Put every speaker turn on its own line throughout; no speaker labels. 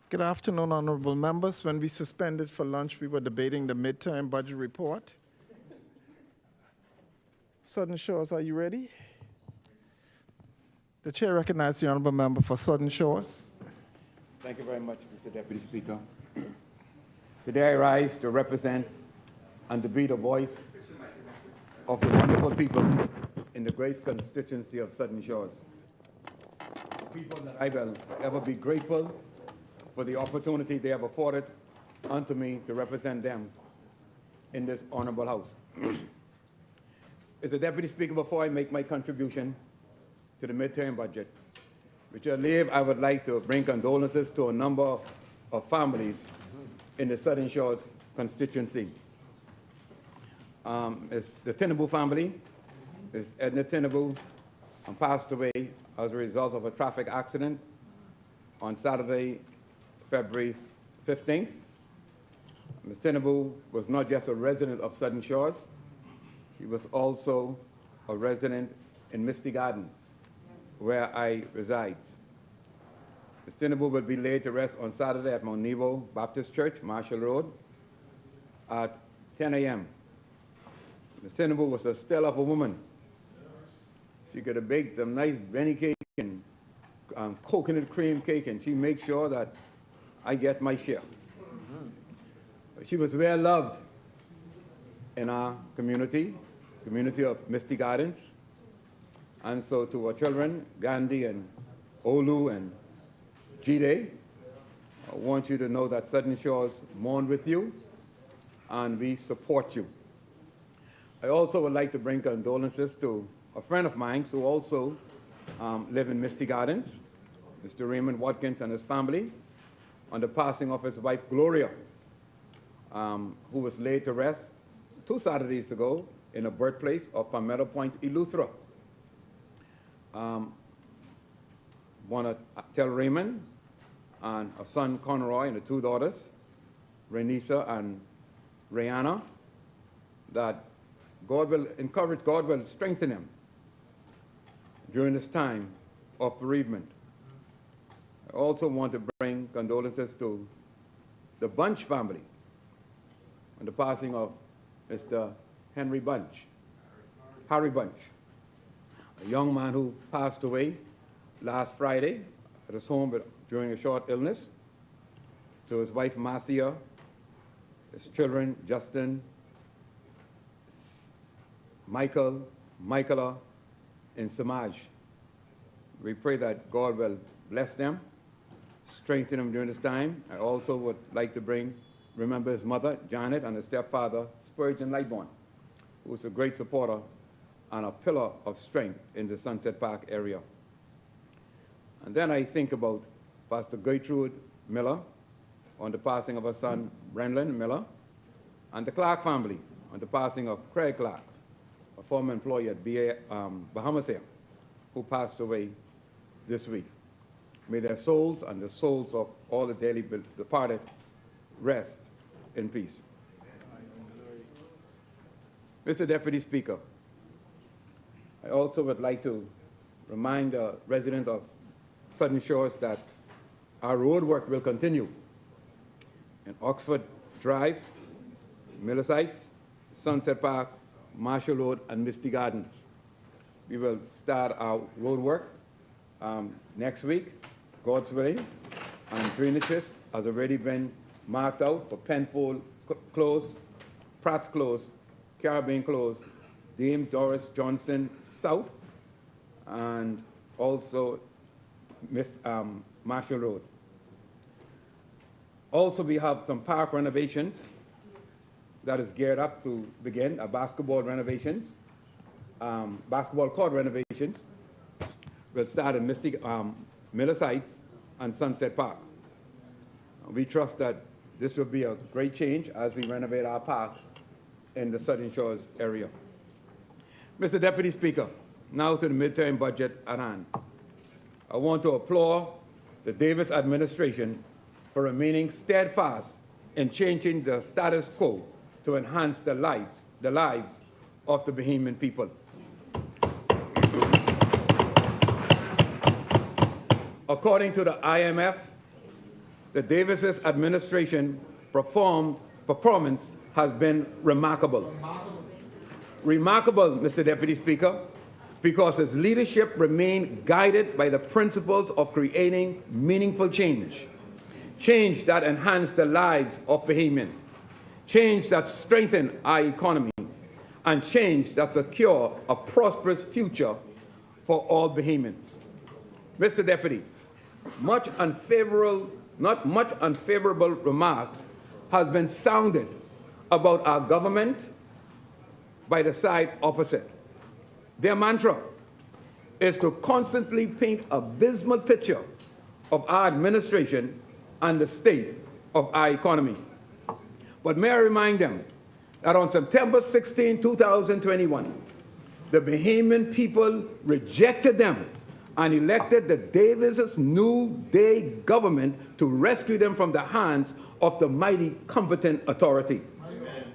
Good afternoon, honorable members. When we suspended for lunch, we were debating the midterm budget report. Southern Shores, are you ready? The chair recognizes the honorable member for Southern Shores.
Thank you very much, Mr. Deputy Speaker. Today I rise to represent and to be the voice of the wonderful people in the great constituency of Southern Shores. People that I will ever be grateful for the opportunity they have afforded unto me to represent them in this honorable house. Mr. Deputy Speaker, before I make my contribution to the midterm budget, which I believe I would like to bring condolences to a number of families in the Southern Shores constituency. It's the Tinubu family. It's Edna Tinubu, passed away as a result of a traffic accident on Saturday, February 15th. Ms. Tinubu was not just a resident of Southern Shores, she was also a resident in Misty Garden, where I reside. Ms. Tinubu will be laid to rest on Saturday at Mount Nebo Baptist Church, Marshall Road, at 10 a.m. Ms. Tinubu was a still of a woman. She could have baked some nice benny cake and coconut cream cake, and she makes sure that I get my share. She was well loved in our community of Misty Gardens. And so to our children, Gandhi and Olu and Jide, I want you to know that Southern Shores mourn with you and we support you. I also would like to bring condolences to a friend of mine who also live in Misty Gardens, Mr. Raymond Watkins and his family, on the passing of his wife, Gloria, who was laid to rest 2 Saturdays ago in a birthplace of Palmetto Point, Eleuthera. Want to tell Raymond and a son, Conroy, and the 2 daughters, Renisa and Rihanna, that God will encourage, God will strengthen him during this time of bereavement. I also want to bring condolences to the Bunch family on the passing of Mr. Harry Bunch, a young man who passed away last Friday at his home during a short illness. To his wife, Marcia, his children, Justin, Michael, Michaela, and Samaj. We pray that God will bless them, strengthen them during this time. I also would like to remember his mother, Janet, and his stepfather, Spurgeon Lightbourne, who was a great supporter and a pillar of strength in the Sunset Park area. And then I think about Pastor Gertrude Miller on the passing of her son, Brendan Miller, and the Clark family on the passing of Craig Clark, a former employee at Bahamas Air, who passed away this week. May their souls and the souls of all the dearly departed rest in peace. Mr. Deputy Speaker, I also would like to remind the residents of Southern Shores that our road work will continue in Oxford Drive, Millisites, Sunset Park, Marshall Road, and Misty Gardens. We will start our road work next week, God's willing, and drainages has already been marked out for Penfold Close, Pratt's Close, Caribbean Close, Dame Doris Johnson South, and also Marshall Road. Also, we have some park renovations that is geared up to begin, basketball renovations, basketball court renovations. Will start in Millisites and Sunset Park. We trust that this will be a great change as we renovate our parks in the Southern Shores area. Mr. Deputy Speaker, Now to the midterm budget at hand. I want to applaud the Davis administration for remaining steadfast in changing the status quo to enhance the lives of the Bahamian people. According to the IMF, the Davis administration performance has been remarkable. Remarkable, Mr. Deputy Speaker, because its leadership remained guided by the principles of creating meaningful change, change that enhanced the lives of Bahamians, change that strengthened our economy, and change that secure a prosperous future for all Bahamians. Mr. Deputy, not much unfavorable remarks has been sounded about our government by the side opposite. Their mantra is to constantly paint a abysmal picture of our administration and the state of our economy. But may I remind them that on September 16, 2021, the Bahamian people rejected them and elected the Davis' New Day government to rescue them from the hands of the mighty competent authority. Amen.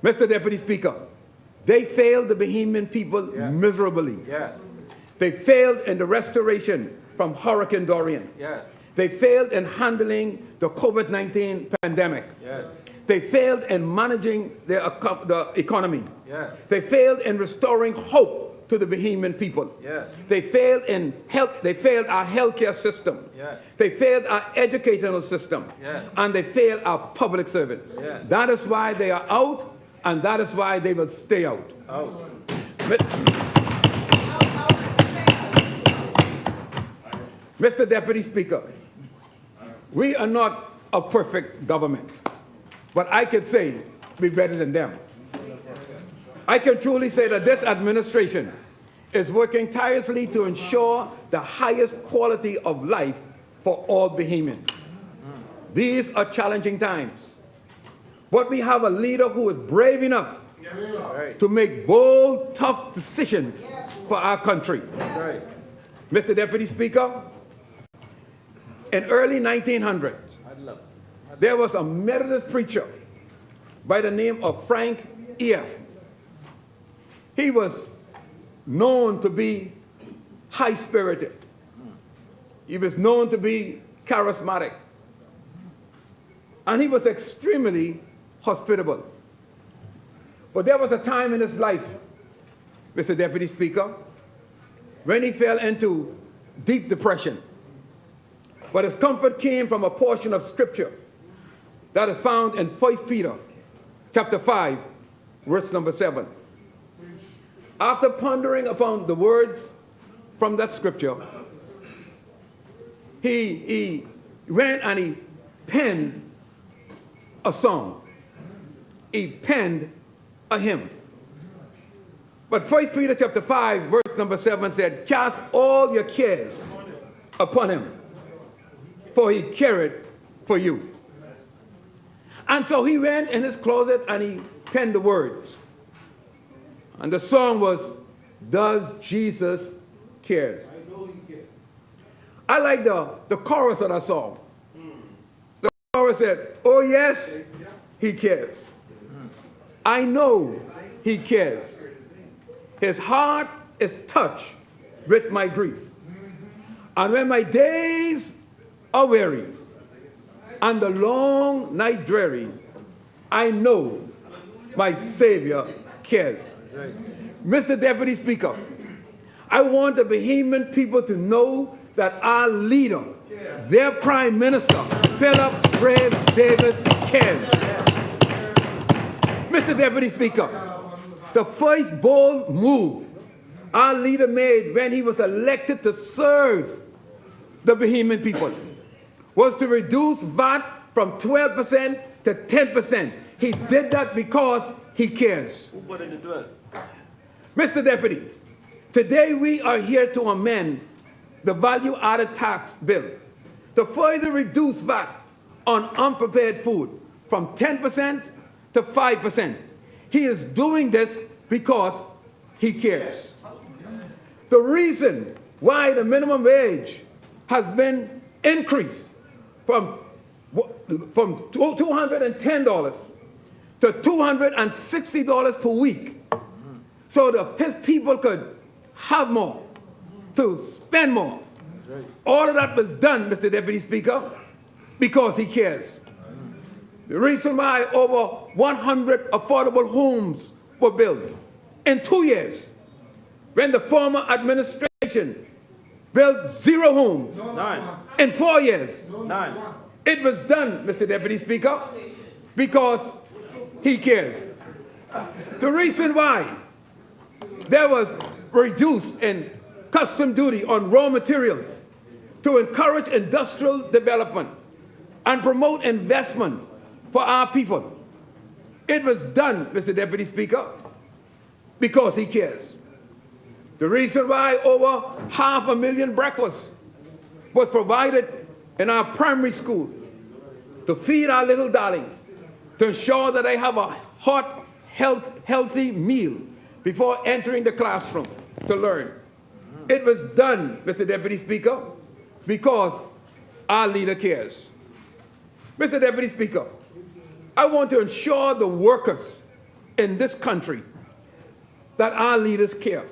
Mr. Deputy Speaker, they failed the Bahamian people miserably. Yes. They failed in the restoration from Hurricane Dorian. Yes. They failed in handling the COVID-19 pandemic. Yes. They failed in managing the economy. Yes. They failed in restoring hope to the Bahamian people. Yes. They failed in health. They failed our healthcare system. Yes. They failed our educational system. Yes. And they failed our public servants. Yes. That is why they are out, and that is why they will stay out. Oh. Mr. Deputy Speaker, we are not a perfect government, but I can say we're better than them. I can truly say that this administration is working tirelessly to ensure the highest quality of life for all Bahamians. These are challenging times, but we have a leader who is brave enough to make bold, tough decisions for our country. Mr. Deputy Speaker, in early 1900s, there was a Methodist preacher by the name of Frank E.F. He was known to be high-spirited. He was known to be charismatic. And he was extremely hospitable. But there was a time in his life, Mr. Deputy Speaker, when he fell into deep depression. But his comfort came from a portion of Scripture that is found in 1 Peter chapter 5, verse number 7. After pondering upon the words from that Scripture, he went and he penned a song. He penned a hymn. But 1 Peter chapter 5, verse number 7 said, "Cast all your cares upon him, for he careth for you." And so he went in his closet and he penned the words. And the song was, "Does Jesus Cares?" I like the chorus of that song. The chorus said, "Oh yes, he cares. I know he cares. His heart is touched with my grief. And when my days are weary and the long night dreary, I know my Savior cares." Mr. Deputy Speaker, I want the Bahamian people to know that our leader, their Prime Minister, Philip Brave Davis, cares. Mr. Deputy Speaker, the first bold move our leader made when he was elected to serve the Bahamian people was to reduce VAT from 12% to 10%. He did that because he cares.
Who put it to do it?
Mr. Deputy, today we are here to amend the value-added tax bill to further reduce VAT on unprepared food from 10% to 5%. He is doing this because he cares. The reason why the minimum wage has been increased from $210 to $260 per week, so that his people could have more, to spend more. All of that was done, Mr. Deputy Speaker, because he cares. The reason why over 100 affordable homes were built in 2 years, when the former administration built 0 homes in 4 years. It was done, Mr. Deputy Speaker, because he cares. The reason why there was reduced in custom duty on raw materials to encourage industrial development and promote investment for our people. It was done, Mr. Deputy Speaker, because he cares. The reason why over 500,000 breakfasts was provided in our primary schools to feed our little darlings, to ensure that they have a hot, healthy meal before entering the classroom to learn. It was done, Mr. Deputy Speaker, because our leader cares. Mr. Deputy Speaker, I want to ensure the workers in this country that our leaders care.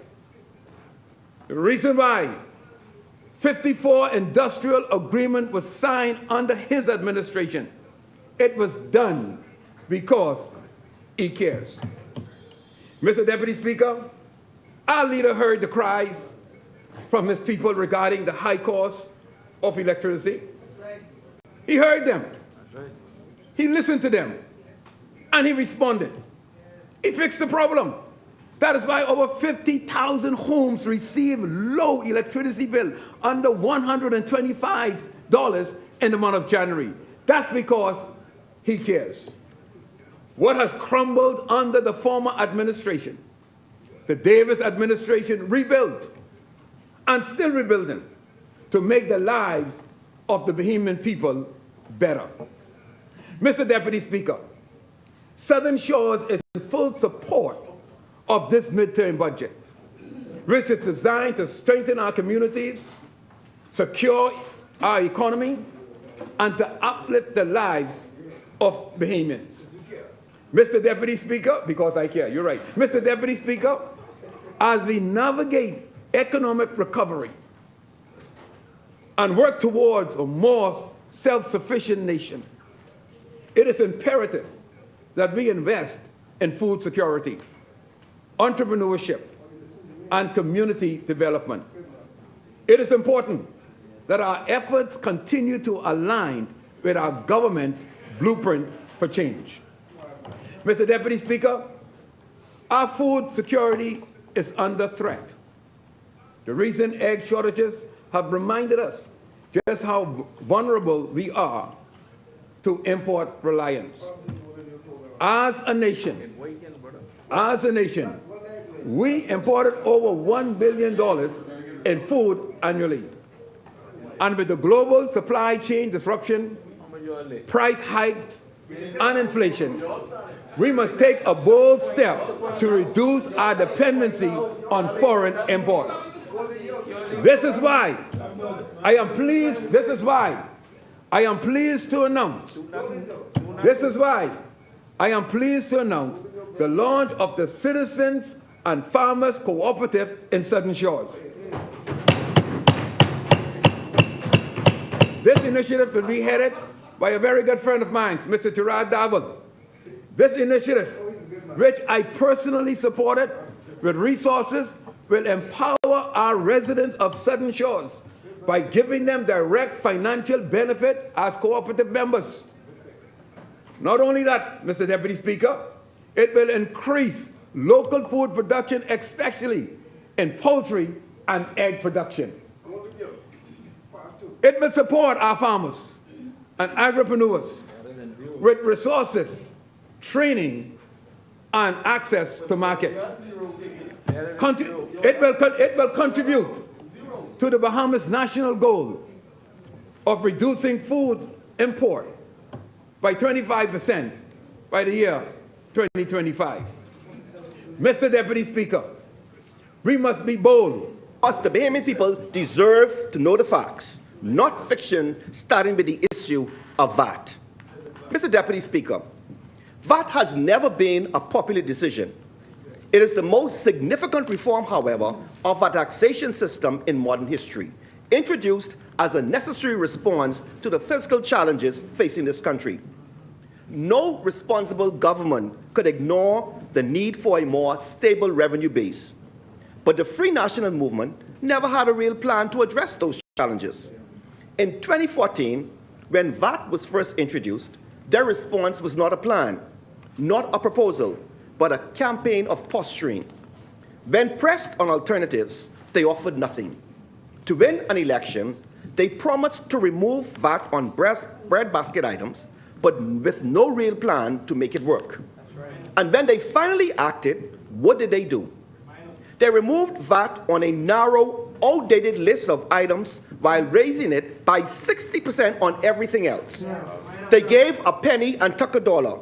The reason why 54 industrial agreement was signed under his administration, it was done because he cares. Mr. Deputy Speaker, our leader heard the cries from his people regarding the high cost of electricity. He heard them. He listened to them, and he responded. He fixed the problem. That is why over 50,000 homes receive low electricity bill, under $125 in the month of January. That's because he cares. What has crumbled under the former administration, the Davis administration rebuilt and still rebuilding to make the lives of the Bahamian people better. Mr. Deputy Speaker, Southern Shores is in full support of this midterm budget, which is designed to strengthen our communities, secure our economy, and to uplift the lives of Bahamians. Mr. Deputy Speaker, because I care, you're right. Mr. Deputy Speaker, as we navigate economic recovery and work towards a more self-sufficient nation, it is imperative that we invest in food security, entrepreneurship, and community development. It is important that our efforts continue to align with our government's blueprint for change. Mr. Deputy Speaker, our food security is under threat. The recent egg shortages have reminded us just how vulnerable we are to import reliance. As a nation, we imported over $1 billion in food annually. And with the global supply chain disruption, price hikes, and inflation, we must take a bold step to reduce our dependency on foreign imports. This is why I am pleased to announce the launch of the Citizens and Farmers Cooperative in Southern Shores. This initiative will be headed by a very good friend of mine, Mr. Gerard Darwin. This initiative, which I personally supported with resources, will empower our residents of Southern Shores by giving them direct financial benefit as cooperative members. Not only that, Mr. Deputy Speaker, it will increase local food production, especially in poultry and egg production. It will support our farmers and agripreneurs with resources, training, and access to market. It will contribute to the Bahamas' national goal of reducing food import by 25% by the year 2025. Mr. Deputy Speaker, we must be bold
Us, the Bahamian people, deserve to know the facts, not fiction, starting with the issue of VAT. Mr. Deputy Speaker, VAT has never been a popular decision. It is the most significant reform, however, of a taxation system in modern history, introduced as a necessary response to the fiscal challenges facing this country. No responsible government could ignore the need for a more stable revenue base. But the Free National Movement never had a real plan to address those challenges. In 2014, when VAT was first introduced, their response was not a plan, not a proposal, but a campaign of posturing. When pressed on alternatives, they offered nothing. To win an election, they promised to remove VAT on bread basket items, but with no real plan to make it work. And when they finally acted, what did they do? They removed VAT on a narrow, outdated list of items while raising it by 60% on everything else. They gave a penny and took a dollar.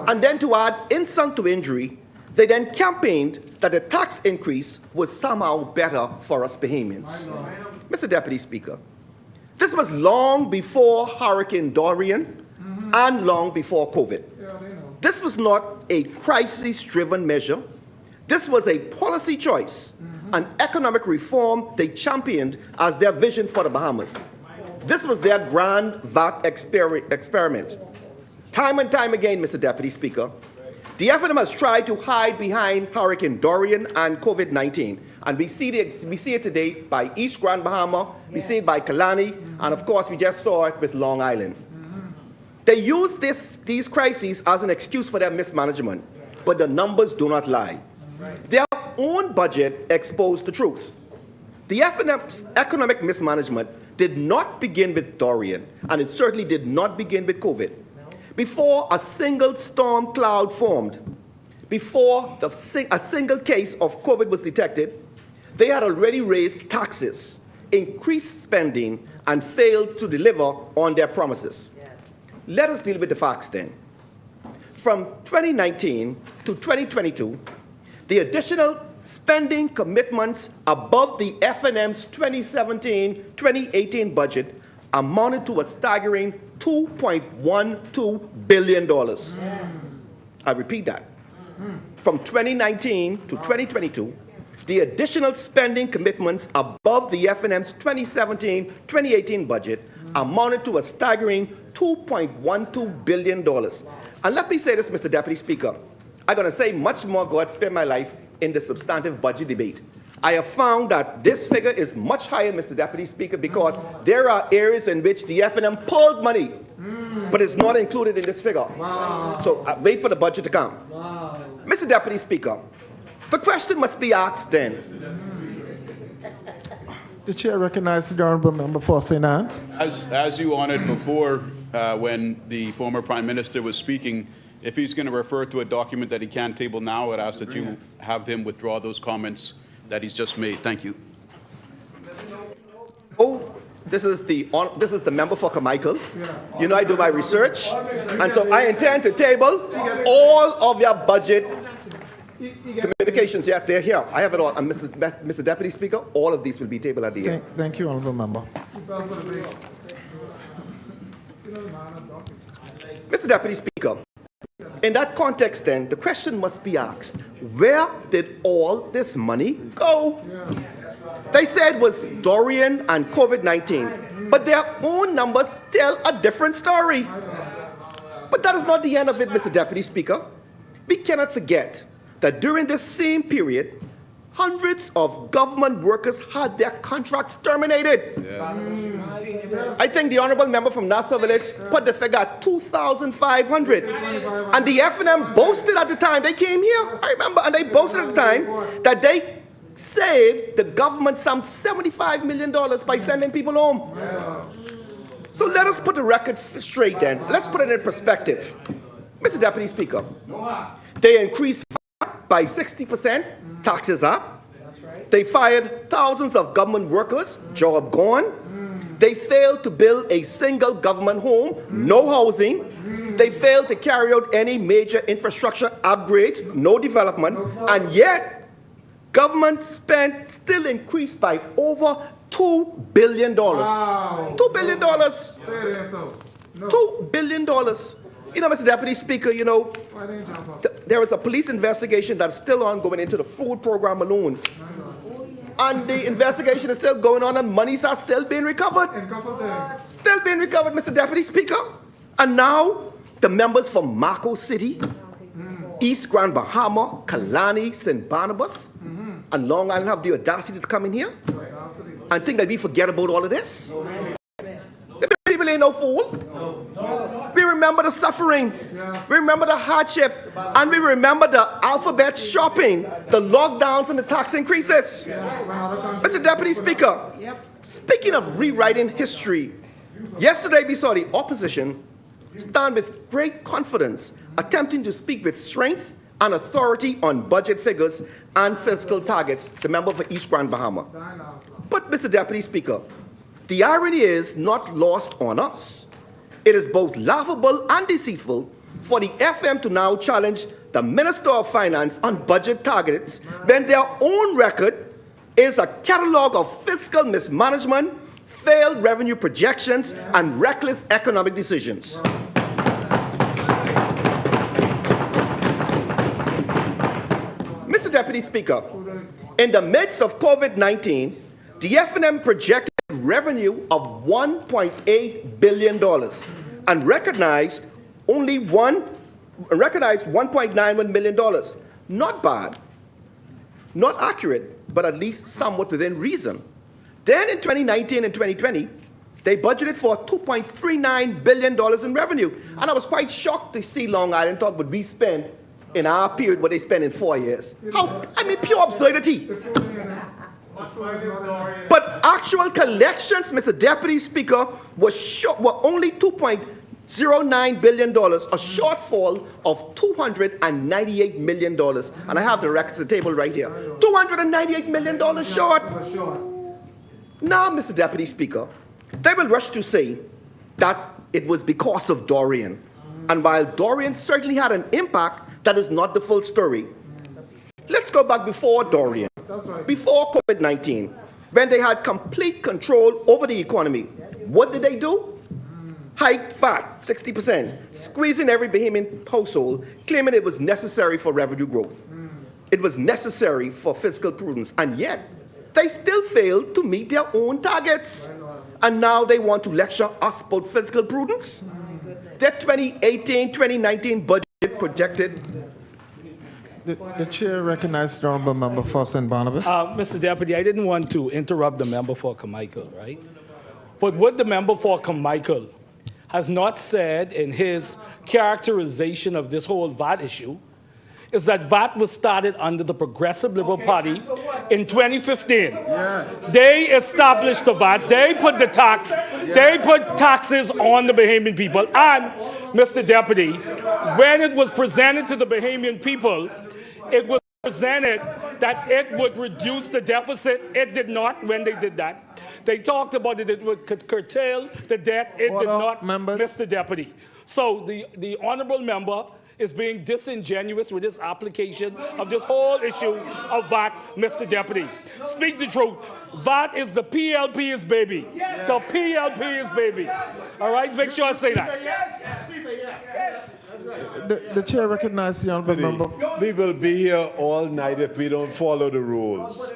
And then to add insult to injury, they then campaigned that the tax increase was somehow better for us Bahamians. Mr. Deputy Speaker, this was long before Hurricane Dorian and long before COVID. This was not a crisis-driven measure. This was a policy choice, an economic reform they championed as their vision for the Bahamas. This was their grand VAT experiment. Time and time again, Mr. Deputy Speaker, the FNM has tried to hide behind Hurricane Dorian and COVID-19. And we see it today by East Grand Bahama, we see it by Kalani, and of course we just saw it with Long Island. They use these crises as an excuse for their mismanagement, but the numbers do not lie. Their own budget exposed the truth. The FNM's economic mismanagement did not begin with Dorian, and it certainly did not begin with COVID. Before a single storm cloud formed, before a single case of COVID was detected, they had already raised taxes, increased spending, and failed to deliver on their promises. Let us deal with the facts then. From 2019 to 2022, the additional spending commitments above the FNM's 2017-2018 budget amounted to a staggering $2.12 billion. I repeat that. From 2019 to 2022, the additional spending commitments above the FNM's 2017-2018 budget amounted to a staggering $2.12 billion. And let me say this, Mr. Deputy Speaker. I'm going to say much more, God spare my life, in the substantive budget debate. I have found that this figure is much higher, Mr. Deputy Speaker, because there are areas in which the FNM pulled money, but it's not included in this figure. So wait for the budget to come. Mr. Deputy Speaker, the question must be asked then.
The chair recognizes the honourable member for St. Anne's.
As you honored before, when the former Prime Minister was speaking, if he's going to refer to a document that he can't table now, I'd ask that you have him withdraw those comments that he's just made. Thank you.
Oh, this is the member for Carmichael. You know I do my research, and so I intend to table all of your budget communications. Yeah, they're here. I have it all. And Mr. Deputy Speaker, all of these will be tabled at the end.
Thank you, honourable member.
Mr. Deputy Speaker, in that context then, the question must be asked, where did all this money go? They said it was Dorian and COVID-19, but their own numbers tell a different story. But that is not the end of it, Mr. Deputy Speaker. We cannot forget that during this same period, hundreds of government workers had their contracts terminated. Yes. I think the honourable member from Nassau Village put the figure at 2,500. And the FNM boasted at the time, they came here, I remember, and they boasted at the time that they saved the government some $75 million by sending people home. So let us put the record straight then. Let's put it in perspective. Mr. Deputy Speaker, they increased by 60%, taxes up. They fired thousands of government workers, job gone. They failed to build a single government home, no housing. They failed to carry out any major infrastructure upgrades, no development. And yet, government spend still increased by over $2 billion.
Wow.
$2 billion.
Say it so. No.
$2 billion. You know, Mr. Deputy Speaker, you know,
Why didn't you jump up?
there is a police investigation that's still ongoing into the food program alone. And the investigation is still going on and monies are still being recovered.
And couple things.
Still being recovered, Mr. Deputy Speaker. And now, the members from Marco City, East Grand Bahama, Kalani, St. Barnabas, and Long Island have the audacity to come in here and think that we forget about all of this. The people ain't no fool. We remember the suffering. We remember the hardship. And we remember the alphabet shopping, the lockdowns and the tax increases. Mr. Deputy Speaker, speaking of rewriting history, yesterday we saw the opposition stand with great confidence, attempting to speak with strength and authority on budget figures and fiscal targets, the member for East Grand Bahama. But, Mr. Deputy Speaker, the irony is not lost on us. It is both laughable and deceitful for the FM to now challenge the Minister of Finance on budget targets when their own record is a catalogue of fiscal mismanagement, failed revenue projections, and reckless economic decisions. Mr. Deputy Speaker, in the midst of COVID-19, the FNM projected revenue of $1.8 billion and recognized $1.91 million. Not bad, not accurate, but at least somewhat within reason. Then in 2019 and 2020, they budgeted for $2.39 billion in revenue. And I was quite shocked to see Long Island talk about we spend in our period what they spend in 4 years. Pure absurdity. But actual collections, Mr. Deputy Speaker, were only $2.09 billion, a shortfall of $298 million. And I have the records at the table right here. $298 million short. Now, Mr. Deputy Speaker, they will rush to say that it was because of Dorian. And while Dorian certainly had an impact, that is not the full story. Let's go back before Dorian, before COVID-19, when they had complete control over the economy. What did they do? Hike VAT, 60%, squeezing every Bahamian household, claiming it was necessary for revenue growth. It was necessary for fiscal prudence, and yet they still failed to meet their own targets. And now they want to lecture us about fiscal prudence? Their 2018-2019 budget projected.
The chair recognizes the honorable member for St. Barnabas.
Mr. Deputy, I didn't want to interrupt the member for Carmichael, right? But what the member for Carmichael has not said in his characterization of this whole VAT issue is that VAT was started under the Progressive Liberal Party in 2015. They established the VAT. They put the tax. They put taxes on the Bahamian people. And, Mr. Deputy, when it was presented to the Bahamian people, it was presented that it would reduce the deficit. It did not when they did that. They talked about it would curtail the debt. It did not,
members.
Mr. Deputy. So the honorable member is being disingenuous with his application of this whole issue of VAT, Mr. Deputy. Speak the truth. VAT is the PLP's baby. Yes. The PLP's baby. All right? Make sure I say that.
The chair recognizes the honorable member.
We will be here all night if we don't follow the rules.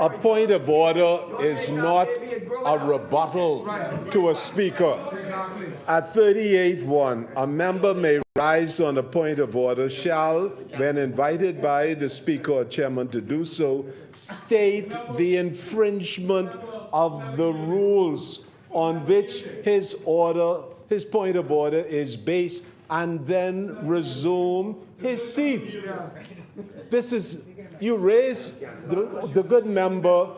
A point of order is not a rebuttal to a speaker. At 38(1), a member may rise on a point of order, shall, when invited by the speaker or chairman to do so, state the infringement of the rules on which his point of order is based, and then resume his seat. This is, you raise the good member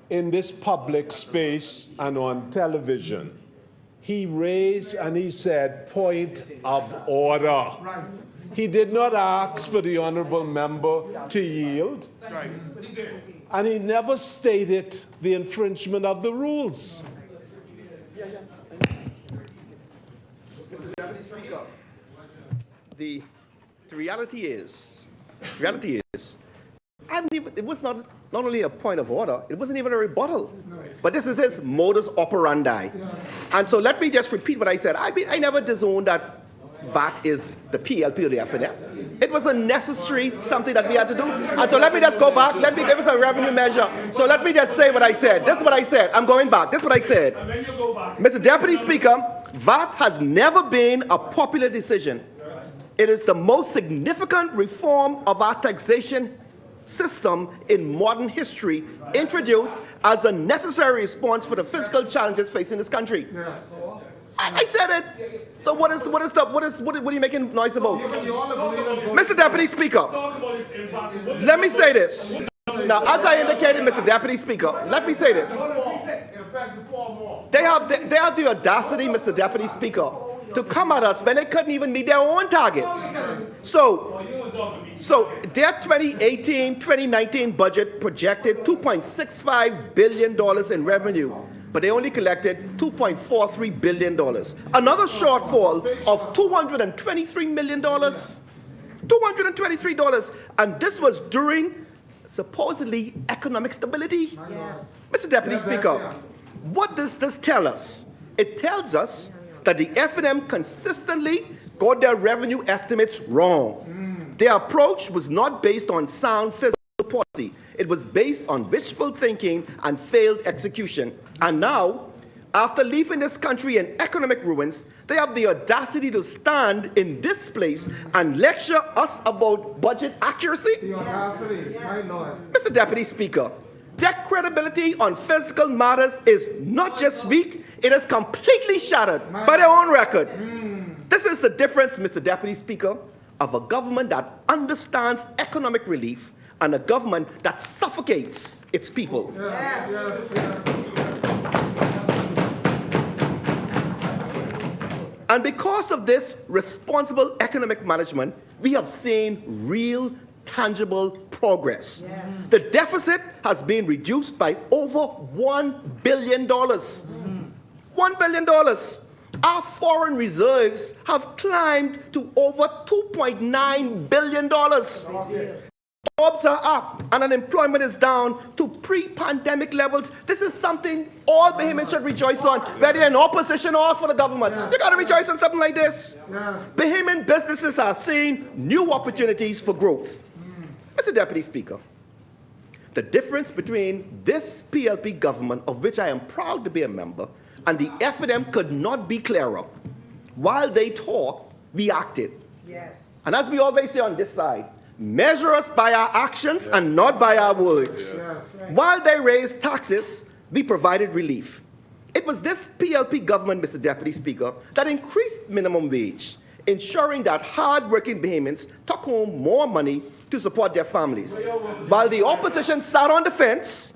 in this public space and on television. He raised and he said, point of order. He did not ask for the honorable member to yield. And he never stated the infringement of the rules.
Mr. Deputy Speaker, the reality is, I hadn't even, it was not only a point of order, it wasn't even a rebuttal. But this is his modus operandi. And so let me just repeat what I said. I never disowned that VAT is the PLP or the F&M. It was a necessary something that we had to do. And so let me just go back. Let me give us a revenue measure. So let me just say what I said. This is what I said. I'm going back. This is what I said.
And then you go back.
Mr. Deputy Speaker, VAT has never been a popular decision. It is the most significant reform of our taxation system in modern history, introduced as a necessary response for the fiscal challenges facing this country. I said it. So what are you making noise about? Mr. Deputy Speaker,
Talk about its impact.
let me say this. Now, as I indicated, Mr. Deputy Speaker, let me say this. They have the audacity, Mr. Deputy Speaker, to come at us when they couldn't even meet their own targets. So their 2018-2019 budget projected $2.65 billion in revenue, but they only collected $2.43 billion. Another shortfall of $223 million. $223. And this was during supposedly economic stability. Mr. Deputy Speaker, what does this tell us? It tells us that the F&M consistently got their revenue estimates wrong. Their approach was not based on sound fiscal policy. It was based on wishful thinking and failed execution. And now, after leaving this country in economic ruins, they have the audacity to stand in this place and lecture us about budget accuracy?
The audacity, my Lord.
Mr. Deputy Speaker, their credibility on fiscal matters is not just weak, it is completely shattered by their own record. This is the difference, Mr. Deputy Speaker, of a government that understands economic relief and a government that suffocates its people. And because of this responsible economic management, we have seen real, tangible progress. The deficit has been reduced by over $1 billion. $1 billion. Our foreign reserves have climbed to over $2.9 billion. Jobs are up and unemployment is down to pre-pandemic levels. This is something all Bahamians should rejoice on, whether in opposition or for the government. You got to rejoice on something like this. Bahamian businesses are seeing new opportunities for growth. Mr. Deputy Speaker, the difference between this PLP government, of which I am proud to be a member, and the F&M could not be clearer. While they talk, we acted. And as we always say on this side, measure us by our actions and not by our words. While they raised taxes, we provided relief. It was this PLP government, Mr. Deputy Speaker, that increased minimum wage, ensuring that hard-working Bahamians took home more money to support their families. While the opposition sat on the fence,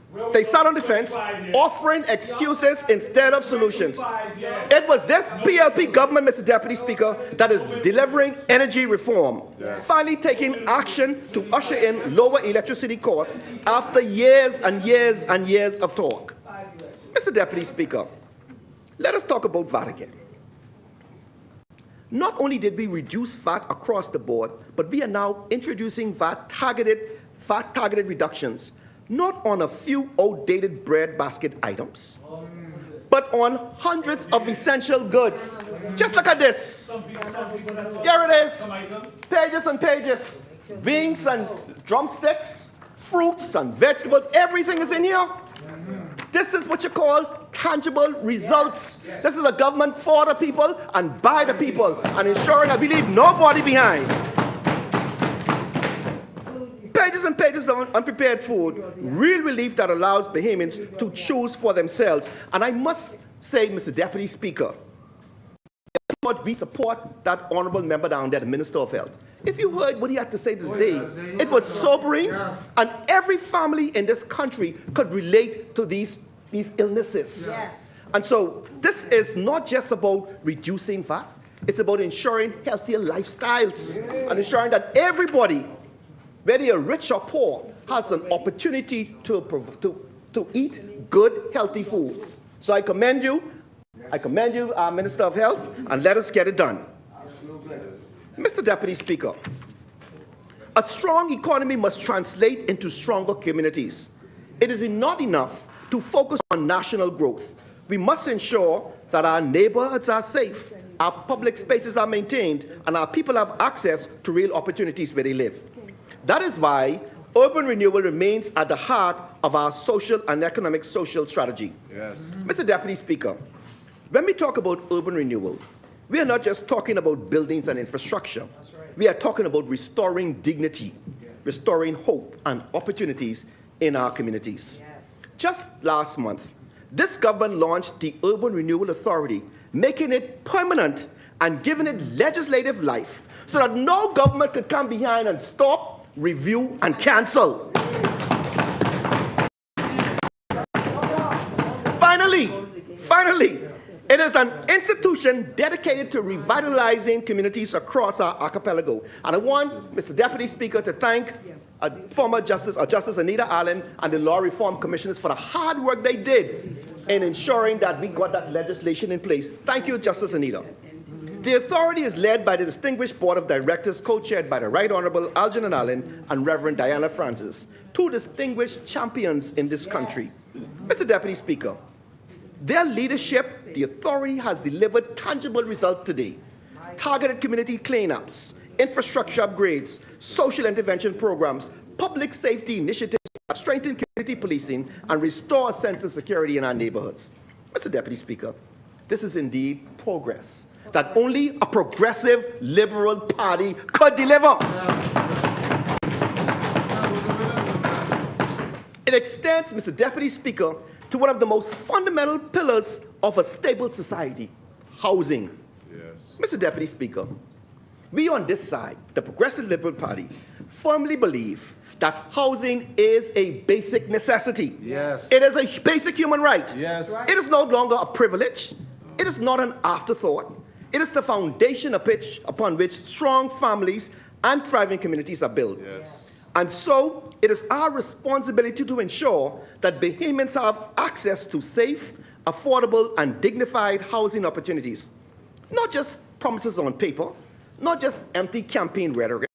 offering excuses instead of solutions. It was this PLP government, Mr. Deputy Speaker, that is delivering energy reform, finally taking action to usher in lower electricity costs after years and years and years of talk. Mr. Deputy Speaker, let us talk about VAT again. Not only did we reduce VAT across the board, but we are now introducing VAT-targeted reductions, not on a few outdated breadbasket items, but on hundreds of essential goods. Just look at this. Here it is. Pages and pages. Wings and drumsticks, fruits and vegetables, everything is in here. This is what you call tangible results. This is a government for the people and by the people, and ensuring that we leave nobody behind. Pages and pages of unprepared food, real relief that allows Bahamians to choose for themselves. And I must say, Mr. Deputy Speaker, we support that honorable member down there, the Minister of Health. If you heard what he had to say this day, it was sobering, and every family in this country could relate to these illnesses. And so this is not just about reducing VAT, it's about ensuring healthier lifestyles and ensuring that everybody, whether you're rich or poor, has an opportunity to eat good, healthy foods. So I commend you, Minister of Health, and let us get it done. Mr. Deputy Speaker, A strong economy must translate into stronger communities. It is not enough to focus on national growth. We must ensure that our neighborhoods are safe, our public spaces are maintained, and our people have access to real opportunities where they live. That is why urban renewal remains at the heart of our social and economic social strategy.
Yes.
Mr. Deputy Speaker, when we talk about urban renewal, we are not just talking about buildings and infrastructure. We are talking about restoring dignity, restoring hope and opportunities in our communities. Just last month, this government launched the Urban Renewal Authority, making it permanent and giving it legislative life so that no government could come behind and stop, review, and cancel. Finally, it is an institution dedicated to revitalizing communities across our archipelago. And I want Mr. Deputy Speaker to thank former Justice Anita Allen and the Law Reform Commissioners for the hard work they did in ensuring that we got that legislation in place. Thank you, Justice Anita. The authority is led by the distinguished board of directors, co-chaired by the Right Honorable Algernon Allen and Reverend Diana Francis, two distinguished champions in this country. Mr. Deputy Speaker, their leadership, the authority has delivered tangible results today. Targeted community cleanups, infrastructure upgrades, social intervention programs, public safety initiatives that strengthen community policing and restore a sense of security in our neighborhoods. Mr. Deputy Speaker, this is indeed progress that only a progressive liberal party could deliver. It extends, Mr. Deputy Speaker, to one of the most fundamental pillars of a stable society, housing.
Yes.
Mr. Deputy Speaker, we on this side, the Progressive Liberal Party, firmly believe that housing is a basic necessity.
Yes.
It is a basic human right.
Yes.
It is no longer a privilege. It is not an afterthought. It is the foundation upon which strong families and thriving communities are built.
Yes.
And so, it is our responsibility to ensure that Bahamians have access to safe, affordable, and dignified housing opportunities. Not just promises on paper, not just empty campaign rhetoric,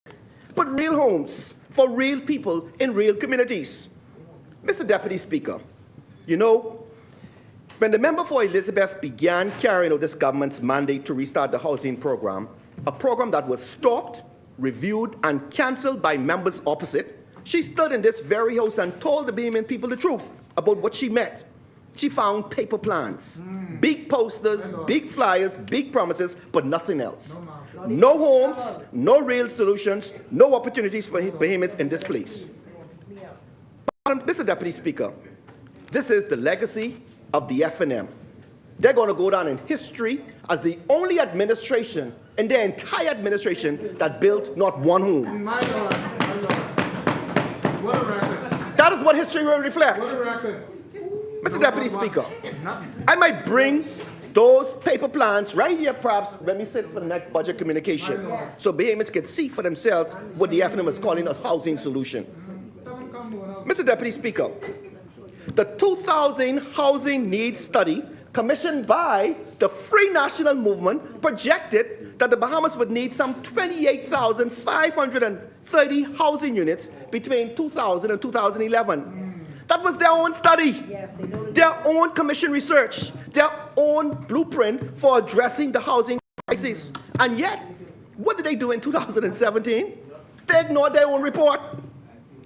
but real homes for real people in real communities. Mr. Deputy Speaker, you know, when the member for Elizabeth began carrying out this government's mandate to restart the housing program, a program that was stopped, reviewed, and cancelled by members opposite, she stood in this very house and told the Bahamian people the truth about what she meant. She found paper plans, big posters, big flyers, big promises, but nothing else. No homes, no real solutions, no opportunities for Bahamians in this place. Mr. Deputy Speaker, this is the legacy of the FNM. They're going to go down in history as the only administration in their entire administration that built not one home.
My Lord, my Lord. What a record.
That is what history will reflect.
What a record.
Mr. Deputy Speaker, I might bring those paper plans right here, perhaps, when we sit for the next budget communication, so Bahamians can see for themselves what the FNM is calling a housing solution. Mr. Deputy Speaker, the 2000 Housing Needs Study commissioned by the Free National Movement projected that the Bahamas would need some 28,530 housing units between 2000 and 2011. That was their own study, their own commission research, their own blueprint for addressing the housing crisis. And yet, what did they do in 2017? They ignored their own report.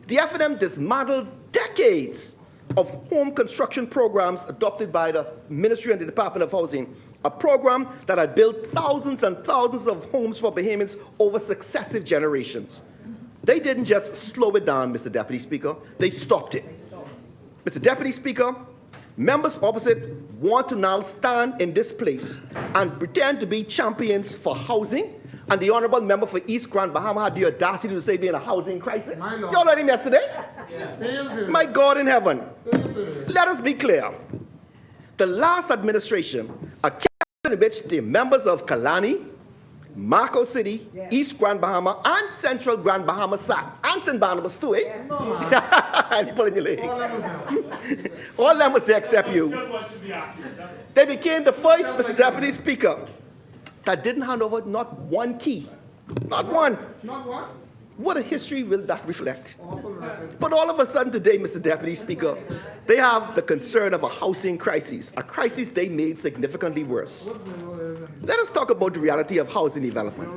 The FNM dismantled decades of home construction programs adopted by the Ministry and the Department of Housing, a program that had built thousands and thousands of homes for Bahamians over successive generations. They didn't just slow it down, Mr. Deputy Speaker, they stopped it. Mr. Deputy Speaker, members opposite want to now stand in this place and pretend to be champions for housing, and the honorable member for East Grand Bahama had the audacity to say we're in a housing crisis. Y'all heard him yesterday? My God in heaven. Let us be clear. The last administration, a cabinet in which the members of Kalani, Marco City, East Grand Bahama, and Central Grand Bahama sat, and St. Barnabas too, eh? And you pulling your leg. All of them was there except you. They became the first, Mr. Deputy Speaker, that didn't hand over not one key. Not one.
Not what?
What a history will that reflect? But all of a sudden today, Mr. Deputy Speaker, they have the concern of a housing crisis, a crisis they made significantly worse. Let us talk about the reality of housing development.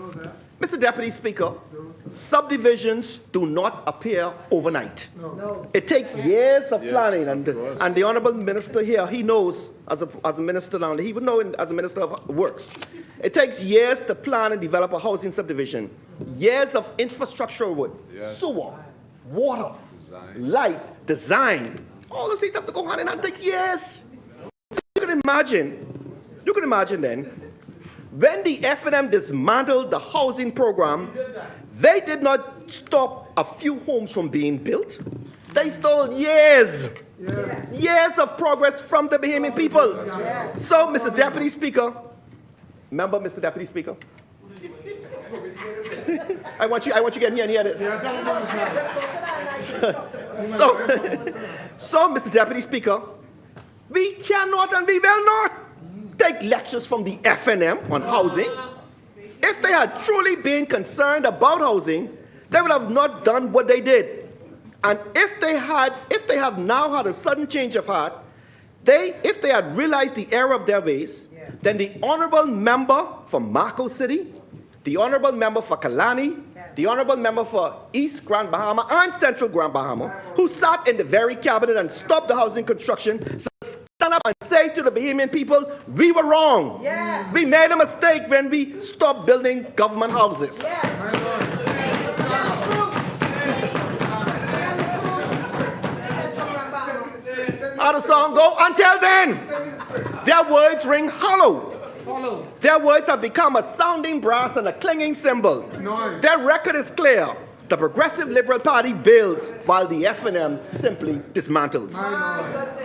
Mr. Deputy Speaker, subdivisions do not appear overnight. No. It takes years of planning, and the Honourable Minister here, he knows, as a minister down there, he would know as a Minister of Works. It takes years to plan and develop a housing subdivision, years of infrastructural work, sewer, water, light, design. All those things have to go hand in hand. It takes years. So you can imagine then, when the FNM dismantled the housing program, they did not stop a few homes from being built. They stole years of progress from the Bahamian people. So, Mr. Deputy Speaker, Mr. Deputy Speaker, I want you to get near this. So, Mr. Deputy Speaker, we cannot and we will not take lectures from the FNM on housing. If they had truly been concerned about housing, they would have not done what they did. And if they have now had a sudden change of heart, if they had realized the error of their ways, then the honourable member for Marco City, the honourable member for Kalani, the honourable member for East Grand Bahama and Central Grand Bahama, who sat in the very cabinet and stopped the housing construction, stand up and say to the Bahamian people, we were wrong. Yes. We made a mistake when we stopped building government houses. Yes. How the song go? Until then, their words ring hollow. Their words have become a sounding brass and a clinging cymbal. Nice. Their record is clear. The Progressive Liberal Party builds while the FNM simply dismantles.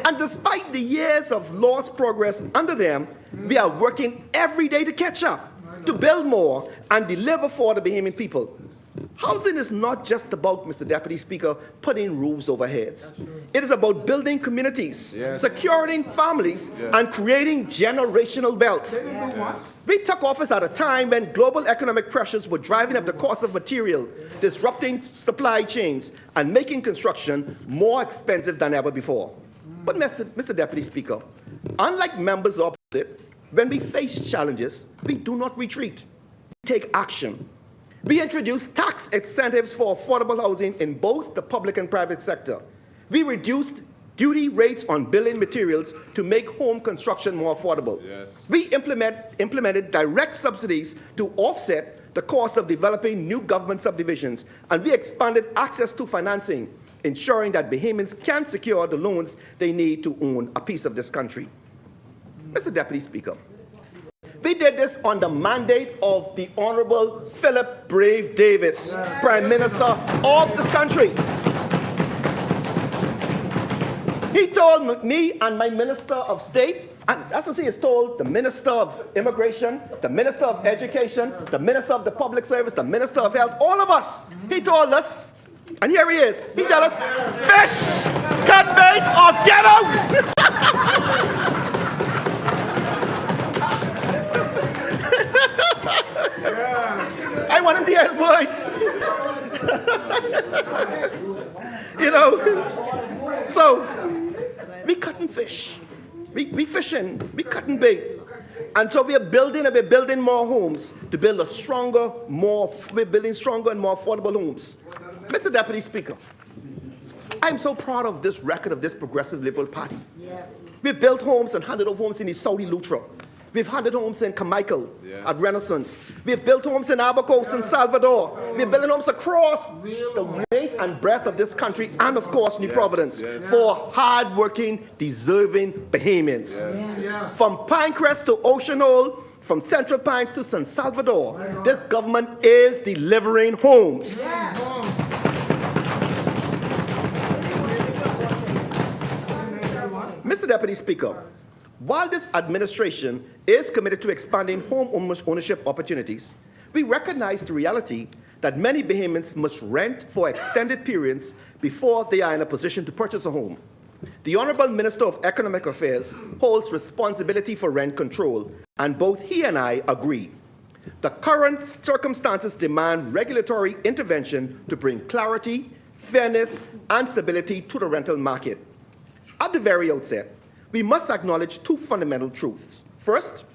And despite the years of lost progress under them, we are working every day to catch up, to build more and deliver for the Bahamian people. Housing is not just about, Mr. Deputy Speaker, putting roofs over heads. It is about building communities, securing families, and creating generational wealth. We took office at a time when global economic pressures were driving up the cost of material, disrupting supply chains, and making construction more expensive than ever before. But, Mr. Deputy Speaker, unlike members opposite, when we face challenges, we do not retreat. We take action. We introduced tax incentives for affordable housing in both the public and private sector. We reduced duty rates on building materials to make home construction more affordable. Yes. We implemented direct subsidies to offset the cost of developing new government subdivisions, and we expanded access to financing, ensuring that Bahamians can secure the loans they need to own a piece of this country. Mr. Deputy Speaker, we did this on the mandate of the Honourable Philip Brave Davis, Prime Minister of this country. He told me and my Minister of State, and as I say, he's told the Minister of Immigration, the Minister of Education, the Minister of the Public Service, the Minister of Health, all of us. He told us, and here he is, he told us, fish, cut bait, or get out! I want him to hear his words. So we cutting fish, we fishing, we cutting bait, and so we're building more homes to build we're building stronger and more affordable homes. Mr. Deputy Speaker, I'm so proud of this record of this Progressive Liberal Party. Yes. We've built homes and handed over homes in the Saudi Lutra. We've handed homes in Carmichael at Renaissance. We've built homes in Abacos and Salvador. We're building homes across the length and breadth of this country and, of course, New Providence for hard-working, deserving Bahamians. From Pinecrest to Ocean Hole, from Central Pines to San Salvador, this government is delivering homes. Mr. Deputy Speaker, while this administration is committed to expanding home ownership opportunities, we recognize the reality that many Bahamians must rent for extended periods before they are in a position to purchase a home. The Honourable Minister of Economic Affairs holds responsibility for rent control, and both he and I agree. The current circumstances demand regulatory intervention to bring clarity, fairness, and stability to the rental market. At the very outset, we must acknowledge two fundamental truths. First,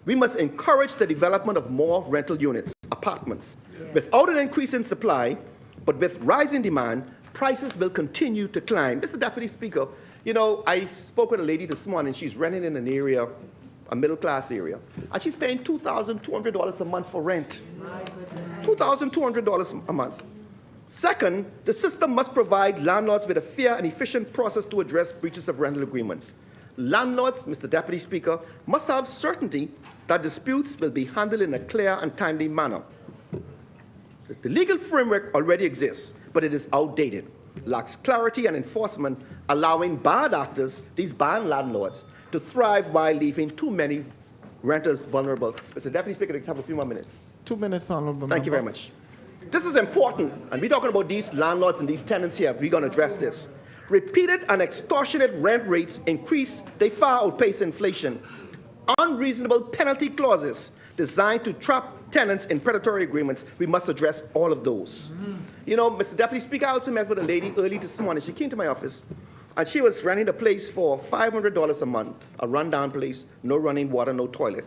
we must encourage the development of more rental units, apartments. Without an increase in supply, but with rising demand, prices will continue to climb. Mr. Deputy Speaker, you know, I spoke with a lady this morning. She's renting in an area, a middle-class area, and she's paying $2,200 a month for rent. $2,200 a month. Second, the system must provide landlords with a fair and efficient process to address breaches of rental agreements. Landlords, Mr. Deputy Speaker, must have certainty that disputes will be handled in a clear and timely manner. The legal framework already exists, but it is outdated, lacks clarity and enforcement, allowing bad actors, these bad landlords, to thrive while leaving too many renters vulnerable. Mr. Deputy Speaker, I have a few more minutes.
2 minutes, honorable member.
Thank you very much. This is important, and we're talking about these landlords and these tenants here. We're going to address this. Repeated and extortionate rent rates increase, they far outpace inflation. Unreasonable penalty clauses designed to trap tenants in predatory agreements, we must address all of those. You know, Mr. Deputy Speaker, I also met with a lady early this morning. She came to my office, and she was renting a place for $500 a month, a rundown place, no running water, no toilet.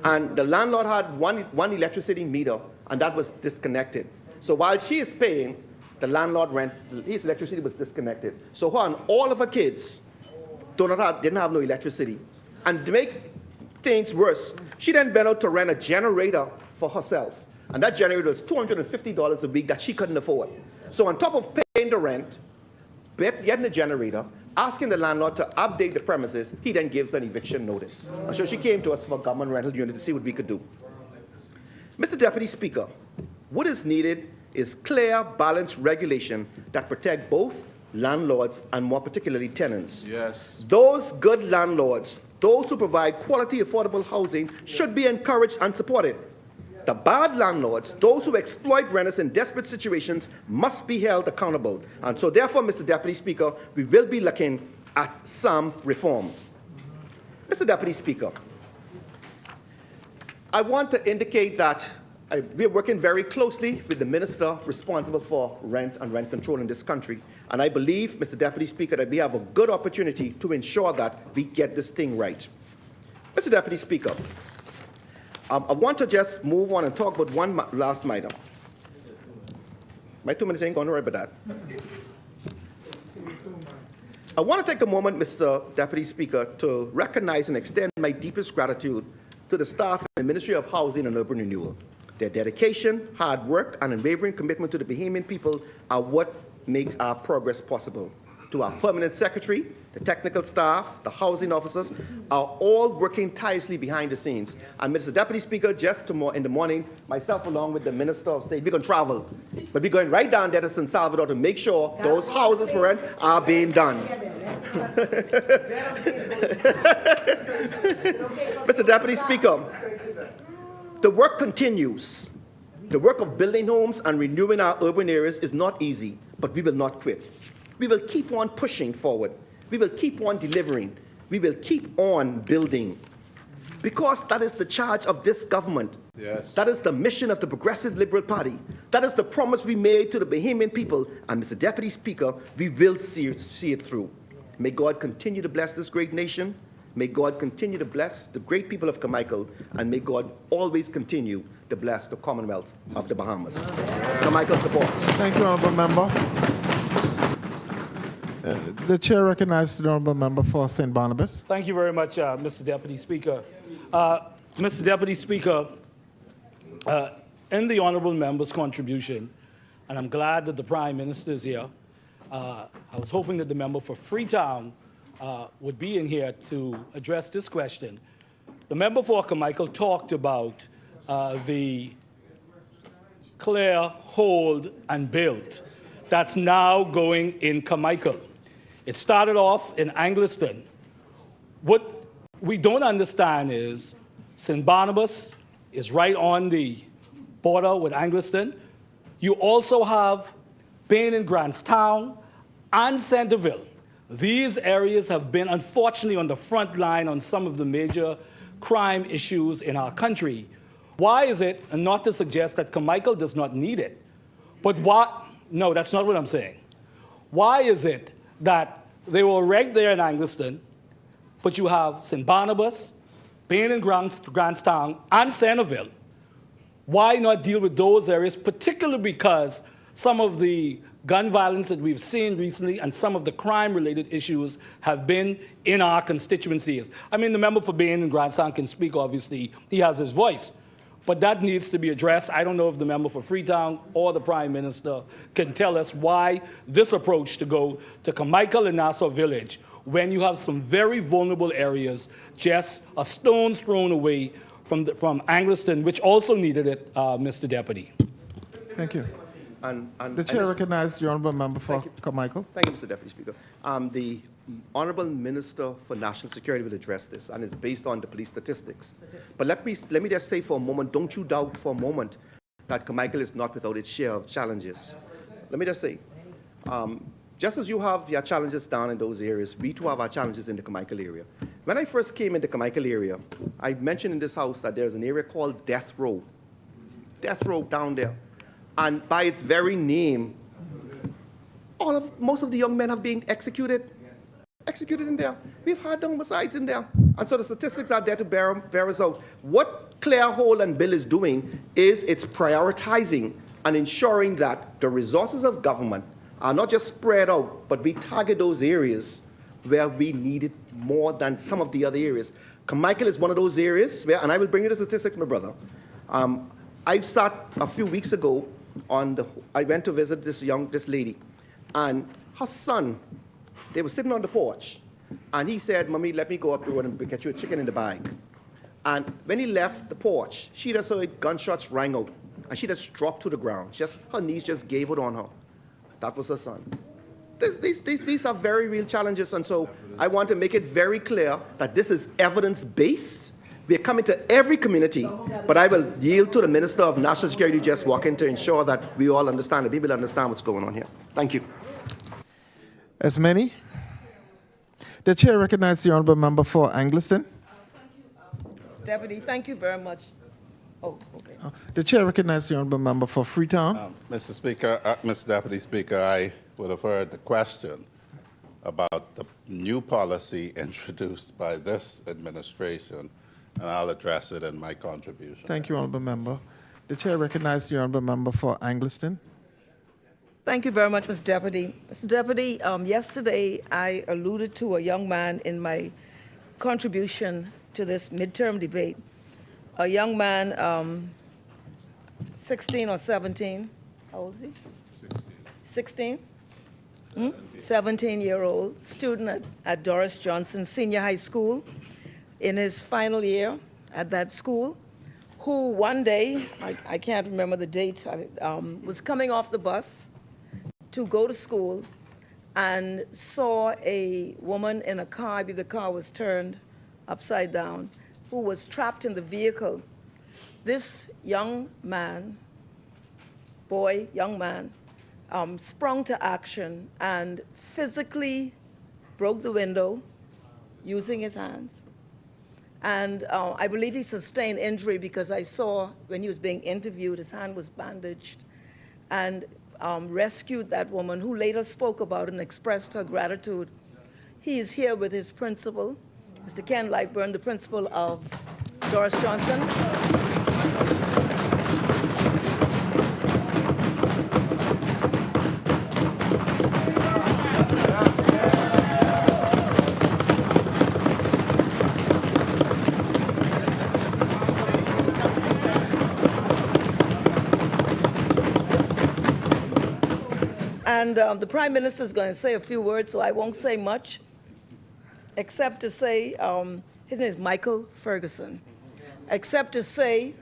And the landlord had one electricity meter, and that was disconnected. So while she is paying, the landlord his electricity was disconnected. So her and all of her kids didn't have no electricity. And to make things worse, she then went out to rent a generator for herself. And that generator was $250 a week that she couldn't afford. So on top of paying the rent, getting the generator, asking the landlord to update the premises, he then gives an eviction notice. And so she came to us for a government rental unit to see what we could do. Mr. Deputy Speaker, what is needed is clear, balanced regulation that protect both landlords and more particularly tenants.
Yes.
Those good landlords, those who provide quality, affordable housing, should be encouraged and supported. The bad landlords, those who exploit renters in desperate situations, must be held accountable. And so therefore, Mr. Deputy Speaker, we will be looking at some reform. Mr. Deputy Speaker, I want to indicate that we are working very closely with the minister responsible for rent and rent control in this country. And I believe, Mr. Deputy Speaker, that we have a good opportunity to ensure that we get this thing right. Mr. Deputy Speaker, I want to just move on and talk about one last item. My 2 minutes ain't going to worry about that. I want to take a moment, Mr. Deputy Speaker, to recognize and extend my deepest gratitude to the staff in the Ministry of Housing and Urban Renewal. Their dedication, hard work, and unwavering commitment to the Bahamian people are what makes our progress possible. To our permanent secretary, the technical staff, the housing officers are all working tirelessly behind the scenes. And Mr. Deputy Speaker, just in the morning, myself along with the Minister of State, we're going to travel. But we're going right down there to San Salvador to make sure those houses for rent are being done. Mr. Deputy Speaker, the work continues. The work of building homes and renewing our urban areas is not easy, but we will not quit. We will keep on pushing forward. We will keep on delivering. We will keep on building. Because that is the charge of this government.
Yes.
That is the mission of the Progressive Liberal Party. That is the promise we made to the Bahamian people. And Mr. Deputy Speaker, we will see it through. May God continue to bless this great nation. May God continue to bless the great people of Carmichael. And may God always continue to bless the Commonwealth of the Bahamas. Carmichael supports.
Thank you, honorable member. The chair recognizes the honorable member for St. Barnabas.
Thank you very much, Mr. Deputy Speaker. Mr. Deputy Speaker, in the honorable member's contribution, and I'm glad that the Prime Minister is here, I was hoping that the member for Freetown would be in here to address this question. The member for Carmichael talked about the clear, hold, and build that's now going in Carmichael. It started off in Angliston. What we don't understand is St. Barnabas is right on the border with Angliston. You also have Payne and Grantstown and Centerville. These areas have been, unfortunately, on the front line on some of the major crime issues in our country. Why is it, and not to suggest that Carmichael does not need it, but what, no, that's not what I'm saying. Why is it that they were right there in Angliston, but you have St. Barnabas, Payne and Grantstown, and Centerville? Why not deal with those areas, particularly because some of the gun violence that we've seen recently and some of the crime-related issues have been in our constituencies? I mean, the member for Payne and Grantstown can speak, obviously. He has his voice. But that needs to be addressed. I don't know if the member for Freetown or the Prime Minister can tell us why this approach to go to Carmichael and Nassau Village, when you have some very vulnerable areas, just a stone's thrown away from Angliston, which also needed it, Mr. Deputy.
Thank you.
And
The chair recognizes the honourable member for Carmichael.
Thank you, Mr. Deputy Speaker. The Honourable Minister for National Security will address this, and it's based on the police statistics. But let me just say for a moment, don't you doubt for a moment that Carmichael is not without its share of challenges. Let me just say, just as you have your challenges down in those areas, we too have our challenges in the Carmichael area. When I first came in the Carmichael area, I mentioned in this house that there's an area called Death Row down there. And by its very name, most of the young men have been executed in there. We've had homicides in there. And so the statistics are there to bear us out. What Claire Hall and Bill is doing is it's prioritizing and ensuring that the resources of government are not just spread out, but we target those areas where we need it more than some of the other areas. Carmichael is one of those areas where, and I will bring you the statistics, my brother. I sat a few weeks ago I went to visit this lady, and her son, they were sitting on the porch, and he said, "Mommy, let me go up the road and get you a chicken in the bag." And when he left the porch, she just heard gunshots rang out, and she just dropped to the ground. Her knees just gave out on her. That was her son. These are very real challenges, and so I want to make it very clear that this is evidence-based. We are coming to every community, but I will yield to the Minister of National Security to just walk in to ensure that we all understand, that people understand what's going on here. Thank you.
As many? The chair recognizes the honourable member for Angliston.
Deputy, thank you very much. Oh, okay.
The chair recognizes the honourable member for Freetown.
Mr. Speaker, Mr. Deputy Speaker, I would have heard the question about the new policy introduced by this administration, and I'll address it in my contribution.
Thank you, honourable member. The chair recognizes the honourable member for Angliston.
Thank you very much, Mr. Deputy. Mr. Deputy, yesterday I alluded to a young man in my contribution to this midterm debate. A young man, 16 or 17. How old is he? 16. 17-year-old student at Doris Johnson Senior High School in his final year at that school, who one day, I can't remember the date, was coming off the bus to go to school and saw a woman in a car, I believe the car was turned upside down, who was trapped in the vehicle. This young man, sprung to action and physically broke the window using his hands. And I believe he sustained injury because I saw when he was being interviewed, his hand was bandaged, and rescued that woman, who later spoke about and expressed her gratitude. He is here with his principal, Mr. Ken Lightburn, the principal of Doris Johnson. And the Prime Minister is going to say a few words, so I won't say much, except to say, his name is Michael Ferguson, except to say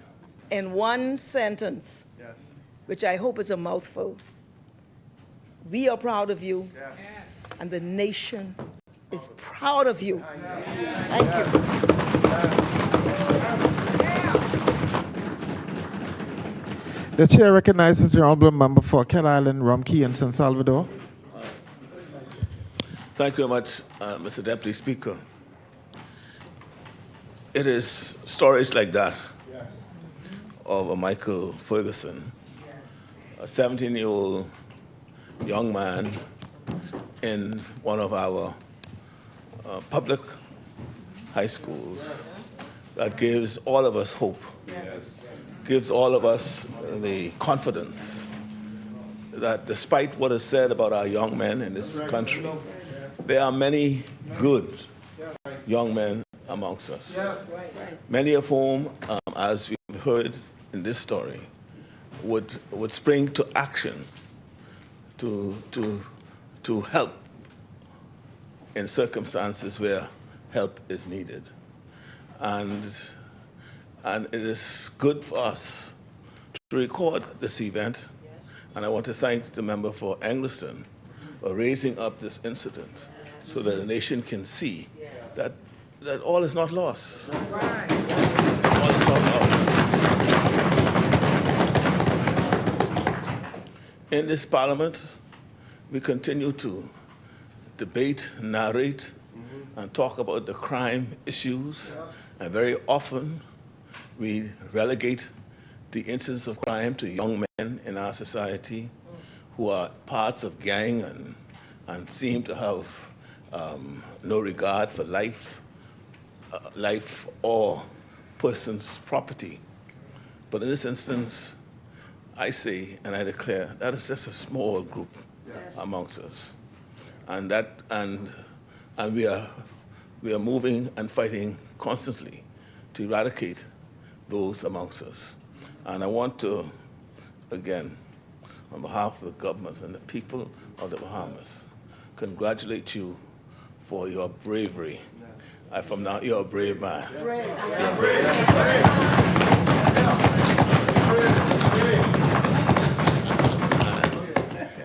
in one sentence, which I hope is a mouthful, we are proud of you, and the nation is proud of you. Thank you.
The chair recognizes the honourable member for Cat Island, Rumkey, and San Salvador.
Thank you very much, Mr. Deputy Speaker. It is stories like that of Michael Ferguson, a 17-year-old young man in one of our public high schools that gives all of us hope, gives all of us the confidence that despite what is said about our young men in this country, there are many good young men amongst us, many of whom, as we've heard in this story, would spring to action to help in circumstances where help is needed. And it is good for us to record this event. And I want to thank the member for Engliston for raising up this incident so that the nation can see that all is not lost. All is not lost. In this parliament, we continue to debate, narrate, and talk about the crime issues. And very often, we relegate the incidence of crime to young men in our society who are parts of gang and seem to have no regard for life or person's property. But in this instance, I say and I declare that is just a small group amongst us, and we are moving and fighting constantly to eradicate those amongst us. And I want to, again, on behalf of the government and the people of the Bahamas, congratulate you for your bravery. From now, you're a brave man. You're brave.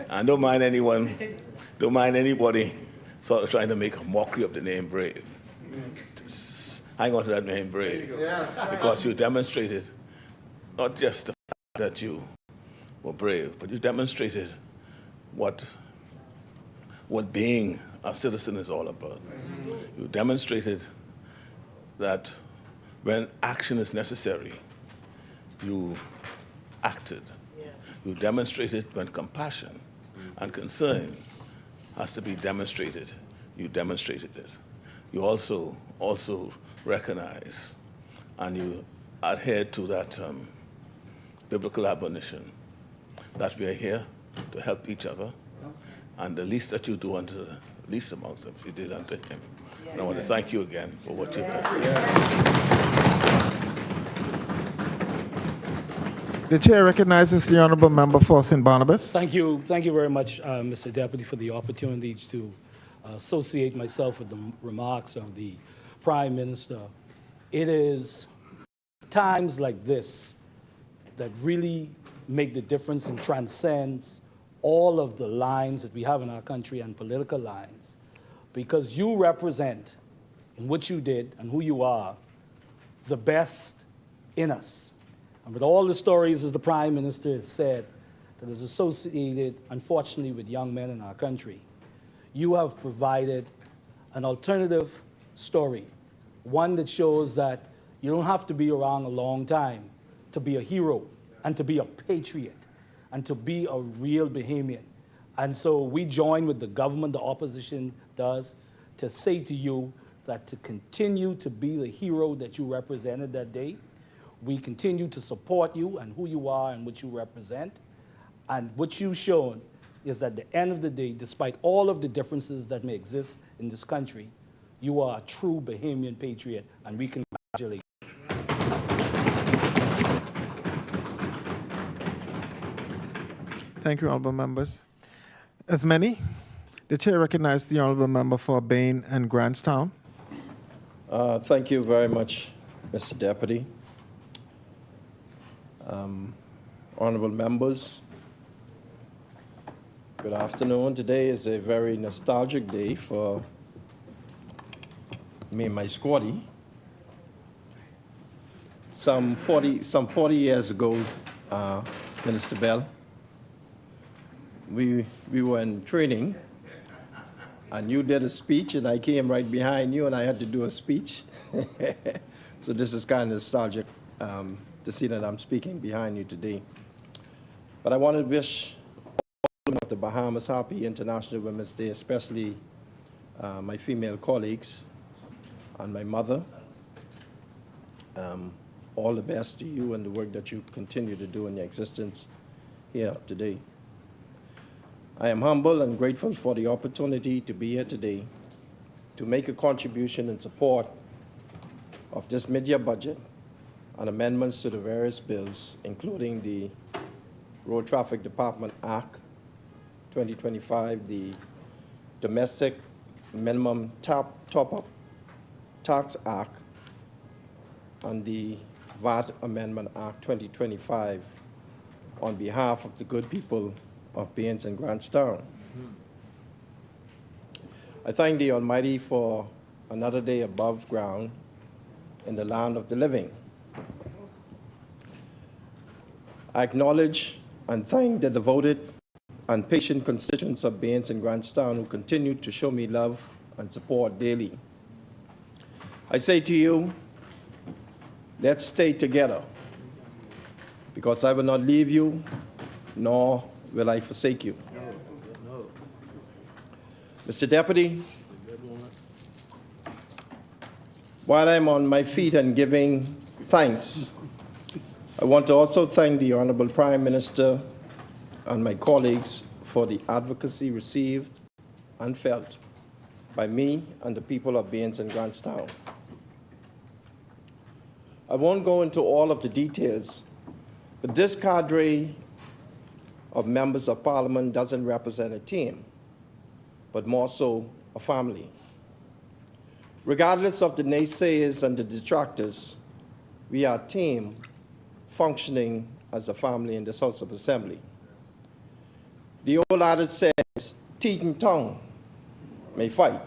And don't mind anybody sort of trying to make a mockery of the name Brave. Just hang on to that name Brave, because you demonstrated not just the fact that you were brave, but you demonstrated what being a citizen is all about. You demonstrated that when action is necessary, you acted. You demonstrated when compassion and concern has to be demonstrated, you demonstrated it. You also recognize and you adhered to that biblical admonition that we are here to help each other, and the least that you do unto the least amongst them, you did unto him. And I want to thank you again for what you've done.
The chair recognizes the honorable member for St. Barnabas.
Thank you very much, Mr. Deputy, for the opportunity to associate myself with the remarks of the Prime Minister. It is times like this that really make the difference and transcends all of the lines that we have in our country and political lines, because you represent, in what you did and who you are, the best in us. And with all the stories, as the Prime Minister has said, that is associated, unfortunately, with young men in our country, you have provided an alternative story, one that shows that you don't have to be around a long time to be a hero and to be a patriot and to be a real Bahamian. And so we join with the government, the opposition does, to say to you that to continue to be the hero that you represented that day. We continue to support you and who you are and what you represent. And what you've shown is that at the end of the day, despite all of the differences that may exist in this country, you are a true Bahamian patriot, and we congratulate you.
Thank you, honorable members. As many, the chair recognizes the honorable member for Bain and Grantstown.
Thank you very much, Mr. Deputy. Honorable members, good afternoon. Today is a very nostalgic day for me and my squaddy. Some 40 years ago, Minister Bell, we were in training, and you did a speech, and I came right behind you, and I had to do a speech. So this is kind of nostalgic to see that I'm speaking behind you today. But I want to wish all of the Bahamas happy International Women's Day, especially my female colleagues and my mother. All the best to you and the work that you continue to do in your existence here today. I am humble and grateful for the opportunity to be here today to make a contribution in support of this mid-year budget and amendments to the various bills, including the Road Traffic Department Act 2025, the Domestic Minimum Top-Up Tax Act, and the VAT Amendment Act 2025 on behalf of the good people of Baines and Grantstown. I thank the Almighty for another day above ground in the land of the living. I acknowledge and thank the devoted and patient constituents of Baines and Grantstown who continue to show me love and support daily. I say to you, let's stay together, because I will not leave you, nor will I forsake you. Mr. Deputy, while I'm on my feet and giving thanks, I want to also thank the Honorable Prime Minister and my colleagues for the advocacy received and felt by me and the people of Baines and Grantstown. I won't go into all of the details, but this cadre of members of Parliament doesn't represent a team, but more so a family. Regardless of the naysayers and the detractors, we are a team functioning as a family in this House of Assembly. The old adage says, teeth and tongue may fight,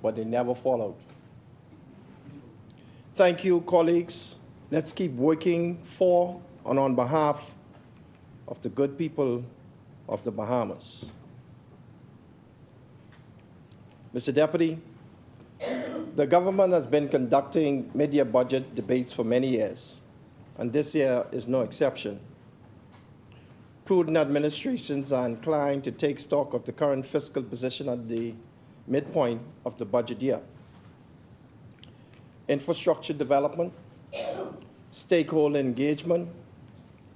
but they never fall out. Thank you, colleagues. Let's keep working for and on behalf of the good people of the Bahamas. Mr. Deputy, the government has been conducting mid-year budget debates for many years, and this year is no exception. Prudent administrations are inclined to take stock of the current fiscal position at the midpoint of the budget year. Infrastructure development, stakeholder engagement,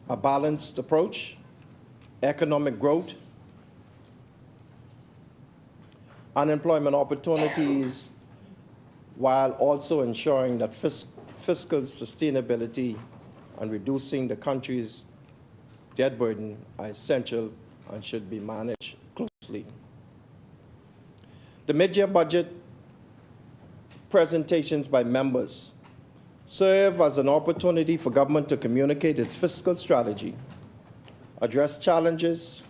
a balanced approach, economic growth, unemployment opportunities, while also ensuring that fiscal sustainability and reducing the country's debt burden are essential and should be managed closely. The mid-year budget presentations by members serve as an opportunity for government to communicate its fiscal strategy, address challenges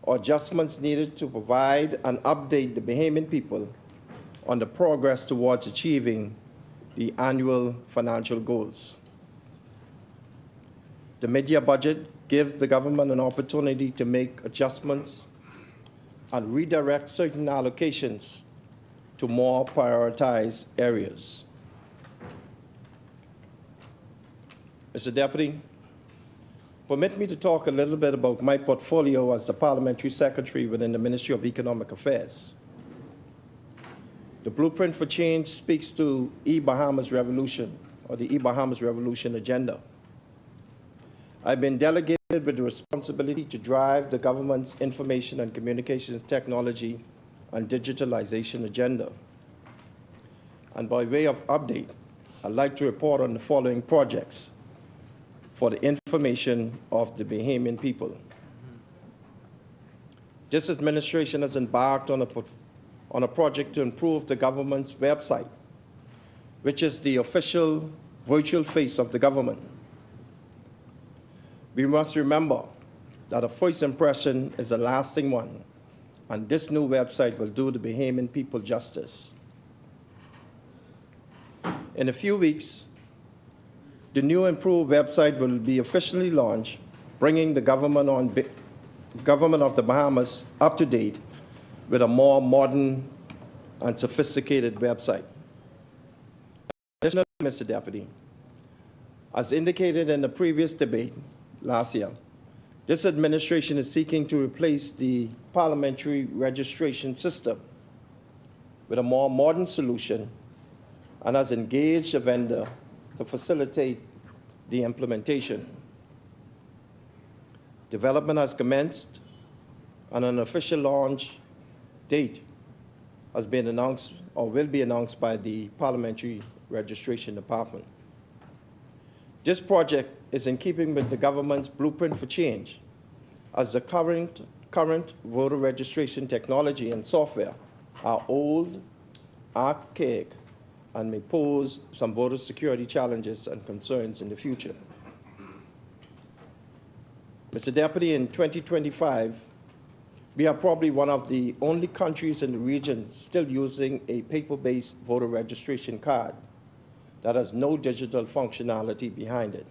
or adjustments needed to provide and update the Bahamian people on the progress towards achieving the annual financial goals. The mid-year budget gives the government an opportunity to make adjustments and redirect certain allocations to more prioritized areas. Mr. Deputy, permit me to talk a little bit about my portfolio as the Parliamentary Secretary within the Ministry of Economic Affairs. The Blueprint for Change speaks to e-Bahamas Revolution, or the e-Bahamas Revolution agenda. I've been delegated with the responsibility to drive the government's information and communications technology and digitalization agenda. And by way of update, I'd like to report on the following projects for the information of the Bahamian people. This administration has embarked on a project to improve the government's website, which is the official virtual face of the government. We must remember that a first impression is a lasting one, and this new website will do the Bahamian people justice. In a few weeks, the new improved website will be officially launched, bringing the government of the Bahamas up to date with a more modern and sophisticated website. Additionally, Mr. Deputy, As indicated in the previous debate last year, this administration is seeking to replace the parliamentary registration system with a more modern solution and has engaged a vendor to facilitate the implementation. Development has commenced and an official launch date has been announced or will be announced by the Parliamentary Registration Department. This project is in keeping with the government's blueprint for change, as the current voter registration technology and software are old, archaic, and may pose some voter security challenges and concerns in the future. Mr. Deputy, in 2025, we are probably one of the only countries in the region still using a paper-based voter registration card that has no digital functionality behind it.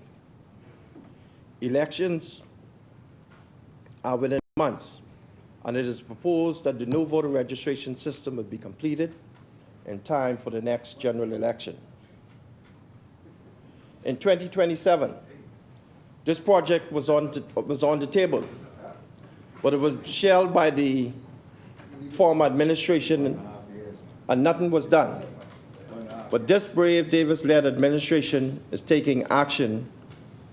Elections are within months, and it is proposed that the new voter registration system will be completed in time for the next general election. In 2027, this project was on the table, but it was shelved by the former administration and nothing was done. But this brave Davis-led administration is taking action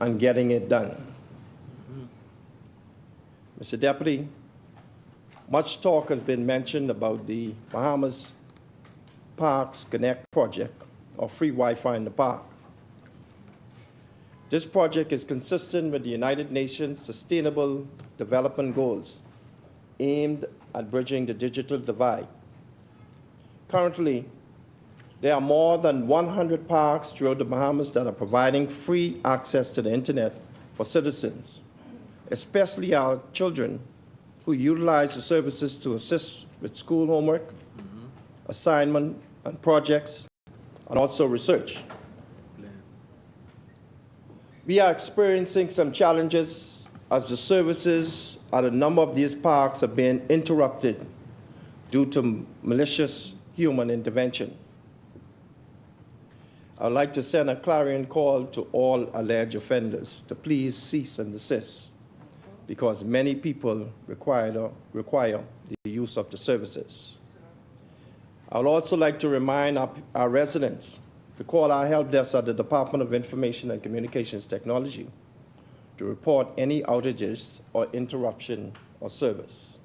and getting it done. Mr. Deputy, much talk has been mentioned about the Bahamas Parks Connect project, or free Wi-Fi in the park. This project is consistent with the United Nations Sustainable Development Goals aimed at bridging the digital divide. Currently, there are more than 100 parks throughout the Bahamas that are providing free access to the internet for citizens, especially our children who utilize the services to assist with school homework, assignment and projects, and also research. We are experiencing some challenges as the services at a number of these parks have been interrupted due to malicious human intervention. I would like to send a clarion call to all alleged offenders to please cease and desist, because many people require the use of the services. I would also like to remind our residents to call our help desk at the Department of Information and Communications Technology to report any outages or interruption of service.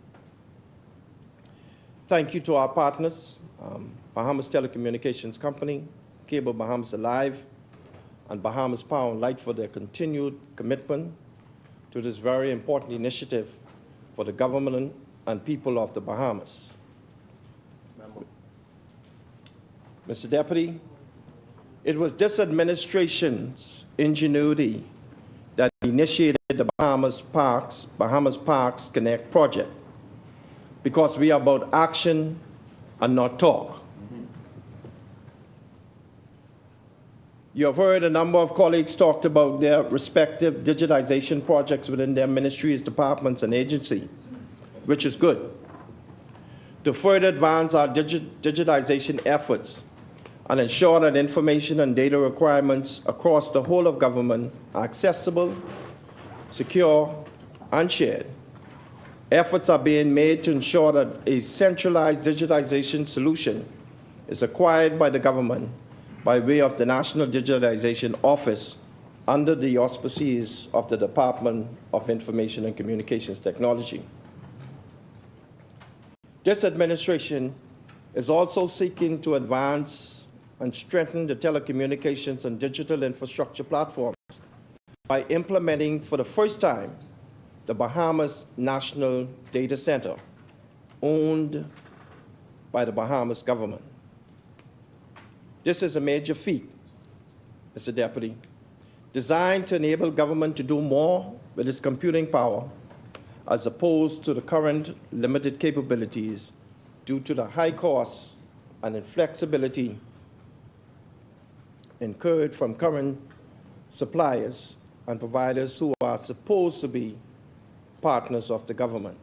Thank you to our partners, Bahamas Telecommunications Company, Cable Bahamas Alive, and Bahamas Power and Light for their continued commitment to this very important initiative for the government and people of the Bahamas. Mr. Deputy, it was this administration's ingenuity that initiated the Bahamas Parks Connect project, because we are about action and not talk. You have heard a number of colleagues talked about their respective digitization projects within their ministries, departments, and agencies, which is good. To further advance our digitization efforts and ensure that information and data requirements across the whole of government are accessible, secure, and shared, efforts are being made to ensure that a centralized digitization solution is acquired by the government by way of the National Digitization Office under the auspices of the Department of Information and Communications Technology. This administration is also seeking to advance and strengthen the telecommunications and digital infrastructure platforms by implementing for the first time the Bahamas National Data Center, owned by the Bahamas government. This is a major feat, Mr. Deputy, designed to enable government to do more with its computing power as opposed to the current limited capabilities due to the high costs and inflexibility incurred from current suppliers and providers who are supposed to be partners of the government.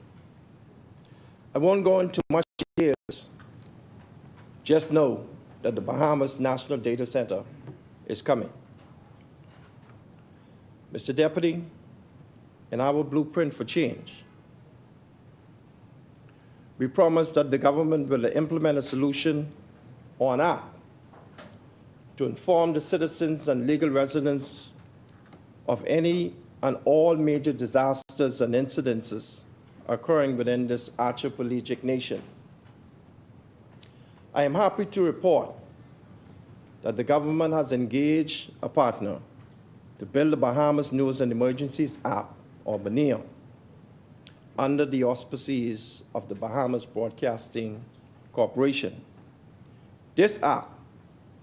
I won't go into much details. Just know that the Bahamas National Data Center is coming. Mr. Deputy, in our blueprint for change, we promised that the government will implement a solution or an app to inform the citizens and legal residents of any and all major disasters and incidences occurring within this archipelagic nation. I am happy to report that the government has engaged a partner to build the Bahamas News and Emergencies app, or BNEO, under the auspices of the Bahamas Broadcasting Corporation. This app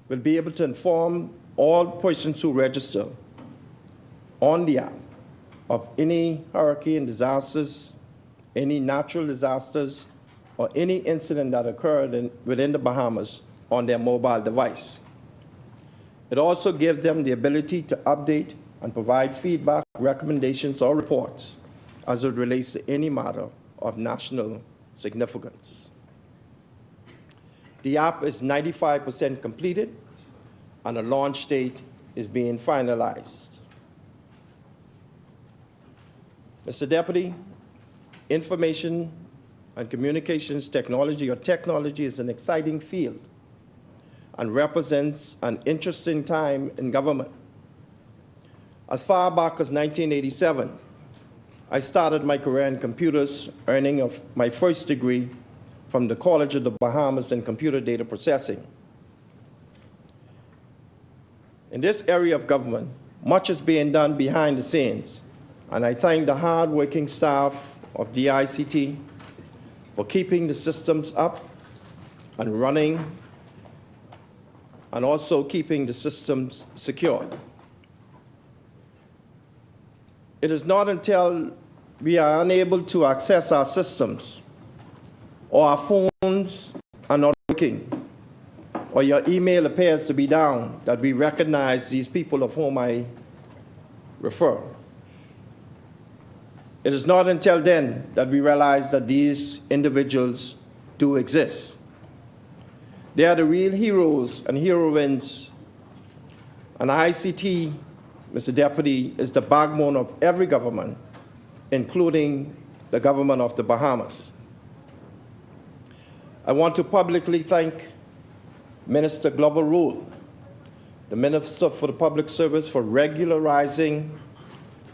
will be able to inform all persons who register on the app of any hurricane disasters, any natural disasters, or any incident that occurred within the Bahamas on their mobile device. It also gives them the ability to update and provide feedback, recommendations, or reports as it relates to any matter of national significance. The app is 95% completed, and a launch date is being finalized. Mr. Deputy, information and communications technology, or technology, is an exciting field and represents an interesting time in government. As far back as 1987, I started my career in computers, earning my first degree from the College of the Bahamas in computer data processing. In this area of government, much is being done behind the scenes, and I thank the hard-working staff of DICT for keeping the systems up and running, and also keeping the systems secure. It is not until we are unable to access our systems, or our phones are not working, or your email appears to be down, that we recognize these people of whom I refer. It is not until then that we realize that these individuals do exist. They are the real heroes and heroines, and ICT, Mr. Deputy, is the backbone of every government, including the government of the Bahamas. I want to publicly thank Minister Glover Rule, the Minister for the Public Service, for regularizing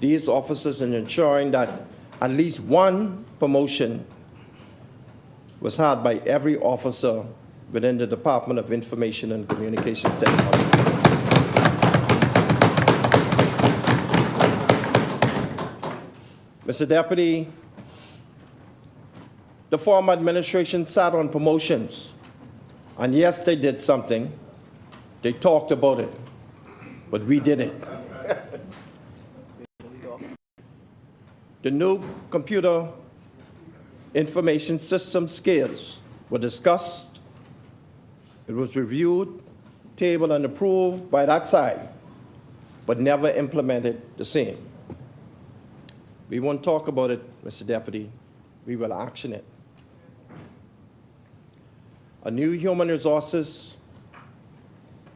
these officers and ensuring that at least one promotion was had by every officer within the Department of Information and Communications Technology. Mr. Deputy, the former administration sat on promotions, and yes, they did something. They talked about it, but we did it. The new computer information system skills were discussed. It was reviewed, tabled, and approved by that side, but never implemented the same. We won't talk about it, Mr. Deputy. We will action it. A new human resources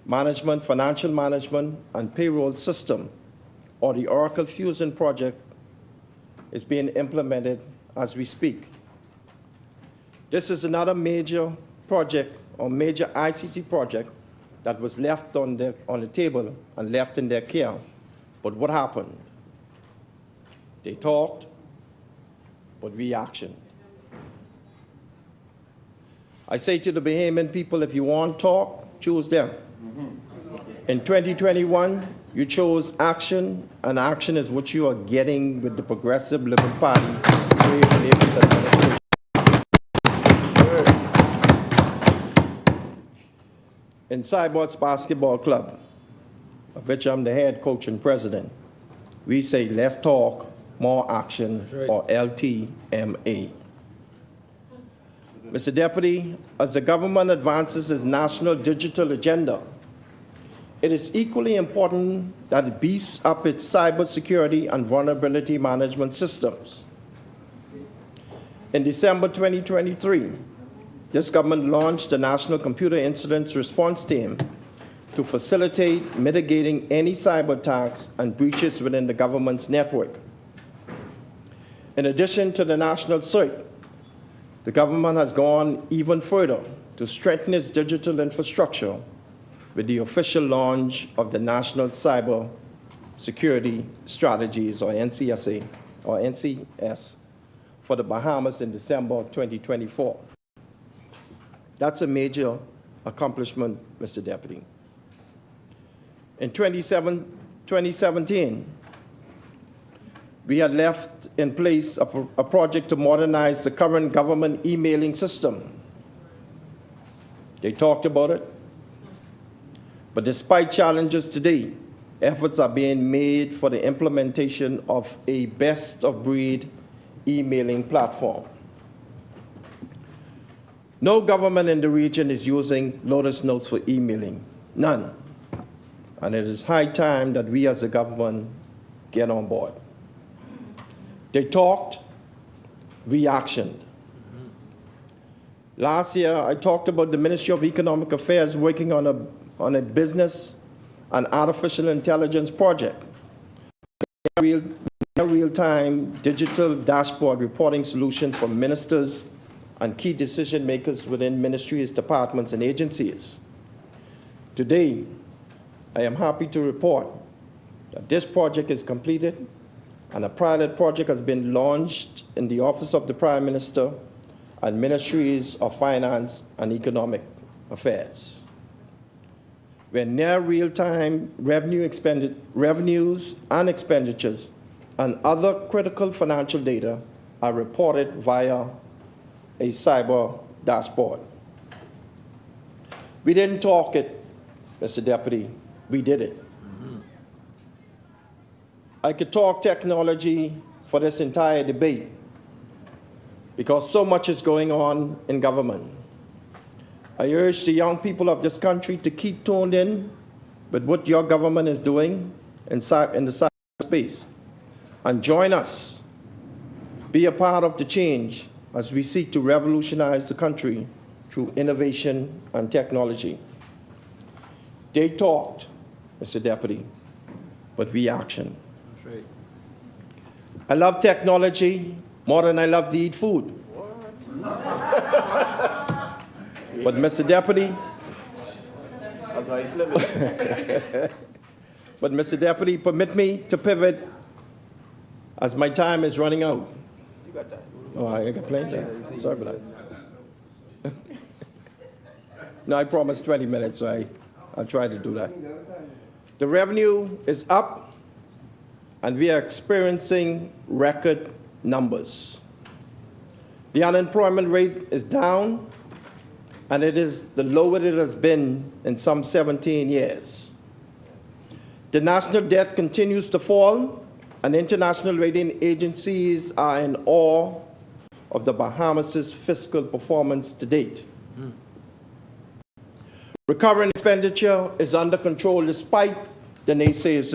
management, financial management, and payroll system, or the Oracle Fusion project, is being implemented as we speak. This is another major project, or major ICT project, that was left on the table and left in their care. But what happened? They talked, but we actioned. I say to the Bahamian people, if you want to talk, choose them. In 2021, you chose action, and action is what you are getting with the Progressive Liberal Party. In Cyborgs Basketball Club, of which I'm the head coach and president, we say less talk, more action, or LTMA. Mr. Deputy, as the government advances its national digital agenda, it is equally important that it beefs up its cybersecurity and vulnerability management systems. In December 2023, this government launched the National Computer Incident Response Team to facilitate mitigating any cyber attacks and breaches within the government's network. In addition to the national CERT, the government has gone even further to strengthen its digital infrastructure with the official launch of the National Cyber Security Strategies, or NCSA, or NCS, for the Bahamas in December 2024. That's a major accomplishment, Mr. Deputy. In 2017, we had left in place a project to modernize the current government emailing system. They talked about it. But despite challenges today, efforts are being made for the implementation of a best-of-breed emailing platform. No government in the region is using Lotus Notes for emailing, none. And it is high time that we as a government get on board. They talked, we actioned. Last year, I talked about the Ministry of Economic Affairs working on a business and artificial intelligence project, a real-time digital dashboard reporting solution for ministers and key decision makers within ministries, departments, and agencies. Today, I am happy to report that this project is completed and a pilot project has been launched in the Office of the Prime Minister and Ministries of Finance and Economic Affairs, where near real-time revenues and expenditures and other critical financial data are reported via a cyber dashboard. We didn't talk it, Mr. Deputy, we did it. I could talk technology for this entire debate because so much is going on in government. I urge the young people of this country to keep tuned in with what your government is doing in the cyberspace and join us. Be a part of the change as we seek to revolutionize the country through innovation and technology. They talked, Mr. Deputy, but we action. I love technology more than I love to eat food. But Mr. Deputy, but Mr. Deputy, permit me to pivot as my time is running out. You got that? Oh, I got plenty time. Sorry about that. No, I promised 20 minutes, so I'll try to do that. The revenue is up, and we are experiencing record numbers. The unemployment rate is down, and it is the lowest it has been in some 17 years. The national debt continues to fall, and international rating agencies are in awe of the Bahamas' fiscal performance to date. Recurrent expenditure is under control despite the naysayers,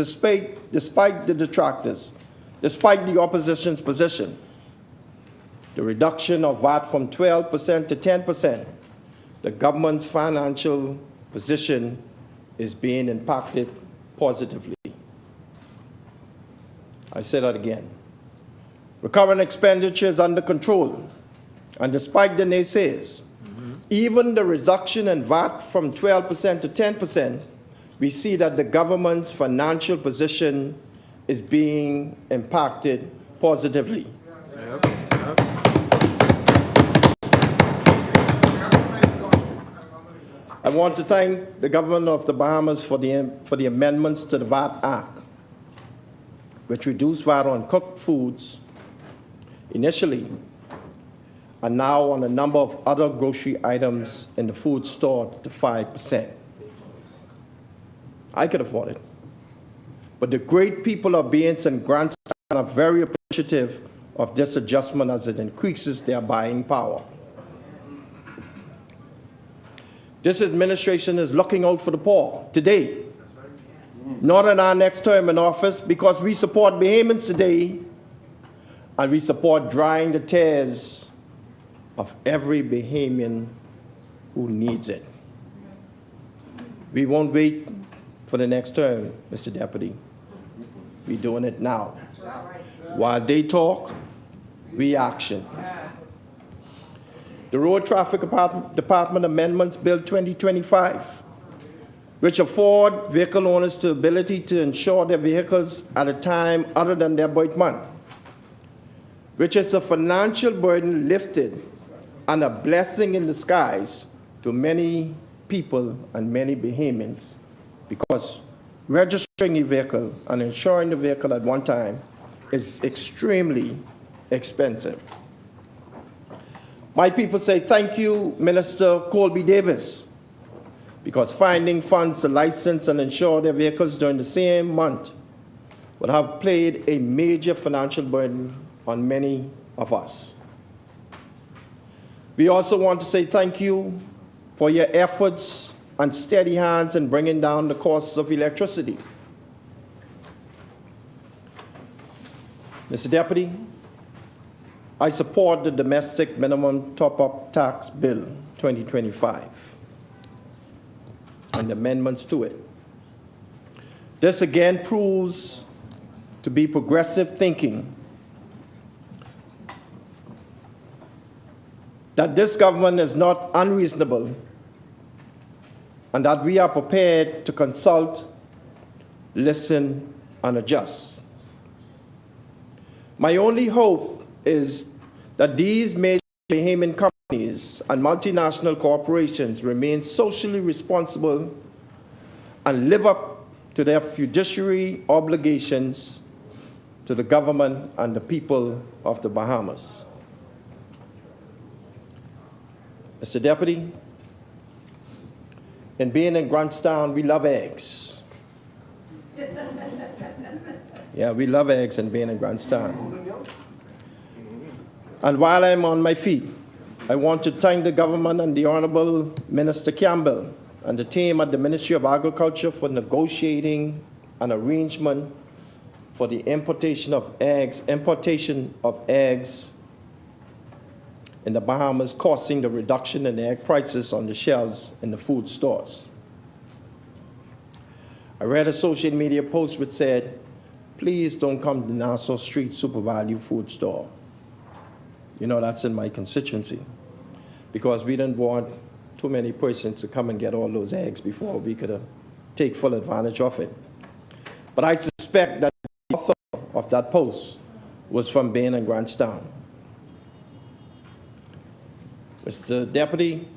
despite the detractors, despite the opposition's position. The reduction of VAT from 12% to 10%, the government's financial position is being impacted positively. I say that again. Recurrent expenditure is under control, and despite the naysayers, even the reduction in VAT from 12% to 10%, we see that the government's financial position is being impacted positively. I want to thank the government of the Bahamas for the amendments to the VAT Act, which reduced VAT on cooked foods initially, and now on a number of other grocery items in the food store to 5%. I could afford it. But the great people of Baines and Grants are very appreciative of this adjustment as it increases their buying power. This administration is looking out for the poor today, not in our next term in office, because we support Bahamians today, and we support drying the tears of every Bahamian who needs it. We won't wait for the next term, Mr. Deputy. We're doing it now. While they talk, we action. The Road Traffic Department Amendments Bill 2025, which afford vehicle owners the ability to insure their vehicles at a time other than their birth month, which is a financial burden lifted and a blessing in disguise to many people and many Bahamians, because registering a vehicle and insuring the vehicle at one time is extremely expensive. My people say thank you, Minister Colby Davis, because finding funds to license and insure their vehicles during the same month would have played a major financial burden on many of us. We also want to say thank you for your efforts and steady hands in bringing down the costs of electricity. Mr. Deputy, I support the Domestic Minimum Top-Up Tax Bill 2025 and amendments to it. This again proves to be progressive thinking, that this government is not unreasonable, and that we are prepared to consult, listen, and adjust. My only hope is that these major Bahamian companies and multinational corporations remain socially responsible and live up to their fiduciary obligations to the government and the people of the Bahamas. Mr. Deputy, in being in Grantstown, we love eggs. Yeah, we love eggs and being in Grantstown. And while I'm on my feet, I want to thank the government and the Honorable Minister Campbell and the team at the Ministry of Agriculture for negotiating an arrangement for the importation of eggs in the Bahamas, causing the reduction in egg prices on the shelves in the food stores. I read a social media post which said, please don't come to Nassau Street Super Value Food Store. You know, that's in my constituency, because we didn't want too many persons to come and get all those eggs before we could take full advantage of it. But I suspect that the author of that post was from Bain and Grantstown. Mr. Deputy,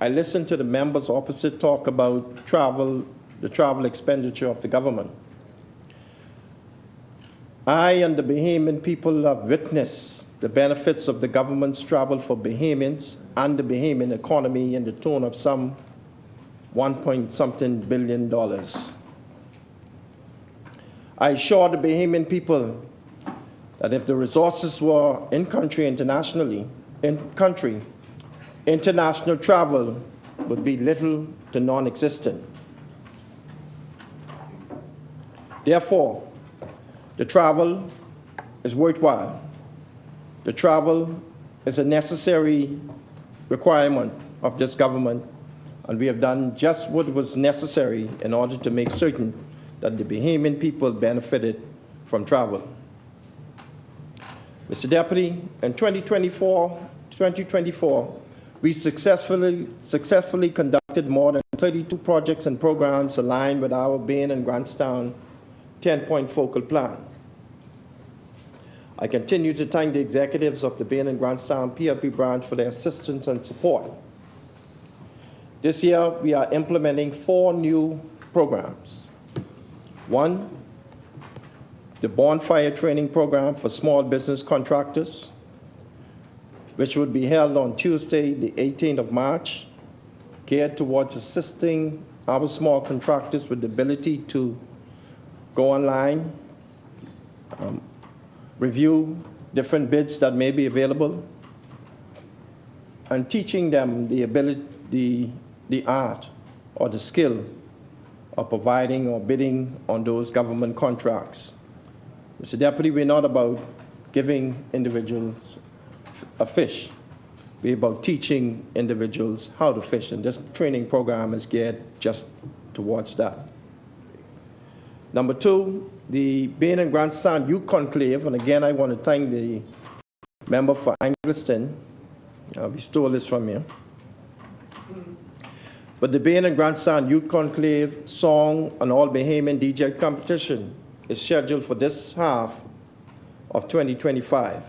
I listened to the members opposite talk about the travel expenditure of the government. I and the Bahamian people have witnessed the benefits of the government's travel for Bahamians and the Bahamian economy in the tune of some $1.something billion. I assure the Bahamian people that if the resources were in-country, international travel would be little to non-existent. Therefore, the travel is worthwhile. The travel is a necessary requirement of this government, and we have done just what was necessary in order to make certain that the Bahamian people benefited from travel. Mr. Deputy, in 2024, we successfully conducted more than 32 projects and programs aligned with our Bain and Grantstown 10-point focal plan. I continue to thank the executives of the Bain and Grantstown PLP branch for their assistance and support. This year, we are implementing 4 new programs. 1, the Bonfire Training Program for small business contractors, which would be held on Tuesday, the 18th of March, geared towards assisting our small contractors with the ability to go online, review different bids that may be available, and teaching them the ability, the art or the skill of providing or bidding on those government contracts. Mr. Deputy, we're not about giving individuals a fish. We're about teaching individuals how to fish, and this training program is geared just towards that. Number two, the Bain and Grandstand Youth Conclave, and again, I want to thank the member for Angliston. We stole this from you. But the Bain and Grandstand Youth Conclave Song and All Bahamian DJ competition is scheduled for this half of 2025.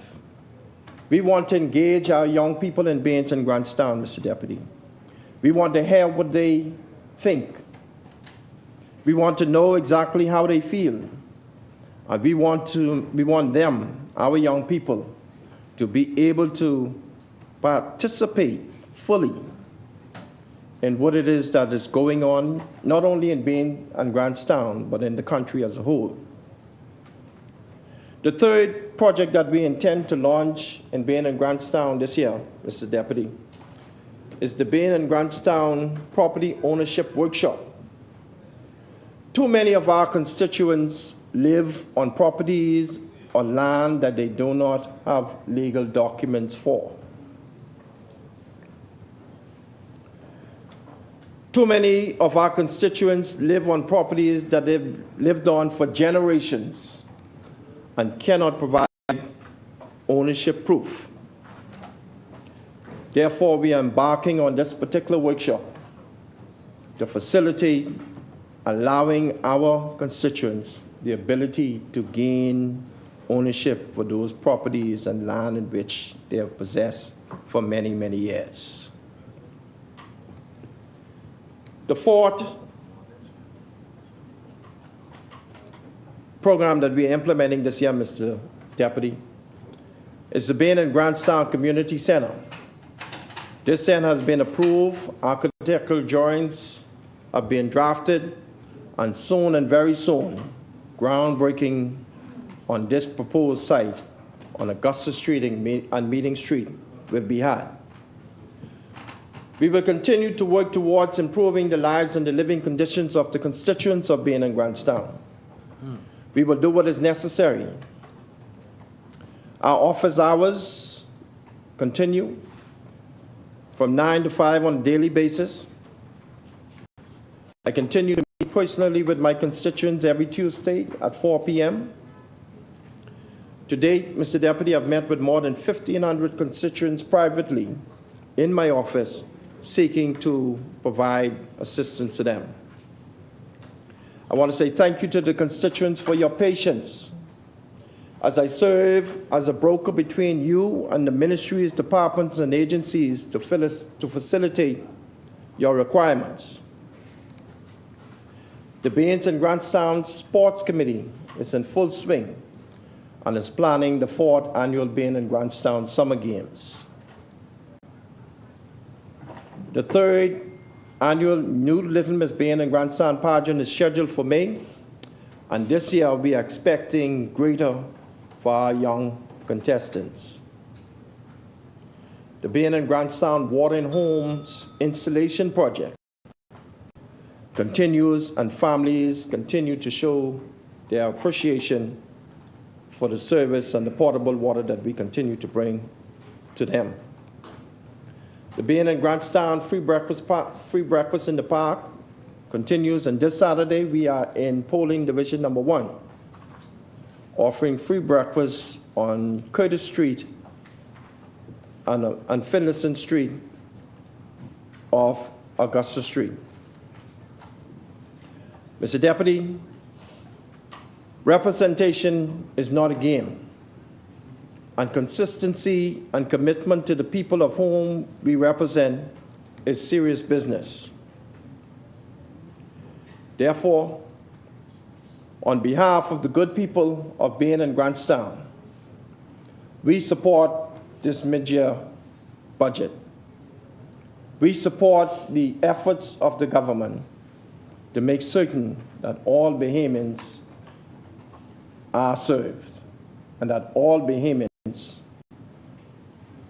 We want to engage our young people in Bains and Grandstand, Mr. Deputy. We want to hear what they think. We want to know exactly how they feel. And we want them, our young people, to be able to participate fully in what it is that is going on, not only in Bain and Grandstown, but in the country as a whole. The third project that we intend to launch in Bain and Grandstown this year, Mr. Deputy, is the Bain and Grandstown Property Ownership Workshop. Too many of our constituents live on properties or land that they do not have legal documents for. Too many of our constituents live on properties that they've lived on for generations and cannot provide ownership proof. Therefore, we are embarking on this particular workshop to facilitate allowing our constituents the ability to gain ownership for those properties and land in which they have possessed for many, many years. The fourth program that we are implementing this year, Mr. Deputy, is the Bain and Grandstown Community Center. This center has been approved, architectural drawings are being drafted, and soon and very soon, groundbreaking on this proposed site on Augusta Street and Meeting Street will be had. We will continue to work towards improving the lives and the living conditions of the constituents of Bain and Grandstown. We will do what is necessary. Our office hours continue from 9 to 5 on a daily basis. I continue to meet personally with my constituents every Tuesday at 4 p.m. To date, Mr. Deputy, I've met with more than 1,500 constituents privately in my office seeking to provide assistance to them. I want to say thank you to the constituents for your patience as I serve as a broker between you and the ministries, departments, and agencies to facilitate your requirements. The Bains and Grandstown Sports Committee is in full swing and is planning the 4th annual Bain and Grandstown Summer Games. The 3rd annual New Little Miss Bain and Grandstown pageant is scheduled for May, and this year we are expecting greater for our young contestants. The Bain and Grandstown Water and Homes installation project continues, and families continue to show their appreciation for the service and the portable water that we continue to bring to them. The Bain and Grandstown free breakfast in the park continues, and this Saturday we are in polling division number 1, offering free breakfast on Curtis Street and Finlayson Street off Augusta Street. Mr. Deputy, representation is not a game, and consistency and commitment to the people of whom we represent is serious business. Therefore, on behalf of the good people of Bain and Grandstown, we support this mid-year budget. We support the efforts of the government to make certain that all Bahamians are served and that all Bahamians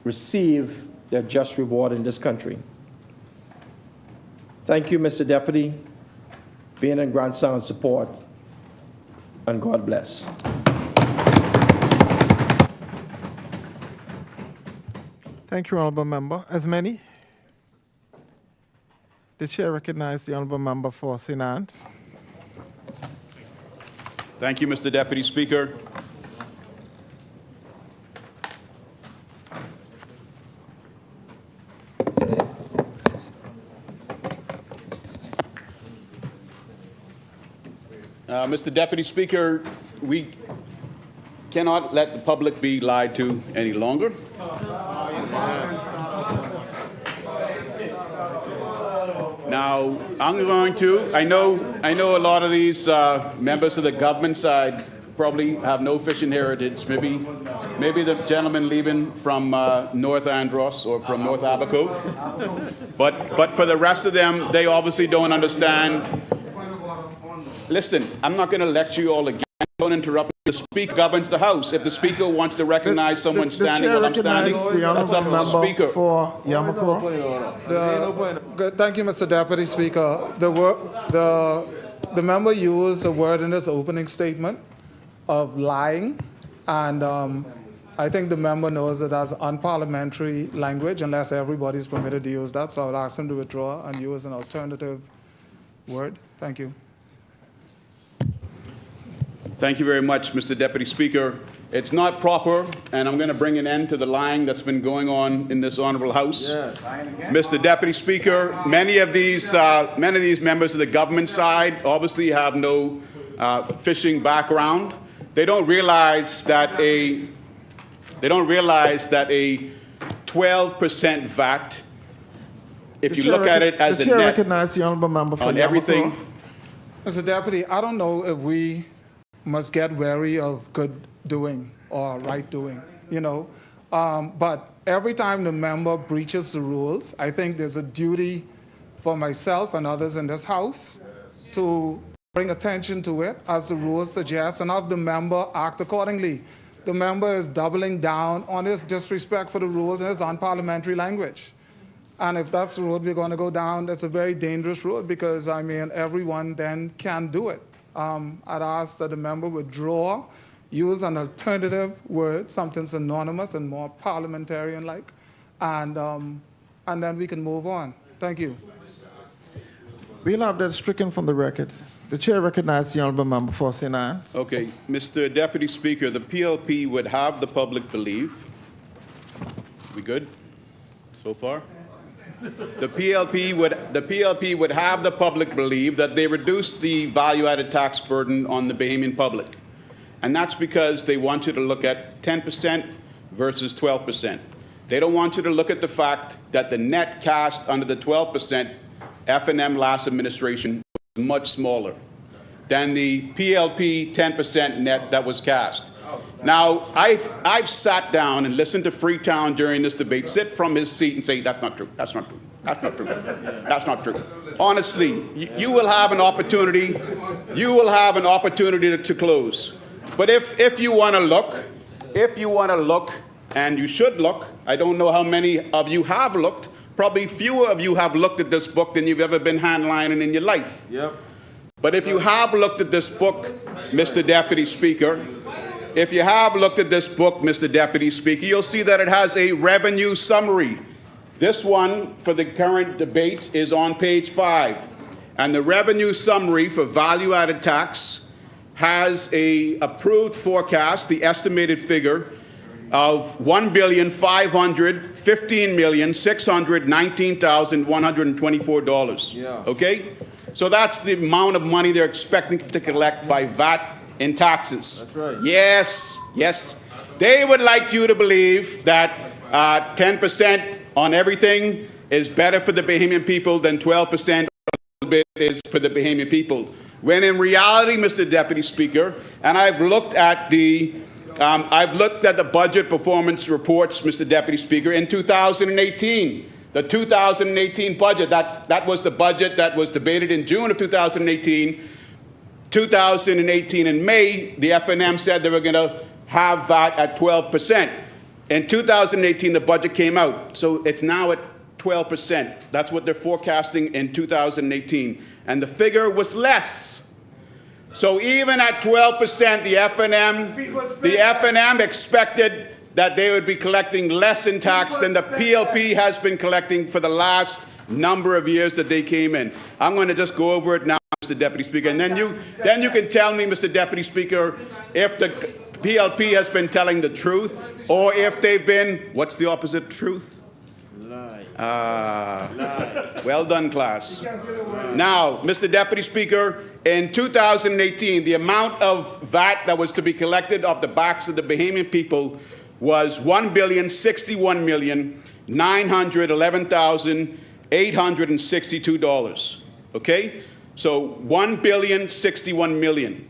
receive their just reward in this country. Thank you, Mr. Deputy. Bain and Grandstown support, and God bless.
Thank you, Honourable Member. As many? The chair recognizes the honourable member for St. Anne's.
Thank you, Mr. Deputy Speaker. Mr. Deputy Speaker, we cannot let the public be lied to any longer. Now, I'm going to, I know a lot of these members of the government side probably have no fishing heritage. Maybe the gentleman leaving from North Andros or from North Abaco. But for the rest of them, they obviously don't understand. Listen, I'm not going to lecture you all again. Don't interrupt. The Speaker governs the House. If the Speaker wants to recognize someone standing while I'm standing, that's up to the Speaker.
For Yamakura.
Thank you, Mr. Deputy Speaker. The member used the word in his opening statement of lying, and I think the member knows that that's unparliamentary language unless everybody is permitted to use that, so I would ask him to withdraw and use an alternative word. Thank you.
Thank you very much, Mr. Deputy Speaker. It's not proper, and I'm going to bring an end to the lying that's been going on in this honorable House. Mr. Deputy Speaker, many of these members of the government side obviously have no fishing background. They don't realize that a 12% VAT, if you look at it as a net,
the chair recognizes the honourable member for
on everything.
Mr. Deputy, I don't know if we must get wary of good doing or right doing, but every time the member breaches the rules, I think there's a duty for myself and others in this House to bring attention to it as the rules suggest, and have the member act accordingly. The member is doubling down on his disrespect for the rules and his unparliamentary language. And if that's the road we're going to go down, that's a very dangerous road because, everyone then can do it. I'd ask that the member withdraw, use an alternative word, something synonymous and more parliamentarian-like, and then we can move on. Thank you.
We'll have that stricken from the record. The chair recognizes the honourable member for St. Anne's.
Okay, Mr. Deputy Speaker, the PLP would have the public believe. We good so far? The PLP would have the public believe that they reduced the value-added tax burden on the Bahamian public. And that's because they want you to look at 10% versus 12%. They don't want you to look at the fact that the net cast under the 12% F&M last administration was much smaller than the PLP 10% net that was cast. Now, I've sat down and listened to Freetown during this debate, sit from his seat and say, that's not true, that's not true, that's not true, that's not true. Honestly, you will have an opportunity, to close. But if you want to look, and you should look, I don't know how many of you have looked, probably fewer of you have looked at this book than you've ever been handlining in your life. Yep. But if you have looked at this book, Mr. Deputy Speaker, you'll see that it has a revenue summary. This one for the current debate is on page 5. And the revenue summary for value-added tax has a approved forecast, the estimated figure, of $1,515,619,124. Yeah. Okay? So that's the amount of money they're expecting to collect by VAT in taxes. That's right. Yes, yes. They would like you to believe that 10% on everything is better for the Bahamian people than 12% is for the Bahamian people. When in reality, Mr. Deputy Speaker, and I've looked at the budget performance reports, Mr. Deputy Speaker, in 2018. The 2018 budget, that was the budget that was debated in June of 2018. 2018 in May, the F&M said they were going to have VAT at 12%. In 2018, the budget came out, so it's now at 12%. That's what they're forecasting in 2018. And the figure was less. So even at 12%, the F&M expected that they would be collecting less in tax than the PLP has been collecting for the last number of years that they came in. I'm going to just go over it now, Mr. Deputy Speaker, and then you can tell me, Mr. Deputy Speaker, if the PLP has been telling the truth or if they've been, what's the opposite of truth?
Lie.
Well done, class. Now, Mr. Deputy Speaker, in 2018, the amount of VAT that was to be collected off the backs of the Bahamian people was $1,061,911,862. Okay? So $1,061,000,000.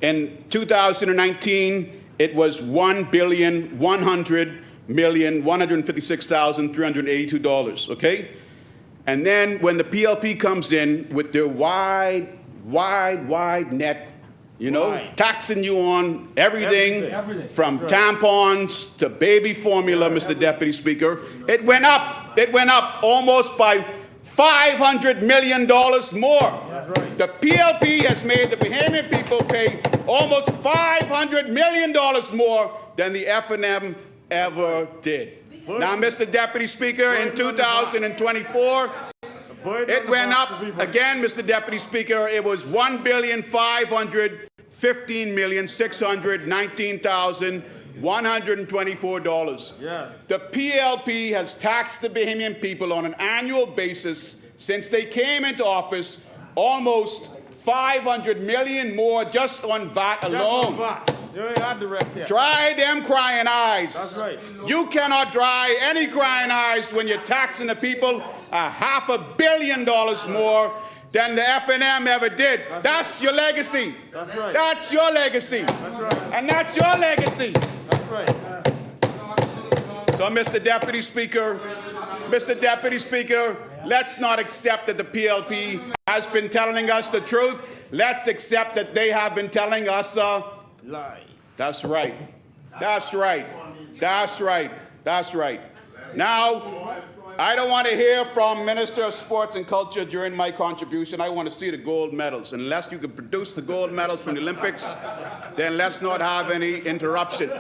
In 2019, it was $1,100,156,382. Okay? And then when the PLP comes in with their wide net, you know, taxing you on everything from tampons to baby formula, Mr. Deputy Speaker, it went up almost by $500 million more. The PLP has made the Bahamian people pay almost $500 million more than the F&M ever did. Now, Mr. Deputy Speaker, in 2024, it went up again, Mr. Deputy Speaker. It was $1,515,619,124. Yes. The PLP has taxed the Bahamian people on an annual basis since they came into office almost $500 million more just on VAT alone.
You ain't got the rest yet.
Dry them crying eyes.
That's right.
You cannot dry any crying eyes when you're taxing the people $500 million more than the F&M ever did. That's your legacy.
That's right.
That's your legacy.
That's right.
And that's your legacy.
That's right.
So, Mr. Deputy Speaker, let's not accept that the PLP has been telling us the truth. Let's accept that they have been telling us
lie.
That's right. That's right. That's right. That's right. Now, I don't want to hear from Minister of Sports and Culture during my contribution. I want to see the gold medals. Unless you can produce the gold medals from the Olympics, then let's not have any interruption.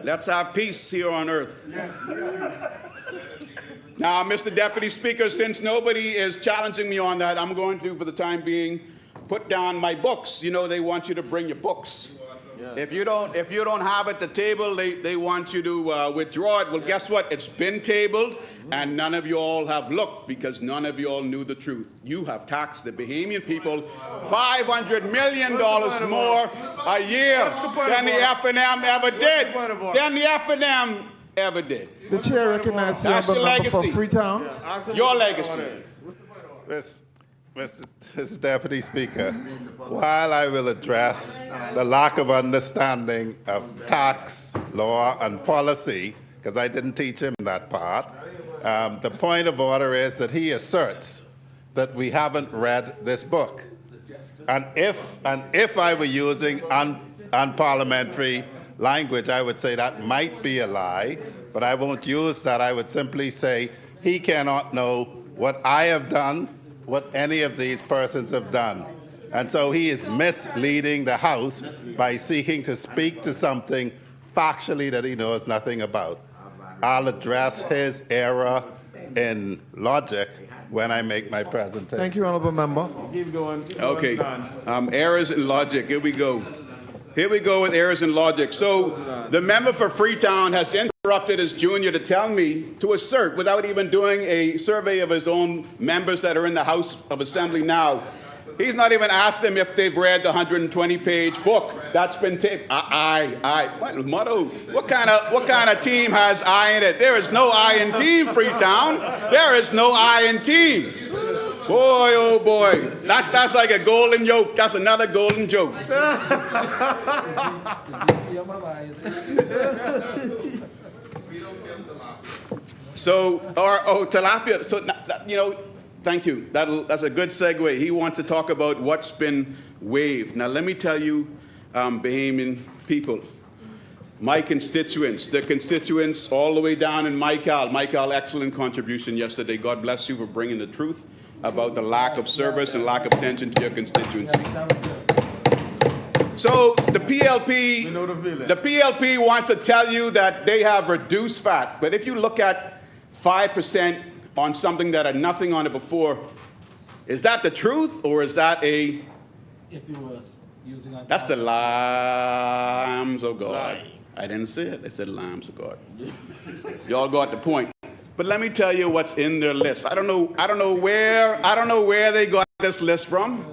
Let's have peace here on earth. Now, Mr. Deputy Speaker, since nobody is challenging me on that, I'm going to, for the time being, put down my books. You know, they want you to bring your books. If you don't have it at the table, they want you to withdraw it. Well, guess what? It's been tabled, and none of you all have looked because none of you all knew the truth. You have taxed the Bahamian people $500 million more a year than the F&M ever did.
The chair recognizes the
That's your
honourable member for
legacy.
Freetown.
Your legacy.
Mr. Deputy Speaker, while I will address the lack of understanding of tax, law, and policy, because I didn't teach him that part, the point of order is that he asserts that we haven't read this book. And if I were using unparliamentary language, I would say that might be a lie, but I won't use that. I would simply say he cannot know what I have done, what any of these persons have done. And so he is misleading the House by seeking to speak to something factually that he knows nothing about. I'll address his error in logic when I make my presentation.
Thank you, honourable member.
Keep going.
Okay. Errors in logic. Here we go. Here we go with errors in logic. So the member for Freetown has interrupted his junior to tell me to assert, without even doing a survey of his own members that are in the House of Assembly now. He's not even asked them if they've read the 120-page book that's been taped. What motto? What kind of team has I in it? There is no I in team, Freetown. There is no I in team. Boy, oh boy, that's like a golden yoke. That's another golden joke. So, tilapia. So, you know, thank you. That's a good segue. He wants to talk about what's been waived. Now, let me tell you, Bahamian people, my constituents, the constituents all the way down in Michael, excellent contribution yesterday. God bless you for bringing the truth about the lack of service and lack of attention to your constituency. So the PLP wants to tell you that they have reduced fat. But if you look at 5% on something that had nothing on it before, is that the truth or is that a...
If you were using a...
That's the lambs of God. I didn't say it. I said lambs of God. Y'all got the point. But let me tell you what's in their list. I don't know where they got this list from.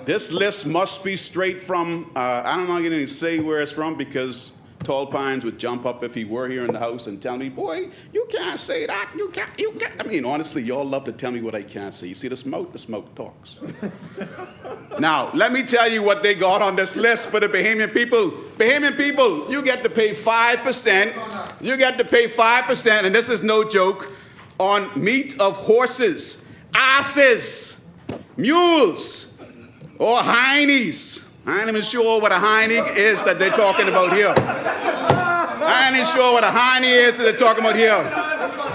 This list must be straight from, I'm not going to say where it's from because Tall Pines would jump up if he were here in the house and tell me, boy, you can't say that, you can't. I mean, honestly, y'all love to tell me what I can't say. You see the smoke talks. Now, let me tell you what they got on this list for the Bahamian people. Bahamian people, you get to pay 5%. You get to pay 5%, and this is no joke, on meat of horses, asses, mules, or heinies. I ain't even sure what a heinie is that they're talking about here. I ain't even sure what a heinie is that they're talking about here.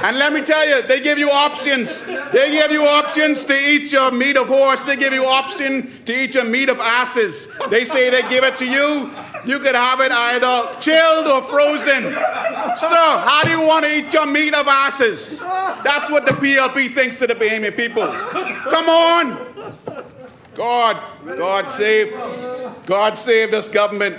And let me tell you, they give you options. They give you options to eat your meat of horse. They give you option to eat your meat of asses. They say they give it to you. You could have it either chilled or frozen. Sir, how do you want to eat your meat of asses? That's what the PLP thinks to the Bahamian people. Come on. God save this government.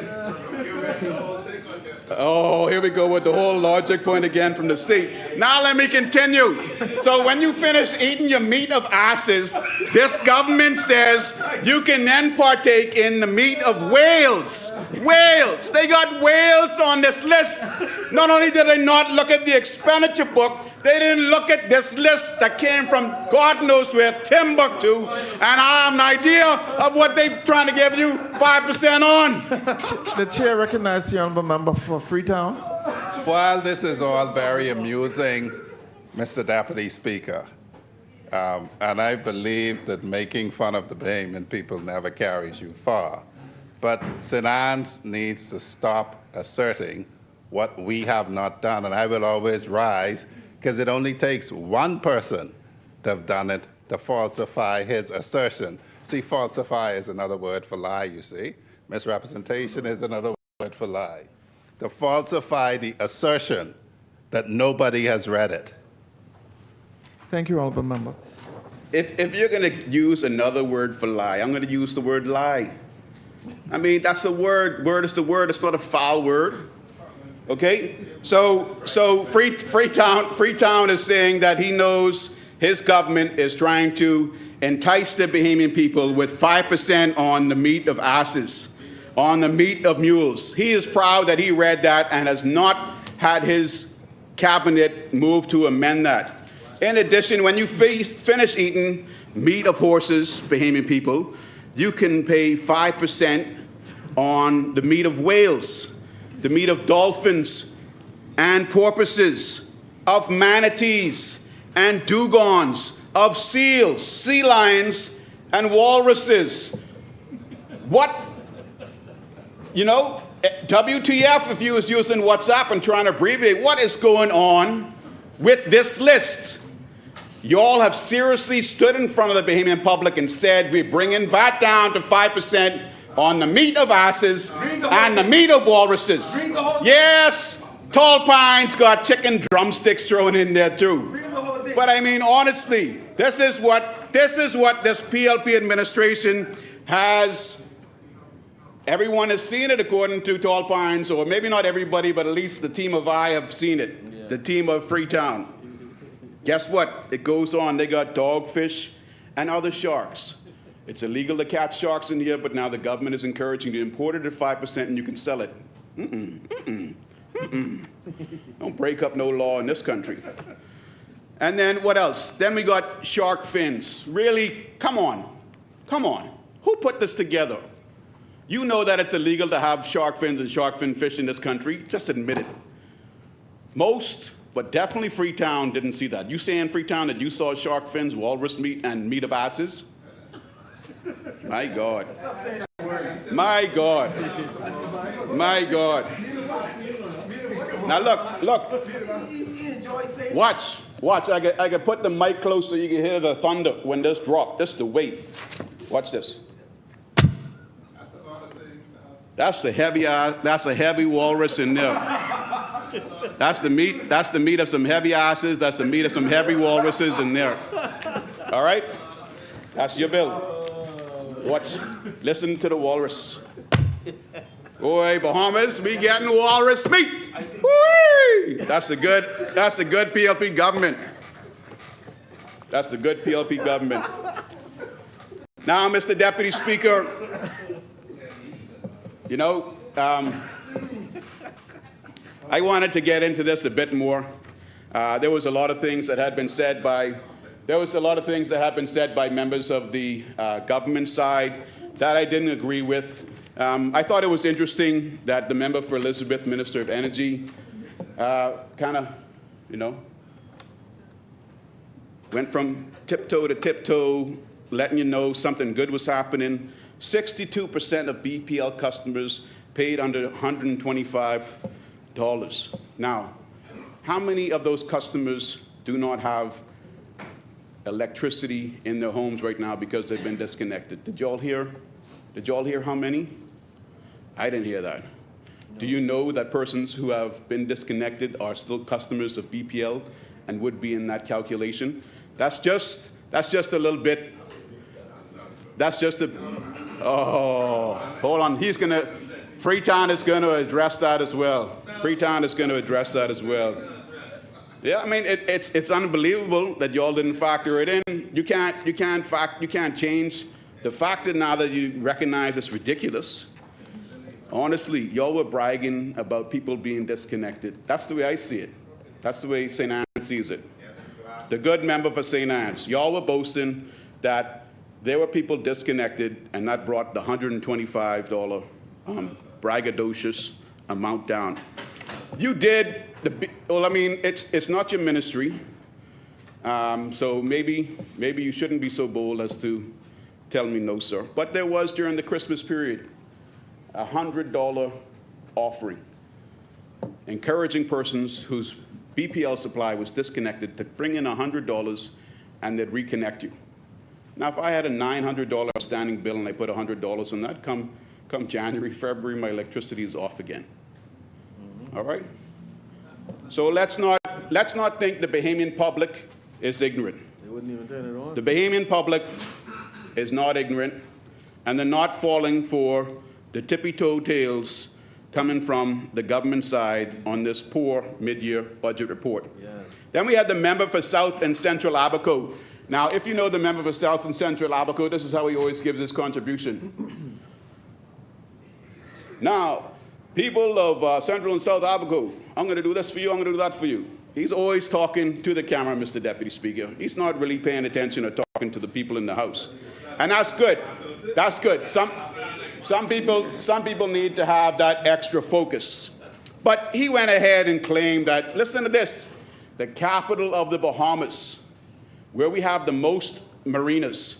Oh, here we go with the whole logic point again from the seat. Now let me continue. So when you finish eating your meat of asses, this government says you can then partake in the meat of whales. Whales. They got whales on this list. Not only did they not look at the expenditure book, they didn't look at this list that came from God knows where, Timbuktu, and I have an idea of what they're trying to give you 5% on.
The chair recognizes the honourable member for Freetown.
While this is all very amusing, Mr. Deputy Speaker, and I believe that making fun of the Bahamian people never carries you far, but St. Anne's needs to stop asserting what we have not done, and I will always rise because it only takes one person to have done it to falsify his assertion. See, falsify is another word for lie, you see. Misrepresentation is another word for lie. To falsify the assertion that nobody has read it.
Thank you, honourable member.
If you're going to use another word for lie, I'm going to use the word lie. I mean, that's a word. Word is the word. It's not a foul word. Okay? So Freetown is saying that he knows his government is trying to entice the Bahamian people with 5% on the meat of asses, on the meat of mules. He is proud that he read that and has not had his cabinet move to amend that. In addition, when you finish eating meat of horses, Bahamian people, you can pay 5% on the meat of whales, the meat of dolphins and porpoises, of manatees and dugongs, of seals, sea lions, and walruses. What, you know, WTF if you was using WhatsApp and trying to abbreviate, what is going on with this list? You all have seriously stood in front of the Bahamian public and said we're bringing VAT down to 5% on the meat of asses and the meat of walruses. Yes, Tall Pines got chicken drumsticks thrown in there too. But I mean, honestly, this is what this PLP administration has. Everyone has seen it according to Tall Pines, or maybe not everybody, but at least the team of I have seen it. Yeah. The team of Freetown. Guess what? It goes on. They got dogfish and other sharks. It's illegal to catch sharks in here, but now the government is encouraging you to import it at 5% and you can sell it. Don't break up no law in this country. And then what else? Then we got shark fins. Really? Come on. Come on. Who put this together? You know that it's illegal to have shark fins and shark fin fish in this country. Just admit it. Most, but definitely Freetown didn't see that. You saying, Freetown, that you saw shark fins, walrus meat, and meat of asses? My God. My God. My God. Now look. Watch. I can put the mic close so you can hear the thunder when this drop. This is the weight. Watch this. That's a heavy walrus in there. That's the meat of some heavy asses. That's the meat of some heavy walruses in there. All right? That's your bill. Listen to the walrus. Boy, Bahamas, we getting walrus meat. Whee! That's a good PLP government. That's the good PLP government. Now, Mr. Deputy Speaker, you know, I wanted to get into this a bit more. There was a lot of things that had been said by members of the government side that I didn't agree with. I thought it was interesting that the member for Elizabeth, Minister of Energy, kind of, you know, went from tiptoe to tiptoe, letting you know something good was happening. 62% of BPL customers paid under $125. Now, how many of those customers do not have electricity in their homes right now because they've been disconnected? Did y'all hear how many? I didn't hear that. Do you know that persons who have been disconnected are still customers of BPL and would be in that calculation? That's just a little bit. Oh, hold on. Freetown is going to address that as well. Yeah, I mean, it's unbelievable that y'all didn't factor it in. You can't change the factor now that you recognize it's ridiculous. Honestly, y'all were bragging about people being disconnected. That's the way I see it. That's the way St. Anne's sees it. The good member for St. Anne's, y'all were boasting that there were people disconnected, and that brought the $125 braggadocious amount down. You did. Well, I mean, it's not your ministry, so maybe you shouldn't be so bold as to tell me no, sir. But there was, during the Christmas period, a $100 offering, encouraging persons whose BPL supply was disconnected to bring in $100 and they'd reconnect you. Now, if I had a $900 outstanding bill and I put $100 in that, come January, February, my electricity is off again. All right? So let's not think the Bahamian public is ignorant.
They wouldn't even turn it on.
The Bahamian public is not ignorant, and they're not falling for the tippy-toe tales coming from the government side on this poor mid-year budget report.
Yeah.
Then we had the member for South and Central Abaco. Now, if you know the member for South and Central Abaco, this is how he always gives his contribution. Now, people of Central and South Abaco, I'm going to do this for you, I'm going to do that for you. He's always talking to the camera, Mr. Deputy Speaker. He's not really paying attention or talking to the people in the House. And that's good. That's good. Some people need to have that extra focus. But he went ahead and claimed that, listen to this, the capital of the Bahamas, where we have the most marinas.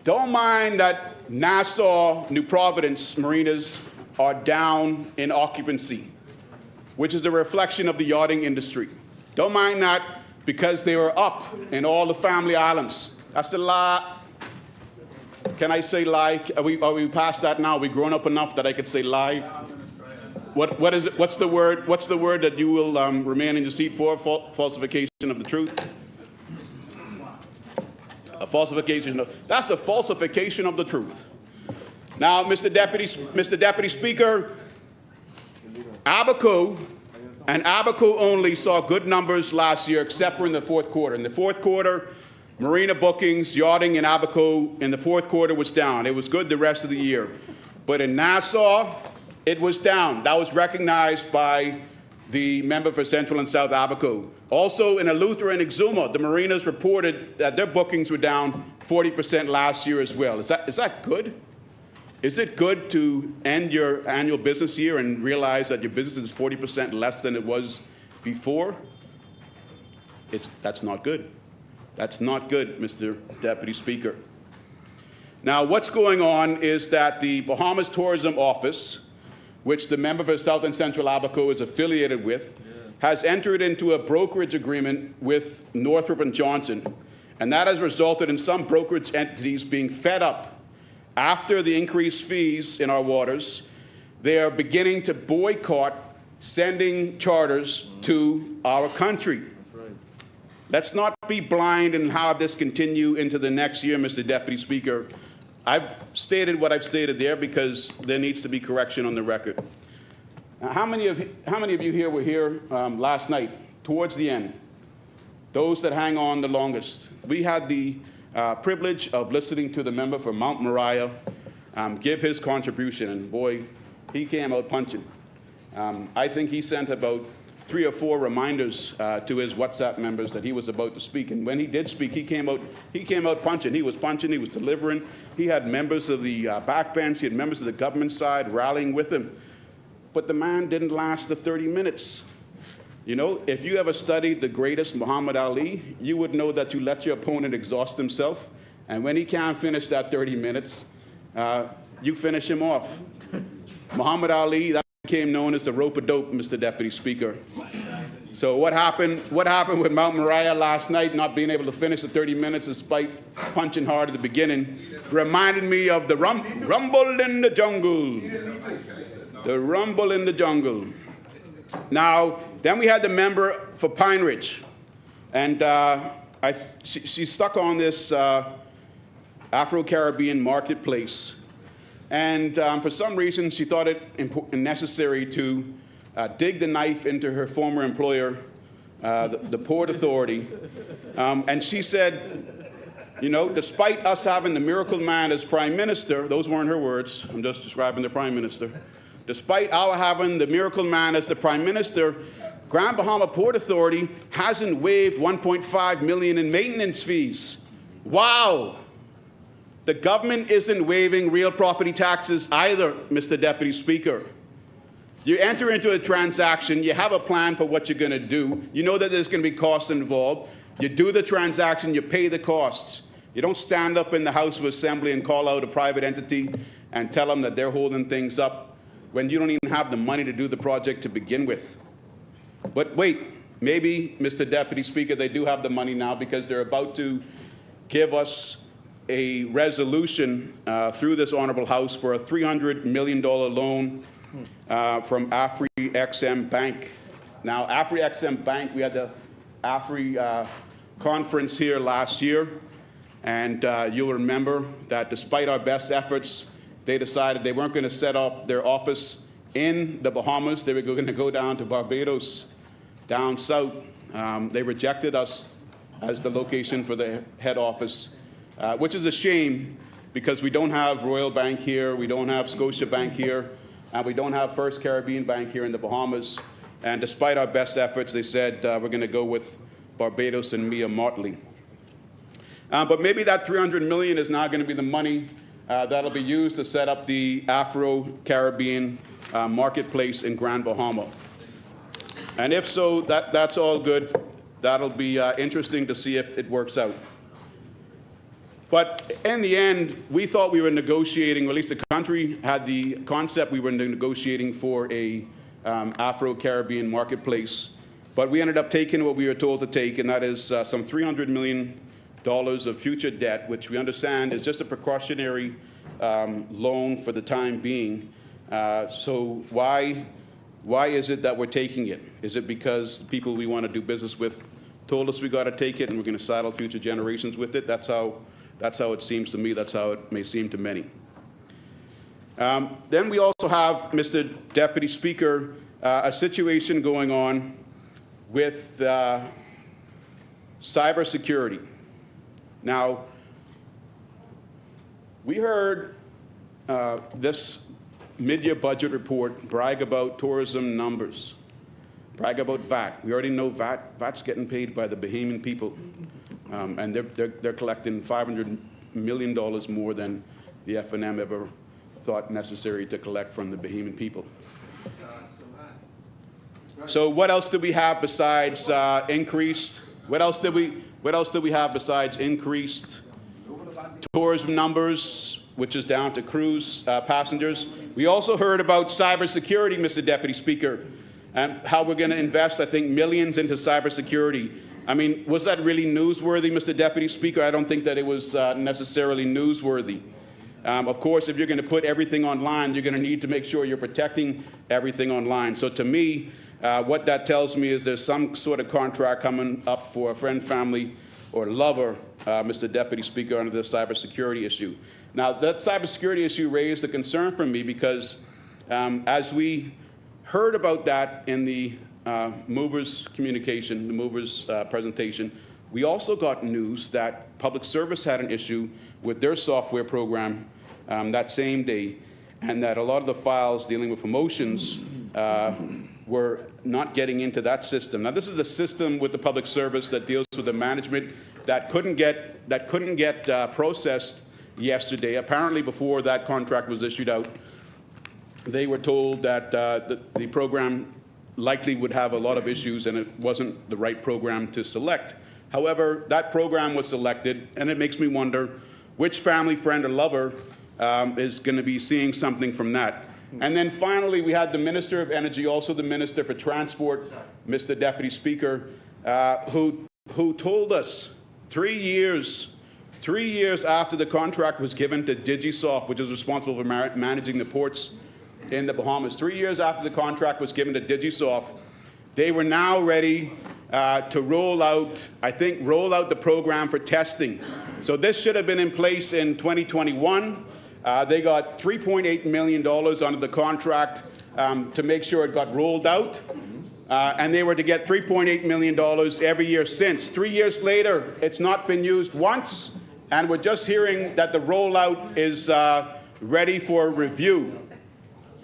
Don't mind that Nassau, New Providence marinas are down in occupancy, which is a reflection of the yachting industry. Don't mind that because they were up in all the family islands. That's a lie. Can I say lie? Are we past that now? Are we grown up enough that I could say lie? What is it? What's the word? What's the word that you will remain in your seat for? Falsification of the truth? A falsification. That's a falsification of the truth. Now, Mr. Deputy Speaker, Abaco and Abaco only saw good numbers last year, except for in the fourth quarter. In the fourth quarter, marina bookings, yachting in Abaco in the fourth quarter was down. It was good the rest of the year. But in Nassau, it was down. That was recognized by the member for Central and South Abaco. Also, in Eleuthera and Exuma, the marinas reported that their bookings were down 40% last year as well. Is that good? Is it good to end your annual business year and realize that your business is 40% less than it was before? That's not good. That's not good, Mr. Deputy Speaker. Now, what's going on is that the Bahamas Tourism Office, which the member for South and Central Abaco is affiliated with, has entered into a brokerage agreement with Northrop & Johnson, and that has resulted in some brokerage entities being fed up after the increased fees in our waters they are beginning to boycott sending charters to our country. Let's not be blind and have this continue into the next year, Mr. Deputy Speaker. I've stated what I've stated there because there needs to be correction on the record. Now, how many of you here were here last night, towards the end? Those that hang on the longest. We had the privilege of listening to the member for Mount Moriah give his contribution, and boy, he came out punching. I think he sent about 3 or 4 reminders to his WhatsApp members that he was about to speak. And when he did speak, he came out punching. He was delivering. He had members of the backbench, he had members of the government side rallying with him. But the man didn't last the 30 minutes. You know, if you ever studied the greatest Muhammad Ali, you would know that you let your opponent exhaust himself. And when he can't finish that 30 minutes, you finish him off. Muhammad Ali, that became known as the rope-a-dope, Mr. Deputy Speaker. So what happened with Mount Moriah last night, not being able to finish the 30 minutes despite punching hard at the beginning, reminded me of the rumble in the jungle. The rumble in the jungle. Now, then we had the member for Pine Ridge, and she stuck on this Afro-Caribbean marketplace. And for some reason, she thought it necessary to dig the knife into her former employer, the Port Authority. And she said, you know, despite us having the miracle man as prime minister, those weren't her words, I'm just describing the prime minister. Despite our having the miracle man as the prime minister, Grand Bahama Port Authority hasn't waived $1.5 million in maintenance fees. Wow! The government isn't waiving real property taxes either, Mr. Deputy Speaker. You enter into a transaction, you have a plan for what you're going to do. You know that there's going to be costs involved. You do the transaction, you pay the costs. You don't stand up in the House of Assembly and call out a private entity and tell them that they're holding things up when you don't even have the money to do the project to begin with. But wait, maybe, Mr. Deputy Speaker, they do have the money now because they're about to give us a resolution through this honorable House for a $300 million loan from AfriXM Bank. Now, AfriXM Bank, we had the Afri conference here last year, and you'll remember that despite our best efforts, they decided they weren't going to set up their office in the Bahamas. They were going to go down to Barbados, down south. They rejected us as the location for the head office, which is a shame because we don't have Royal Bank here, we don't have Scotia Bank here, and we don't have First Caribbean Bank here in the Bahamas. And despite our best efforts, they said we're going to go with Barbados and Mia Motley. But maybe that $300 million is now going to be the money that'll be used to set up the Afro-Caribbean marketplace in Grand Bahama. And if so, that's all good. That'll be interesting to see if it works out. But in the end, we thought we were negotiating, or at least the country had the concept we were negotiating for a Afro-Caribbean marketplace. But we ended up taking what we were told to take, and that is some $300 million of future debt, which we understand is just a precautionary loan for the time being. So why is it that we're taking it? Is it because the people we want to do business with told us we got to take it and we're going to saddle future generations with it? That's how it seems to me. That's how it may seem to many. Then we also have, Mr. Deputy Speaker, a situation going on with cybersecurity. Now, we heard this mid-year budget report brag about tourism numbers, brag about VAT. We already know VAT's getting paid by the Bahamian people, and they're collecting $500 million more than the F&M ever thought necessary to collect from the Bahamian people. So what else do we have besides increased? What else do we have besides increased tourism numbers, which is down to cruise passengers? We also heard about cybersecurity, Mr. Deputy Speaker, and how we're going to invest, I think, millions into cybersecurity. I mean, was that really newsworthy, Mr. Deputy Speaker? I don't think that it was necessarily newsworthy. Of course, if you're going to put everything online, you're going to need to make sure you're protecting everything online. So to me, what that tells me is there's some sort of contract coming up for a friend, family, or lover, Mr. Deputy Speaker, under the cybersecurity issue. Now, that cybersecurity issue raised a concern for me because as we heard about that in the movers communication, the movers presentation, we also got news that public service had an issue with their software program that same day, and that a lot of the files dealing with promotions were not getting into that system. Now, this is a system with the public service that deals with the management that couldn't get processed yesterday. Apparently, before that contract was issued out, they were told that the program likely would have a lot of issues and it wasn't the right program to select. However, that program was selected, and it makes me wonder which family, friend, or lover is going to be seeing something from that. And then finally, we had the Minister of Energy, also the Minister for Transport, Mr. Deputy Speaker, who told us 3 years after the contract was given to Digisoft, which is responsible for managing the ports in the Bahamas, 3 years after the contract was given to Digisoft, they were now ready to roll out the program for testing. So this should have been in place in 2021. They got $3.8 million under the contract to make sure it got rolled out. And they were to get $3.8 million every year since. 3 years later, it's not been used once, and we're just hearing that the rollout is ready for review.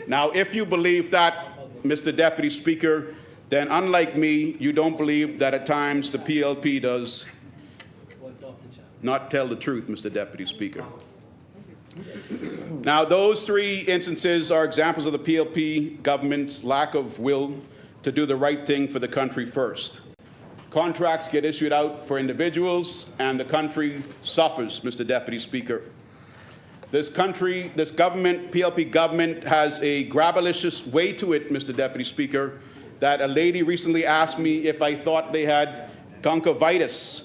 Now, if you believe that, Mr. Deputy Speaker, then unlike me, you don't believe that at times the PLP does not tell the truth, Mr. Deputy Speaker. Now, those three instances are examples of the PLP government's lack of will to do the right thing for the country first. Contracts get issued out for individuals, and the country suffers, Mr. Deputy Speaker. This government, PLP government, has a grabalicious way to it, Mr. Deputy Speaker, that a lady recently asked me if I thought they had gunkovitis.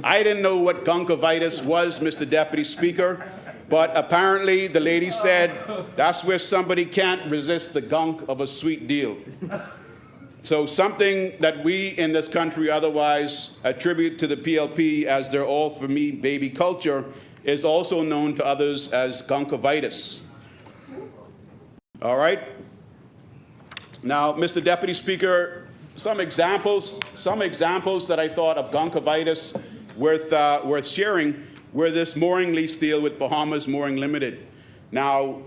I didn't know what gunkovitis was, Mr. Deputy Speaker, but apparently the lady said that's where somebody can't resist the gunk of a sweet deal. So something that we in this country otherwise attribute to the PLP as their all-for-me baby culture is also known to others as gunkovitis. All right? Now, Mr. Deputy Speaker, some examples that I thought of gunkovitis worth sharing were this mooring lease deal with Bahamas Mooring Limited. Now,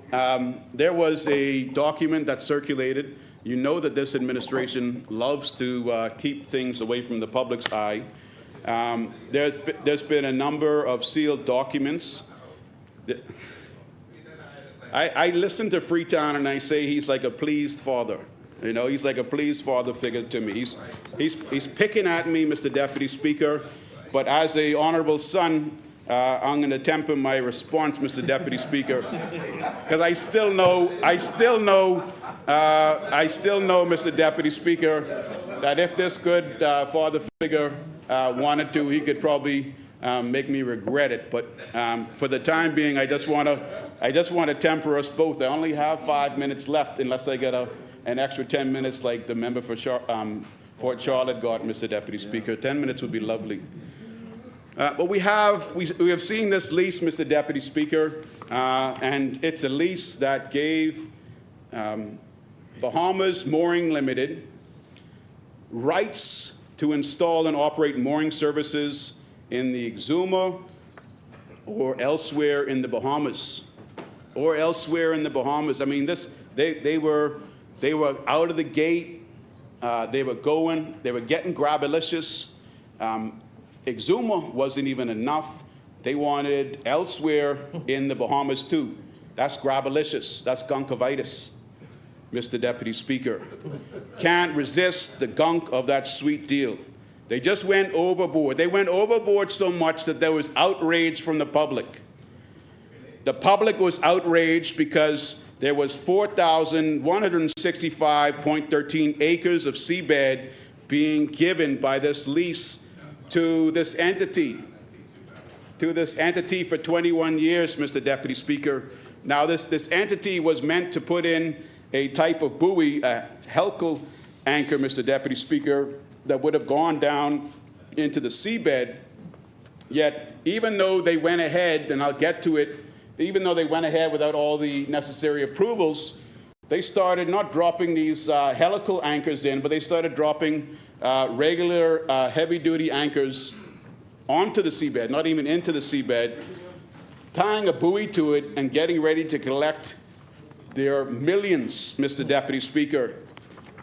there was a document that circulated. You know that this administration loves to keep things away from the public's eye. There's been a number of sealed documents. I listen to Freetown and I say he's like a pleased father. You know, he's like a pleased father figure to me. He's picking at me, Mr. Deputy Speaker, but as a honorable son, I'm going to temper my response, Mr. Deputy Speaker, because I still know, Mr. Deputy Speaker, that if this good father figure wanted to, he could probably make me regret it. But for the time being, I just want to temper us both. I only have 5 minutes left, unless I get an extra 10 minutes, like the member for Fort Charlotte got, Mr. Deputy Speaker. 10 minutes would be lovely. But we have seen this lease, Mr. Deputy Speaker, and it's a lease that gave Bahamas Mooring Limited rights to install and operate mooring services in the Exuma or elsewhere in the Bahamas. I mean, they were out of the gate. They were getting grabalicious. Exuma wasn't even enough. They wanted elsewhere in the Bahamas too. That's grabalicious. That's gunkovitis, Mr. Deputy Speaker. Can't resist the gunk of that sweet deal. They just went overboard. They went overboard so much that there was outrage from the public. The public was outraged because there was 4,165.13 acres of seabed being given by this lease to this entity, to this entity for 21 years, Mr. Deputy Speaker. Now, this entity was meant to put in a type of buoy, a helical anchor, Mr. Deputy Speaker, that would have gone down into the seabed. Yet, even though they went ahead, and I'll get to it, even though they went ahead without all the necessary approvals, they started not dropping these helical anchors in, but they started dropping regular heavy-duty anchors onto the seabed, not even into the seabed, tying a buoy to it and getting ready to collect their millions, Mr. Deputy Speaker.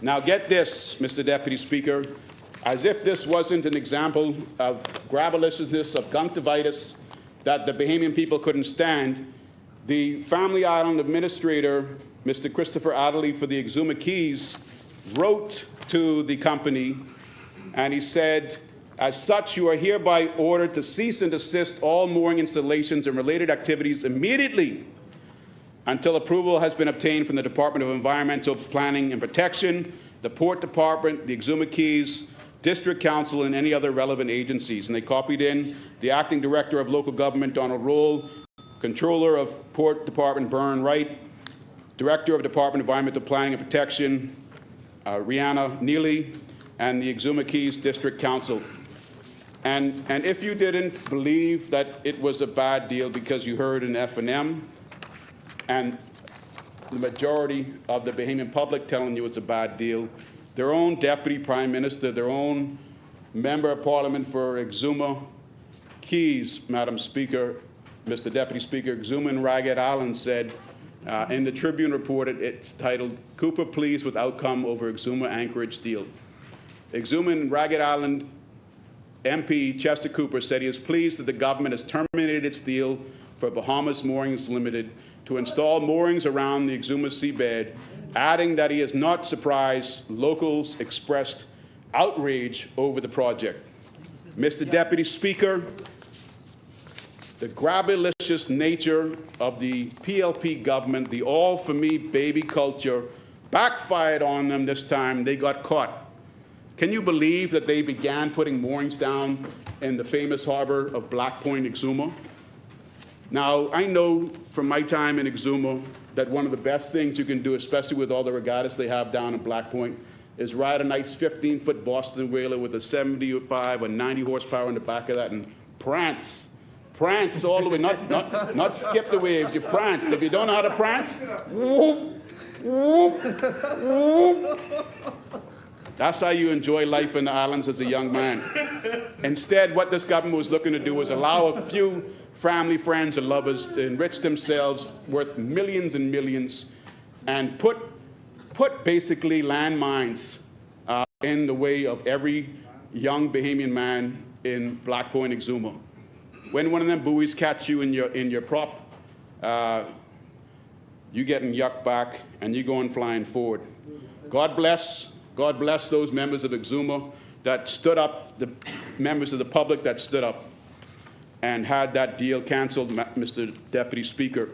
Now get this, Mr. Deputy Speaker, as if this wasn't an example of graboliciousness, of conjunctivitis that the Bahamian people couldn't stand, the Family Island Administrator, Mr. Christopher Adderley for the Exuma Keys, wrote to the company and he said, as such, you are hereby ordered to cease and desist all mooring installations and related activities immediately until approval has been obtained from the Department of Environmental Planning and Protection, the Port Department, the Exuma Keys, District Council, and any other relevant agencies. And they copied in the Acting Director of Local Government, Donald Roll, Controller of Port Department, Byrne Wright, Director of Department of Environmental Planning and Protection, Rihanna Neely, and the Exuma Keys District Council. And if you didn't believe that it was a bad deal because you heard an F&M, and the majority of the Bahamian public telling you it's a bad deal, their own Deputy Prime Minister, their own Member of Parliament for Exuma Keys, Madam Speaker, Mr. Deputy Speaker, Exuma and Ragged Island said in the Tribune report, it's titled, Cooper Pleased with Outcome Over Exuma Anchorage Deal. Exuma and Ragged Island MP Chester Cooper said he is pleased that the government has terminated its deal for Bahamas Moorings Limited to install moorings around the Exuma seabed, adding that he is not surprised locals expressed outrage over the project. Mr. Deputy Speaker, the grabalicious nature of the PLP government, the all-for-me baby culture, backfired on them this time. They got caught. Can you believe that they began putting moorings down in the famous harbor of Black Point, Exuma? Now, I know from my time in Exuma that one of the best things you can do, especially with all the regattas they have down in Black Point, is ride a nice 15-foot Boston whaler with a 75 or 90 horsepower in the back of that and prance. Prance all the way, not skip the waves, you prance. If you don't know how to prance, whoop, whoop, whoop. That's how you enjoy life in the islands as a young man. Instead, what this government was looking to do was allow a few family, friends, and lovers to enrich themselves worth millions and millions and put basically landmines in the way of every young Bahamian man in Black Point, Exuma. When one of them buoys catch you in your prop, you getting yucked back and you going flying forward. God bless those members of Exuma that stood up, the members of the public that stood up and had that deal canceled, Mr. Deputy Speaker.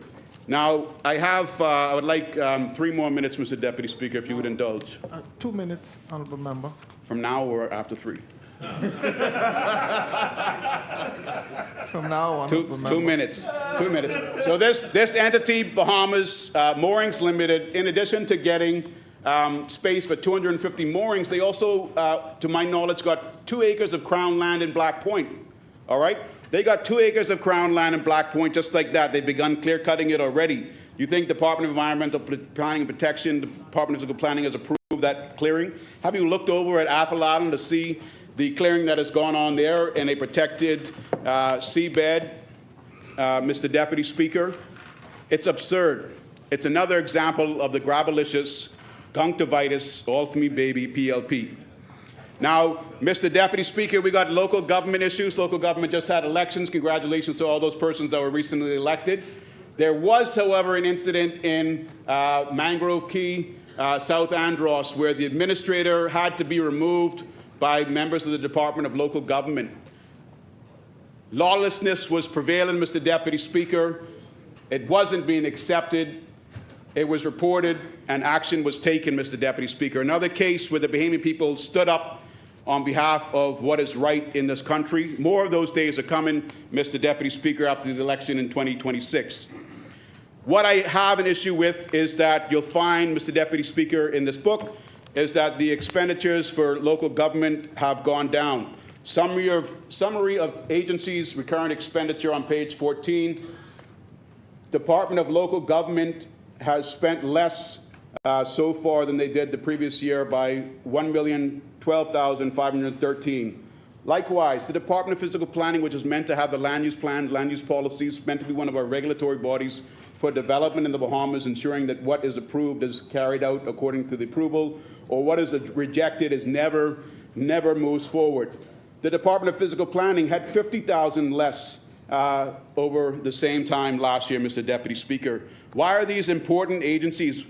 Now, I would like 3 more minutes, Mr. Deputy Speaker, if you would indulge.
2 minutes, Honourable Member.
From now or after 3?
From now on, Honourable Member.
2 minutes. 2 minutes. So this entity, Bahamas Moorings Limited, in addition to getting space for 250 moorings, they also, to my knowledge, got 2 acres of Crown land in Black Point. All right? They got 2 acres of Crown land in Black Point just like that. They've begun clear-cutting it already. You think Department of Environmental Planning and Protection, Department of Physical Planning has approved that clearing? Have you looked over at Athol Island to see the clearing that has gone on there in a protected seabed, Mr. Deputy Speaker? It's absurd. It's another example of the grabalicious, conjunctivitis, all-for-me baby, PLP. Now, Mr. Deputy Speaker, we got local government issues. Local government just had elections. Congratulations to all those persons that were recently elected. There was, however, an incident in Mangrove Key, South Andros, where the administrator had to be removed by members of the Department of Local Government. Lawlessness was prevailing, Mr. Deputy Speaker. It wasn't being accepted. It was reported and action was taken, Mr. Deputy Speaker. Another case where the Bahamian people stood up on behalf of what is right in this country. More of those days are coming, Mr. Deputy Speaker, after the election in 2026. What I have an issue with is that you'll find, Mr. Deputy Speaker, in this book, is that the expenditures for local government have gone down. Summary of agencies' recurrent expenditure on page 14. Department of Local Government has spent less so far than they did the previous year by $1,012,513. Likewise, the Department of Physical Planning, which is meant to have the land use plan, land use policies, meant to be one of our regulatory bodies for development in the Bahamas, ensuring that what is approved is carried out according to the approval, or what is rejected is never moves forward. The Department of Physical Planning had 50,000 less over the same time last year, Mr. Deputy Speaker. Why are these important agencies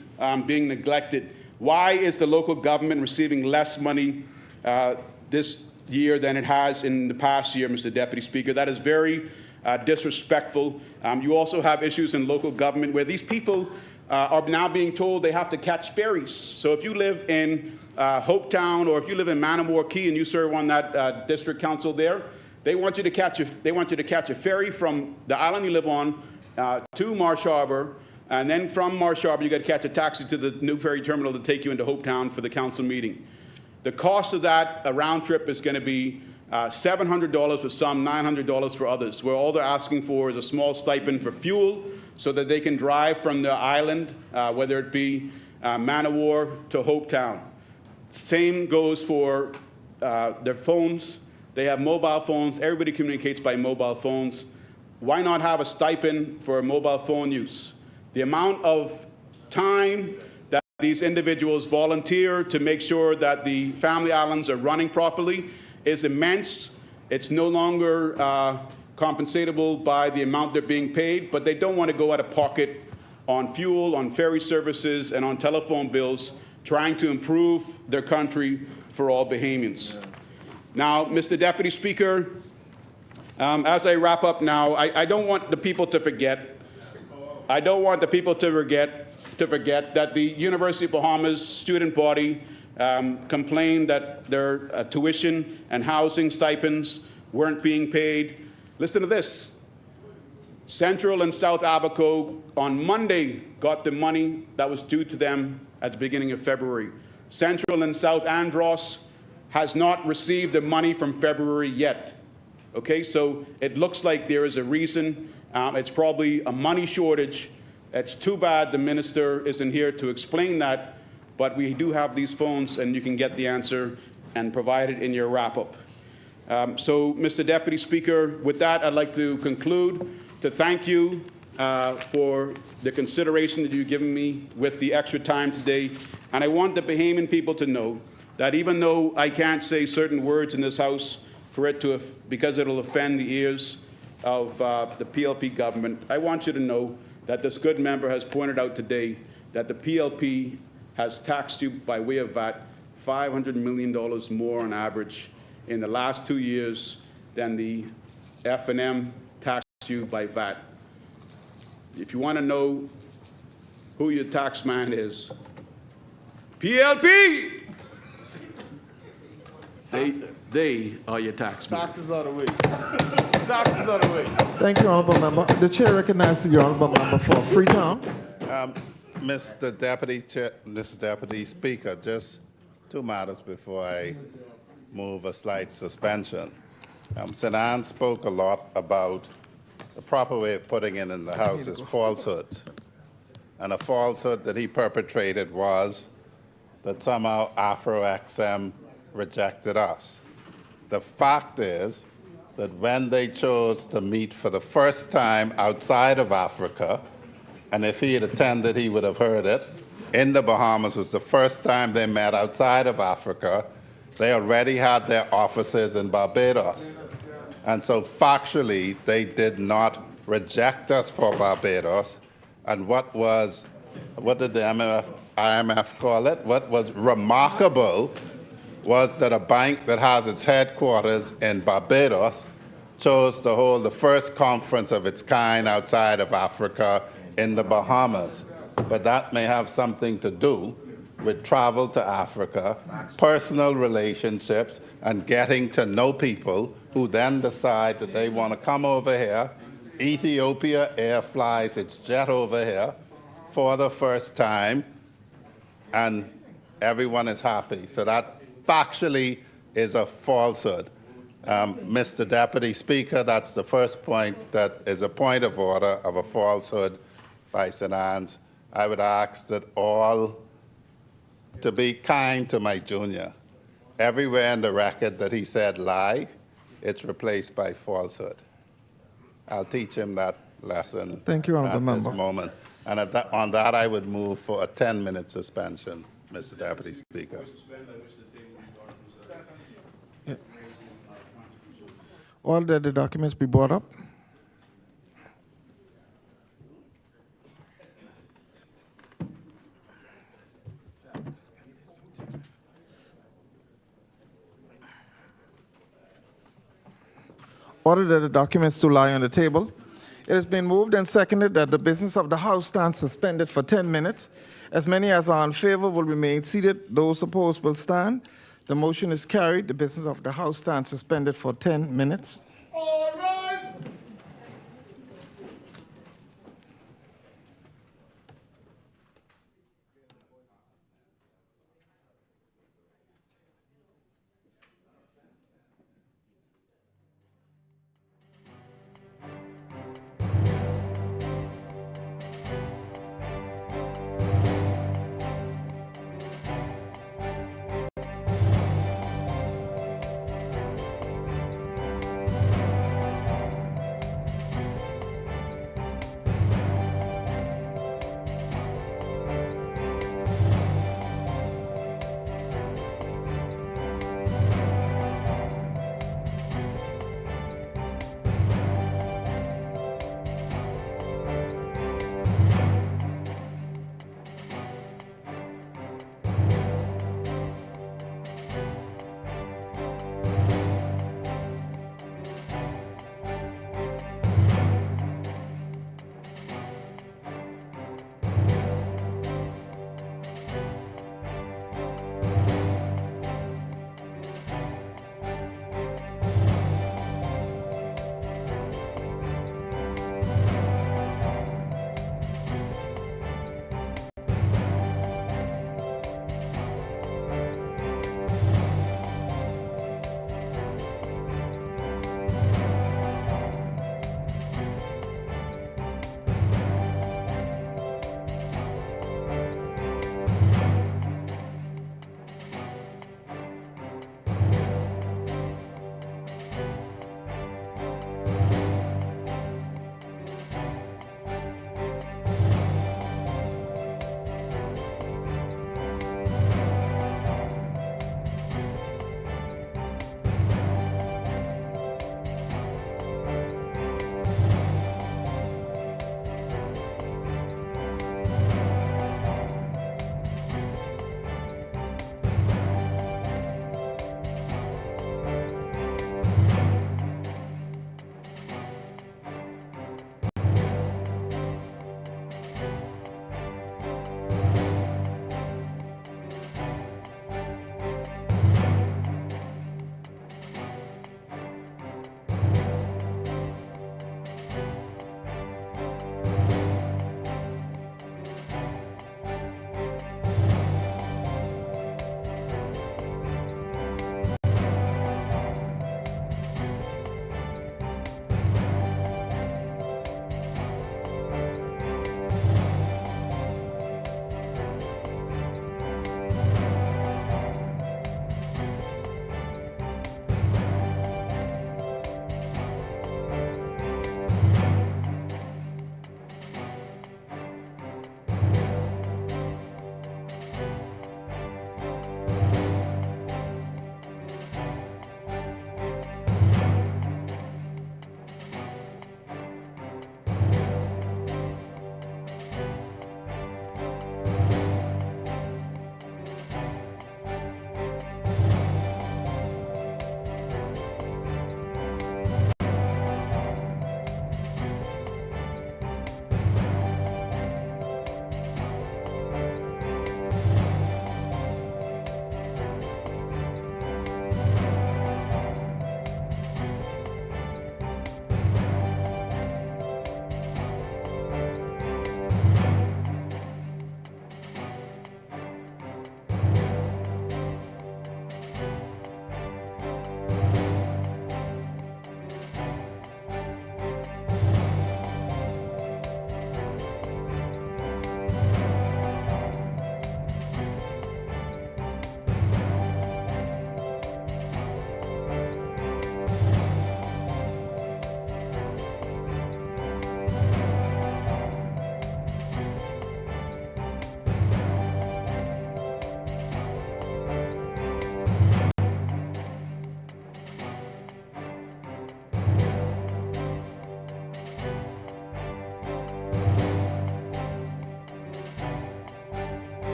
being neglected? Why is the local government receiving less money this year than it has in the past year, Mr. Deputy Speaker? That is very disrespectful. You also have issues in local government where these people are now being told they have to catch ferries. So if you live in Hopetown, or if you live in Manamore Key and you serve on that district council there, they want you to catch a ferry from the island you live on to Marsh Harbor, and then from Marsh Harbor you got to catch a taxi to the new ferry terminal to take you into Hopetown for the council meeting. The cost of that round trip is going to be $700 for some, $900 for others, where all they're asking for is a small stipend for fuel so that they can drive from the island, whether it be Manawar to Hopetown. Same goes for their phones. They have mobile phones. Everybody communicates by mobile phones. Why not have a stipend for mobile phone use? The amount of time that these individuals volunteer to make sure that the family islands are running properly is immense. It's no longer compensatable by the amount they're being paid, but they don't want to go out of pocket on fuel, on ferry services, and on telephone bills, trying to improve their country for all Bahamians. Now, Mr. Deputy Speaker, as I wrap up now, I don't want the people to forget. I don't want the people to forget that the University of Bahamas student body complained that their tuition and housing stipends weren't being paid. Listen to this. Central and South Abaco on Monday got the money that was due to them at the beginning of February. Central and South Andros has not received the money from February yet. Okay, so it looks like there is a reason. It's probably a money shortage. It's too bad the minister isn't here to explain that, but we do have these phones and you can get the answer and provide it in your wrap-up. So, Mr. Deputy Speaker, with that, I'd like to conclude to thank you for the consideration that you've given me with the extra time today. And I want the Bahamian people to know that even though I can't say certain words in this House because it'll offend the ears of the PLP government, I want you to know that this good member has pointed out today that the PLP has taxed you by way of VAT $500 million more on average in the last 2 years than the F&M taxed you by VAT. If you want to know who your tax man is, PLP! They are your tax man.
Taxes are the way. Taxes are the way.
Thank you, Honourable Member. The Chair recognizes the Honourable Member for Freetown.
Mr. Deputy Speaker, just two matters before I move a slight suspension. Senan spoke a lot about the proper way of putting it in the House is falsehoods. And a falsehood that he perpetrated was that somehow Afro-XM rejected us. The fact is that when they chose to meet for the first time outside of Africa, and if he had attended, he would have heard it, in the Bahamas was the first time they met outside of Africa. They already had their offices in Barbados. And so factually, they did not reject us for Barbados. And what did the IMF call it? What was remarkable was that a bank that has its headquarters in Barbados chose to hold the first conference of its kind outside of Africa in the Bahamas. But that may have something to do with travel to Africa, personal relationships, and getting to know people who then decide that they want to come over here. Ethiopia Air flies its jet over here for the first time, and everyone is happy. So that factually is a falsehood. Mr. Deputy Speaker, that's the first point that is a point of order of a falsehood by St. Anne's. I would ask that all to be kind to my junior. Everywhere in the record that he said lie, it's replaced by falsehood. I'll teach him that lesson.
Thank you, Honourable
at this
Member.
moment. And on that, I would move for a 10-minute suspension, Mr. Deputy Speaker.
Order that the documents be brought up. Order that the documents to lie on the table. It has been moved and seconded that the business of the House stands suspended for 10 minutes. As many as are in favor will remain seated. Those opposed will stand. The motion is carried. The business of the House stands suspended for 10 minutes.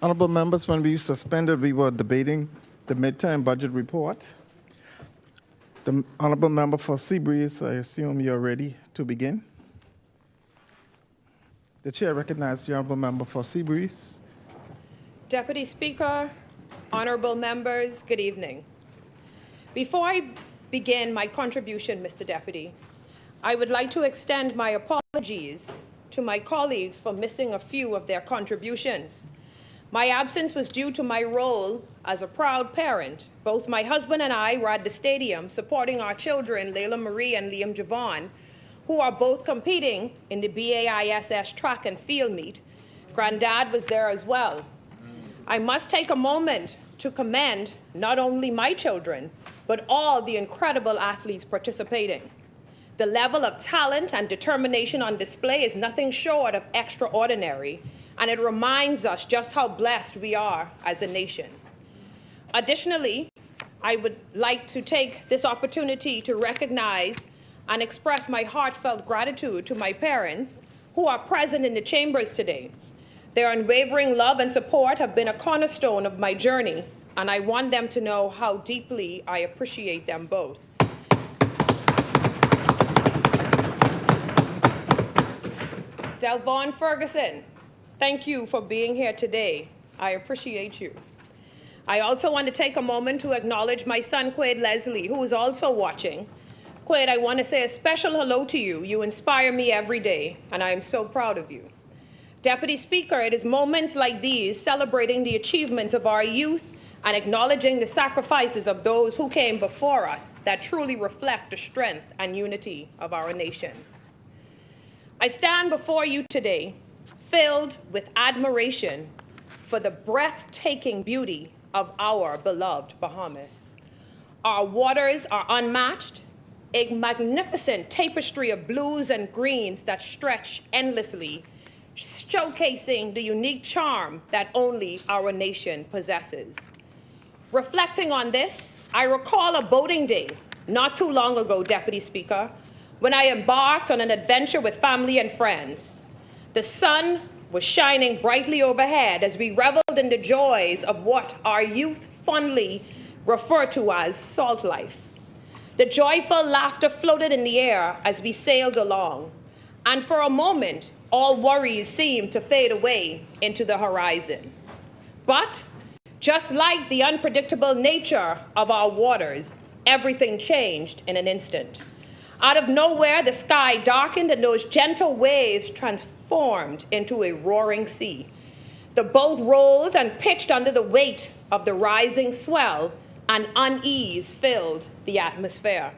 Honorable members, when we suspended, we were debating the midterm budget report. The honorable member for Seabreeze, I assume you're ready to begin. The chair recognizes the honorable member for Seabreeze.
Deputy Speaker, honorable members, good evening. Before I begin my contribution, Mr. Deputy, I would like to extend my apologies to my colleagues for missing a few of their contributions. My absence was due to my role as a proud parent. Both my husband and I were at the stadium supporting our children, Layla Marie and Liam Javon, who are both competing in the BAISS track and field meet. Granddad was there as well. I must take a moment to commend not only my children, but all the incredible athletes participating. The level of talent and determination on display is nothing short of extraordinary, and it reminds us just how blessed we are as a nation. Additionally, I would like to take this opportunity to recognize and express my heartfelt gratitude to my parents who are present in the chambers today. Their unwavering love and support have been a cornerstone of my journey, and I want them to know how deeply I appreciate them both. Delvon Ferguson, thank you for being here today. I appreciate you. I also want to take a moment to acknowledge my son, Quaid Leslie, who is also watching. Quaid, I want to say a special hello to you. You inspire me every day, and I am so proud of you. Deputy Speaker, it is moments like these, celebrating the achievements of our youth and acknowledging the sacrifices of those who came before us, that truly reflect the strength and unity of our nation. I stand before you today filled with admiration for the breathtaking beauty of our beloved Bahamas. Our waters are unmatched, a magnificent tapestry of blues and greens that stretch endlessly, showcasing the unique charm that only our nation possesses. Reflecting on this, I recall a boating day not too long ago, Deputy Speaker, when I embarked on an adventure with family and friends. The sun was shining brightly overhead as we reveled in the joys of what our youth fondly refer to as salt life. The joyful laughter floated in the air as we sailed along, and for a moment, all worries seemed to fade away into the horizon. But just like the unpredictable nature of our waters, everything changed in an instant. Out of nowhere, the sky darkened and those gentle waves transformed into a roaring sea. The boat rolled and pitched under the weight of the rising swell, and unease filled the atmosphere.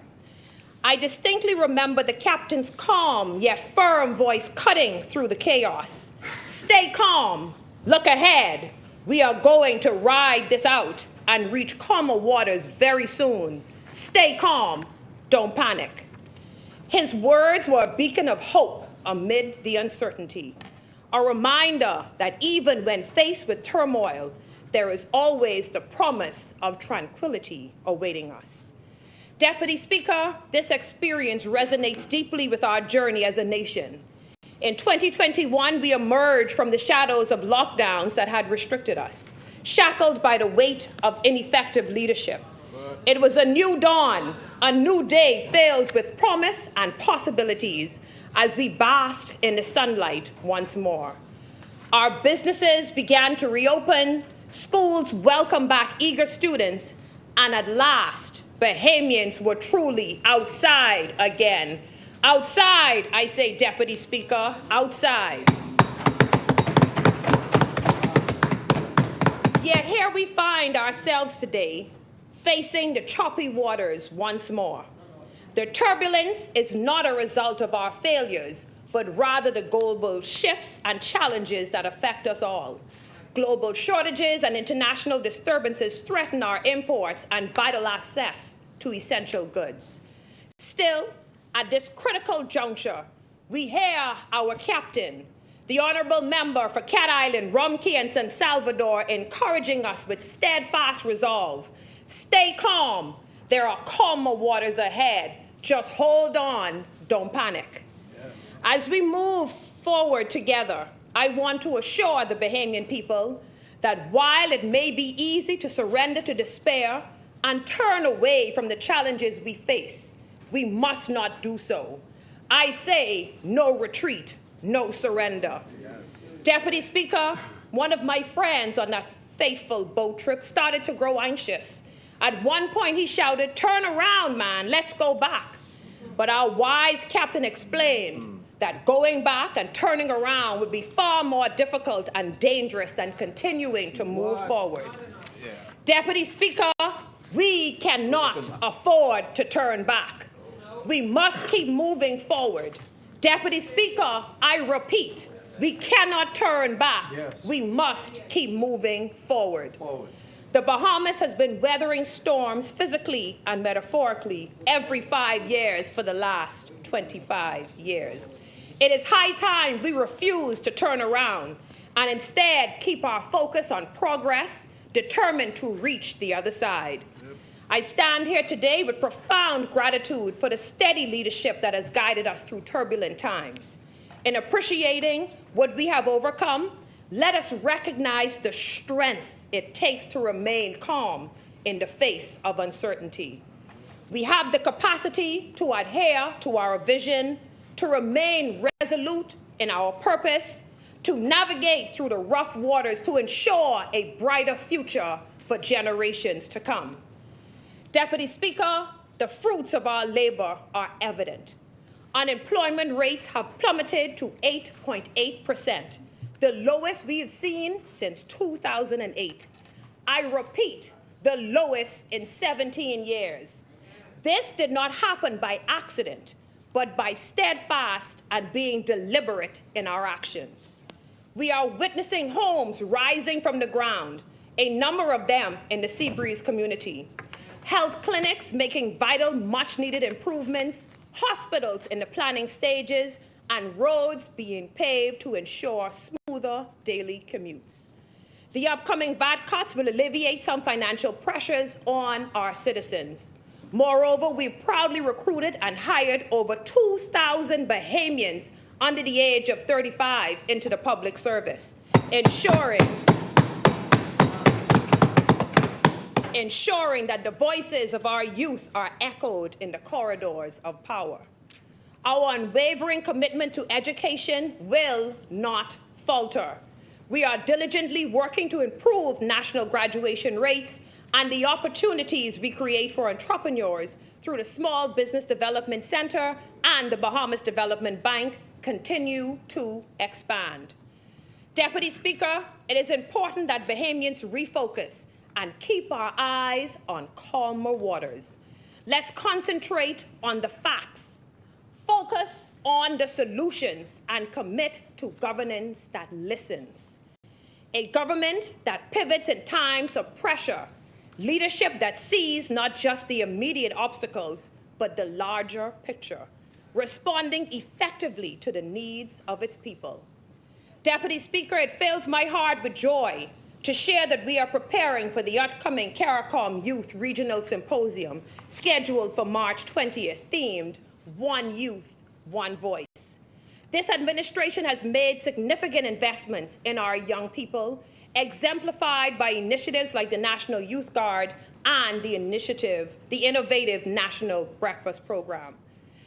I distinctly remember the captain's calm yet firm voice cutting through the chaos. Stay calm, look ahead. We are going to ride this out and reach calmer waters very soon. Stay calm, don't panic. His words were a beacon of hope amid the uncertainty, a reminder that even when faced with turmoil, there is always the promise of tranquility awaiting us. Deputy Speaker, this experience resonates deeply with our journey as a nation. In 2021, we emerged from the shadows of lockdowns that had restricted us, shackled by the weight of ineffective leadership. It was a new dawn, a new day filled with promise and possibilities as we basked in the sunlight once more. Our businesses began to reopen, schools welcomed back eager students, and at last, Bahamians were truly outside again. Outside, I say, Deputy Speaker, outside. Yet here we find ourselves today, facing the choppy waters once more. The turbulence is not a result of our failures, but rather the global shifts and challenges that affect us all. Global shortages and international disturbances threaten our imports and vital access to essential goods. Still, at this critical juncture, we hear our captain, the honorable member for Cat Island, Rum Cay, and San Salvador, encouraging us with steadfast resolve. Stay calm. There are calmer waters ahead. Just hold on. Don't panic. Yes. As we move forward together, I want to assure the Bahamian people that while it may be easy to surrender to despair and turn away from the challenges we face, we must not do so. I say no retreat, no surrender. Deputy Speaker, one of my friends on that fateful boat trip started to grow anxious. At one point he shouted, "Turn around, man, let's go back." But our wise captain explained that going back and turning around would be far more difficult and dangerous than continuing to move forward. Deputy Speaker, we cannot afford to turn back. We must keep moving forward. Deputy Speaker, I repeat, we cannot turn back. We must keep moving forward. The Bahamas has been weathering storms physically and metaphorically every 5 years for the last 25 years. It is high time we refuse to turn around and instead keep our focus on progress, determined to reach the other side. I stand here today with profound gratitude for the steady leadership that has guided us through turbulent times. In appreciating what we have overcome, let us recognize the strength it takes to remain calm in the face of uncertainty. We have the capacity to adhere to our vision, to remain resolute in our purpose, to navigate through the rough waters to ensure a brighter future for generations to come. Deputy Speaker, the fruits of our labor are evident. Unemployment rates have plummeted to 8.8%, the lowest we have seen since 2008. I repeat, the lowest in 17 years. This did not happen by accident, but by steadfast and being deliberate in our actions. We are witnessing homes rising from the ground, a number of them in the Seabreeze community. Health clinics making vital, much-needed improvements, hospitals in the planning stages, and roads being paved to ensure smoother daily commutes. The upcoming VAT cuts will alleviate some financial pressures on our citizens. Moreover, we proudly recruited and hired over 2,000 Bahamians under the age of 35 into the public service, ensuring that the voices of our youth are echoed in the corridors of power. Our unwavering commitment to education will not falter. We are diligently working to improve national graduation rates and the opportunities we create for entrepreneurs through the Small Business Development Center and the Bahamas Development Bank continue to expand. Deputy Speaker, it is important that Bahamians refocus and keep our eyes on calmer waters. Let's concentrate on the facts, focus on the solutions, and commit to governance that listens. A government that pivots in times of pressure, leadership that sees not just the immediate obstacles, but the larger picture, responding effectively to the needs of its people. Deputy Speaker, it fills my heart with joy to share that we are preparing for the upcoming CARICOM Youth Regional Symposium, scheduled for March 20th, themed One Youth, One Voice. This administration has made significant investments in our young people, exemplified by initiatives like the National Youth Guard and the innovative National Breakfast Program.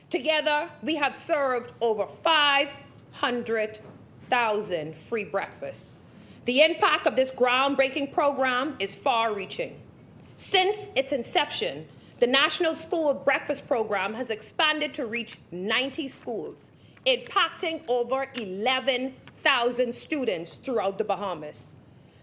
Together, we have served over 500,000 free breakfasts. The impact of this groundbreaking program is far-reaching. Since its inception, the National School Breakfast Program has expanded to reach 90 schools, impacting over 11,000 students throughout the Bahamas.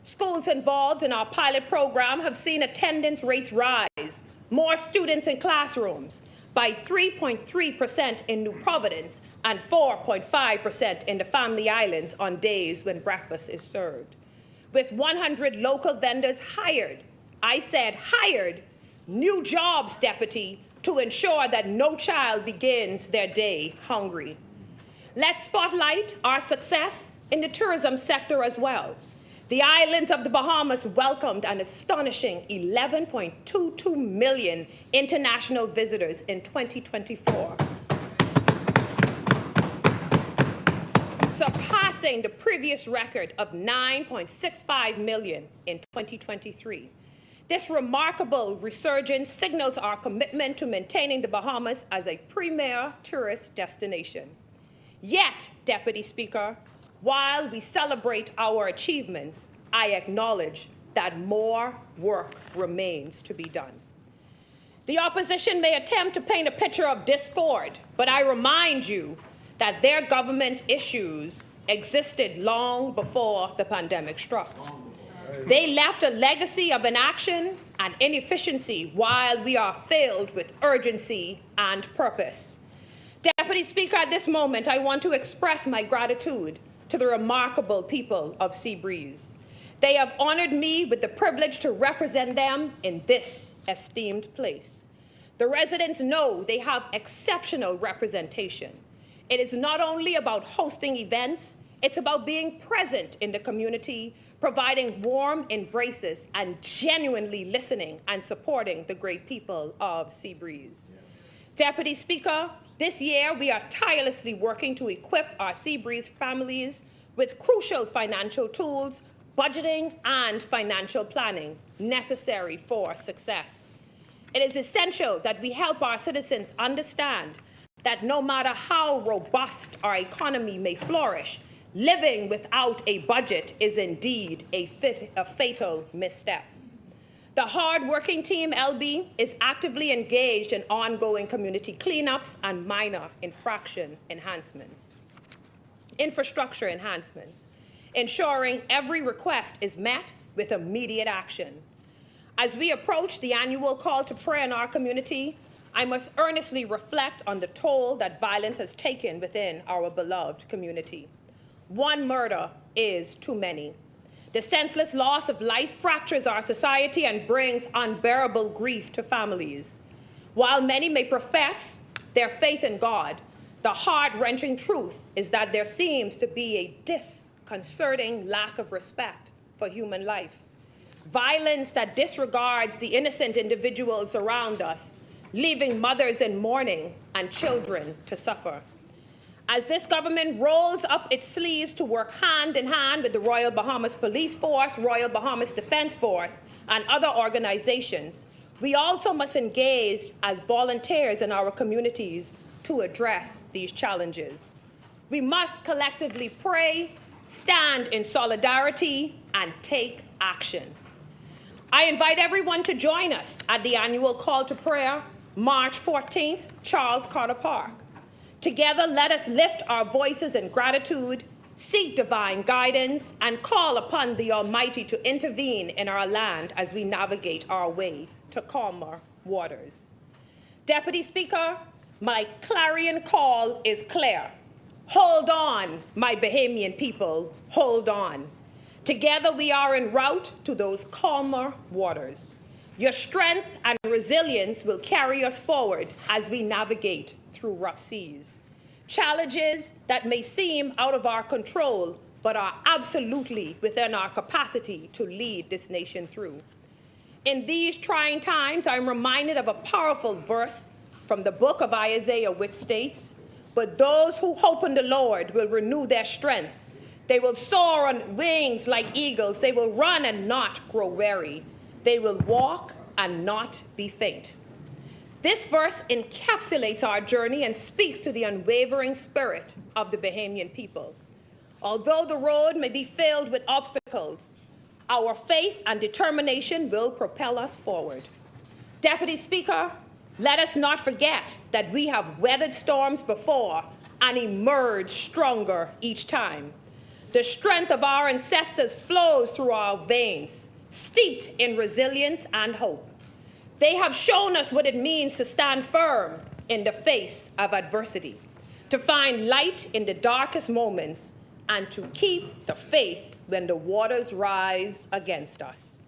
Schools involved in our pilot program have seen attendance rates rise, more students in classrooms, by 3.3% in New Providence and 4.5% in the Family Islands on days when breakfast is served. With 100 local vendors hired, I said hired, new jobs, Deputy, to ensure that no child begins their day hungry. Let's spotlight our success in the tourism sector as well. The islands of the Bahamas welcomed an astonishing 11.22 million international visitors in 2024, surpassing surpassing the previous record of $9.65 million in 2023. This remarkable resurgence signals our commitment to maintaining the Bahamas as a premier tourist destination. Yet, Deputy Speaker, while we celebrate our achievements, I acknowledge that more work remains to be done. The opposition may attempt to paint a picture of discord, but I remind you that their government issues existed long before the pandemic struck. They left a legacy of inaction and inefficiency while we are filled with urgency and purpose. Deputy Speaker, at this moment, I want to express my gratitude to the remarkable people of Seabreeze. They have honored me with the privilege to represent them in this esteemed place. The residents know they have exceptional representation. It is not only about hosting events, it's about being present in the community, providing warm embraces, and genuinely listening and supporting the great people of Seabreeze. Deputy Speaker, this year we are tirelessly working to equip our Seabreeze families with crucial financial tools, budgeting, and financial planning necessary for success. It is essential that we help our citizens understand that no matter how robust our economy may flourish, living without a budget is indeed a fatal misstep. The hard-working Team LB is actively engaged in ongoing community cleanups and minor infraction enhancements, infrastructure enhancements, ensuring every request is met with immediate action. As we approach the annual call to prayer in our community, I must earnestly reflect on the toll that violence has taken within our beloved community. One murder is too many. The senseless loss of life fractures our society and brings unbearable grief to families. While many may profess their faith in God, the heart-wrenching truth is that there seems to be a disconcerting lack of respect for human life. Violence that disregards the innocent individuals around us, leaving mothers in mourning and children to suffer. As this government rolls up its sleeves to work hand in hand with the Royal Bahamas Police Force, Royal Bahamas Defense Force, and other organizations, we also must engage as volunteers in our communities to address these challenges. We must collectively pray, stand in solidarity, and take action. I invite everyone to join us at the annual call to prayer, March 14th, Charles Carter Park. Together, let us lift our voices in gratitude, seek divine guidance, and call upon the Almighty to intervene in our land as we navigate our way to calmer waters. Deputy Speaker, my clarion call is clear. Hold on, my Bahamian people, hold on. Together we are en route to those calmer waters. Your strength and resilience will carry us forward as we navigate through rough seas. Challenges that may seem out of our control, but are absolutely within our capacity to lead this nation through. In these trying times, I'm reminded of a powerful verse from the book of Isaiah, which states, "But those who hope in the Lord will renew their strength. They will soar on wings like eagles. They will run and not grow weary. They will walk and not be faint." This verse encapsulates our journey and speaks to the unwavering spirit of the Bahamian people. Although the road may be filled with obstacles, our faith and determination will propel us forward. Deputy Speaker, let us not forget that we have weathered storms before and emerged stronger each time. The strength of our ancestors flows through our veins, steeped in resilience and hope. They have shown us what it means to stand firm in the face of adversity, to find light in the darkest moments, and to keep the faith when the waters rise against us.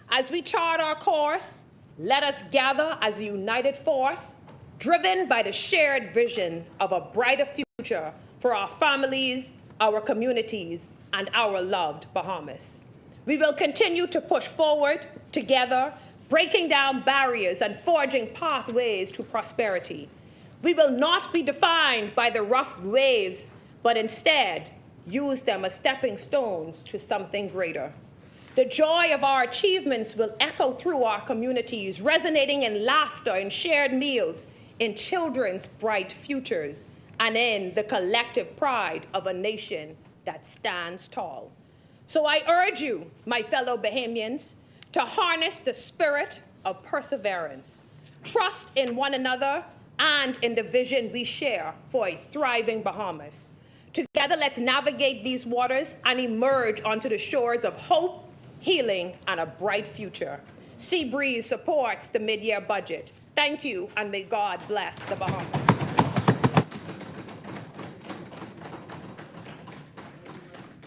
As we chart our course, let us gather as a united force, driven by the shared vision of a brighter future for our families, our communities, and our loved Bahamas. We will continue to push forward together, breaking down barriers and forging pathways to prosperity. We will not be defined by the rough waves, but instead use them as stepping stones to something greater. The joy of our achievements will echo through our communities, resonating in laughter, in shared meals, in children's bright futures, and in the collective pride of a nation that stands tall. So I urge you, my fellow Bahamians, to harness the spirit of perseverance, trust in one another, and in the vision we share for a thriving Bahamas. Together, let's navigate these waters and emerge onto the shores of hope, healing, and a bright future. Seabreeze supports the mid-year budget. Thank you, and may God bless the Bahamas.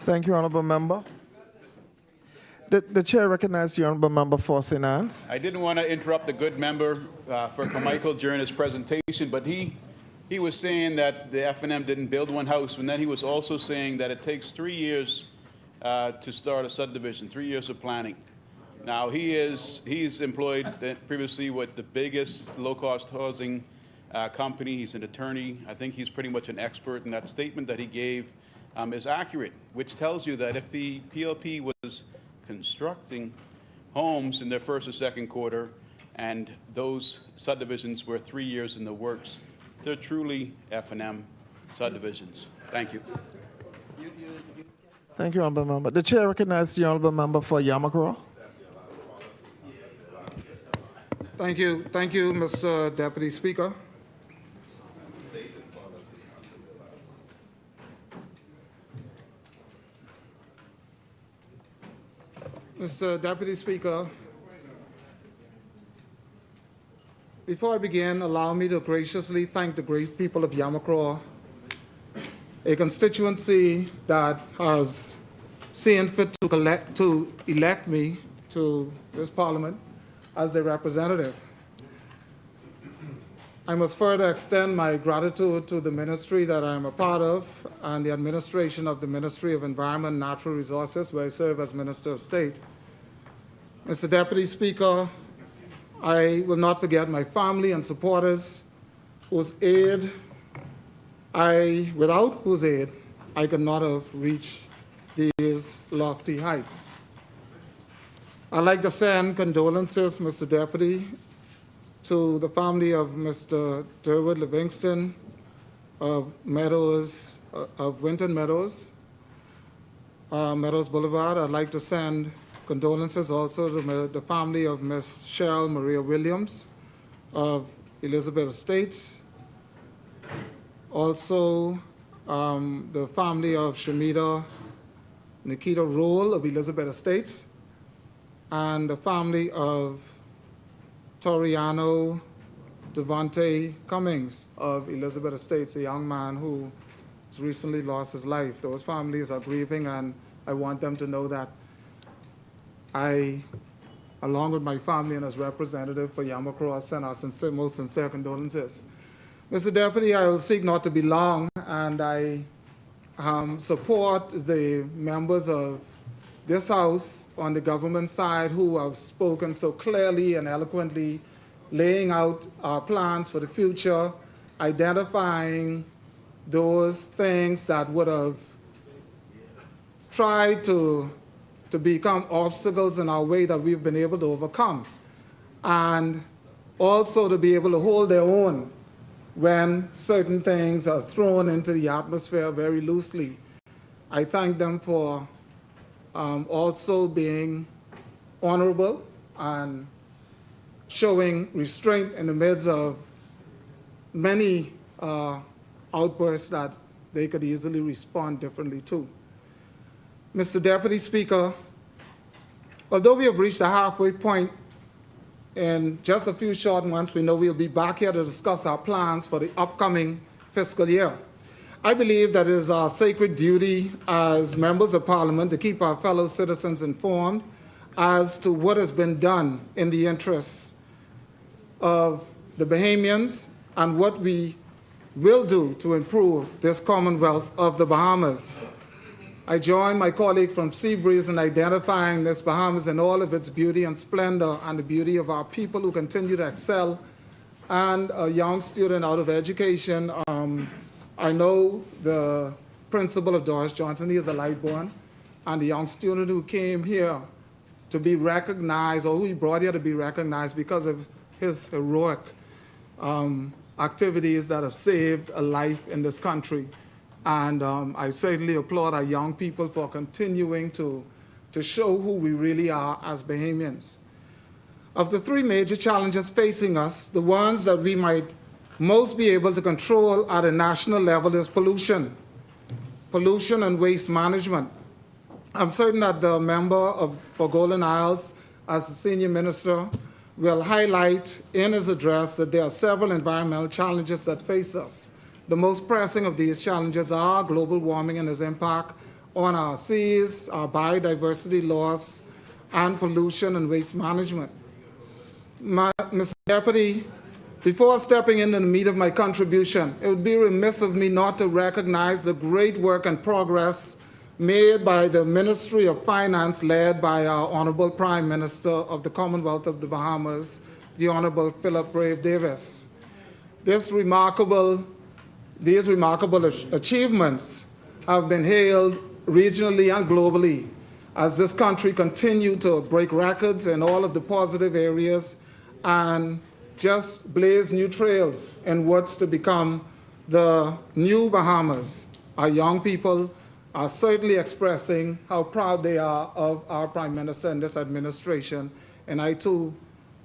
Thank you, Honorable Member. The chair recognizes the Honorable Member for St. Anne's.
I didn't want to interrupt the good member for Carmichael during his presentation, but he was saying that the F&M didn't build one house, and then he was also saying that it takes 3 years to start a subdivision, 3 years of planning. Now, he's employed previously with the biggest low-cost housing company. He's an attorney. I think he's pretty much an expert, and that statement that he gave is accurate, which tells you that if the PLP was constructing homes in their first or second quarter, and those subdivisions were 3 years in the works, they're truly F&M subdivisions. Thank you.
Thank you, Honorable Member. The chair recognizes the Honorable Member for Yamacraw.
Thank you, Mr. Deputy Speaker. Mr. Deputy Speaker, before I begin, allow me to graciously thank the great people of Yamacraw, a constituency that has seen fit to elect me to this Parliament as their representative. I must further extend my gratitude to the ministry that I am a part of and the administration of the Ministry of Environment and Natural Resources, where I serve as Minister of State. Mr. Deputy Speaker, I will not forget my family and supporters without whose aid I could not have reached these lofty heights. I'd like to send condolences, Mr. Deputy, to the family of Mr. Durwood Livingston of Winton Meadows, Meadows Boulevard. I'd like to send condolences also to the family of Ms. Cheryl Maria Williams of Elizabeth Estates. Also, the family of Shamida Nikita Roll of Elizabeth Estates, and the family of Toriano Devontae Cummings of Elizabeth Estates, a young man who has recently lost his life. Those families are grieving, and I want them to know that I, along with my family and as representative for Yamacraw, send our most sincere condolences. Mr. Deputy, I will seek not to be long, and I support the members of this House on the government side who have spoken so clearly and eloquently, laying out our plans for the future, identifying those things that would have tried to become obstacles in our way that we've been able to overcome, and also to be able to hold their own when certain things are thrown into the atmosphere very loosely. I thank them for also being honorable and showing restraint in the midst of many outbursts that they could easily respond differently to. Mr. Deputy Speaker, although we have reached a halfway point in just a few short months, we know we'll be back here to discuss our plans for the upcoming fiscal year. I believe that it is our sacred duty as members of Parliament to keep our fellow citizens informed as to what has been done in the interests of the Bahamians and what we will do to improve this Commonwealth of the Bahamas. I join my colleague from Seabreeze in identifying this Bahamas in all of its beauty and splendor, and the beauty of our people who continue to excel, and a young student out of education. I know the principal of Doris Johnson. He is a Lightborn. And the young student who came here to be recognized, or who he brought here to be recognized because of his heroic activities that have saved a life in this country. And I certainly applaud our young people for continuing to show who we really are as Bahamians. Of the three major challenges facing us, the ones that we might most be able to control at a national level is pollution and waste management. I'm certain that the member for Golden Isles, as the senior minister, will highlight in his address that there are several environmental challenges that face us. The most pressing of these challenges are global warming and its impact on our seas, our biodiversity loss, and pollution and waste management. Mr. Deputy, before stepping into the meat of my contribution, it would be remiss of me not to recognize the great work and progress made by the Ministry of Finance, led by our Honorable Prime Minister of the Commonwealth of the Bahamas, the Honorable Philip Brave Davis. These remarkable achievements have been hailed regionally and globally as this country continued to break records in all of the positive areas and just blaze new trails in what's to become the new Bahamas. Our young people are certainly expressing how proud they are of our Prime Minister and this administration, and I too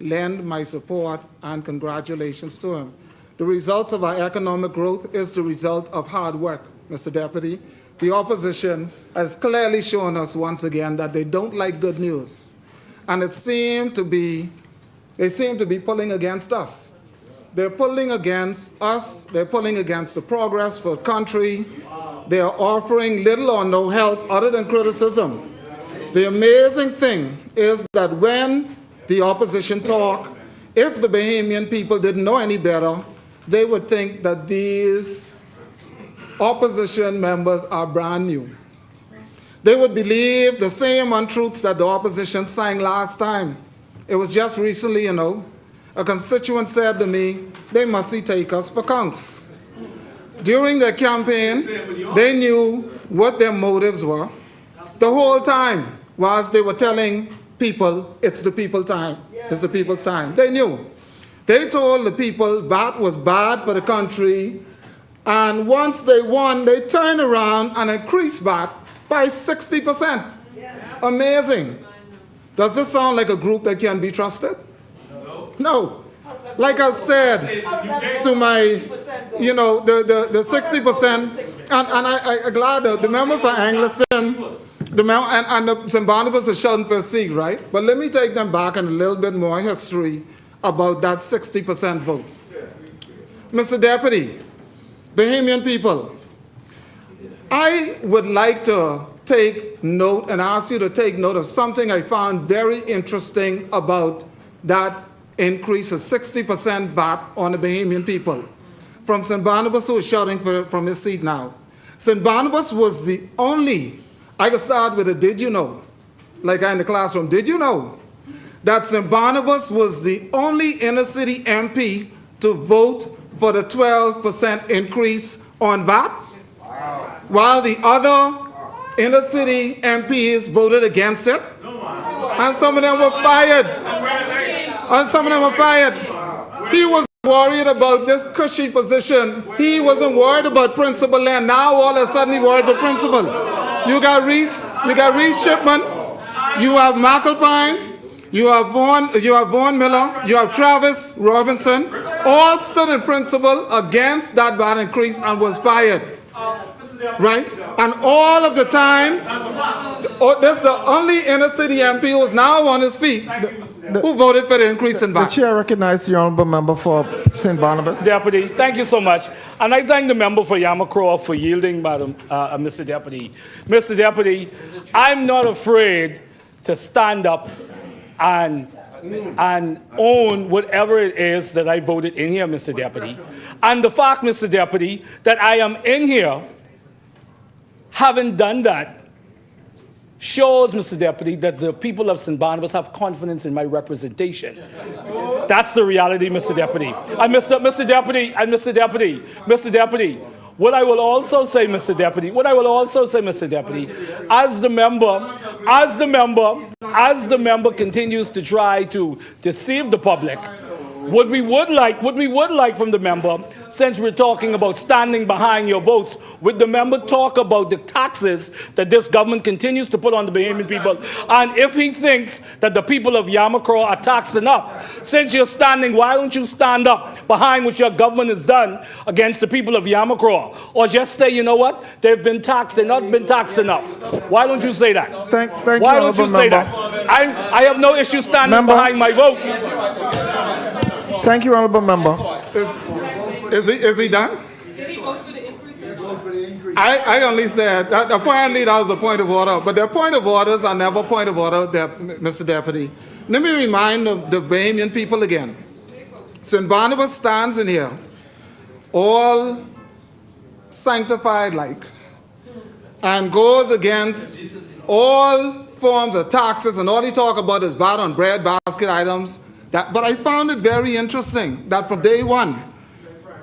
lend my support and congratulations to him. The results of our economic growth is the result of hard work, Mr. Deputy. The opposition has clearly shown us once again that they don't like good news, and they seem to be pulling against us. They're pulling against us, they're pulling against the progress for the country. They are offering little or no help other than criticism. The amazing thing is that when the opposition talk, if the Bahamian people didn't know any better, they would think that these opposition members are brand new. They would believe the same untruths that the opposition sang last time. It was just recently, a constituent said to me, they must take us for kunks. During their campaign, they knew what their motives were the whole time, whilst they were telling people, it's the people's time, it's the people's time. They knew. They told the people that was bad for the country, and once they won, they turned around and increased VAT by 60%. Amazing. Does this sound like a group that can be trusted? No. Like I've said to my, the 60%, and I'm glad the member for Angleston, and the St. Barnabas is shouting for a seat, right? But let me take them back in a little bit more history about that 60% vote. Mr. Deputy, Bahamian people, I would like to take note and ask you to take note of something I found very interesting about that increase of 60% VAT on the Bahamian people. From St. Barnabas, who is shouting from his seat now. St. Barnabas was the only, I can start with a did you know, like in the classroom, did you know that St. Barnabas was the only inner city MP to vote for the 12% increase on VAT, while the other inner city MPs voted against it, and some of them were fired. He was worried about this cushy position. He wasn't worried about principal land. Now all of a sudden he's worried about principal. You got Reese Shipman, you have McAlpine, you have Vaughn Miller, you have Travis Robinson, all stood in principle against that VAT increase and was fired. Right? And all of the time, this is the only inner city MP who is now on his feet who voted for the increase in VAT.
The chair recognizes the honorable member for St. Barnabas.
Deputy, thank you so much. And I thank the member for Yamacraw for yielding, Mr. Deputy. Mr. Deputy, I'm not afraid to stand up and own whatever it is that I voted in here, Mr. Deputy. And the fact, Mr. Deputy, that I am in here having done that shows, Mr. Deputy, that the people of St. Barnabas have confidence in my representation. That's the reality, Mr. Deputy. And Mr. Deputy, What I will also say, Mr. Deputy, as the member continues to try to deceive the public, what we would like from the member, since we're talking about standing behind your votes, would the member talk about the taxes that this government continues to put on the Bahamian people, and if he thinks that the people of Yamacraw are taxed enough? Since you're standing, why don't you stand up behind what your government has done against the people of Yamacraw? Or just say, you know what, they've been taxed, they've not been taxed enough. Why don't you say that?
Thank
Why
you,
don't you
Honourable
say
Member.
that? I have no issue standing
Member.
behind my vote.
Thank you, Honourable Member.
Is he done? I only said that apparently that was a point of order, but the point of orders are never point of order, Mr. Deputy. Let me remind the Bahamian people again. St. Barnabas stands in here, all sanctified like, and goes against all forms of taxes, and all he talk about is VAT on bread basket items. But I found it very interesting that from day one,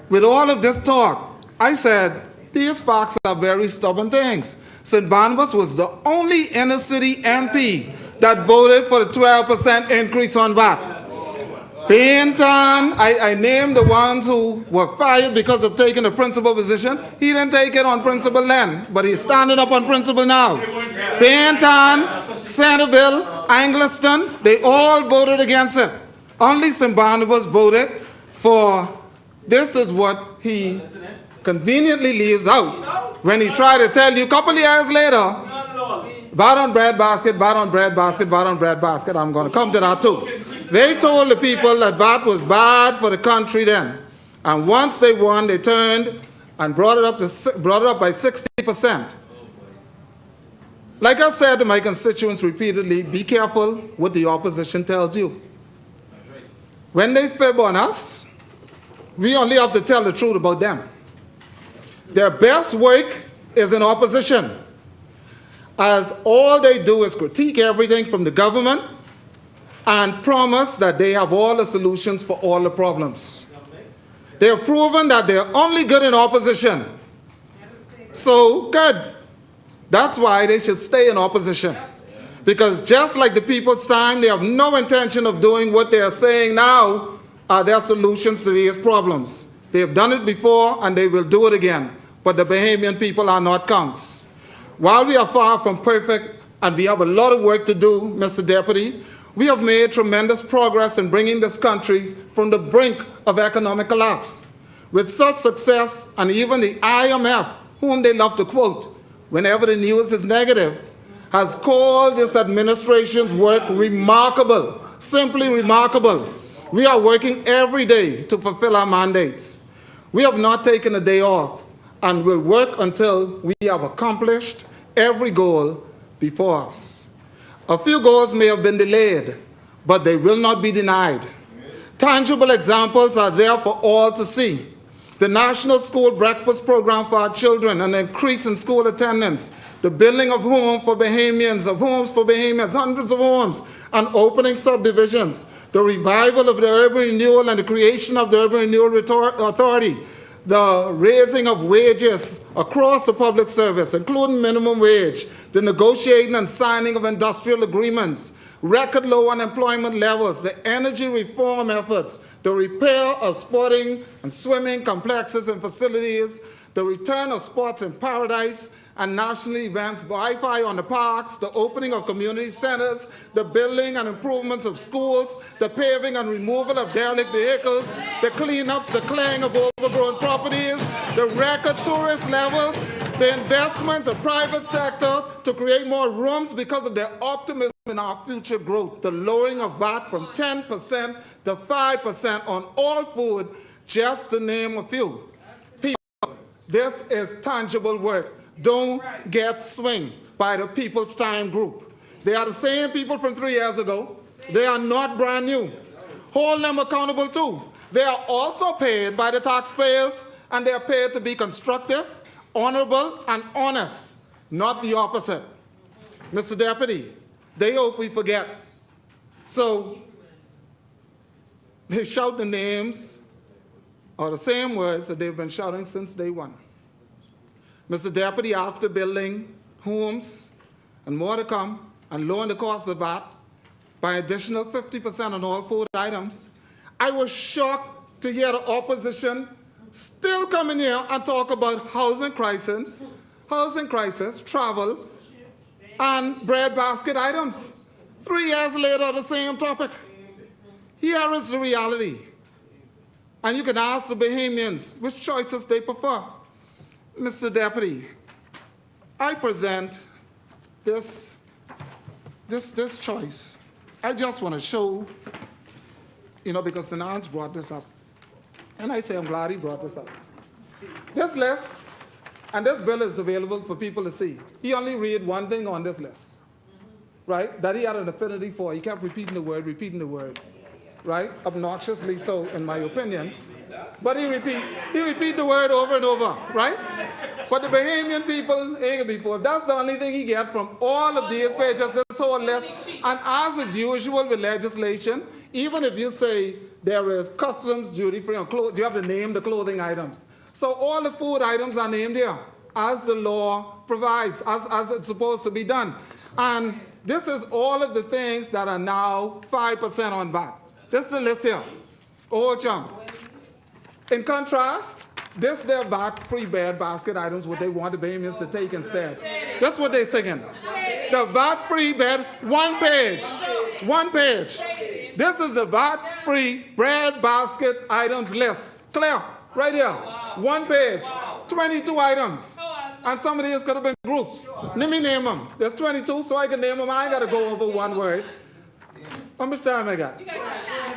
with all of this talk, I said, these facts are very stubborn things. St. Barnabas was the only inner city MP that voted for the 12% increase on VAT. Painton, I named the ones who were fired because of taking a principal position. He didn't take it on principle then, but he's standing up on principle now. Painton, Centerville, Angliston, they all voted against it. Only St. Barnabas voted for, this is what he conveniently leaves out when he tried to tell you a couple of years later, VAT on bread basket, VAT on bread basket, VAT on bread basket. I'm going to come to that too. They told the people that VAT was bad for the country then. And once they won, they turned and brought it up by 60%. Like I said to my constituents repeatedly, be careful what the opposition tells you. When they fib on us, we only have to tell the truth about them. Their best work is in opposition, as all they do is critique everything from the government and promise that they have all the solutions for all the problems. They have proven that they're only good in opposition. So good. That's why they should stay in opposition. Because just like the people's time, they have no intention of doing what they are saying now are their solutions to these problems. They have done it before and they will do it again. But the Bahamian people are not kunks. While we are far from perfect and we have a lot of work to do, Mr. Deputy, we have made tremendous progress in bringing this country from the brink of economic collapse. With such success, and even the IMF, whom they love to quote whenever the news is negative, has called this administration's work remarkable, simply remarkable. We are working every day to fulfill our mandates. We have not taken a day off and will work until we have accomplished every goal before us. A few goals may have been delayed, but they will not be denied. Tangible examples are there for all to see. The National School Breakfast Program for our children, an increase in school attendance, the building of homes for Bahamians, hundreds of homes, and opening subdivisions, the revival of the urban renewal and the creation of the Urban Renewal Authority, the raising of wages across the public service, including minimum wage, the negotiating and signing of industrial agreements, record low unemployment levels, the energy reform efforts, the repair of sporting and swimming complexes and facilities, the return of sports in paradise and national events, Wi-Fi on the parks, the opening of community centers, the building and improvements of schools, the paving and removal of derelict vehicles, the cleanups, the clearing of overgrown properties, the record tourist levels, the investments of private sector to create more rooms because of their optimism in our future growth, the lowering of VAT from 10% to 5% on all food, just to name a few. People, this is tangible work. Don't get swinged by the People's Time group. They are the same people from 3 years ago. They are not brand new. Hold them accountable too. They are also paid by the taxpayers, and they are paid to be constructive, honorable, and honest, not the opposite. Mr. Deputy, they hope we forget. So they shout the names or the same words that they've been shouting since day one. Mr. Deputy, after building homes and more to come and lowering the cost of that by additional 50% on all food items, I was shocked to hear the opposition still come in here and talk about housing crisis, travel, and breadbasket items. 3 years later, the same topic. Here is the reality. And you can ask the Bahamians which choices they prefer. Mr. Deputy, I present this choice. I just want to show, because Sinance brought this up. And I say I'm glad he brought this up. This list, and this bill is available for people to see. He only read one thing on this list, right? That he had an affinity for. He kept repeating the word, right? Obnoxiously so, in my opinion. But he repeat the word over and over, right? But the Bahamian people ain't gonna be fooled. That's the only thing he gets from all of these pages, this whole list. And as is usual with legislation, even if you say there is customs duty-free on clothes, you have to name the clothing items. So all the food items are named here, as the law provides, as it's supposed to be done. And this is all of the things that are now 5% on VAT. This is the list here, all chunk. In contrast, this their VAT-free breadbasket items, what they want the Bahamians to take instead. That's what they're saying. The VAT-free bread, one page. This is the VAT-free breadbasket items list. Clear, right here. 1 page, 22 items. And some of these could have been grouped. Let me name them. There's 22, so I can name them. I ain't got to go over one word. How much time I got? You got time.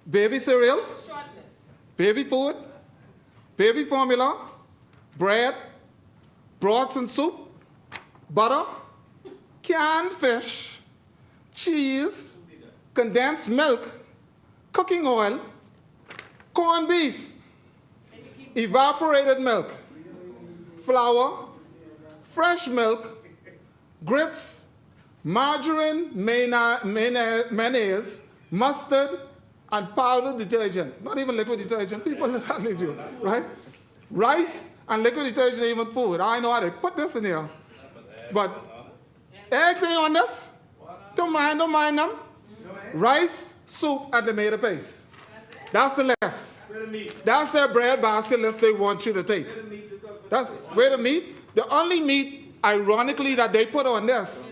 Baby cereal, baby food, baby formula, bread, broths and soup, butter, canned fish, cheese, condensed milk, cooking oil, corned beef, evaporated milk, flour, fresh milk, grits, margarine, mayonnaise, mustard, and powdered detergent. Not even liquid detergent. People hardly do, right? Rice and liquid detergent, even food. I know how they put this in here. But eggs ain't on this. Don't mind them. Rice, soup, and tomato paste. That's the list. That's their bread basket list they want you to take. Where the meat? The only meat, ironically, that they put on this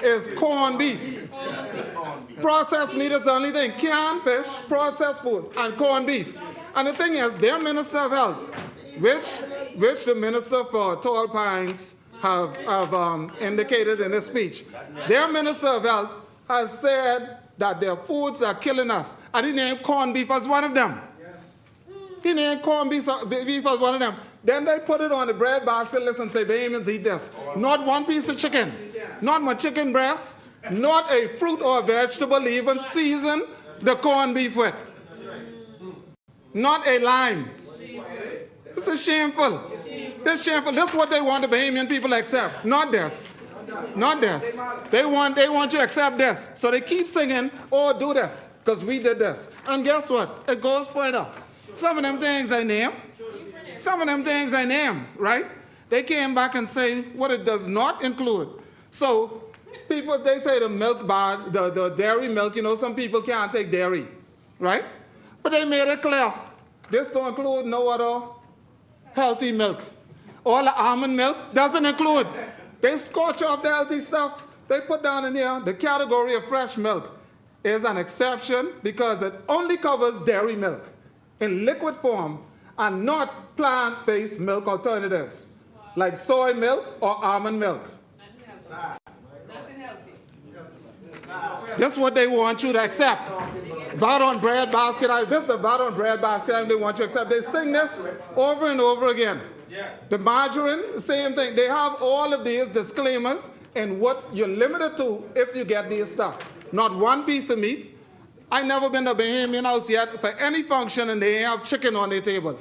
is corned beef. Processed meat is the only thing. Canned fish, processed food, and corned beef. And the thing is, their Minister of Health, which the Minister for Tall Pines have indicated in his speech, their Minister of Health has said that their foods are killing us. And he named corned beef as one of them. He named corned beef as one of them. Then they put it on the bread basket list and say, Bahamians eat this. Not one piece of chicken. Not my chicken breast. Not a fruit or a vegetable even season the corned beef with. Not a lime. This is shameful. This is shameful. This is what they want the Bahamian people to accept. Not this. Not this. They want you to accept this. So they keep singing, oh, do this, because we did this. And guess what? It goes further. Some of them things I name, right? They came back and say what it does not include. So people, they say the milk bar, the dairy milk, some people can't take dairy, right? But they made it clear. This don't include no other healthy milk. All the almond milk doesn't include. They scorch off the healthy stuff. They put down in here the category of fresh milk is an exception because it only covers dairy milk in liquid form and not plant-based milk alternatives like soy milk or almond milk. This is what they want you to accept. VAT on bread basket. This is the VAT on bread basket they want you to accept. They sing this over and over again. The margarine, same thing. They have all of these disclaimers and what you're limited to if you get these stuff. Not one piece of meat. I've never been to a Bahamian house yet for any function and they have chicken on their table.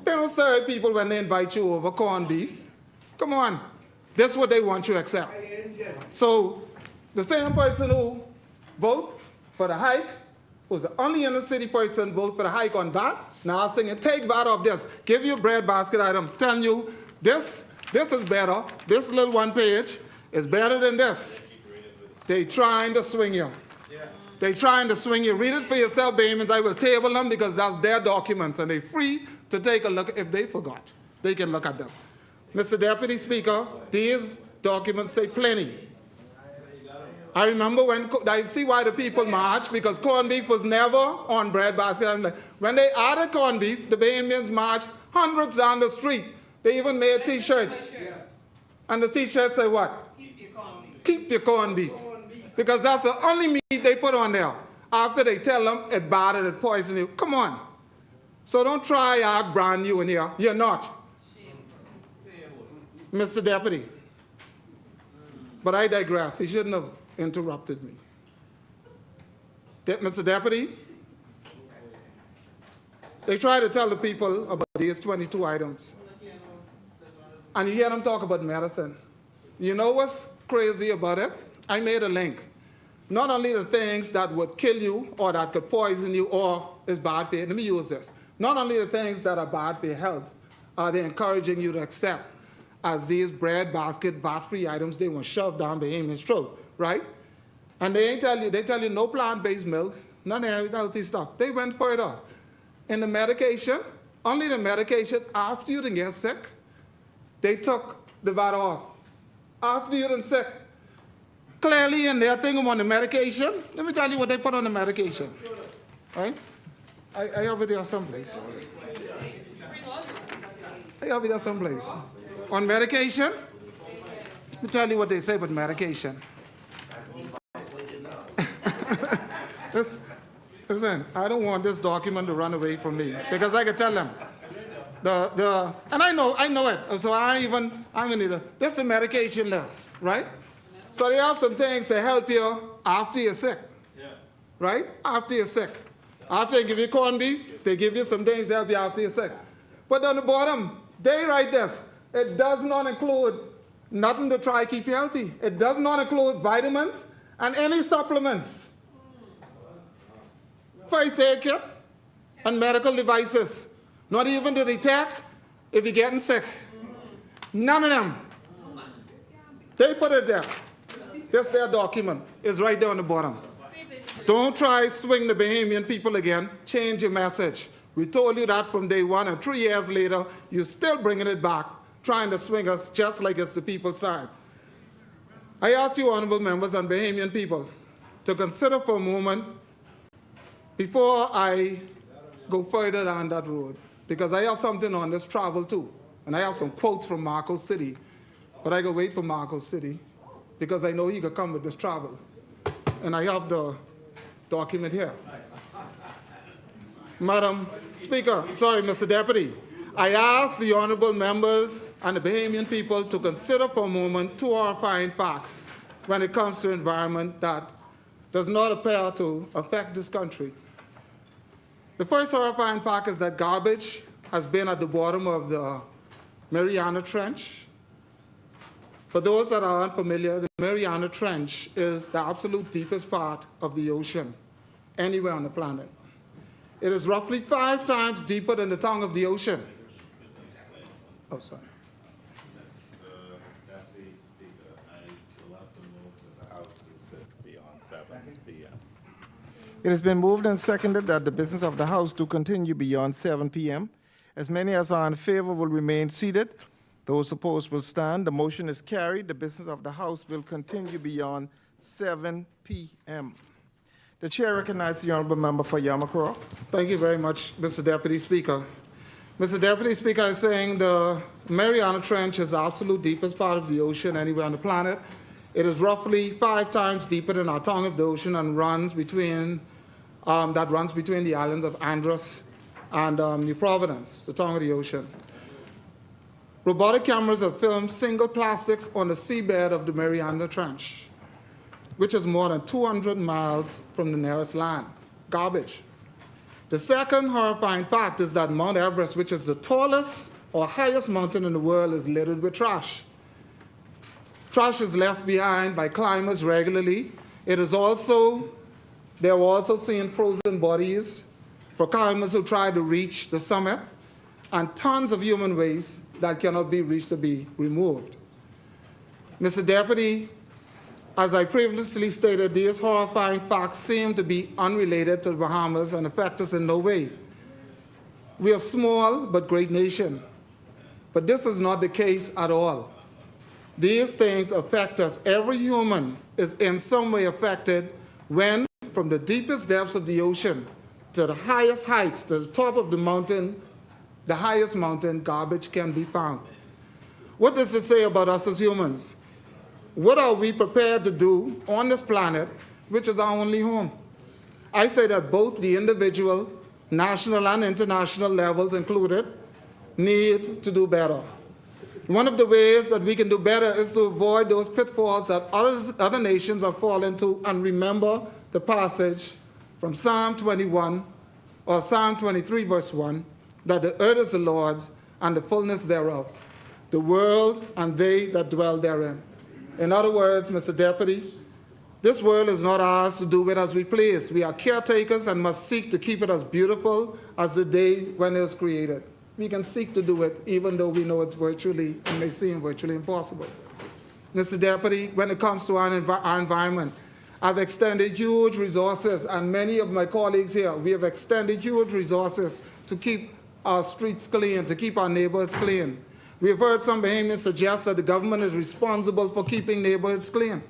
They don't serve people when they invite you over corned beef. Come on. This is what they want you to accept. So the same person who vote for the hike was the only inner city person vote for the hike on VAT. Now I'm saying, take VAT off this. Give you a bread basket item. Telling you this is better. This little one page is better than this. They trying to swing you. They trying to swing you. Read it for yourself, Bahamians. I will table them because that's their documents, and they're free to take a look. If they forgot, they can look at them. Mr. Deputy Speaker, these documents say plenty. I remember when, I see why the people marched, because corned beef was never on bread basket. When they added corned beef, the Bahamians marched hundreds down the street. They even made T-shirts. And the T-shirts say what? Keep your corned beef. Because that's the only meat they put on there. After they tell them it bad and it poison you. Come on. So don't try act brand new in here. You're not. Mr. Deputy. But I digress. He shouldn't have interrupted me. Mr. Deputy, they try to tell the people about these 22 items. And you hear them talk about medicine. You know what's crazy about it? I made a link. Not only the things that would kill you or that could poison you or is bad for you. Let me use this. Not only the things that are bad for your health are they encouraging you to accept as these bread basket VAT-free items they want shoved down Bahamian's throat, right? And they tell you no plant-based milks, none of healthy stuff. They went further. In the medication, only the medication after you done get sick, they took the VAT off. After you done sick. Clearly in their thing on the medication, let me tell you what they put on the medication. Right? I have it there someplace. I have it there someplace. On medication, let me tell you what they say about medication. Listen, I don't want this document to run away from me because I can tell them. And I know it. So I'm gonna need this is the medication list, right? So they have some things to help you after you're sick, right? After you're sick. After they give you corned beef, they give you some things to help you after you're sick. But on the bottom, they write this. It does not include nothing to try to keep you healthy. It does not include vitamins and any supplements. First aid kit and medical devices. Not even to detect if you're getting sick. None of them. They put it there. This their document is right there on the bottom. Don't try to swing the Bahamian people again. Change your message. We told you that from day one, and 3 years later, you're still bringing it back, trying to swing us just like it's the people's side. I ask you, honorable members and Bahamian people, to consider for a moment before I go further down that road, because I have something on this travel too, and I have some quotes from Marco City, but I go wait for Marco City because I know he could come with this travel, and I have the document here. Madam Speaker, sorry, Mr. Deputy, I ask the honorable members and the Bahamian people to consider for a moment two horrifying facts when it comes to environment that does not appear to affect this country. The first horrifying fact is that garbage has been at the bottom of the Mariana Trench. For those that are unfamiliar, the Mariana Trench is the absolute deepest part of the ocean anywhere on the planet. It is roughly 5 times deeper than the tongue of the ocean. Oh, sorry.
Deputy Speaker, I will have to move to the House to sit beyond 7 p.m.
It has been moved and seconded that the business of the House to continue beyond 7 p.m. As many as are in favor will remain seated. Those opposed will stand. The motion is carried. The business of the House will continue beyond 7 p.m. The chair recognizes the honorable member for Yamakura.
Thank you very much, Mr. Deputy Speaker. Mr. Deputy Speaker is saying the Mariana Trench is the absolute deepest part of the ocean anywhere on the planet. It is roughly 5 times deeper than our tongue of the ocean and runs between the islands of Andros and New Providence, the tongue of the ocean. Robotic cameras have filmed single plastics on the seabed of the Mariana Trench, which is more than 200 miles from the nearest land. Garbage. The second horrifying fact is that Mount Everest, which is the tallest or highest mountain in the world, is littered with trash. Trash is left behind by climbers regularly. It is also They were also seen frozen bodies for climbers who tried to reach the summit, and tons of human waste that cannot be reached to be removed. Mr. Deputy, as I previously stated, these horrifying facts seem to be unrelated to the Bahamas and affect us in no way. We are a small but great nation, but this is not the case at all. These things affect us. Every human is in some way affected when, from the deepest depths of the ocean to the highest heights, to the top of the mountain, the highest mountain, garbage can be found. What does it say about us as humans? What are we prepared to do on this planet, which is our only home? I say that both the individual, national and international levels included, need to do better. One of the ways that we can do better is to avoid those pitfalls that other nations have fallen into, and remember the passage from Psalm 21 or Psalm 23 verse 1, that the earth is the Lord's and the fullness thereof, the world and they that dwell therein. In other words, Mr. Deputy, this world is not ours to do with as we please. We are caretakers and must seek to keep it as beautiful as the day when it was created. We can seek to do it even though we know it may seem virtually impossible. Mr. Deputy, when it comes to our environment, I've extended huge resources, and many of my colleagues here, we have extended huge resources to keep our streets clean, to keep our neighborhoods clean. We have heard some Bahamians suggest that the government is responsible for keeping neighborhoods clean.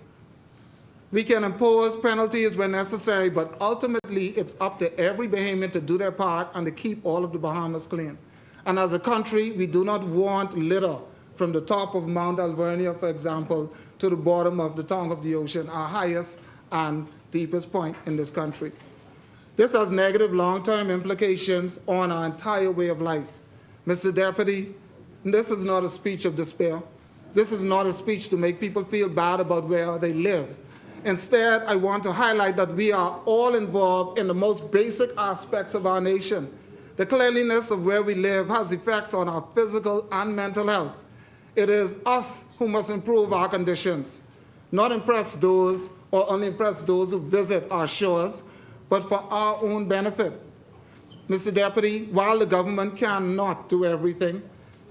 We can impose penalties when necessary, but ultimately it's up to every Bahamian to do their part and to keep all of the Bahamas clean. And as a country, we do not want litter from the top of Mount Alvernia, for example, to the bottom of the tongue of the ocean, our highest and deepest point in this country. This has negative long-term implications on our entire way of life. Mr. Deputy, this is not a speech of despair. This is not a speech to make people feel bad about where they live. Instead, I want to highlight that we are all involved in the most basic aspects of our nation. The cleanliness of where we live has effects on our physical and mental health. It is us who must improve our conditions, not impress those or only impress those who visit our shores, but for our own benefit. Mr. Deputy, while the government cannot do everything,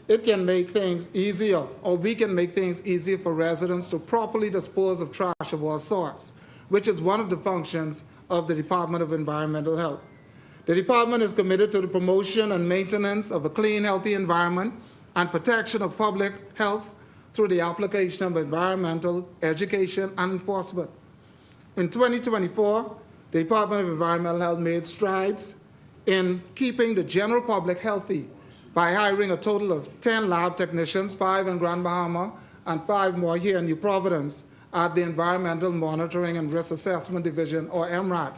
it can make things easier, or we can make things easier for residents to properly dispose of trash of all sorts, which is one of the functions of the Department of Environmental Health. The department is committed to the promotion and maintenance of a clean, healthy environment and protection of public health through the application of environmental education and enforcement. In 2024, the Department of Environmental Health made strides in keeping the general public healthy by hiring a total of 10 lab technicians, 5 in Grand Bahama and 5 more here in New Providence at the Environmental Monitoring and Risk Assessment Division, or EMRAD.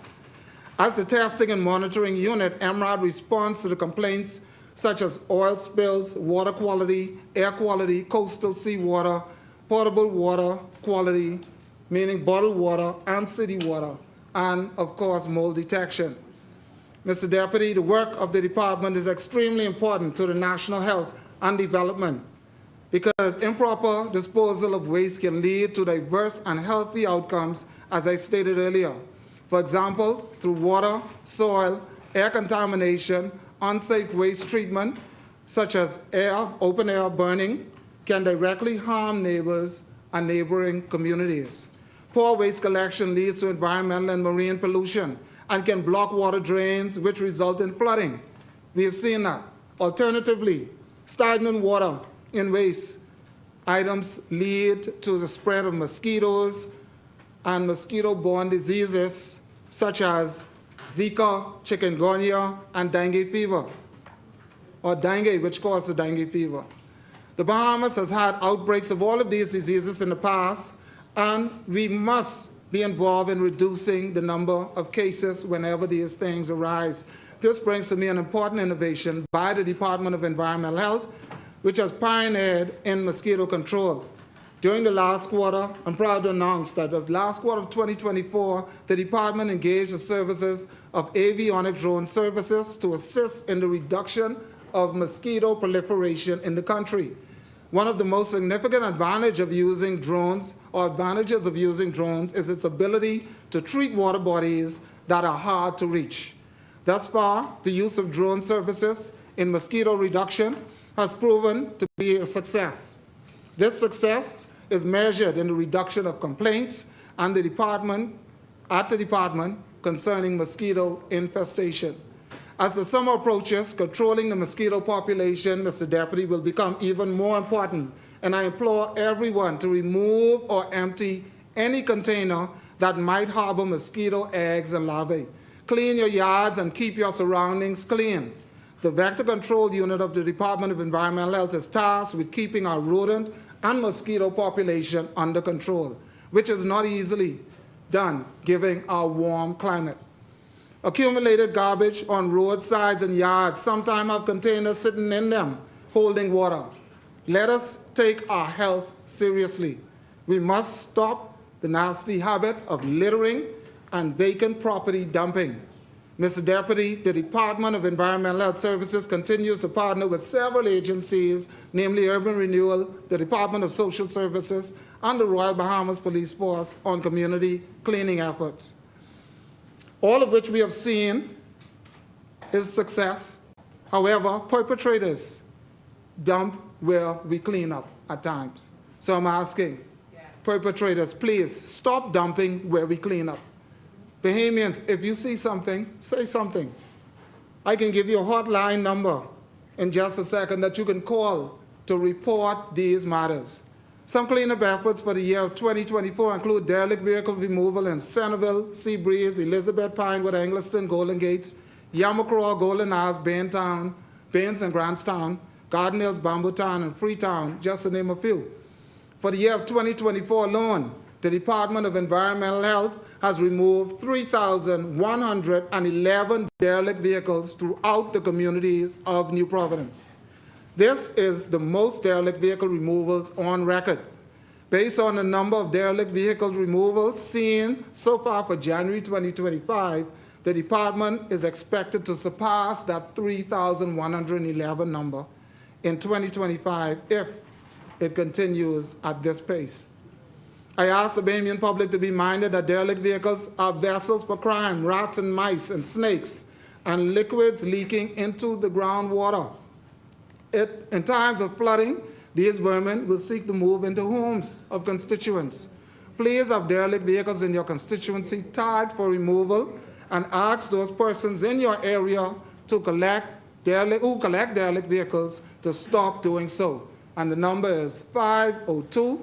As the testing and monitoring unit, EMRAD responds to the complaints such as oil spills, water quality, air quality, coastal seawater, potable water quality, meaning bottled water and city water, and of course, mold detection. Mr. Deputy, the work of the department is extremely important to the national health and development because improper disposal of waste can lead to diverse and healthy outcomes, as I stated earlier. For example, through water, soil, air contamination, unsafe waste treatment, such as open air burning, can directly harm neighbors and neighboring communities. Poor waste collection leads to environmental and marine pollution and can block water drains, which result in flooding. We have seen that. Alternatively, stagnant water in waste items lead to the spread of mosquitoes and mosquito-borne diseases such as Zika, chikungunya, and dengue fever, or dengue, which causes dengue fever. The Bahamas has had outbreaks of all of these diseases in the past, and we must be involved in reducing the number of cases whenever these things arise. This brings to me an important innovation by the Department of Environmental Health, which has pioneered in mosquito control. During the last quarter, I'm proud to announce that the last quarter of 2024, the department engaged the services of avionic drone services to assist in the reduction of mosquito proliferation in the country. One of the most significant advantages of using drones is its ability to treat water bodies that are hard to reach. Thus far, the use of drone services in mosquito reduction has proven to be a success. This success is measured in the reduction of complaints at the department concerning mosquito infestation. As the summer approaches, controlling the mosquito population, Mr. Deputy, will become even more important, and I implore everyone to remove or empty any container that might harbor mosquito eggs and larvae. Clean your yards and keep your surroundings clean. The Vector Control Unit of the Department of Environmental Health is tasked with keeping our rodent and mosquito population under control, which is not easily done given our warm climate. Accumulated garbage on roadsides and yards sometimes have containers sitting in them holding water. Let us take our health seriously. We must stop the nasty habit of littering and vacant property dumping. Mr. Deputy, the Department of Environmental Health Services continues to partner with several agencies, namely Urban Renewal, the Department of Social Services, and the Royal Bahamas Police Force on community cleaning efforts. All of which we have seen is success. However, perpetrators dump where we clean up at times. So I'm asking perpetrators, please stop dumping where we clean up. Bahamians, if you see something, say something. I can give you a hotline number in just a second that you can call to report these matters. Some cleanup efforts for the year of 2024 include derelict vehicle removal in Centerville, Seabreeze, Elizabeth, Pinewood, Engliston, Golden Gates, Yamacraw, Golden Isles, Baines and Grantstown, Garden Hills, Bamboo Town, and Freetown, just to name a few. For the year of 2024 alone, the Department of Environmental Health has removed 3,111 derelict vehicles throughout the communities of New Providence. This is the most derelict vehicle removals on record. Based on the number of derelict vehicle removals seen so far for January 2025, the department is expected to surpass that 3,111 number in 2025 if it continues at this pace. I ask the Bahamian public to be minded that derelict vehicles are vessels for crime, rats and mice and snakes, and liquids leaking into the groundwater. In times of flooding, these vermin will seek to move into homes of constituents. Please have derelict vehicles in your constituency tagged for removal and ask those persons in your area to collect derelict vehicles to stop doing so. And the number is 302-5240,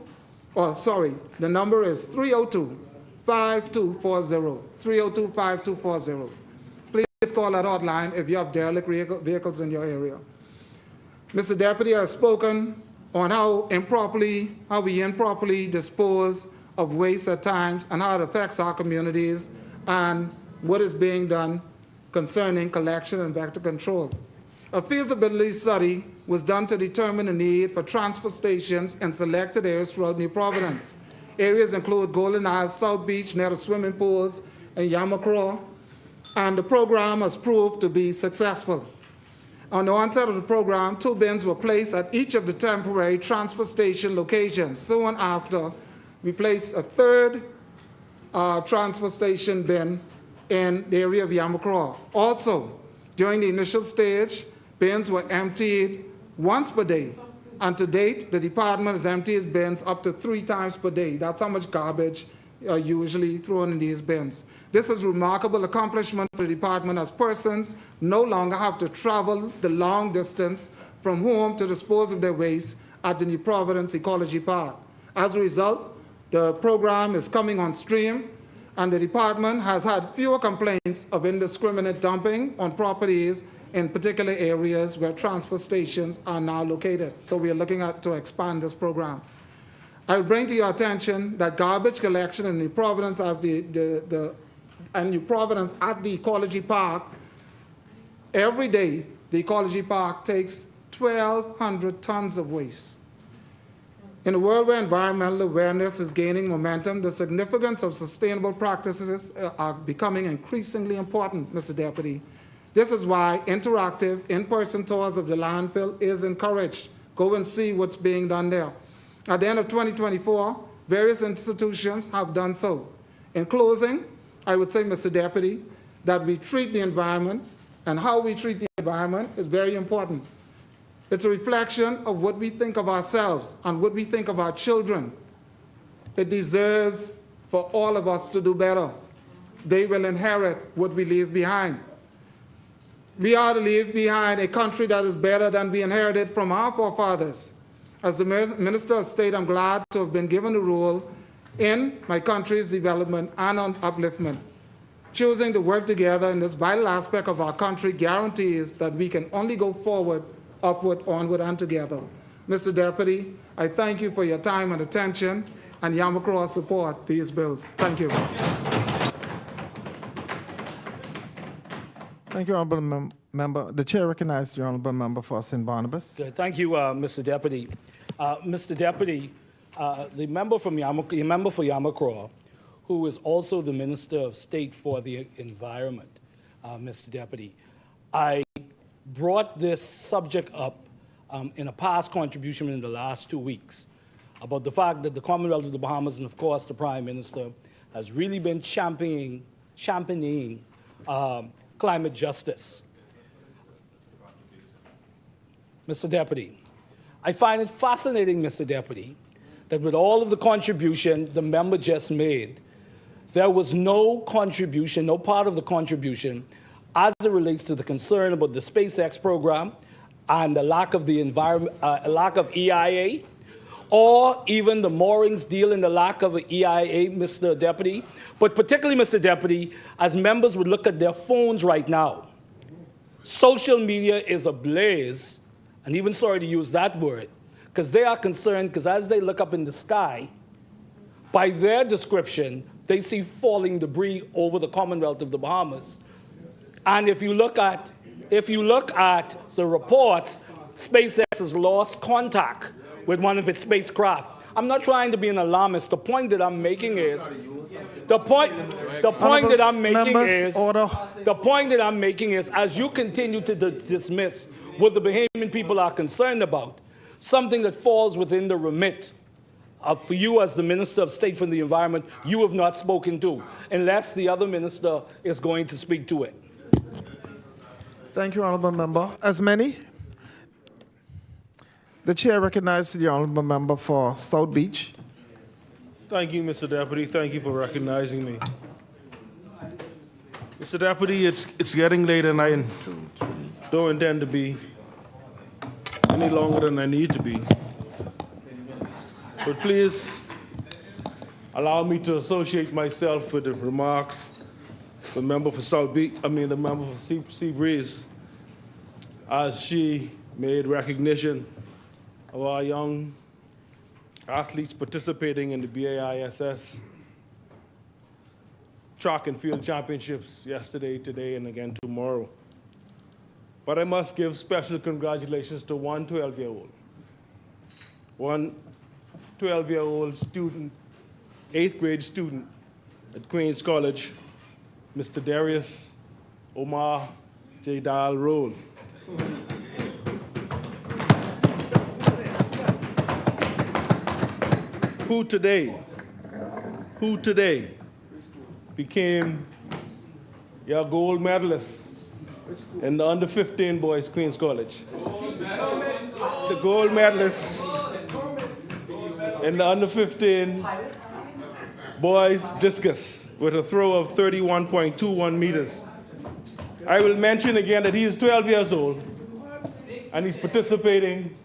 302-5240. Please call that hotline if you have derelict vehicles in your area. Mr. Deputy has spoken on how we improperly dispose of waste at times and how it affects our communities and what is being done concerning collection and vector control. A feasibility study was done to determine the need for transfer stations in selected areas throughout New Providence. Areas include Golden Isles, South Beach, near the swimming pools, and Yamacraw, and the program has proved to be successful. On the onset of the program, 2 bins were placed at each of the temporary transfer station locations. Soon after, we placed a 3rd transfer station bin in the area of Yamacraw. Also, during the initial stage, bins were emptied once per day. And to date, the department has emptied bins up to 3 times per day. That's how much garbage usually thrown in these bins. This is a remarkable accomplishment for the department, as persons no longer have to travel the long distance from home to dispose of their waste at the New Providence Ecology Park. As a result, the program is coming on stream, and the department has had fewer complaints of indiscriminate dumping on properties in particular areas where transfer stations are now located. So we are looking to expand this program. I will bring to your attention that garbage collection in New Providence New Providence at the Ecology Park, every day the Ecology Park takes 1,200 tons of waste. In a world where environmental awareness is gaining momentum, the significance of sustainable practices are becoming increasingly important, Mr. Deputy. This is why interactive, in-person tours of the landfill is encouraged. Go and see what's being done there. At the end of 2024, various institutions have done so. In closing, I would say, Mr. Deputy, that we treat the environment, and how we treat the environment is very important. It's a reflection of what we think of ourselves and what we think of our children. It deserves for all of us to do better. They will inherit what we leave behind. We are to leave behind a country that is better than we inherited from our forefathers. As the Minister of State, I'm glad to have been given the role in my country's development and upliftment. Choosing to work together in this vital aspect of our country guarantees that we can only go forward, upward, onward, and together. Mr. Deputy, I thank you for your time and attention, and Yamakwa support these bills. Thank you.
Thank you, Honourable Member. The Chair recognizes the Honourable Member for St. Barnabas.
Good. Thank you, Mr. Deputy. Mr. Deputy, the member for Yamakwa, who is also the Minister of State for the Environment, Mr. Deputy, I brought this subject up in a past contribution in the last 2 weeks about the fact that the Commonwealth of the Bahamas and, of course, the Prime Minister has really been championing climate justice. Mr. Deputy, I find it fascinating, Mr. Deputy, that with all of the contribution the member just made, there was no contribution, no part of the contribution as it relates to the concern about the SpaceX program and the lack of the lack of EIA, or even the moorings deal and the lack of an EIA, Mr. Deputy. But particularly, Mr. Deputy, as members would look at their phones right now, social media is ablaze, and even sorry to use that word, because they are concerned, because as they look up in the sky, by their description, they see falling debris over the Commonwealth of the Bahamas. And if you look at the reports, SpaceX has lost contact with one of its spacecraft. I'm not trying to be an alarmist. The point that I'm making is, as you continue to dismiss what the Bahamian people are concerned about, something that falls within the remit for you as the Minister of State for the Environment, you have not spoken to, unless the other minister is going to speak to it.
Thank you, Honourable Member. As many, the Chair recognizes the Honourable Member for South Beach.
Thank you, Mr. Deputy. Thank you for recognizing me. Mr. Deputy, it's getting late and I don't intend to be any longer than I need to be. But please allow me to associate myself with the remarks the member for South Beach, the member for Sea Breeze, as she made recognition of our young athletes participating in the BAISS track and field championships yesterday, today, and again tomorrow. But I must give special congratulations to one 12-year-old. One 12-year-old student, 8th grade student at Queen's College, Mr. Darius Omar J. Dahl Roll. Who today became your gold medalist in the under-15 boys Queen's College. The gold medalist in the under-15 boys discus with a throw of 31.21 meters. I will mention again that he is 12 years old and he's participating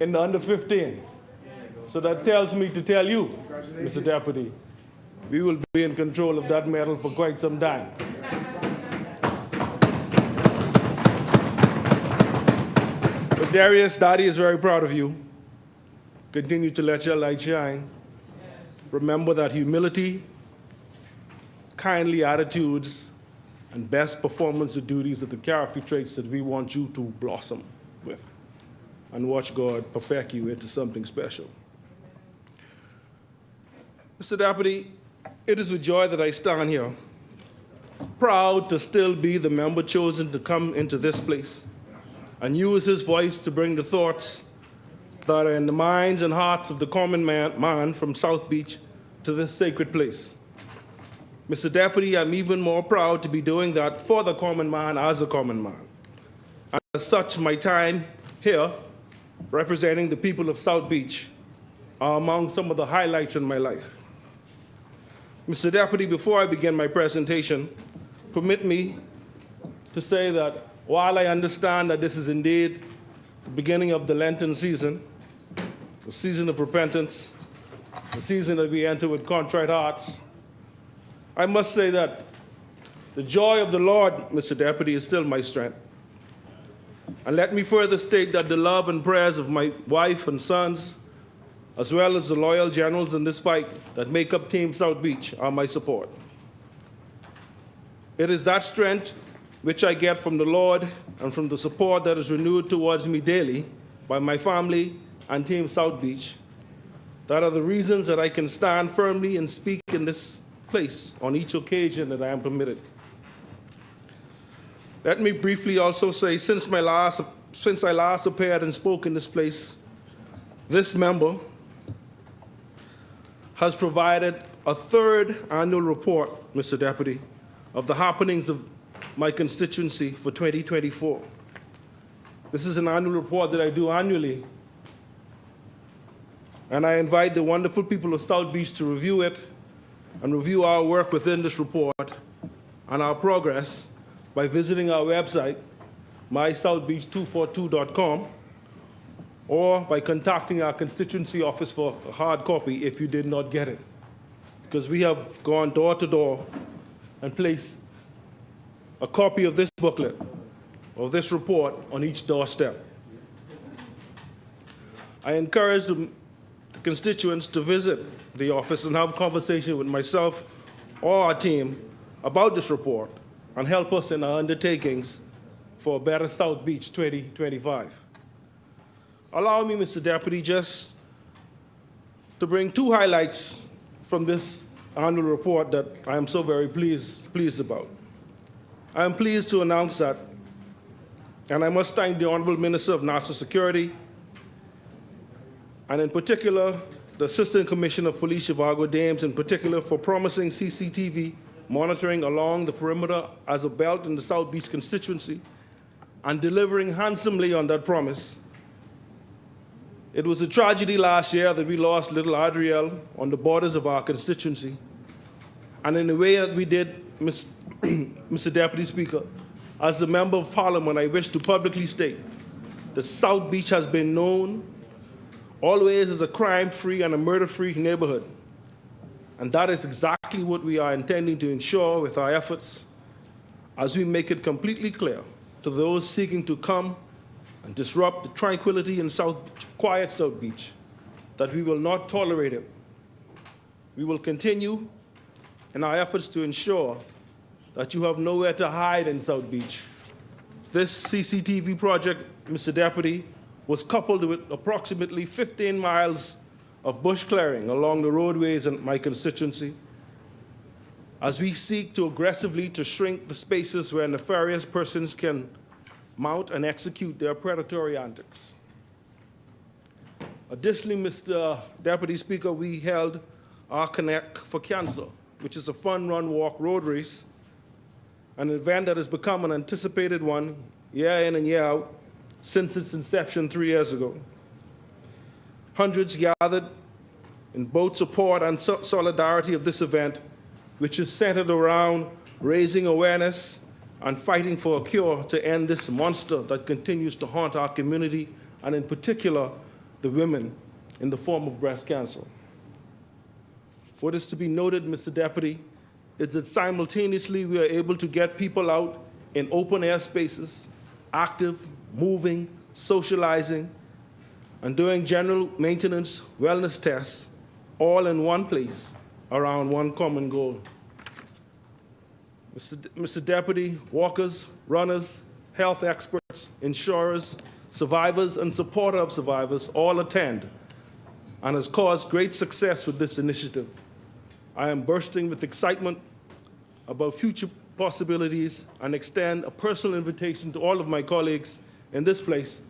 in the under-15. So that tells me to tell you, Mr. Deputy, we will be in control of that medal for quite some time. But Darius, Daddy is very proud of you. Continue to let your light shine. Remember that humility, kindly attitudes, and best performance of duties are the character traits that we want you to blossom with. And watch God perfect you into something special. Mr. Deputy, it is with joy that I stand here, proud to still be the member chosen to come into this place and use his voice to bring the thoughts that are in the minds and hearts of the common man from South Beach to this sacred place. Mr. Deputy, I'm even more proud to be doing that for the common man as a common man. And as such, my time here, representing the people of South Beach, are among some of the highlights in my life. Mr. Deputy, before I begin my presentation, permit me to say that while I understand that this is indeed the beginning of the Lenten season, the season of repentance, the season that we enter with contrite hearts, I must say that the joy of the Lord, Mr. Deputy, is still my strength. And let me further state that the love and prayers of my wife and sons, as well as the loyal generals in this fight that make up Team South Beach, are my support. It is that strength which I get from the Lord and from the support that is renewed towards me daily by my family and Team South Beach that are the reasons that I can stand firmly and speak in this place on each occasion that I am permitted. Let me briefly also say, since I last appeared and spoke in this place, this member has provided a third annual report, Mr. Deputy, of the happenings of my constituency for 2024. This is an annual report that I do annually, and I invite the wonderful people of South Beach to review it and review our work within this report and our progress by visiting our website, mysouthbeach242.com, or by contacting our constituency office for a hard copy if you did not get it. Because we have gone door to door and placed a copy of this booklet, of this report, on each doorstep. I encourage the constituents to visit the office and have a conversation with myself or our team about this report and help us in our undertakings for a better South Beach 2025. Allow me, Mr. Deputy, just to bring two highlights from this annual report that I am so very pleased about. I am pleased to announce that, and I must thank the Honorable Minister of National Security, and in particular, the Assistant Commissioner of Police, Shivago Dames, in particular, for promising CCTV monitoring along the perimeter as a belt in the South Beach constituency and delivering handsomely on that promise. It was a tragedy last year that we lost little Adriel on the borders of our constituency. And in the way that we did, Mr. Deputy Speaker, as a member of Parliament, I wish to publicly state that South Beach has been known always as a crime-free and a murder-free neighborhood. And that is exactly what we are intending to ensure with our efforts as we make it completely clear to those seeking to come and disrupt the tranquility in quiet South Beach that we will not tolerate it. We will continue in our efforts to ensure that you have nowhere to hide in South Beach. This CCTV project, Mr. Deputy, was coupled with approximately 15 miles of bush clearing along the roadways in my constituency as we seek to aggressively to shrink the spaces where nefarious persons can mount and execute their predatory antics. Additionally, Mr. Deputy Speaker, we held our Connect for Cancer, which is a fun run, walk, road race, an event that has become an anticipated one year in and year out since its inception 3 years ago. Hundreds gathered in both support and solidarity of this event, which is centered around raising awareness and fighting for a cure to end this monster that continues to haunt our community, and in particular, the women, in the form of breast cancer. What is to be noted, Mr. Deputy, is that simultaneously we are able to get people out in open air spaces, active, moving, socializing, and doing general maintenance wellness tests, all in one place around one common goal. Mr. Deputy, walkers, runners, health experts, insurers, survivors, and supporters of survivors all attend and has caused great success with this initiative. I am bursting with excitement about future possibilities and extend a personal invitation to all of my colleagues in this place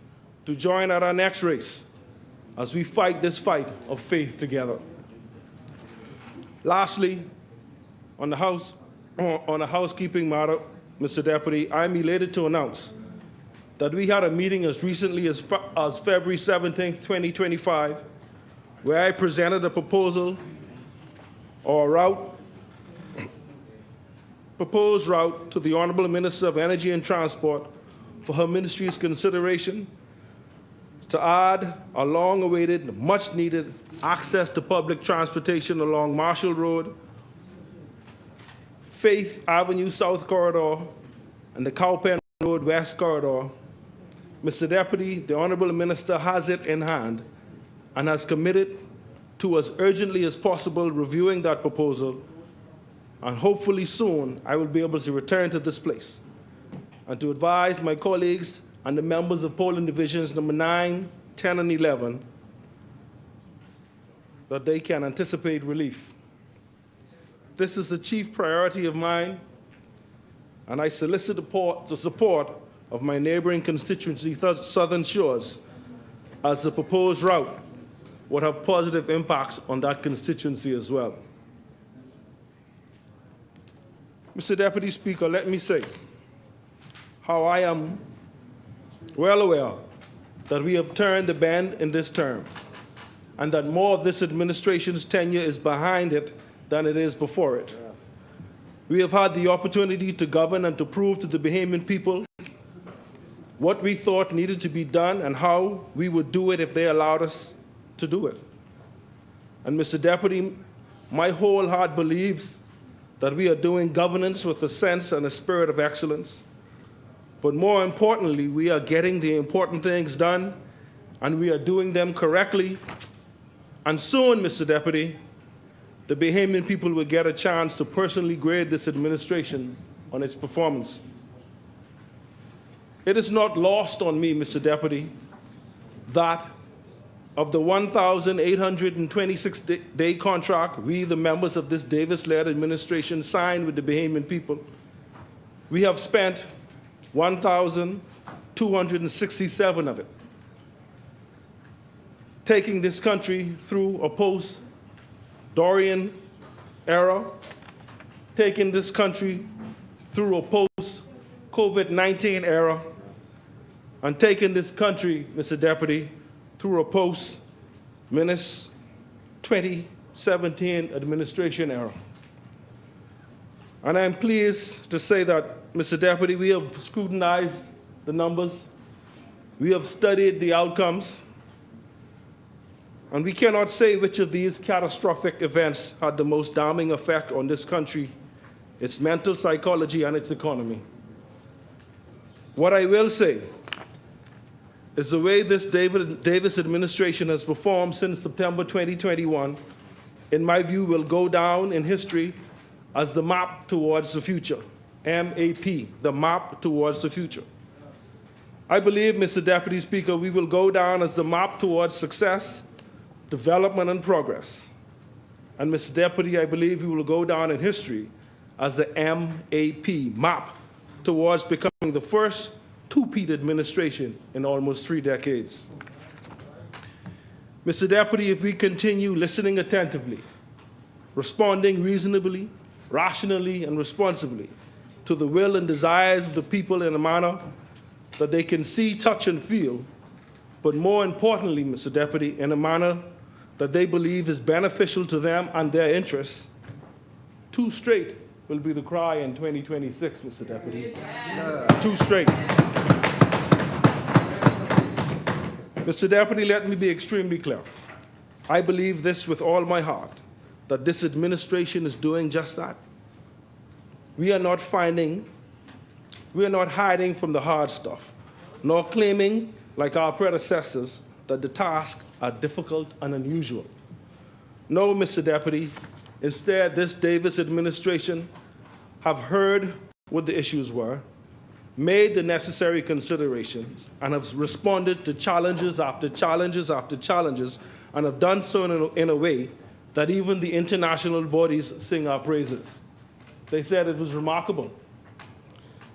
to join at our next race as we fight this fight of faith together. Lastly, On a housekeeping matter, Mr. Deputy, I'm elated to announce that we had a meeting as recently as February 17th, 2025, where I presented a proposal or proposed route to the Honorable Minister of Energy and Transport for her ministry's consideration to add a long-awaited, much-needed access to public transportation along Marshall Road, Faith Avenue South Corridor, and the Cowpen Road West Corridor. Mr. Deputy, the Honorable Minister has it in hand and has committed to, as urgently as possible, reviewing that proposal, and hopefully soon I will be able to return to this place and to advise my colleagues and the members of polling divisions number 9, 10, and 11 that they can anticipate relief. This is the chief priority of mine, and I solicit the support of my neighboring constituency, Southern Shores, as the proposed route would have positive impacts on that constituency as well. Mr. Deputy Speaker, let me say how I am well aware that we have turned the bend in this term and that more of this administration's tenure is behind it than it is before it. We have had the opportunity to govern and to prove to the Bahamian people what we thought needed to be done and how we would do it if they allowed us to do it. And Mr. Deputy, my whole heart believes that we are doing governance with a sense and a spirit of excellence. But more importantly, we are getting the important things done, and we are doing them correctly. And soon, Mr. Deputy, the Bahamian people will get a chance to personally grade this administration on its performance. It is not lost on me, Mr. Deputy, that of the 1,826-day contract we, the members of this Davis-led administration, signed with the Bahamian people, we have spent 1,267 of it, taking this country through a post-Dorian era, taking this country through a post-COVID-19 era, and taking this country, Mr. Deputy, through a post-Menace 2017 administration era. And I'm pleased to say that, Mr. Deputy, we have scrutinized the numbers, we have studied the outcomes, and we cannot say which of these catastrophic events had the most damning effect on this country, its mental psychology, and its economy. What I will say is the way this Davis administration has performed since September 2021, in my view, will go down in history as the map towards the future. MAP, the map towards the future. I believe, Mr. Deputy Speaker, we will go down as the map towards success, development, and progress. And, Mr. Deputy, I believe we will go down in history as the MAP, map towards becoming the first two-peat administration in almost 3 decades. Mr. Deputy, if we continue listening attentively, responding reasonably, rationally, and responsibly to the will and desires of the people in a manner that they can see, touch, and feel, but more importantly, Mr. Deputy, in a manner that they believe is beneficial to them and their interests, 2 straight will be the cry in 2026, Mr. Deputy. 2 straight. Mr. Deputy, let me be extremely clear. I believe this with all my heart, that this administration is doing just that. We are not hiding from the hard stuff, nor claiming, like our predecessors, that the tasks are difficult and unusual. No, Mr. Deputy, instead, this Davis administration have heard what the issues were, made the necessary considerations, and have responded to challenges after challenges after challenges, and have done so in a way that even the international bodies sing our praises. They said it was remarkable.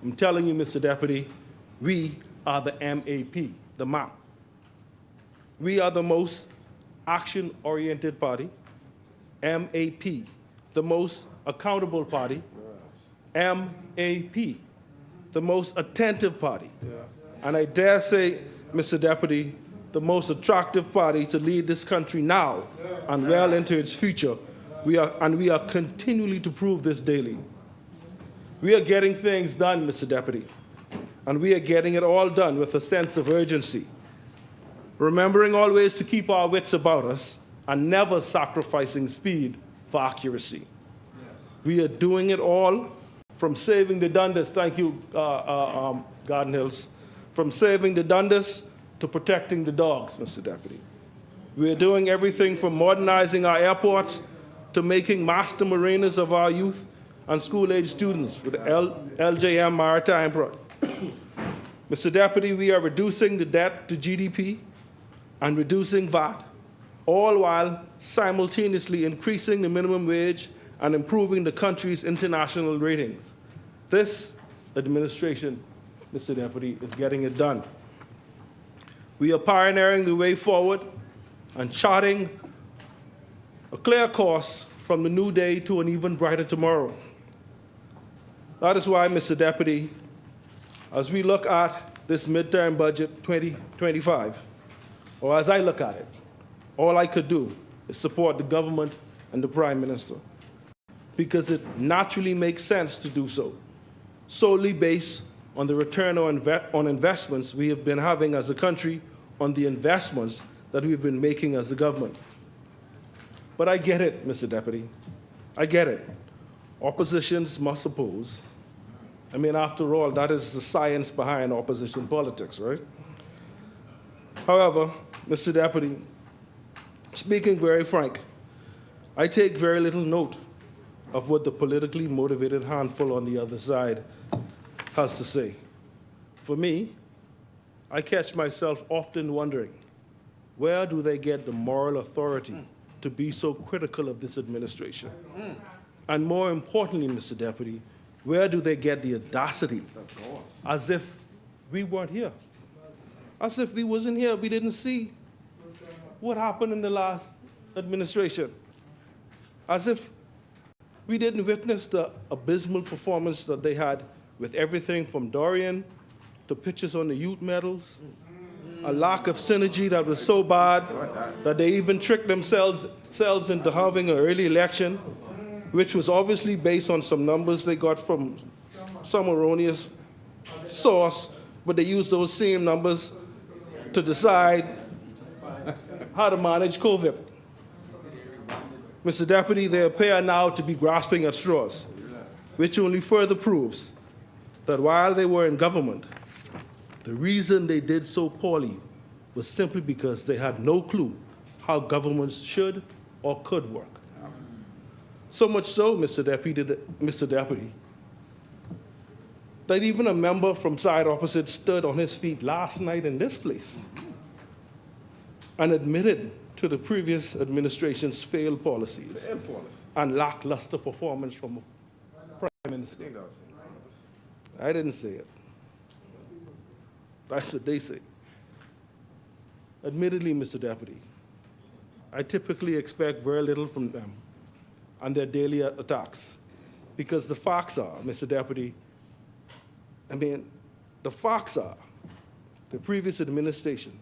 I'm telling you, Mr. Deputy, we are the MAP, the map. We are the most action-oriented party. MAP, the most accountable party, MAP, the most attentive party. And I dare say, Mr. Deputy, the most attractive party to lead this country now and well into its future. We are continually to prove this daily. We are getting things done, Mr. Deputy, and we are getting it all done with a sense of urgency, remembering always to keep our wits about us and never sacrificing speed for accuracy. We are doing it all from saving the Dundas, thank you, Garden Hills, from saving the Dundas to protecting the dogs, Mr. Deputy. We are doing everything from modernizing our airports to making master marinas of our youth and school-age students with the LJM Maritime Project. Mr. Deputy, we are reducing the debt to GDP and reducing VAT, all while simultaneously increasing the minimum wage and improving the country's international ratings. This administration, Mr. Deputy, is getting it done. We are pioneering the way forward and charting a clear course from the new day to an even brighter tomorrow. That is why, Mr. Deputy, as we look at this midterm budget 2025, or as I look at it, all I could do is support the government and the Prime Minister, because it naturally makes sense to do so, solely based on the return on investments we have been having as a country, on the investments that we've been making as a government. But I get it, Mr. Deputy. I get it. Oppositions must oppose. I mean, after all, that is the science behind opposition politics, right? However, Mr. Deputy, speaking very frank, I take very little note of what the politically motivated handful on the other side has to say. For me, I catch myself often wondering, where do they get the moral authority to be so critical of this administration? And more importantly, Mr. Deputy, where do they get the audacity, as if we weren't here? As if we wasn't here, we didn't see what happened in the last administration. As if we didn't witness the abysmal performance that they had with everything from Dorian to pictures on the youth medals, a lack of synergy that was so bad that they even tricked themselves into having an early election, which was obviously based on some numbers they got from some erroneous source, but they used those same numbers to decide how to manage COVID. Mr. Deputy, they appear now to be grasping at straws, which only further proves that while they were in government, the reason they did so poorly was simply because they had no clue how governments should or could work. So much so, Mr. Deputy, that even a member from side opposite stood on his feet last night in this place and admitted to the previous administration's failed policies and lackluster performance from a Prime Minister. I didn't say it. That's what they say. Admittedly, Mr. Deputy, I typically expect very little from them and their daily attacks, because the facts are, Mr. Deputy, the facts are the previous administration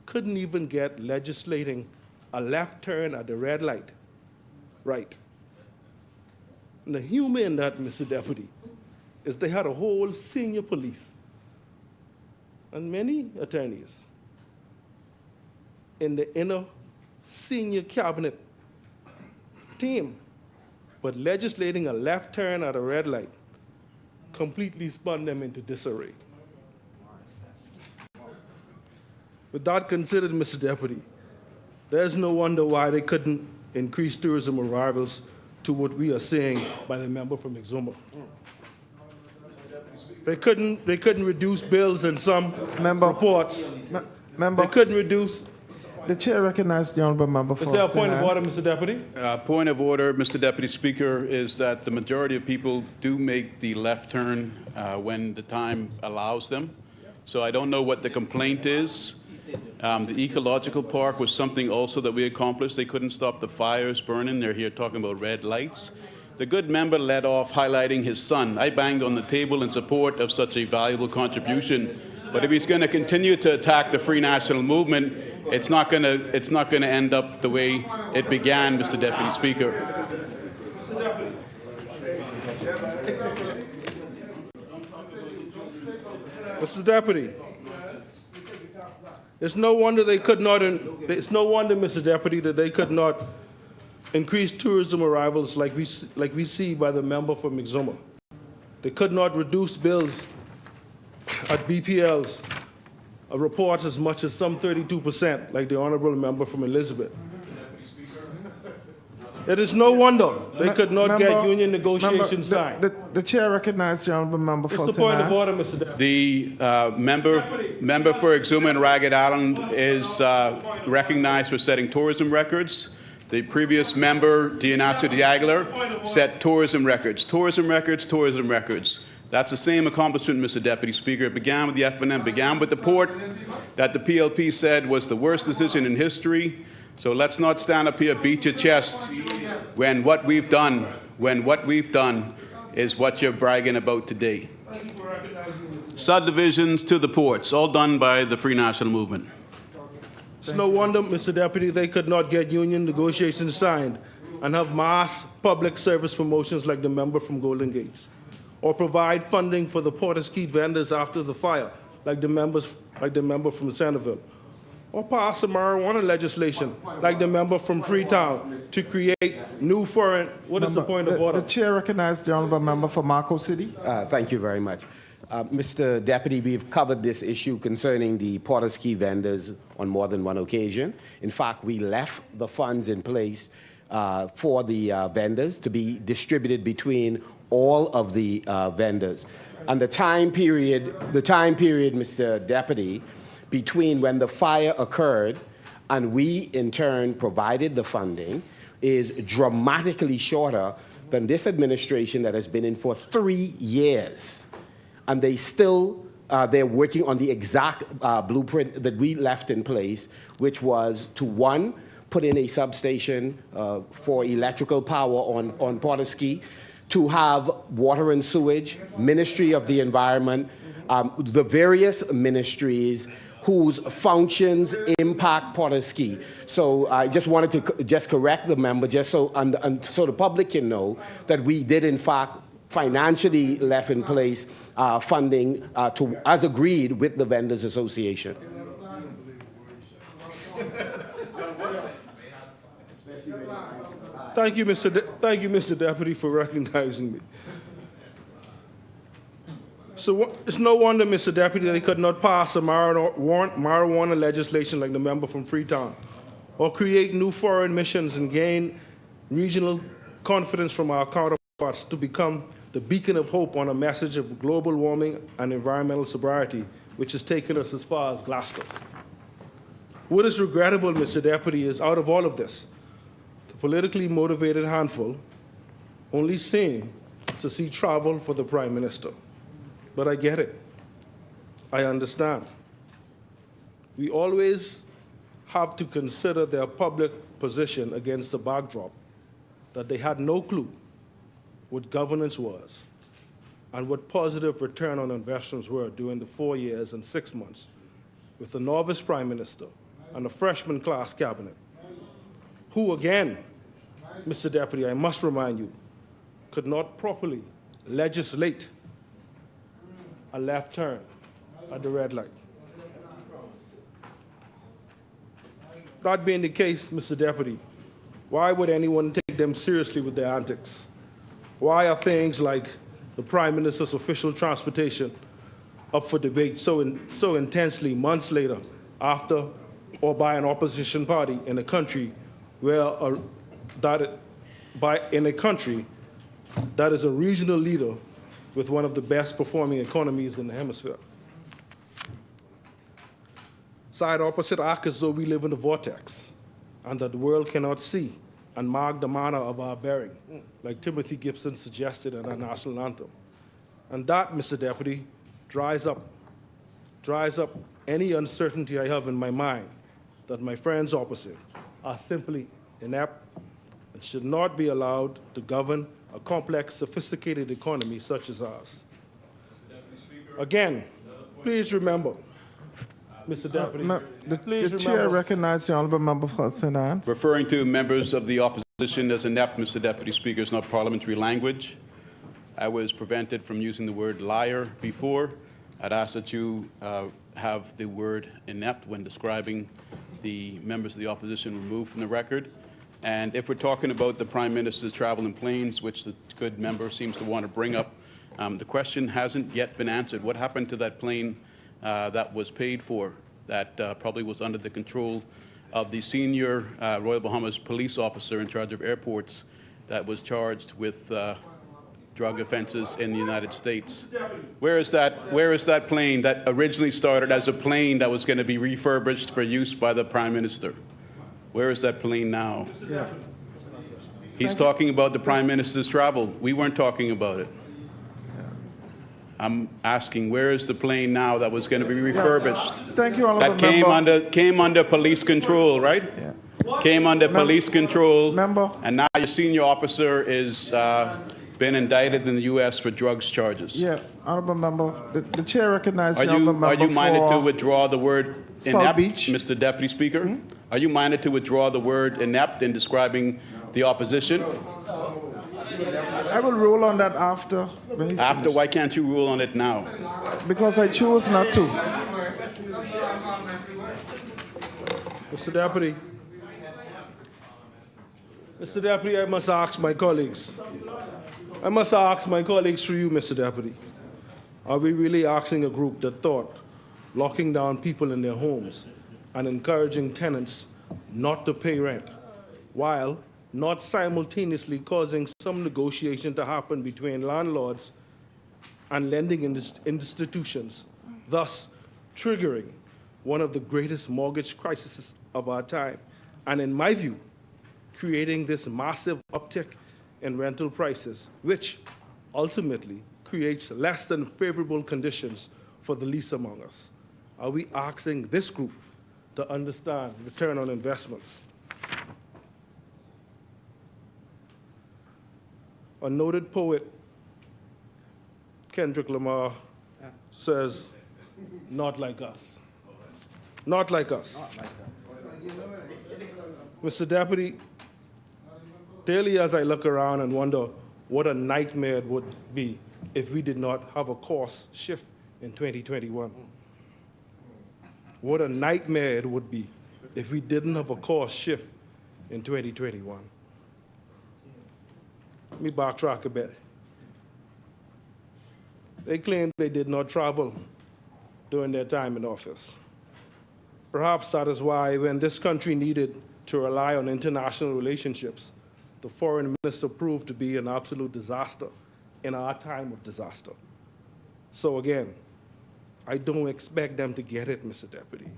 couldn't even get legislating a left turn at the red light right. And the humor in that, Mr. Deputy, is they had a whole senior police and many attorneys in the inner senior cabinet team, but legislating a left turn at a red light completely spun them into disarray. With that considered, Mr. Deputy, there's no wonder why they couldn't increase tourism arrivals to what we are seeing by the member from Exuma. They couldn't reduce bills in some reports.
Member,
They couldn't reduce.
the chair recognized the honorable member for
Is there a point of
Finance.
order, Mr. Deputy?
Point of order, Mr. Deputy Speaker, is that the majority of people do make the left turn when the time allows them. So I don't know what the complaint is. The ecological park was something also that we accomplished. They couldn't stop the fires burning. They're here talking about red lights. The good member led off highlighting his son. I banged on the table in support of such a valuable contribution. But if he's going to continue to attack the Free National Movement, it's not going to end up the way it began, Mr. Deputy Speaker.
Mr. Deputy, it's no wonder they could not. It's no wonder, Mr. Deputy, that they could not increase tourism arrivals like we see by the member from Exuma. They could not reduce bills at BPLs, a report as much as some 32%, like the honourable member from Elizabeth. It is no wonder they could not get union negotiations signed.
The chair recognizes the honourable member for
It's the point of order, Mr. Deputy.
The member for Exuma and Ragged Island is recognized for setting tourism records. The previous member, Dionacio de Aguilar, set tourism records. Tourism records, tourism records. That's the same accomplishment, Mr. Deputy Speaker. It began with the FNM, began with the port that the PLP said was the worst decision in history. So let's not stand up here, beat your chest when what we've done is what you're bragging about today. Subdivisions to the ports, all done by the Free National Movement.
It's no wonder, Mr. Deputy, they could not get union negotiations signed and have mass public service promotions like the member from Golden Gates, or provide funding for the Porterskeet vendors after the fire, like the member from Centerville, or pass a marijuana legislation, like the member from Freetown, to create new foreign. What is the point of order?
The chair recognizes the honourable member for Marco City.
Thank you very much. Mr. Deputy, we've covered this issue concerning the Porterskeet vendors on more than one occasion. In fact, we left the funds in place for the vendors to be distributed between all of the vendors. And the time period, Mr. Deputy, between when the fire occurred and we, in turn, provided the funding is dramatically shorter than this administration that has been in for 3 years. And they still, they're working on the exact blueprint that we left in place, which was to, one, put in a substation for electrical power on Porterskeet, to have water and sewage, Ministry of the Environment, the various ministries whose functions impact Porterskeet. So I just wanted to just correct the member, just so, and so the public can know that we did, in fact, financially left in place funding as agreed with the Vendors Association.
Thank you, Mr. Deputy, for recognizing me. So it's no wonder, Mr. Deputy, that they could not pass a marijuana legislation like the member from Freetown, or create new foreign missions and gain regional confidence from our counterparts to become the beacon of hope on a message of global warming and environmental sobriety, which has taken us as far as Glasgow. What is regrettable, Mr. Deputy, is out of all of this, the politically motivated handful only seem to see travel for the Prime Minister. But I get it. I understand. We always have to consider their public position against the backdrop that they had no clue what governance was and what positive return on investments were during the 4 years and 6 months with the novice Prime Minister and a freshman class cabinet, who again, Mr. Deputy, I must remind you, could not properly legislate a left turn at the red light. That being the case, Mr. Deputy, why would anyone take them seriously with their antics? Why are things like the Prime Minister's official transportation up for debate so intensely months later after or by an opposition party in a country where that is a regional leader with one of the best performing economies in the hemisphere? Side opposite act as though we live in a vortex and that the world cannot see and mark the manner of our bearing, like Timothy Gibson suggested in our national anthem. And that, Mr. Deputy, dries up dries up any uncertainty I have in my mind that my friends opposite are simply inept and should not be allowed to govern a complex, sophisticated economy such as ours. Again, please remember, Mr. Deputy, please
The chair
remember.
recognizes the honorable member for St. Anne's.
Referring to members of the opposition as inept, Mr. Deputy Speaker, is not parliamentary language. I was prevented from using the word liar before. I'd ask that you have the word inept when describing the members of the opposition removed from the record. And if we're talking about the Prime Minister's travel in planes, which the good member seems to want to bring up, the question hasn't yet been answered. What happened to that plane that was paid for, that probably was under the control of the senior Royal Bahamas police officer in charge of airports that was charged with drug offenses in the United States? Where is that plane that originally started as a plane that was going to be refurbished for use by the Prime Minister? Where is that plane now? He's talking about the Prime Minister's travel. We weren't talking about it. I'm asking, where is the plane now that was going to be refurbished?
Thank you, honorable
That came under police control, right? Came under police control. And now your senior officer is been indicted in the U.S. for drugs charges.
Yeah, honorable member. The chair recognizes the
Are
honorable member
you minded
for
to withdraw the word
South
inept,
Beach.
Mr. Deputy Speaker? Are you minded to withdraw the word inept in describing the opposition?
I will rule on that after. When he's
After, why can't you rule on it now?
finished. Because I choose not to.
Mr. Deputy. Mr. Deputy, I must ask my colleagues. I must ask my colleagues through you, Mr. Deputy. Are we really asking a group that thought locking down people in their homes and encouraging tenants not to pay rent, while not simultaneously causing some negotiation to happen between landlords and lending institutions, thus triggering one of the greatest mortgage crises of our time, and in my view, creating this massive uptick in rental prices, which ultimately creates less than favorable conditions for the least among us? Are we asking this group to understand return on investments? A noted poet, Kendrick Lamar, says, "Not like us." Not like us. Mr. Deputy, daily as I look around and wonder what a nightmare it would be if we did not have a course shift in 2021. What a nightmare it would be if we didn't have a course shift in 2021. Let me backtrack a bit. They claim they did not travel during their time in office. Perhaps that is why when this country needed to rely on international relationships, the foreign minister proved to be an absolute disaster in our time of disaster. So again, I don't expect them to get it, Mr. Deputy.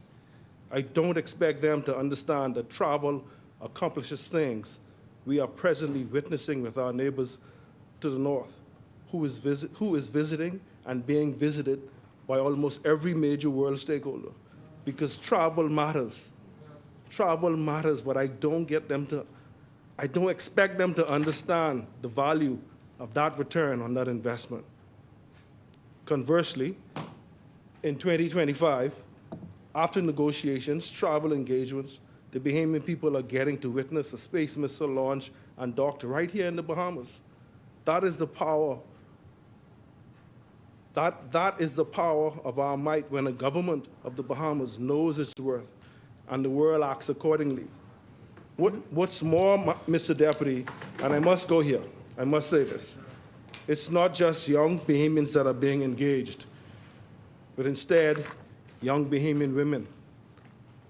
I don't expect them to understand that travel accomplishes things we are presently witnessing with our neighbors to the north, who is visiting and being visited by almost every major world stakeholder. Because travel matters. Travel matters, but I don't expect them to understand the value of that return on that investment. Conversely, in 2025, after negotiations, travel engagements, the Bahamian people are getting to witness a space missile launch and docked right here in the Bahamas. That is the power. That is the power of our might when a government of the Bahamas knows its worth and the world acts accordingly. What's more, Mr. Deputy, and I must go here, I must say this, it's not just young Bahamians that are being engaged, but instead, young Bahamian women.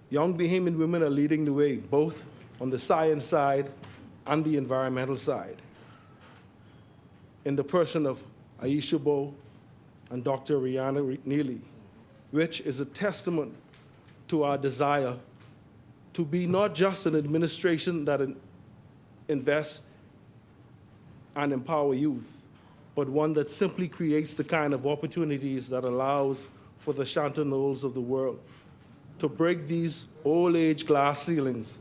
Young Bahamian women are leading the way, both on the science side and the environmental side. In the person of Aisha Bowe and Dr. Rihanna Neely, which is a testament to our desire to be not just an administration that invests and empower youth, but one that simply creates the kind of opportunities that allows for the Chantanals of the world to break these old age glass ceilings,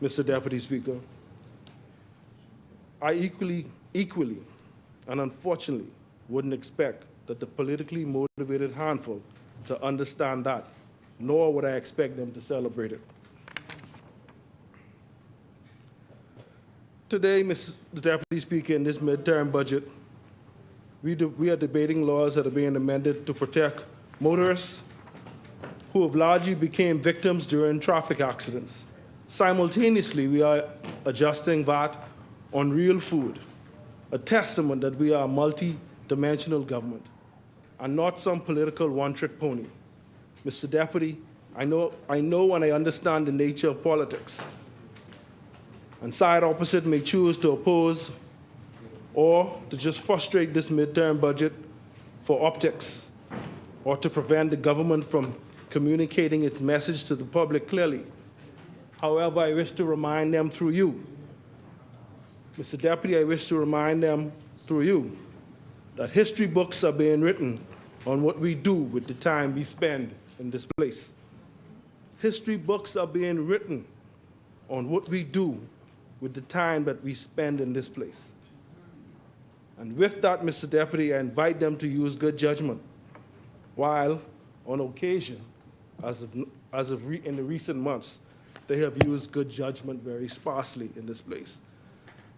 Mr. Deputy Speaker. I equally, and unfortunately, wouldn't expect that the politically motivated handful to understand that, nor would I expect them to celebrate it. Today, Mr. Deputy Speaker, in this midterm budget, we are debating laws that are being amended to protect motorists who have largely became victims during traffic accidents. Simultaneously, we are adjusting VAT on real food, a testament that we are a multi-dimensional government and not some political one-trick pony. Mr. Deputy, I know and I understand the nature of politics. And side opposite may choose to oppose or to just frustrate this midterm budget for optics or to prevent the government from communicating its message to the public clearly. However, I wish to remind them through you, Mr. Deputy, I wish to remind them through you that history books are being written on what we do with the time we spend in this place. History books are being written on what we do with the time that we spend in this place. And with that, Mr. Deputy, I invite them to use good judgment, while on occasion, in the recent months, they have used good judgment very sparsely in this place.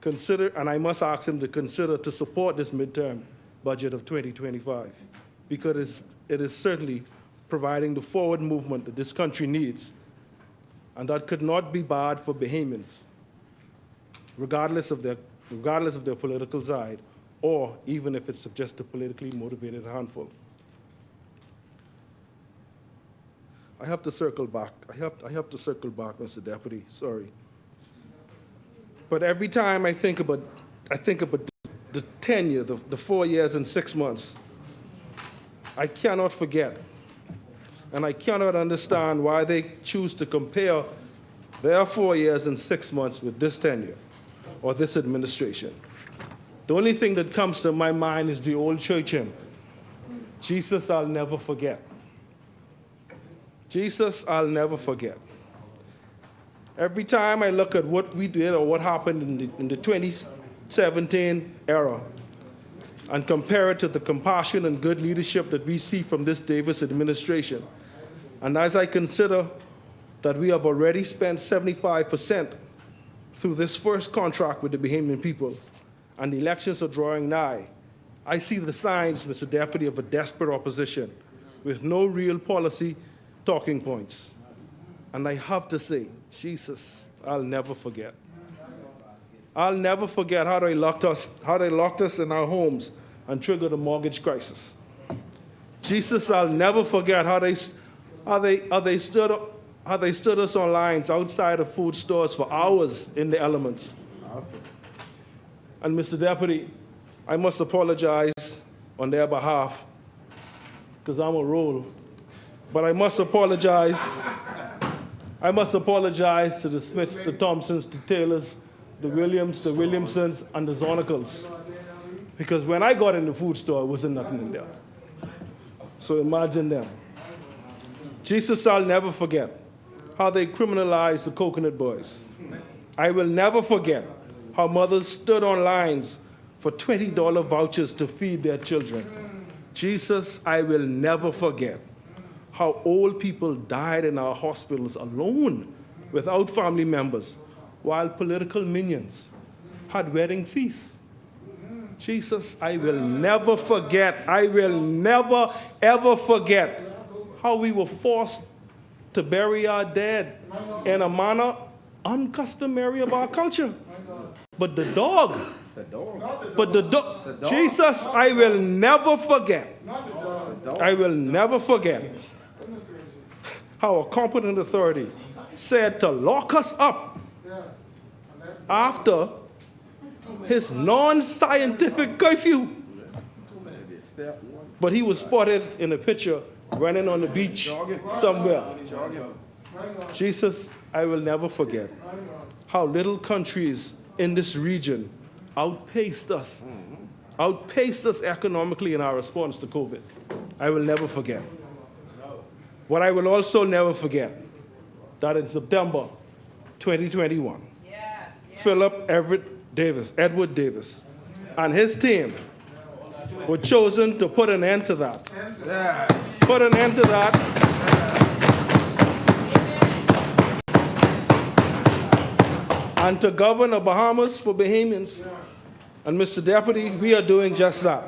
Consider, and I must ask them to consider to support this midterm budget of 2025, because it is certainly providing the forward movement that this country needs, and that could not be barred for Bahamians, regardless of their political side, or even if it's just a politically motivated handful. I have to circle back. I have to circle back, Mr. Deputy. Sorry. But every time I think about the tenure, the 4 years and 6 months, I cannot forget, and I cannot understand why they choose to compare their 4 years and 6 months with this tenure or this administration. The only thing that comes to my mind is the old church hymn, Jesus, I'll never forget. Jesus, I'll never forget. Every time I look at what we did or what happened in the 2017 era and compare it to the compassion and good leadership that we see from this Davis administration, and as I consider that we have already spent 75% through this first contract with the Bahamian people, and the elections are drawing nigh, I see the signs, Mr. Deputy, of a desperate opposition with no real policy talking points. And I have to say, Jesus, I'll never forget. I'll never forget how they locked us in our homes and triggered a mortgage crisis. Jesus, I'll never forget how they stood us on lines outside of food stores for hours in the elements. And Mr. Deputy, I must apologize on their behalf, because I'm a role. But I must apologize to the Smiths, the Thompsons, the Taylors, the Williams, the Williamsons, and the Zonicals. Because when I got in the food store, there wasn't nothing in there. So imagine them. Jesus, I'll never forget how they criminalized the coconut boys. I will never forget how mothers stood on lines for $20 vouchers to feed their children. Jesus, I will never forget how old people died in our hospitals alone without family members, while political minions had wedding feasts. Jesus, I will never forget, I will never, ever forget how we were forced to bury our dead in a manner uncustomary of our culture. But the dog, Jesus, I will never forget. I will never forget how a competent authority said to lock us up after his non-scientific curfew. But he was spotted in a picture running on the beach somewhere. Jesus, I will never forget how little countries in this region outpaced us economically in our response to COVID. I will never forget. What I will also never forget, that in September 2021, Edward Davis, and his team were chosen to put an end to that. Yes. Put an end to that. And to govern the Bahamas for Bahamians. And Mr. Deputy, we are doing just that.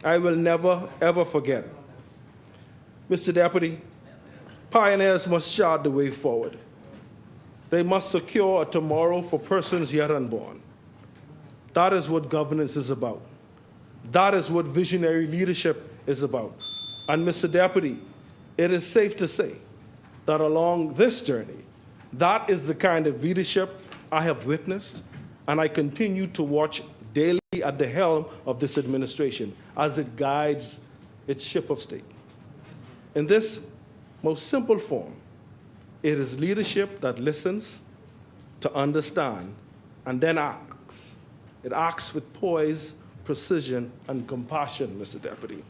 I will never, ever forget. Mr. Deputy, pioneers must chart the way forward. They must secure a tomorrow for persons yet unborn. That is what governance is about. That is what visionary leadership is about. And Mr. Deputy, it is safe to say that along this journey, that is the kind of leadership I have witnessed, and I continue to watch daily at the helm of this administration as it guides its ship of state. In this most simple form, it is leadership that listens to understand and then acts. It acts with poise, precision, and compassion, Mr. Deputy.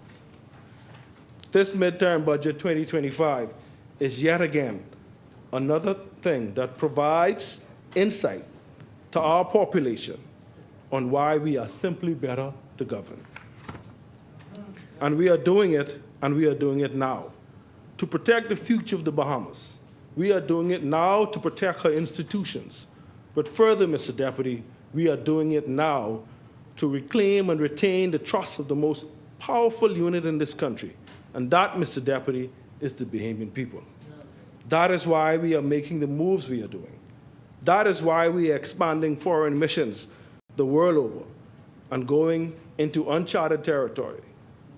This midterm budget 2025 is yet again another thing that provides insight to our population on why we are simply better to govern. And we are doing it, and we are doing it now. To protect the future of the Bahamas, we are doing it now to protect her institutions. But further, Mr. Deputy, we are doing it now to reclaim and retain the trust of the most powerful unit in this country. And that, Mr. Deputy, is the Bahamian people. That is why we are making the moves we are doing. That is why we are expanding foreign missions the world over and going into uncharted territory.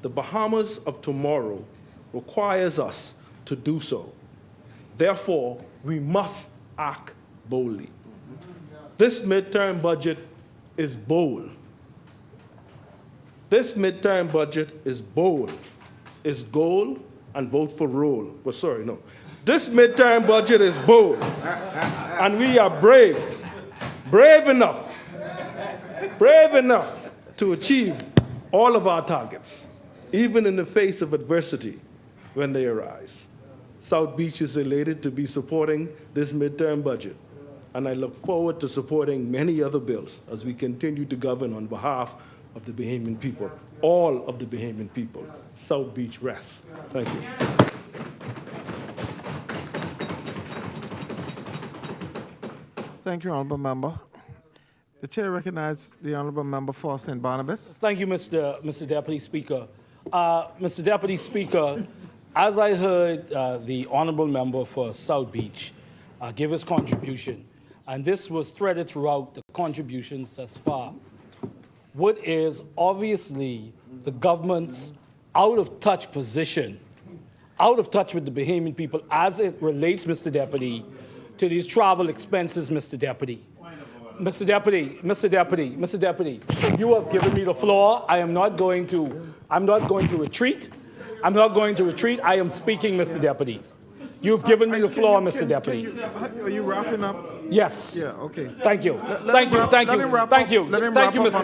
The Bahamas of tomorrow requires us to do so. Therefore, we must act boldly. This midterm budget is bold. This midterm budget is bold. It's goal and vote for roll. But sorry, no. This midterm budget is bold. And we are brave enough to achieve all of our targets, even in the face of adversity when they arise. South Beach is elated to be supporting this midterm budget, and I look forward to supporting many other bills as we continue to govern on behalf of the Bahamian people, all of the Bahamian people. South Beach rests. Thank you.
Thank you, Honorable Member. The Chair recognizes the Honorable Member for St. Barnabas.
Thank you, Mr. Deputy Speaker. Mr. Deputy Speaker, as I heard the Honorable Member for South Beach give his contribution, and this was threaded throughout the contributions thus far, what is obviously the government's out-of-touch position, out of touch with the Bahamian people as it relates, Mr. Deputy, to these travel expenses, Mr. Deputy. Mr. Deputy, you have given me the floor. I'm not going to retreat. I am speaking, Mr. Deputy. You've given me the floor, Mr. Deputy.
Are you wrapping up?
Yes.
Yeah, okay.
Thank you, Mr.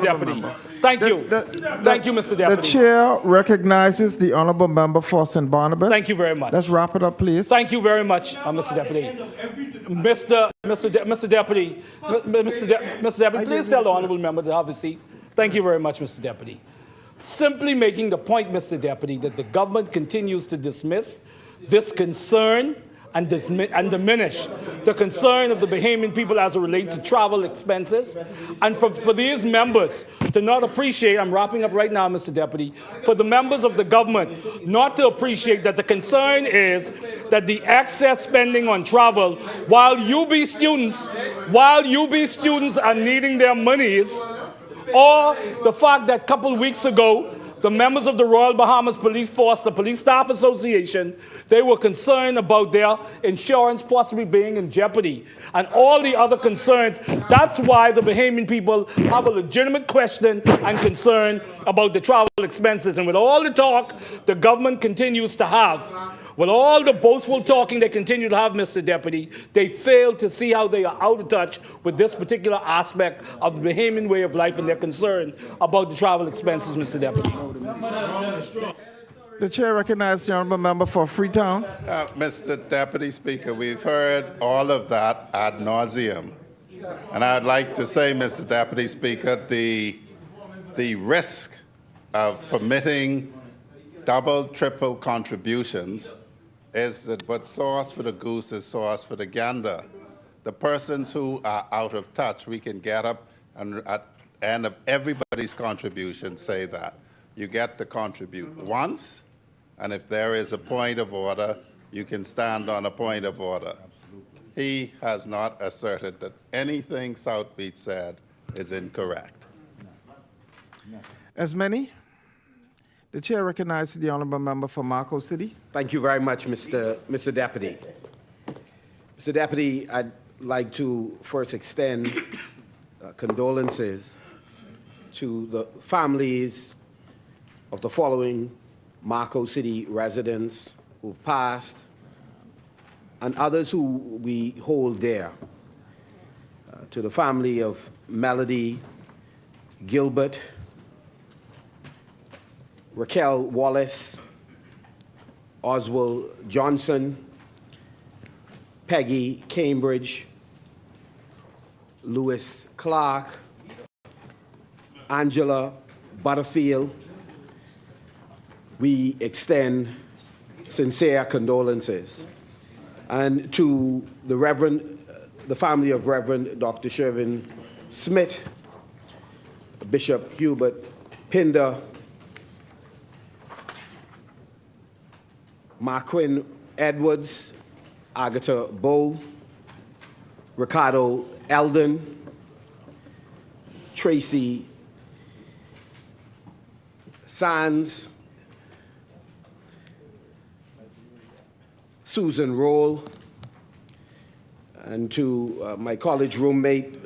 Deputy. Thank you, Mr. Deputy.
The Chair recognizes the Honorable Member for St. Barnabas.
Thank you very much.
Let's wrap it up, please.
Thank you very much, Mr. Deputy. Mr. Deputy, please tell the Honorable Member to have a seat. Thank you very much, Mr. Deputy. Simply making the point, Mr. Deputy, that the government continues to dismiss this concern and diminish the concern of the Bahamian people as it relates to travel expenses. And for these members to not appreciate, I'm wrapping up right now, Mr. Deputy, for the members of the government not to appreciate that the concern is that the excess spending on travel, while UB students are needing their monies, or the fact that a couple weeks ago, the members of the Royal Bahamas Police Force, the Police Staff Association, they were concerned about their insurance possibly being in jeopardy and all the other concerns. That's why the Bahamian people have a legitimate question and concern about the travel expenses. And with all the talk the government continues to have, with all the boastful talking they continue to have, Mr. Deputy, they fail to see how they are out of touch with this particular aspect of the Bahamian way of life and their concern about the travel expenses, Mr. Deputy.
The chair recognizes the honorable member for Freetown.
Mr. Deputy Speaker, we've heard all of that ad nauseum. And I'd like to say, Mr. Deputy Speaker, the risk of permitting double, triple contributions is that what's sauce for the goose is sauce for the gander. The persons who are out of touch, we can get up and at the end of everybody's contribution say that. You get to contribute once, and if there is a point of order, you can stand on a point of order. He has not asserted that anything South Beach said is incorrect.
As many, the chair recognizes the honorable member for Marco City.
Thank you very much, Mr. Deputy. Mr. Deputy, I'd like to first extend condolences to the families of the following Marco City residents who've passed and others who we hold dear. To the family of Melody Gilbert, Raquel Wallace, Oswald Johnson, Peggy Cambridge, Lewis Clark, Angela Butterfield, we extend sincere condolences. And to the family of Reverend Dr. Shervin Smith, Bishop Hubert Pinder, Marquin Edwards, Agatha Bowe, Ricardo Eldon, Tracy Sands, Susan Roll, and to my college roommate,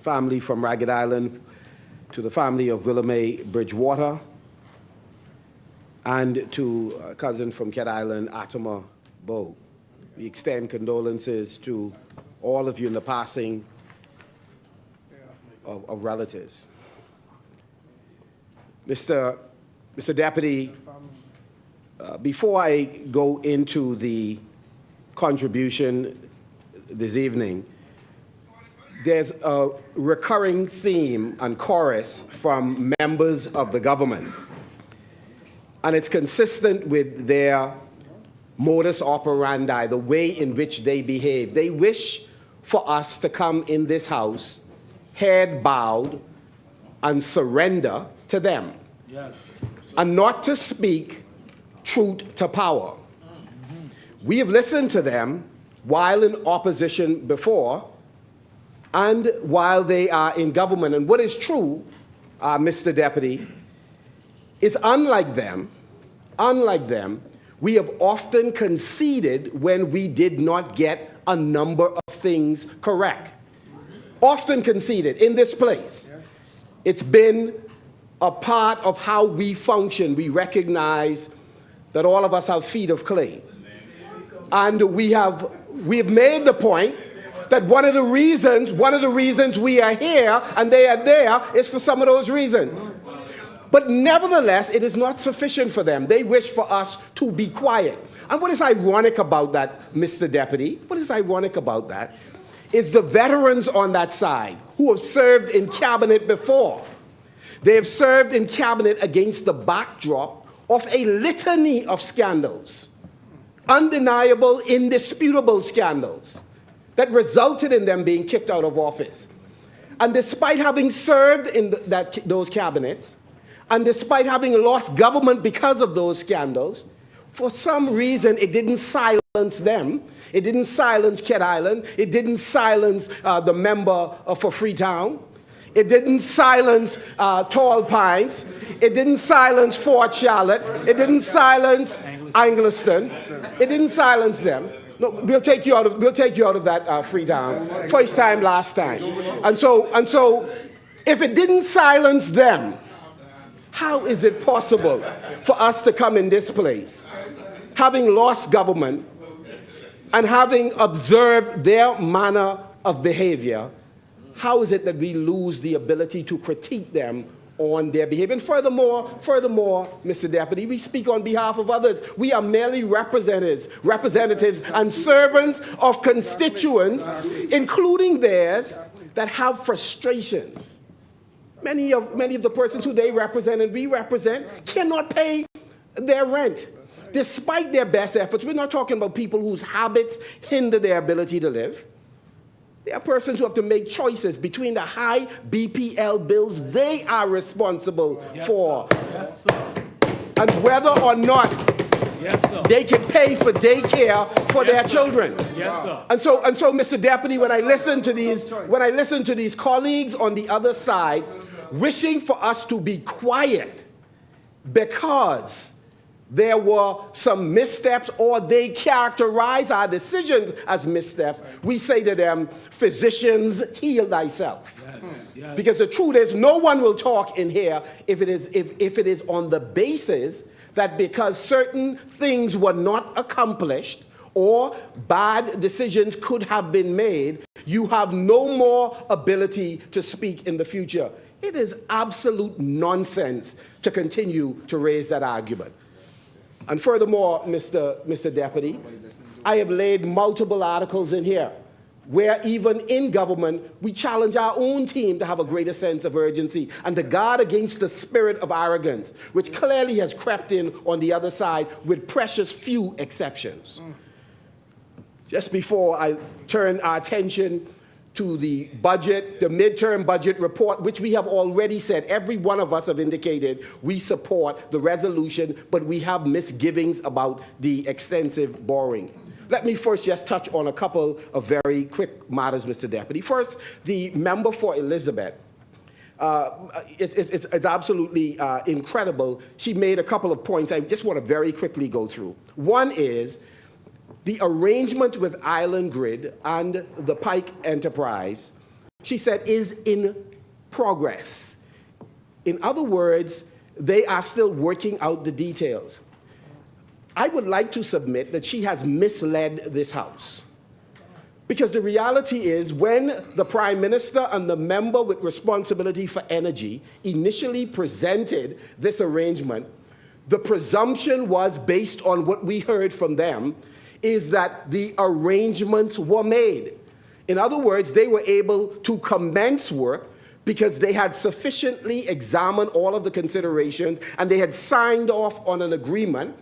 family from Ragged Island, to the family of Willamay Bridgewater, and to a cousin from Cat Island, Atama Bowe. We extend condolences to all of you in the passing of relatives. Mr. Deputy, before I go into the contribution this evening, there's a recurring theme and chorus from members of the government, and it's consistent with their modus operandi, the way in which they behave. They wish for us to come in this house, head bowed, and surrender to them, and not to speak truth to power. We have listened to them while in opposition before and while they are in government. And what is true, Mr. Deputy, is unlike them, we have often conceded when we did not get a number of things correct. Often conceded in this place. It's been a part of how we function. We recognize that all of us have feet of clay. And we have made the point that one of the reasons we are here and they are there is for some of those reasons. But nevertheless, it is not sufficient for them. They wish for us to be quiet. And what is ironic about that, Mr. Deputy, what is ironic about that is the veterans on that side who have served in cabinet before. They have served in cabinet against the backdrop of a litany of scandals, undeniable, indisputable scandals that resulted in them being kicked out of office. And despite having served in those cabinets, and despite having lost government because of those scandals, for some reason it didn't silence them. It didn't silence Cat Island. It didn't silence the member for Freetown. It didn't silence Tall Pines. It didn't silence Fort Charlotte. It didn't silence Angliston. It didn't silence them. No, we'll take you out of that Freetown. First time, last time. And so, if it didn't silence them, how is it possible for us to come in this place, having lost government and having observed their manner of behavior? How is it that we lose the ability to critique them on their behavior. And furthermore, Mr. Deputy, we speak on behalf of others. We are merely representatives and servants of constituents, including theirs, that have frustrations. Many of the persons who they represent and we represent cannot pay their rent, despite their best efforts. We're not talking about people whose habits hinder their ability to live. There are persons who have to make choices between the high BPL bills they are responsible for,
Yes, sir.
and whether or not
Yes, sir.
they can pay for daycare for their children.
Yes, sir.
And so, Mr. Deputy, when I listen to these colleagues on the other side wishing for us to be quiet because there were some missteps, or they characterize our decisions as missteps, we say to them, physicians, heal thyself.
Yes.
Because the truth is, no one will talk in here if it is on the basis that because certain things were not accomplished or bad decisions could have been made, you have no more ability to speak in the future. It is absolute nonsense to continue to raise that argument. And furthermore, Mr. Deputy, I have laid multiple articles in here where even in government, we challenge our own team to have a greater sense of urgency and to guard against the spirit of arrogance, which clearly has crept in on the other side with precious few exceptions. Just before I turn our attention to the budget, the midterm budget report, which we have already said, every one of us have indicated we support the resolution, but we have misgivings about the extensive borrowing. Let me first just touch on a couple of very quick matters, Mr. Deputy. First, the member for Elizabeth. It's absolutely incredible. She made a couple of points I just want to very quickly go through. One is the arrangement with Island Grid and the Pike Enterprise, she said, is in progress. In other words, they are still working out the details. I would like to submit that she has misled this House. Because the reality is, when the Prime Minister and the member with responsibility for energy initially presented this arrangement, the presumption was, based on what we heard from them, is that the arrangements were made. In other words, they were able to commence work because they had sufficiently examined all of the considerations and they had signed off on an agreement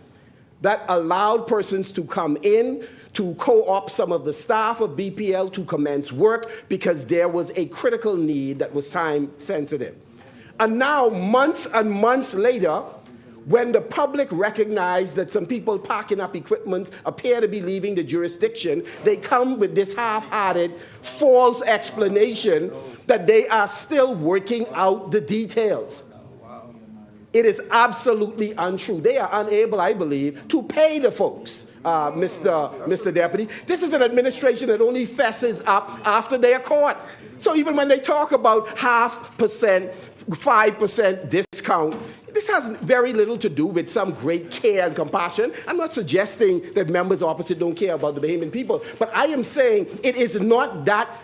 that allowed persons to come in, to co-opt some of the staff of BPL to commence work because there was a critical need that was time sensitive. And now, months and months later, when the public recognized that some people parking up equipment appear to be leaving the jurisdiction, they come with this half-hearted, false explanation that they are still working out the details. It is absolutely untrue. They are unable, I believe, to pay the folks, Mr. Deputy. This is an administration that only fesses up after they are caught. So even when they talk about 0.5%, 5% discount, this has very little to do with some great care and compassion. I'm not suggesting that members opposite don't care about the Bahamian people, but I am saying it is not that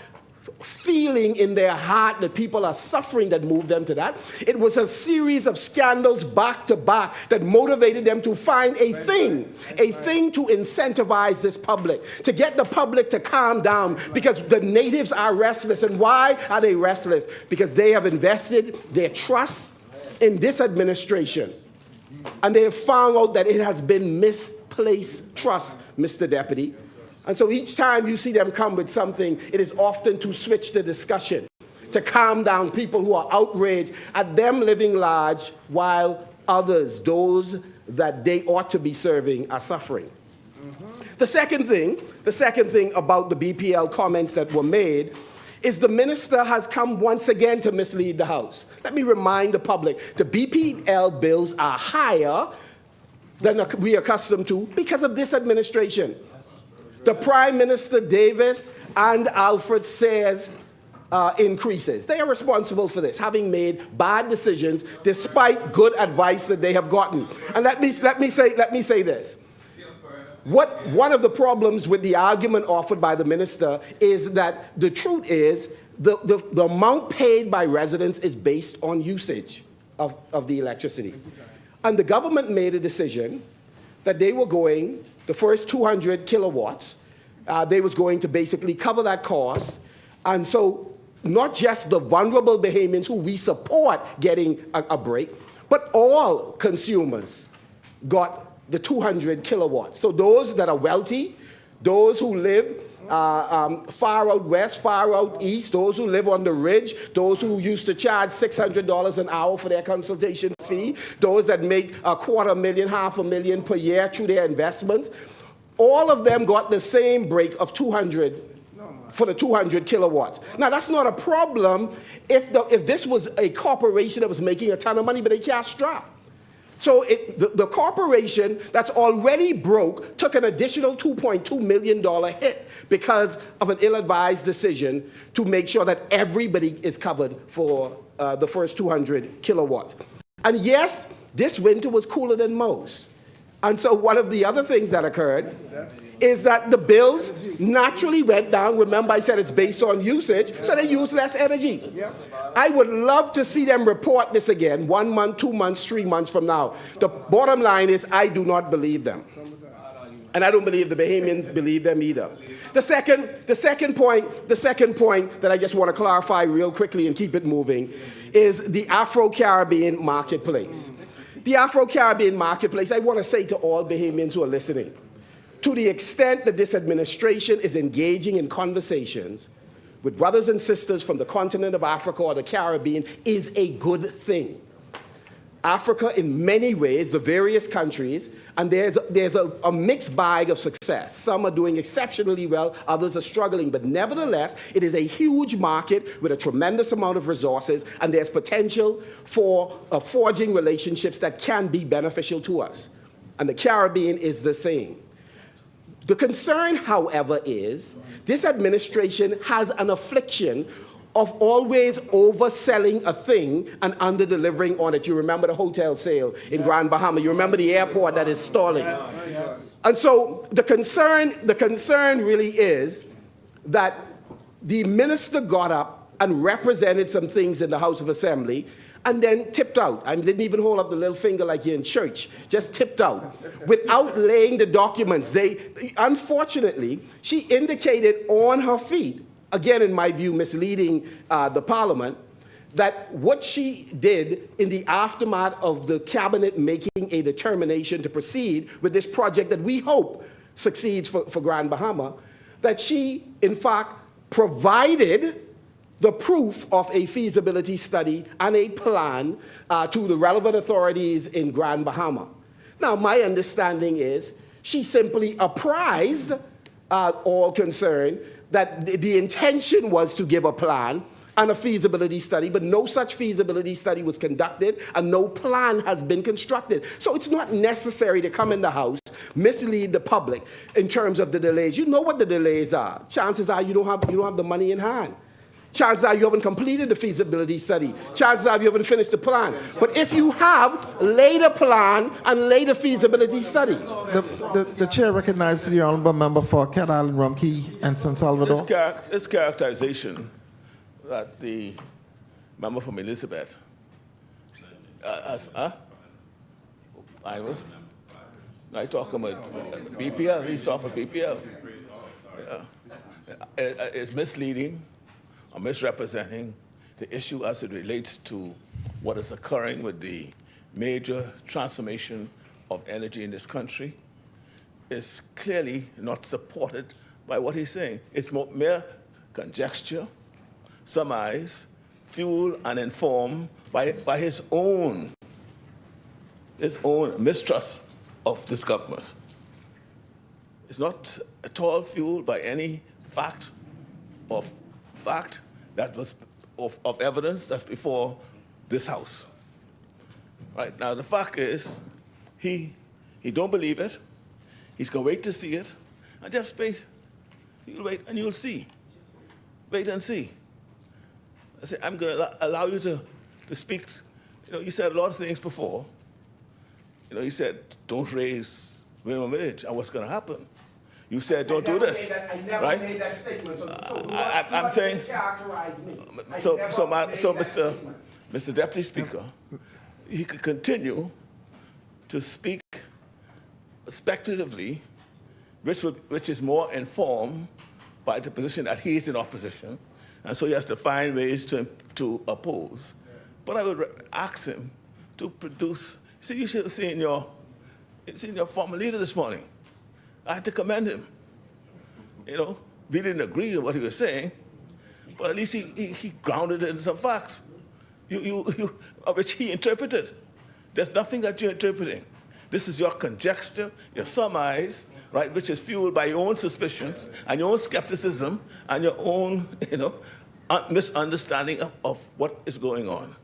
feeling in their heart that people are suffering that moved them to that. It was a series of scandals back to back that motivated them to find a thing to incentivize this public, to get the public to calm down, because the natives are restless. And why are they restless? Because they have invested their trust in this administration, and they have found out that it has been misplaced trust, Mr. Deputy. And so each time you see them come with something, it is often to switch the discussion, to calm down people who are outraged at them living large while others, those that they ought to be serving, are suffering. The second thing about the BPL comments that were made is the minister has come once again to mislead the House. Let me remind the public, the BPL bills are higher than we are accustomed to because of this administration. The Prime Minister Davis and Alfred Sayers increases. They are responsible for this, having made bad decisions despite good advice that they have gotten. And let me say this. One of the problems with the argument offered by the minister is that the truth is the amount paid by residents is based on usage. of the electricity. And the government made a decision that they were going, the first 200 kilowatts, they was going to basically cover that cost. And so not just the vulnerable Bahamians who we support getting a break, but all consumers got the 200 kilowatts. So those that are wealthy, those who live far out west, far out east, those who live on the ridge, those who used to charge $600 an hour for their consultation fee, those that make $250,000, $500,000 per year through their investments, all of them got the same break of 200 for the 200 kilowatts. Now, that's not a problem if this was a corporation that was making a ton of money, but they can't strap. So the corporation that's already broke took an additional $2.2 million hit because of an ill-advised decision to make sure that everybody is covered for the first 200 kilowatts. And yes, this winter was cooler than most. And so one of the other things that occurred is that the bills naturally went down. Remember, I said it's based on usage, so they use less energy. I would love to see them report this again 1 month, 2 months, 3 months from now. The bottom line is I do not believe them. And I don't believe the Bahamians believe them either. The second point that I just want to clarify real quickly and keep it moving is the Afro-Caribbean marketplace. The Afro-Caribbean marketplace, I want to say to all Bahamians who are listening, to the extent that this administration is engaging in conversations with brothers and sisters from the continent of Africa or the Caribbean is a good thing. Africa, in many ways, the various countries, and there's a mixed bag of success. Some are doing exceptionally well, others are struggling, but nevertheless, it is a huge market with a tremendous amount of resources, and there's potential for forging relationships that can be beneficial to us. And the Caribbean is the same. The concern, however, is this administration has an affliction of always overselling a thing and under-delivering on it. You remember the hotel sale in Grand Bahama. You remember the airport that is stalling. And so the concern really is that the minister got up and represented some things in the House of Assembly and then tipped out. I didn't even hold up the little finger like you're in church, just tipped out without laying the documents. Unfortunately, she indicated on her feet, again, in my view, misleading the Parliament, that what she did in the aftermath of the cabinet making a determination to proceed with this project that we hope succeeds for Grand Bahama, that she, in fact, provided the proof of a feasibility study and a plan to the relevant authorities in Grand Bahama. Now, my understanding is she simply apprised all concerned that the intention was to give a plan and a feasibility study, but no such feasibility study was conducted and no plan has been constructed. So it's not necessary to come in the House, mislead the public in terms of the delays. You know what the delays are. Chances are you don't have the money in hand. Chances are you haven't completed the feasibility study. Chances are you haven't finished the plan. But if you have, lay the plan and lay the feasibility study.
The chair recognizes the honourable member for Cat Island, Rumkey, and San Salvador.
This characterization that the member from Elizabeth I talk about BPL, he's talking about BPL. It's misleading or misrepresenting the issue as it relates to what is occurring with the major transformation of energy in this country. Is clearly not supported by what he's saying. It's mere conjecture, surmise, fueled and informed by his own mistrust of this government. It's not at all fueled by any fact that was of evidence that's before this House. Right now, the fact is, he don't believe it. He's going to wait to see it, and just wait. You'll wait, and you'll see. Wait and see. I say, I'm going to allow you to speak. You know, you said a lot of things before. You know, you said, don't raise minimum wage, and what's going to happen? You said, don't do this, right?
Made that statement,
I'm saying, so Mr. Deputy Speaker, he could continue to speak speculatively, which is more informed by the position that he is in opposition, and so he has to find ways to oppose. But I would ask him to produce. See, you should have seen your former leader this morning. I had to commend him. You know, we didn't agree with what he was saying, but at least he grounded it in some facts, which he interpreted. There's nothing that you're interpreting. This is your conjecture, your surmise, right, which is fueled by your own suspicions and your own skepticism and your own, misunderstanding of what is going on.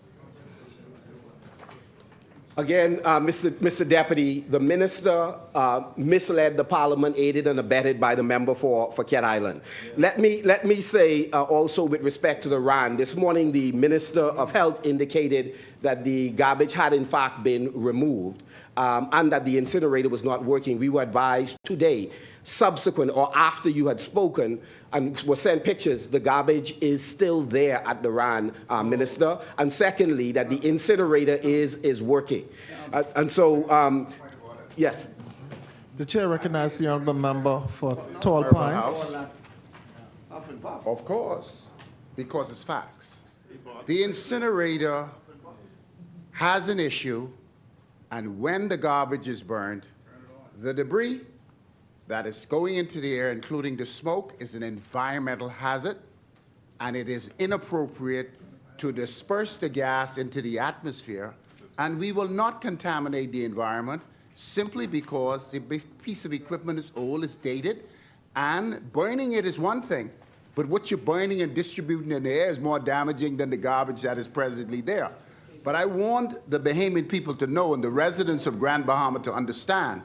Again, Mr. Deputy, the minister misled the parliament, aided and abetted by the member for Cat Island. Let me say also with respect to the RAN, this morning the Minister of Health indicated that the garbage had in fact been removed and that the incinerator was not working. We were advised today, subsequent or after you had spoken and were sent pictures, the garbage is still there at the RAN, Minister. And secondly, that the incinerator is working. And so, yes.
The chair recognizes the honourable member for Tall Pines.
Of course, because it's facts. The incinerator has an issue, and when the garbage is burned, the debris that is going into the air, including the smoke, is an environmental hazard, and it is inappropriate to disperse the gas into the atmosphere, and we will not contaminate the environment simply because the piece of equipment is old, it's dated, and burning it is one thing, but what you're burning and distributing in the air is more damaging than the garbage that is presently there. But I want the Bahamian people to know, and the residents of Grand Bahama to understand,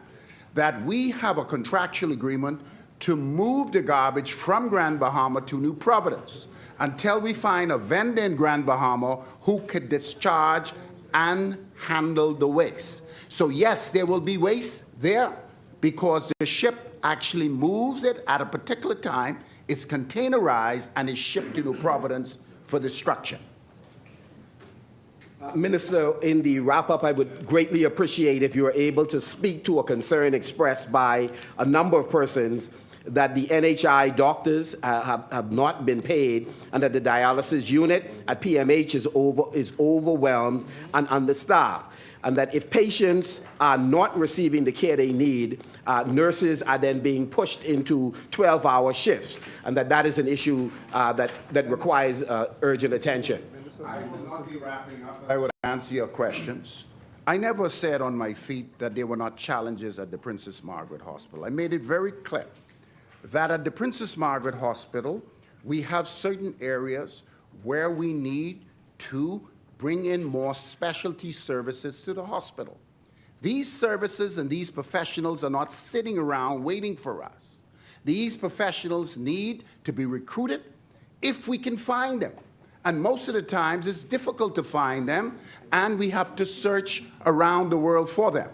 that we have a contractual agreement to move the garbage from Grand Bahama to New Providence until we find a vendor in Grand Bahama who could discharge and handle the waste. So yes, there will be waste there because the ship actually moves it at a particular time, it's containerized, and is shipped to New Providence for destruction.
Minister, in the wrap-up, I would greatly appreciate if you were able to speak to a concern expressed by a number of persons that the NHI doctors have not been paid and that the dialysis unit at PMH is overwhelmed and understaffed, and that if patients are not receiving the care they need, nurses are then being pushed into 12-hour shifts, and that is an issue that requires urgent attention.
I will not be wrapping up. I would answer your questions. I never said on my feet that there were not challenges at the Princess Margaret Hospital. I made it very clear that at the Princess Margaret Hospital, we have certain areas where we need to bring in more specialty services to the hospital. These services and these professionals are not sitting around waiting for us. These professionals need to be recruited if we can find them. And most of the times it's difficult to find them, and we have to search around the world for them.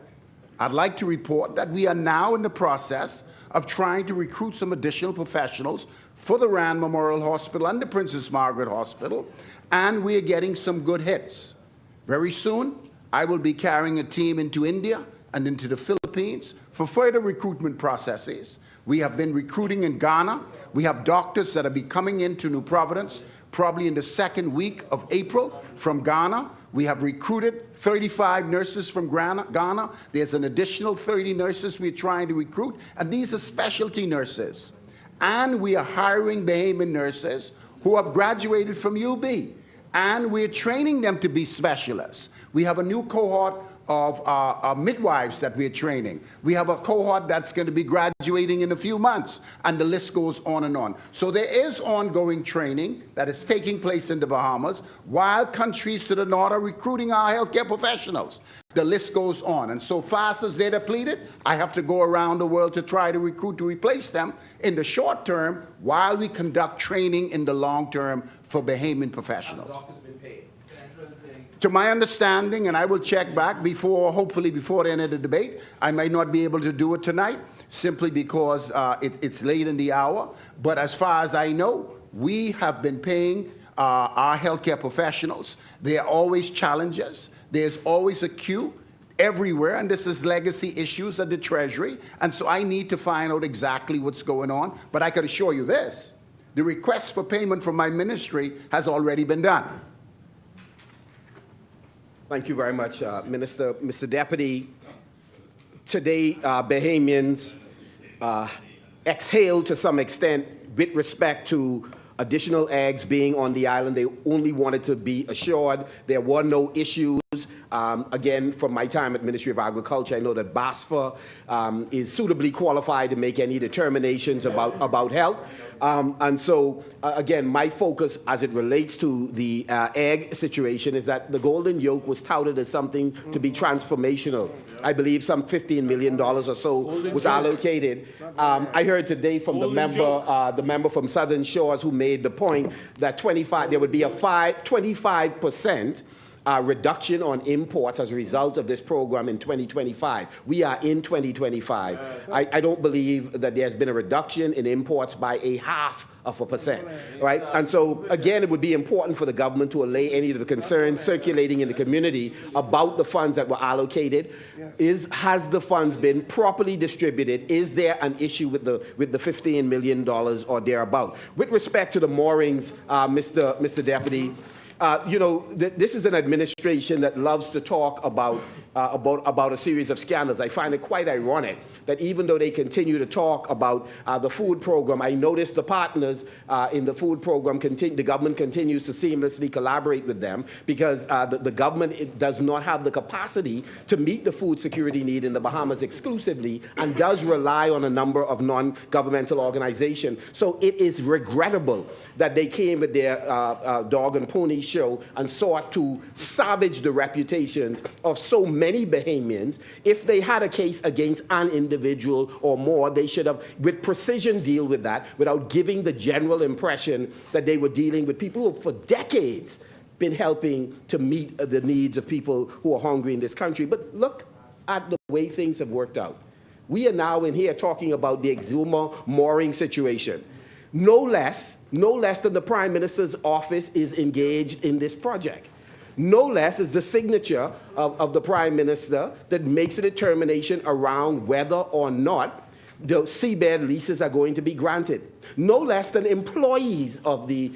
I'd like to report that we are now in the process of trying to recruit some additional professionals for the Rand Memorial Hospital and the Princess Margaret Hospital, and we are getting some good hits. Very soon, I will be carrying a team into India and into the Philippines for further recruitment processes. We have been recruiting in Ghana. We have doctors that will be coming into New Providence probably in the second week of April from Ghana. We have recruited 35 nurses from Ghana. There's an additional 30 nurses we're trying to recruit, and these are specialty nurses. And we are hiring Bahamian nurses who have graduated from UB, and we're training them to be specialists. We have a new cohort of midwives that we're training. We have a cohort that's going to be graduating in a few months, and the list goes on and on. So there is ongoing training that is taking place in the Bahamas, while countries to the north are recruiting our healthcare professionals. The list goes on, and so fast as they're depleted, I have to go around the world to try to recruit to replace them in the short term, while we conduct training in the long term for Bahamian professionals. To my understanding, and I will check back hopefully before the end of the debate, I may not be able to do it tonight, simply because it's late in the hour. But as far as I know, we have been paying our healthcare professionals. There are always challenges. There's always a queue everywhere, and this is legacy issues at the Treasury. And so I need to find out exactly what's going on. But I can assure you this, the request for payment from my ministry has already been done.
Thank you very much, Minister. Mr. Deputy, today Bahamians exhaled to some extent with respect to additional eggs being on the island. They only wanted to be assured there were no issues. Again, from my time at Ministry of Agriculture, I know that BASFA is suitably qualified to make any determinations about health. And so, again, my focus as it relates to the egg situation is that the golden yolk was touted as something to be transformational. I believe some $15 million or so was allocated. I heard today from the member from Southern Shores who made the point that there would be a 25% reduction on imports as a result of this program in 2025. We are in 2025. I don't believe that there's been a reduction in imports by 0.5%, right? And so, again, it would be important for the government to allay any of the concerns circulating in the community about the funds that were allocated. Has the funds been properly distributed? Is there an issue with the $15 million or thereabout? With respect to the moorings, Mr. Deputy, you know, this is an administration that loves to talk about a series of scandals. I find it quite ironic that even though they continue to talk about the food program, I noticed the partners in the food program, the government continues to seamlessly collaborate with them because the government does not have the capacity to meet the food security need in the Bahamas exclusively and does rely on a number of non-governmental organizations. So it is regrettable that they came with their dog and pony show and sought to savage the reputations of so many Bahamians. If they had a case against an individual or more, they should have, with precision, deal with that without giving the general impression that they were dealing with people who for decades been helping to meet the needs of people who are hungry in this country. But look at the way things have worked out. We are now in here talking about the Exuma mooring situation. No less than the Prime Minister's office is engaged in this project. No less is the signature of the Prime Minister that makes a determination around whether or not the seabed leases are going to be granted. No less than employees of the,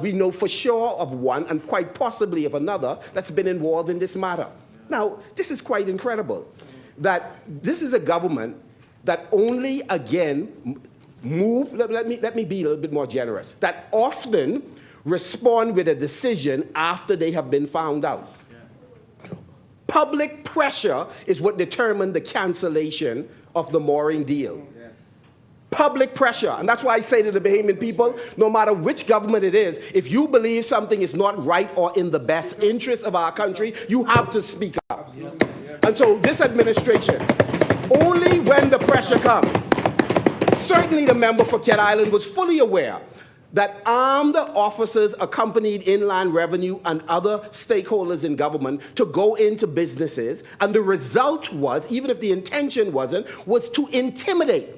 we know for sure of one and quite possibly of another that's been involved in this matter. Now, this is quite incredible, that this is a government that only, again, let me be a little bit more generous, that often respond with a decision after they have been found out. Yeah. Public pressure is what determined the cancellation of the mooring deal. Yes. Public pressure. And that's why I say to the Bahamian people, no matter which government it is, if you believe something is not right or in the best interest of our country, you have to speak up. Yes. And so this administration, only when the pressure comes, certainly the member for Cat Island was fully aware that armed officers accompanied Inland Revenue and other stakeholders in government to go into businesses, and the result was, even if the intention wasn't, was to intimidate.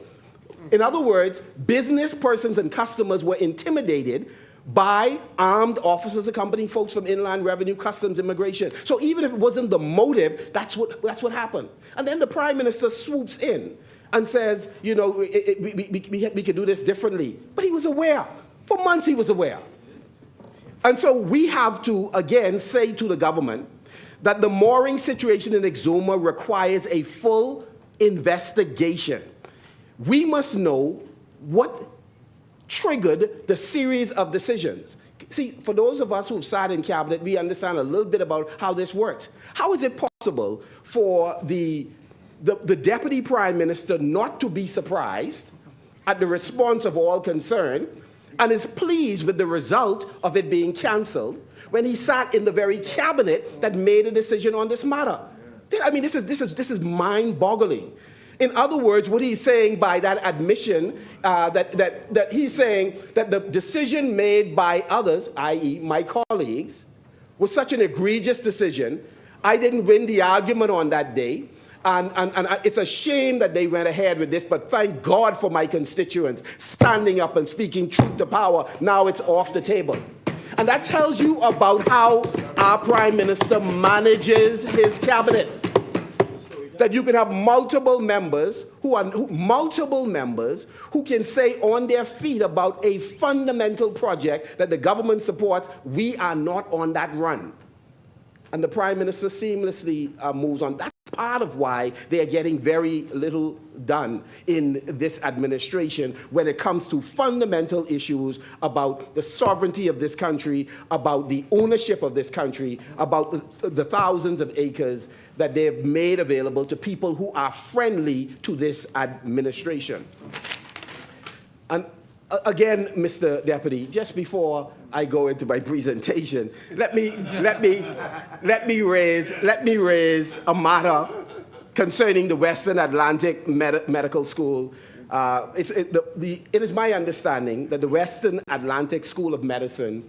In other words, business persons and customers were intimidated by armed officers accompanying folks from Inland Revenue, Customs, Immigration. So even if it wasn't the motive, that's what happened. And then the Prime Minister swoops in and says, you know, we can do this differently. But he was aware. For months he was aware. And so we have to, again, say to the government that the mooring situation in Exuma requires a full investigation. We must know what triggered the series of decisions. See, for those of us who've sat in cabinet, we understand a little bit about how this works. How is it possible for the Deputy Prime Minister not to be surprised at the response of all concerned and is pleased with the result of it being cancelled when he sat in the very cabinet that made a decision on this matter? I mean, this is mind-boggling. In other words, what he's saying by that admission, that he's saying that the decision made by others, i.e. my colleagues, was such an egregious decision. I didn't win the argument on that day. And it's a shame that they went ahead with this, but thank God for my constituents standing up and speaking truth to power. Now it's off the table.
And that tells you about how our Prime Minister manages his cabinet. That you can have multiple members who can say on their feet about a fundamental project that the government supports. We are not on that run. And the Prime Minister seamlessly moves on. That's part of why they are getting very little done in this administration when it comes to fundamental issues about the sovereignty of this country, about the ownership of this country, about the thousands of acres that they've made available to people who are friendly to this administration. And again, Mr. Deputy, just before I go into my presentation, let me raise a matter concerning the Western Atlantic Medical School. It is my understanding that the Western Atlantic School of Medicine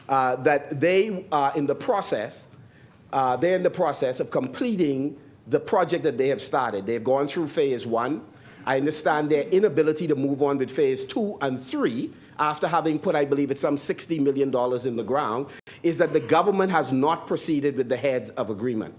that they are in the process. They're in the process of completing the project that they have started. They've gone through phase 1. I understand their inability to move on with phase 2 and 3 after having put, I believe it's some $60 million in the ground, is that the government has not proceeded with the heads of agreement.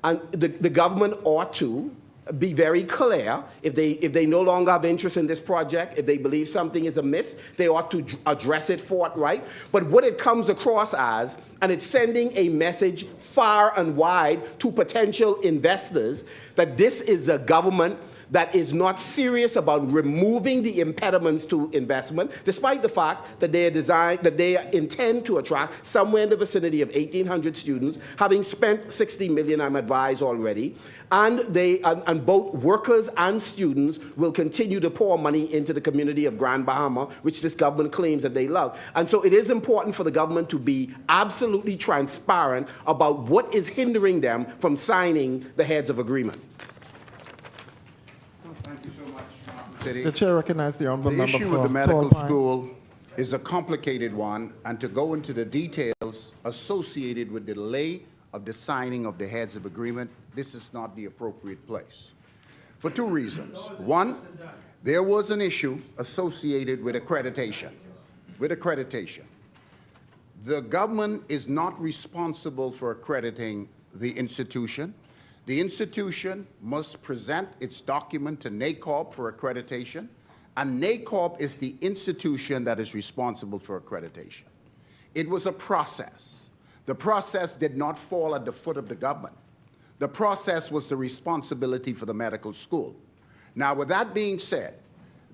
And the government ought to be very clear if they no longer have interest in this project, if they believe something is amiss, they ought to address it forthright. But what it comes across as, and it's sending a message far and wide to potential investors, that this is a government that is not serious about removing the impediments to investment, despite the fact that they intend to attract somewhere in the vicinity of 1,800 students, having spent $60 million, I'm advised already, and both workers and students will continue to pour money into the community of Grand Bahama, which this government claims that they love. And so it is important for the government to be absolutely transparent about what is hindering them from signing the heads of agreement.
Thank you so much, City.
The chair recognizes the honourable
The
member
issue
for
with the medical
Tall Pine.
school is a complicated one, and to go into the details associated with the delay of the signing of the heads of agreement, this is not the appropriate place. For two reasons. One, there was an issue associated with accreditation. The government is not responsible for accrediting the institution. The institution must present its document to NACORP for accreditation, and NACORP is the institution that is responsible for accreditation. It was a process. The process did not fall at the foot of the government. The process was the responsibility for the medical school. Now, with that being said,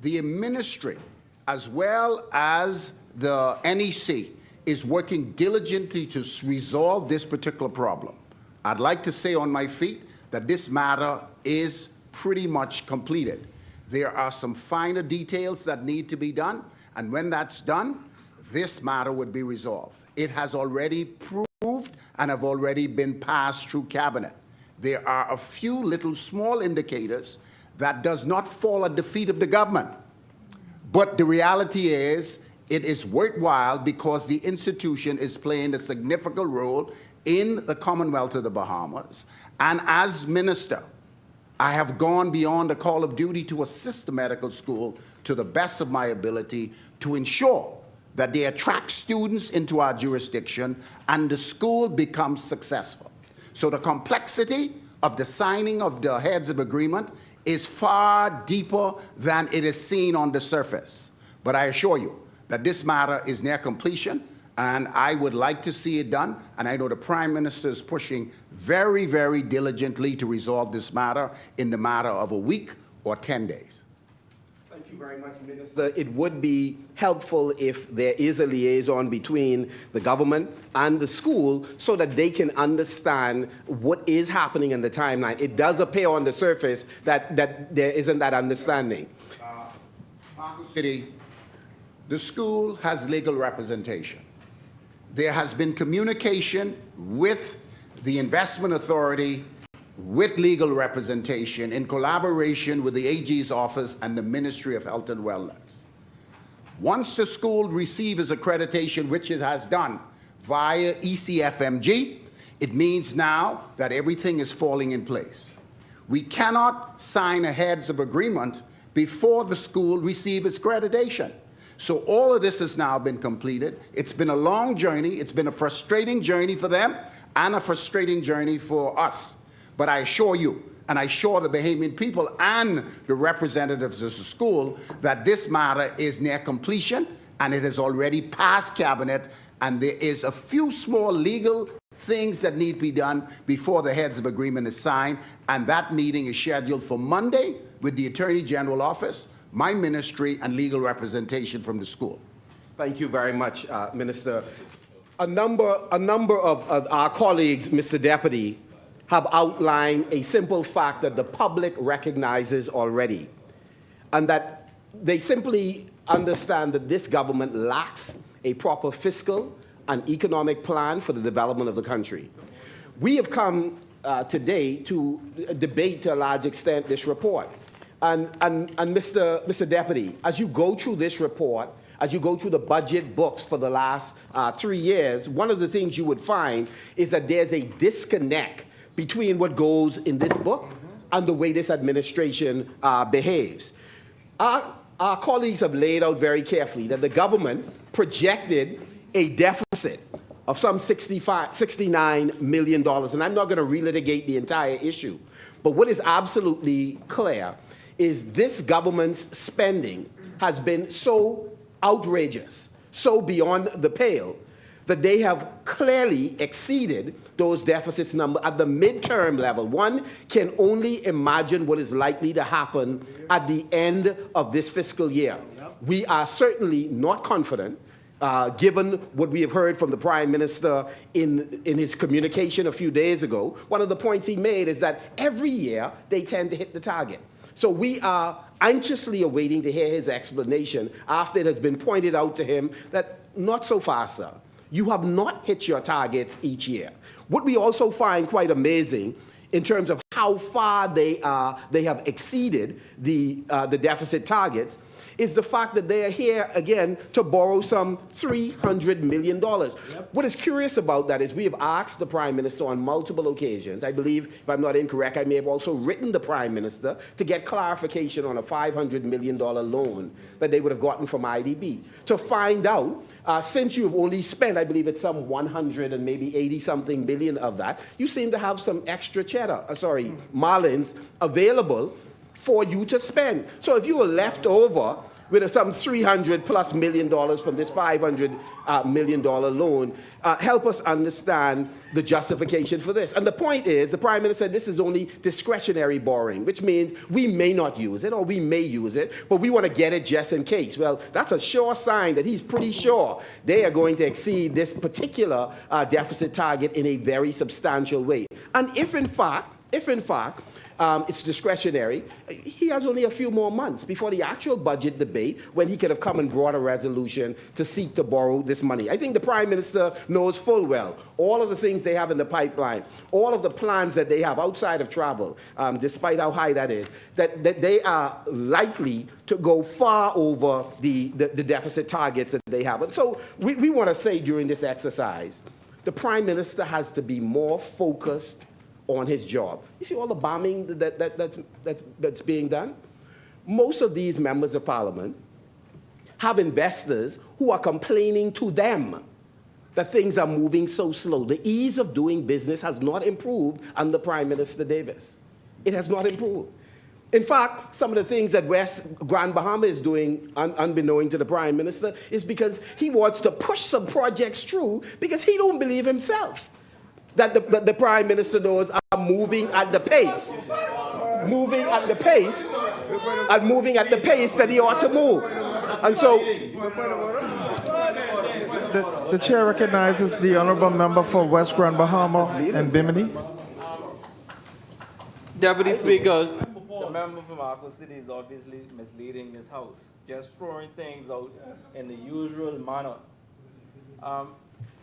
the ministry, as well as the NEC, is working diligently to resolve this particular problem. I'd like to say on my feet that this matter is pretty much completed. There are some finer details that need to be done, and when that's done, this matter would be resolved. It has already proved and have already been passed through cabinet. There are a few little small indicators that does not fall at the feet of the government. But the reality is, it is worthwhile because the institution is playing a significant role in the Commonwealth of the Bahamas. And as minister, I have gone beyond the call of duty to assist the medical school to the best of my ability to ensure that they attract students into our jurisdiction and the school becomes successful. So the complexity of the signing of the heads of agreement is far deeper than it is seen on the surface. But I assure you that this matter is near completion, and I would like to see it done, and I know the Prime Minister is pushing very, very diligently to resolve this matter in the matter of a week or 10 days.
Thank you very much, Minister. It would be helpful if there is a liaison between the government and the school so that they can understand what is happening in the timeline. It does appear on the surface that there isn't that understanding.
Marco City, the school has legal representation. There has been communication with the investment authority, with legal representation in collaboration with the AG's office and the Ministry of Health and Wellness. Once the school receives accreditation, which it has done via ECFMG, it means now that everything is falling in place. We cannot sign a heads of agreement before the school receives its accreditation. So all of this has now been completed. It's been a long journey. It's been a frustrating journey for them and a frustrating journey for us. But I assure you, and I assure the Bahamian people and the representatives of the school that this matter is near completion and it has already passed cabinet, and there is a few small legal things that need to be done before the heads of agreement is signed, and that meeting is scheduled for Monday with the Attorney General Office, my ministry, and legal representation from the school.
Thank you very much, Minister. A number of our colleagues, Mr. Deputy, have outlined a simple fact that the public recognizes already, and that they simply understand that this government lacks a proper fiscal and economic plan for the development of the country. We have come today to debate to a large extent this report. And Mr. Deputy, as you go through this report, as you go through the budget books for the last 3 years, one of the things you would find is that there's a disconnect between what goes in this book and the way this administration behaves. Our colleagues have laid out very carefully that the government projected a deficit of some $69 million. And I'm not going to relitigate the entire issue. But what is absolutely clear is this government's spending has been so outrageous, so beyond the pale, that they have clearly exceeded those deficits number at the midterm level. One can only imagine what is likely to happen at the end of this fiscal year. We are certainly not confident, given what we have heard from the Prime Minister in his communication a few days ago. One of the points he made is that every year they tend to hit the target. So we are anxiously awaiting to hear his explanation after it has been pointed out to him that not so fast, sir. You have not hit your targets each year. What we also find quite amazing in terms of how far they have exceeded the deficit targets is the fact that they are here again to borrow some $300 million. Yep. What is curious about that is we have asked the Prime Minister on multiple occasions, I believe, if I'm not incorrect, I may have also written the Prime Minister to get clarification on a $500 million loan that they would have gotten from IDB, to find out, since you've only spent, I believe it's some 100 and maybe 80-something million of that, you seem to have some extra marlins available for you to spend. So if you were left over with some $300+ million from this $500 million loan, help us understand the justification for this. And the point is, the Prime Minister said this is only discretionary borrowing, which means we may not use it or we may use it, but we want to get it just in case. Well, that's a sure sign that he's pretty sure they are going to exceed this particular deficit target in a very substantial way. And if in fact, it's discretionary, he has only a few more months before the actual budget debate when he could have come and brought a resolution to seek to borrow this money. I think the Prime Minister knows full well all of the things they have in the pipeline, all of the plans that they have outside of travel, despite how high that is, that they are likely to go far over the deficit targets that they have. And so we want to say during this exercise, the Prime Minister has to be more focused on his job. You see all the bombing that's being done? Most of these members of Parliament have investors who are complaining to them that things are moving so slow. The ease of doing business has not improved under Prime Minister Davis. It has not improved. In fact, some of the things that West Grand Bahama is doing, unbeknown to the Prime Minister, is because he wants to push some projects through because he don't believe himself that the Prime Minister knows are moving at the pace, that he ought to move. And so,
the chair recognizes the honourable member for West Grand Bahama and Bimini.
Deputy Speaker, the member from Marco City is obviously misleading this House, just throwing things out in the usual manner.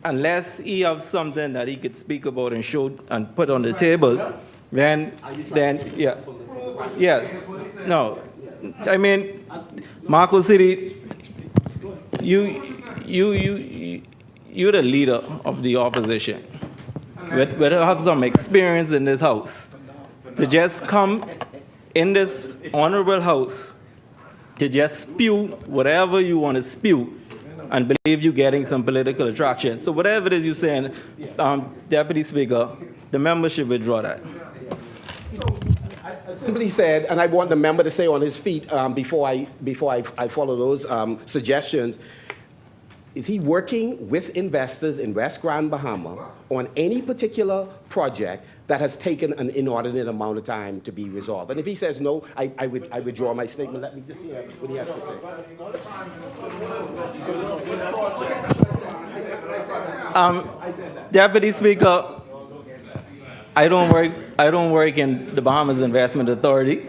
Unless he has something that he could speak about and show and put on the table, then yes. No, I mean, Marco City, you're the leader of the opposition. We have some experience in this House. To just come in this honorable House to just spew whatever you want to spew and believe you're getting some political attraction. So whatever it is you're saying, Deputy Speaker, the member should withdraw that.
I simply said, and I want the member to stay on his feet before I follow those suggestions. Is he working with investors in West Grand Bahama on any particular project that has taken an inordinate amount of time to be resolved? And if he says no, I withdraw my statement. Let me just hear what he has to
say. Deputy Speaker, I don't work in the Bahamas Investment Authority.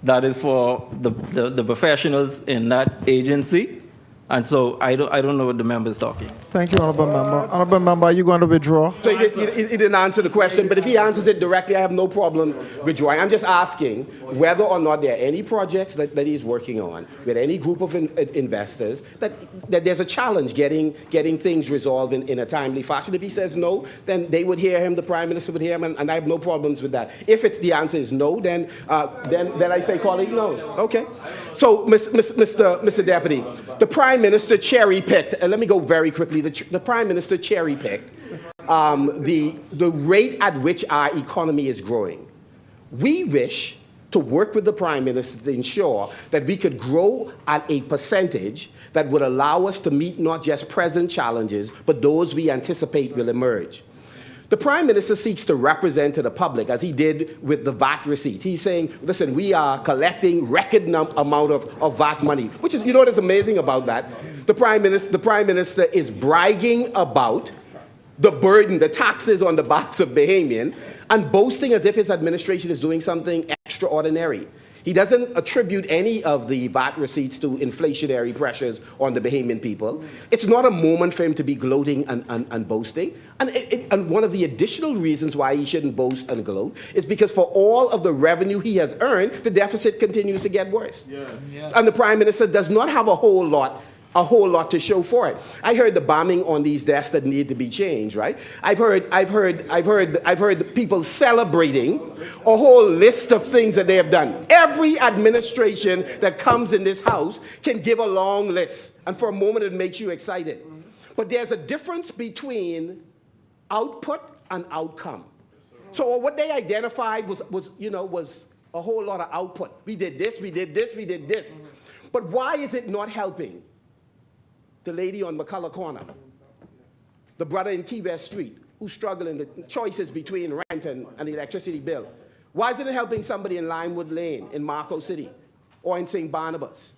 That is for the professionals in that agency. And so I don't know what the member is talking.
Thank you, Honorable Member. Honorable Member, are you going to withdraw?
So he didn't answer the question, but if he answers it directly, I have no problem withdrawing. I'm just asking whether or not there are any projects that he's working on with any group of investors that there's a challenge getting things resolved in a timely fashion. If he says no, then they would hear him, the Prime Minister would hear him, and I have no problems with that. If the answer is no, then I say, colleague, no. Okay. So, Mr. Deputy, the Prime Minister cherry-picked, and let me go very quickly, the Prime Minister cherry-picked the rate at which our economy is growing. We wish to work with the Prime Minister to ensure that we could grow at a percentage that would allow us to meet not just present challenges, but those we anticipate will emerge. The Prime Minister seeks to represent to the public, as he did with the VAT receipts. He's saying, listen, we are collecting record amount of VAT money, which is, you know what is amazing about that? The Prime Minister is bragging about the burden, the taxes on the backs of Bahamian, and boasting as if his administration is doing something extraordinary. He doesn't attribute any of the VAT receipts to inflationary pressures on the Bahamian people. It's not a moment for him to be gloating and boasting. And one of the additional reasons why he shouldn't boast and gloat is because for all of the revenue he has earned, the deficit continues to get worse. Yeah. And the Prime Minister does not have a whole lot to show for it. I heard the bombing on these desks that need to be changed, right? I've heard people celebrating a whole list of things that they have done. Every administration that comes in this house can give a long list, and for a moment it makes you excited. But there's a difference between output and outcome. So what they identified was a whole lot of output. We did this, we did this, we did this. But why is it not helping the lady on McCullough Corner, the brother in Key West Street, who's struggling the choices between rent and the electricity bill? Why isn't it helping somebody in Limewood Lane, in Marco City, or in St. Barnabas?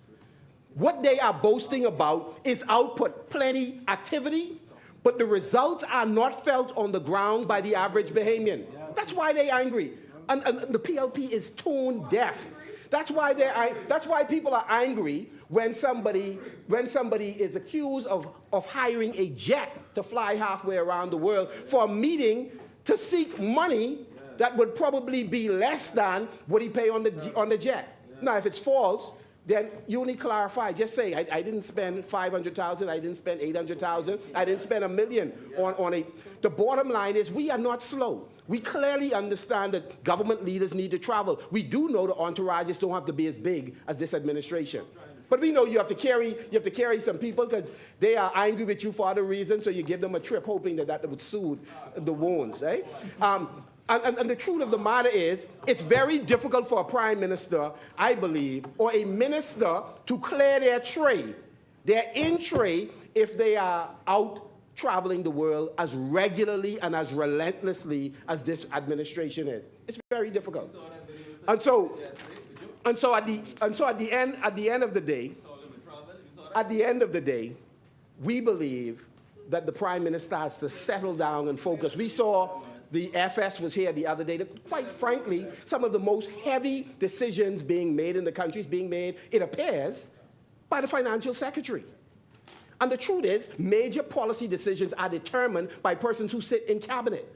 What they are boasting about is output, plenty, activity, but the results are not felt on the ground by the average Bahamian. That's why they're angry. And the PLP is tone deaf. That's why people are angry when somebody is accused of hiring a jet to fly halfway around the world for a meeting to seek money that would probably be less than what he pay on the jet. Now, if it's false, then you only clarify. Just say, I didn't spend $500,000, I didn't spend $800,000, I didn't spend $1 million on a. The bottom line is we are not slow. We clearly understand that government leaders need to travel. We do know the entourages don't have to be as big as this administration. But we know you have to carry some people because they are angry with you for other reasons, so you give them a trip hoping that would soothe the wounds, eh? And the truth of the matter is, it's very difficult for a Prime Minister, I believe, or a minister to clear their tray, their in-tray, if they are out traveling the world as regularly and as relentlessly as this administration is. It's very difficult. And so at the end of the day, we believe that the Prime Minister has to settle down and focus. We saw the FS was here the other day. Quite frankly, some of the most heavy decisions being made in the country is being made, it appears, by the Financial Secretary. And the truth is, major policy decisions are determined by persons who sit in cabinet,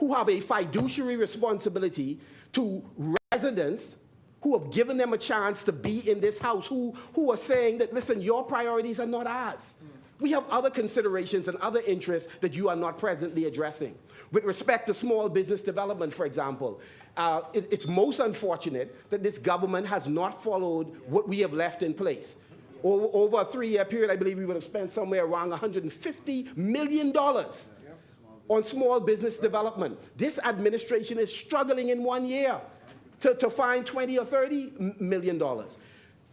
who have a fiduciary responsibility to residents who have given them a chance to be in this house, who are saying that, listen, your priorities are not ours. We have other considerations and other interests that you are not presently addressing. With respect to small business development, for example, it's most unfortunate that this government has not followed what we have left in place. Over a 3-year period, I believe we would have spent somewhere around $150 million on small business development. This administration is struggling in 1 year to find $20 or $30 million.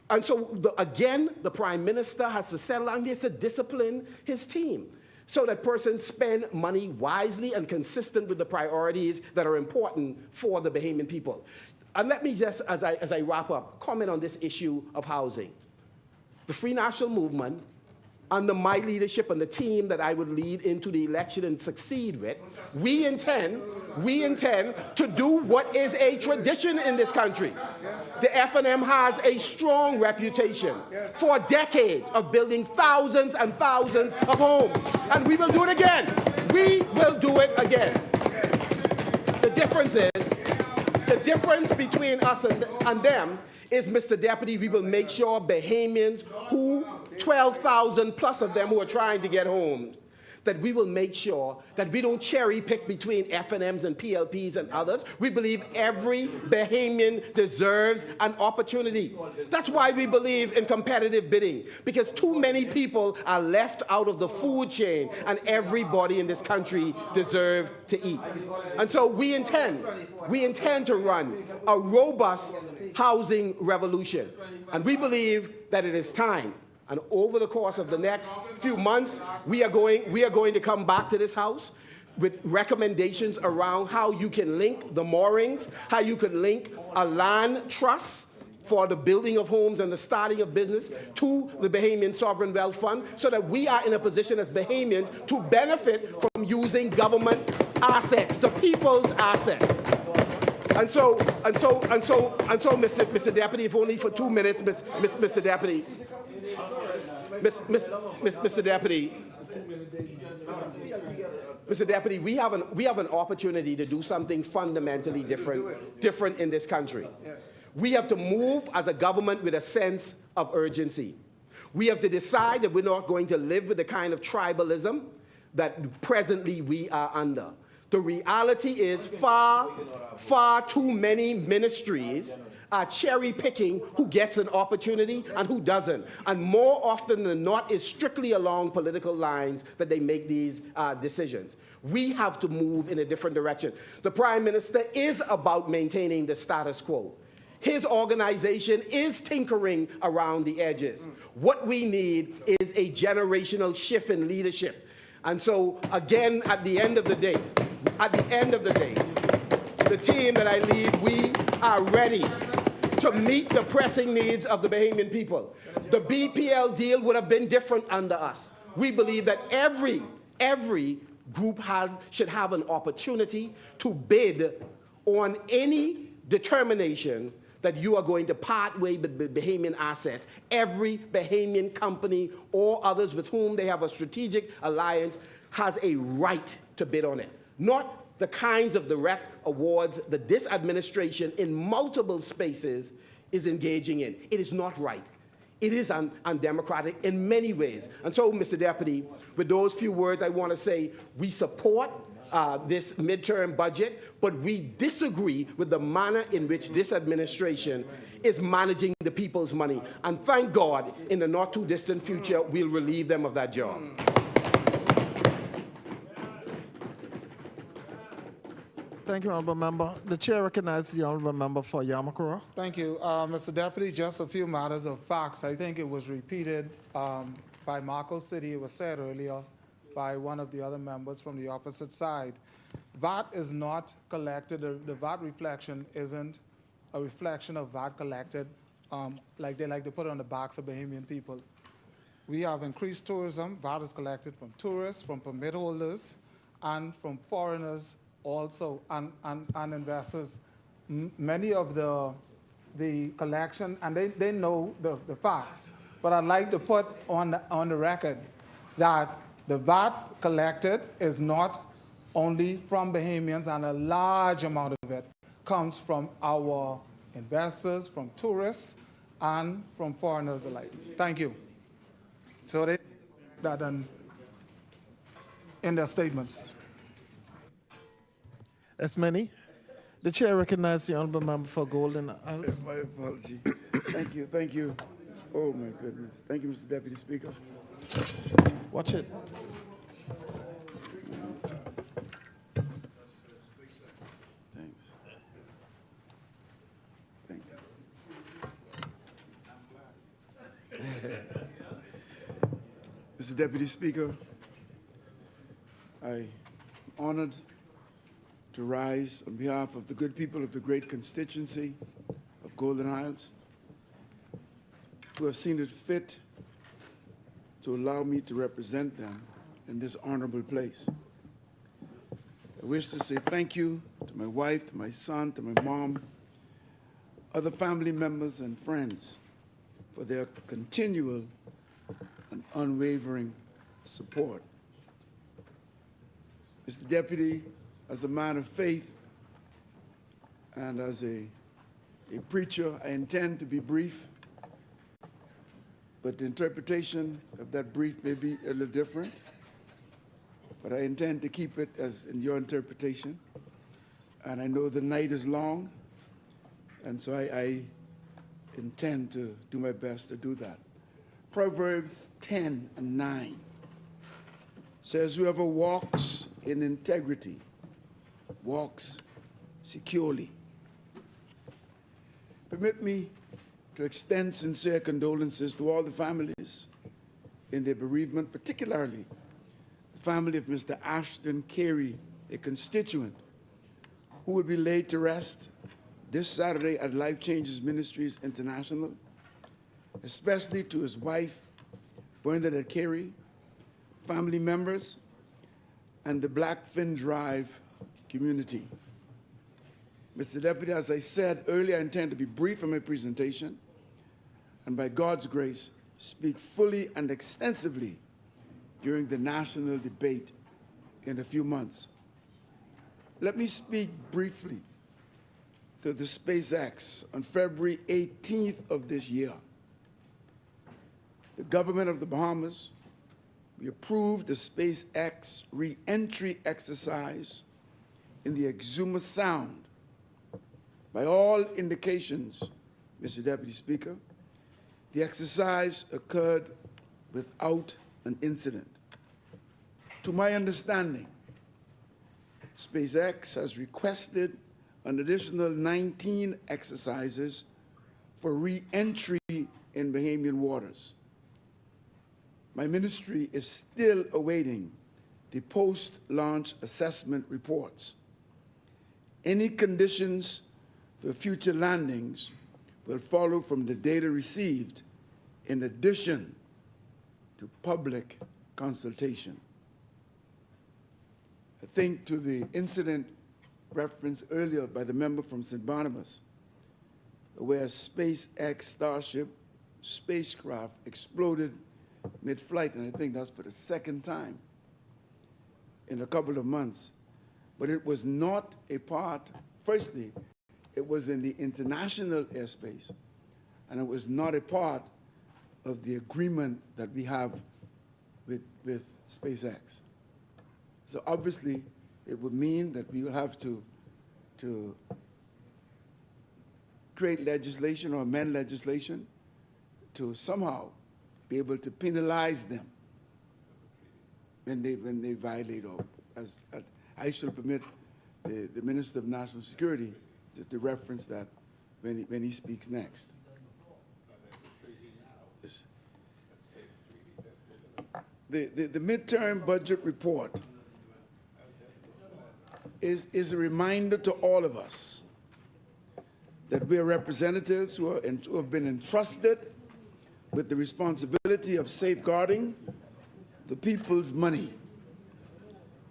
And so, again, the Prime Minister has to settle on this to discipline his team so that persons spend money wisely and consistent with the priorities that are important for the Bahamian people. And let me just, as I wrap up, comment on this issue of housing. The Free National Movement, under my leadership and the team that I would lead into the election and succeed with, we intend to do what is a tradition in this country. The F&M has a strong reputation for decades of building thousands and thousands of homes. And we will do it again. We will do it again. The difference between us and them is, Mr. Deputy, we will make sure Bahamians who 12,000 plus of them who are trying to get homes, that we will make sure that we don't cherry pick between F&Ms and PLPs and others. We believe every Bahamian deserves an opportunity. That's why we believe in competitive bidding, because too many people are left out of the food chain, and everybody in this country deserves to eat. And so we intend to run a robust housing revolution. And we believe that it is time. And over the course of the next few months, we are going to come back to this House with recommendations around how you can link the moorings, how you can link a land trust for the building of homes and the starting of business to the Bahamian Sovereign Wealth Fund, so that we are in a position as Bahamians to benefit from using government assets, the people's assets. And so, Mr. Deputy, if only for 2 minutes, Mr. Deputy. Mr. Deputy, we have an opportunity to do something fundamentally different in this country. We have to move as a government with a sense of urgency. We have to decide that we're not going to live with the kind of tribalism that presently we are under. The reality is far too many ministries are cherry picking who gets an opportunity and who doesn't. And more often than not, it's strictly along political lines that they make these decisions. We have to move in a different direction. The Prime Minister is about maintaining the status quo. His organization is tinkering around the edges. What we need is a generational shift in leadership. And so, again, at the end of the day, the team that I lead, we are ready to meet the pressing needs of the Bahamian people. The BPL deal would have been different under us. We believe that every group should have an opportunity to bid on any determination that you are going to part way with Bahamian assets. Every Bahamian company or others with whom they have a strategic alliance has a right to bid on it. Not the kinds of direct awards that this administration in multiple spaces is engaging in. It is not right. It is undemocratic in many ways. And so, Mr. Deputy, with those few words, I want to say we support this midterm budget, but we disagree with the manner in which this administration is managing the people's money. And thank God, in the not too distant future, we'll relieve them of that job.
Thank you, Honourable Member. The Chair recognizes the Honourable Member for Yamakura.
Thank you. Mr. Deputy, just a few matters of facts. I think it was repeated by Marco City. It was said earlier by one of the other members from the opposite side. VAT is not collected. The VAT reflection isn't a reflection of VAT collected like they like to put on the backs of Bahamian people. We have increased tourism. VAT is collected from tourists, from permit holders, and from foreigners also, and investors. Many of the collection, and they know the facts, but I'd like to put on the record that the VAT collected is not only from Bahamians, and a large amount of it comes from our investors, from tourists, and from foreigners alike. Thank you. So that in their statements.
As many. The chair recognizes the honorable member for Golden Isles.
My apology. Thank you. Oh, my goodness. Thank you, Mr. Deputy Speaker.
Watch it.
Thanks. Thank you. Mr. Deputy Speaker, I'm honored to rise on behalf of the good people of the great constituency of Golden Isles, who have seen it fit to allow me to represent them in this honorable place. I wish to say thank you to my wife, to my son, to my mom, other family members and friends for their continual and unwavering support. Mr. Deputy, as a man of faith and as a preacher, I intend to be brief, but the interpretation of that brief may be a little different, but I intend to keep it as in your interpretation. And I know the night is long, and so I intend to do my best to do that. Proverbs 10:9 says, whoever walks in integrity walks securely. Permit me to extend sincere condolences to all the families in their bereavement, particularly the family of Mr. Ashton Carey, a constituent who will be laid to rest this Saturday at Life Changes Ministries International, especially to his wife, Bernadette Carey, family members, and the Blackfin Drive community. Mr. Deputy, as I said earlier, I intend to be brief in my presentation, and by God's grace, speak fully and extensively during the national debate in a few months. Let me speak briefly to the SpaceX on February 18th of this year. The government of the Bahamas, we approved the SpaceX re-entry exercise in the Exuma Sound. By all indications, Mr. Deputy Speaker, the exercise occurred without an incident. To my understanding, SpaceX has requested an additional 19 exercises for re-entry in Bahamian waters. My ministry is still awaiting the post-launch assessment reports. Any conditions for future landings will follow from the data received in addition to public consultation. I think to the incident referenced earlier by the member from St. Barnabas, where a SpaceX Starship spacecraft exploded mid-flight, and I think that's for the second time in a couple of months. But it was not a part, firstly, it was in the international airspace, and it was not a part of the agreement that we have with SpaceX. So obviously, it would mean that we will have to create legislation or amend legislation to somehow be able to penalize them when they violate, or as I shall permit the Minister of National Security to reference that when he speaks next. The midterm budget report is a reminder to all of us that we are representatives who have been entrusted with the responsibility of safeguarding the people's money.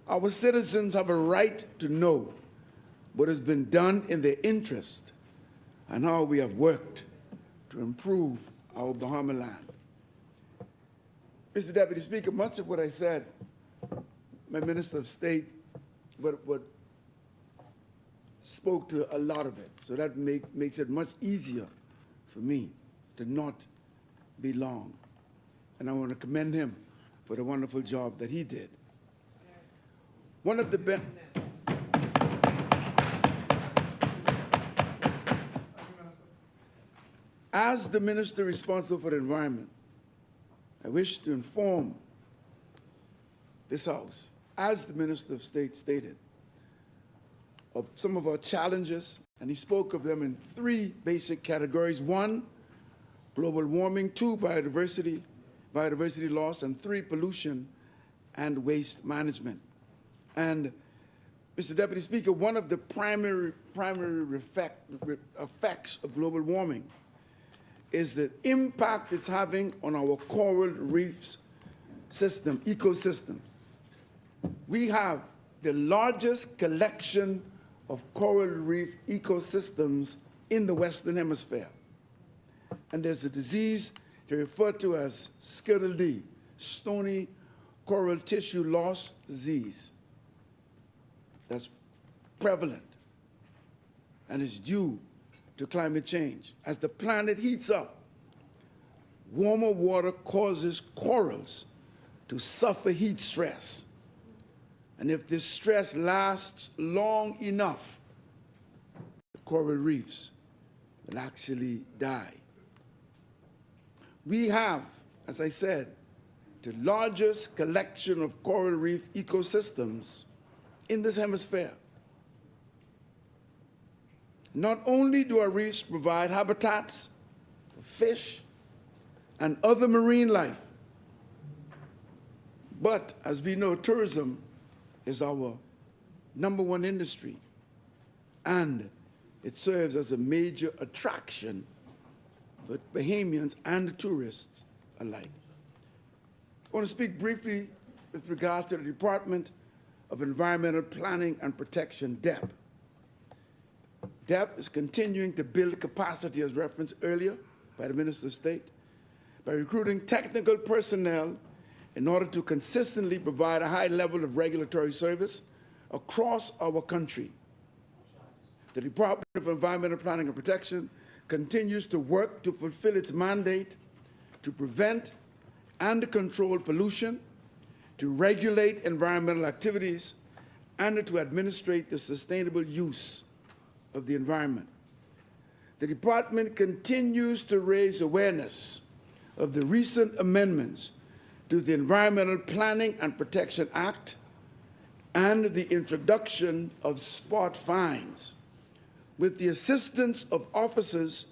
Our citizens have a right to know what has been done in their interest and how we have worked to improve our Bahama land. Mr. Deputy Speaker, much of what I said, my Minister of State what spoke to a lot of it, so that makes it much easier for me to not be long. And I want to commend him for the wonderful job that he did. One of the As the minister responsible for the environment, I wish to inform this House, as the Minister of State stated, of some of our challenges, and he spoke of them in three basic categories. One, global warming. Two, biodiversity loss. And three, pollution and waste management. And, Mr. Deputy Speaker, one of the primary effects of global warming is the impact it's having on our coral reefs system, ecosystem. We have the largest collection of coral reef ecosystems in the Western Hemisphere. And there's a disease they refer to as SCID, stony coral tissue loss disease, that's prevalent and is due to climate change. As the planet heats up, warmer water causes corals to suffer heat stress. And if this stress lasts long enough, the coral reefs will actually die. We have, as I said, the largest collection of coral reef ecosystems in this hemisphere. Not only do our reefs provide habitats for fish and other marine life, but as we know, tourism is our #1 industry, and it serves as a major attraction for Bahamians and tourists alike. I want to speak briefly with regard to the Department of Environmental Planning and Protection, DEP. DEP is continuing to build capacity, as referenced earlier by the Minister of State, by recruiting technical personnel in order to consistently provide a high level of regulatory service across our country. The Department of Environmental Planning and Protection continues to work to fulfill its mandate to prevent and control pollution, to regulate environmental activities, and to administrate the sustainable use of the environment. The department continues to raise awareness of the recent amendments to the Environmental Planning and Protection Act and the introduction of spot fines. With the assistance of officers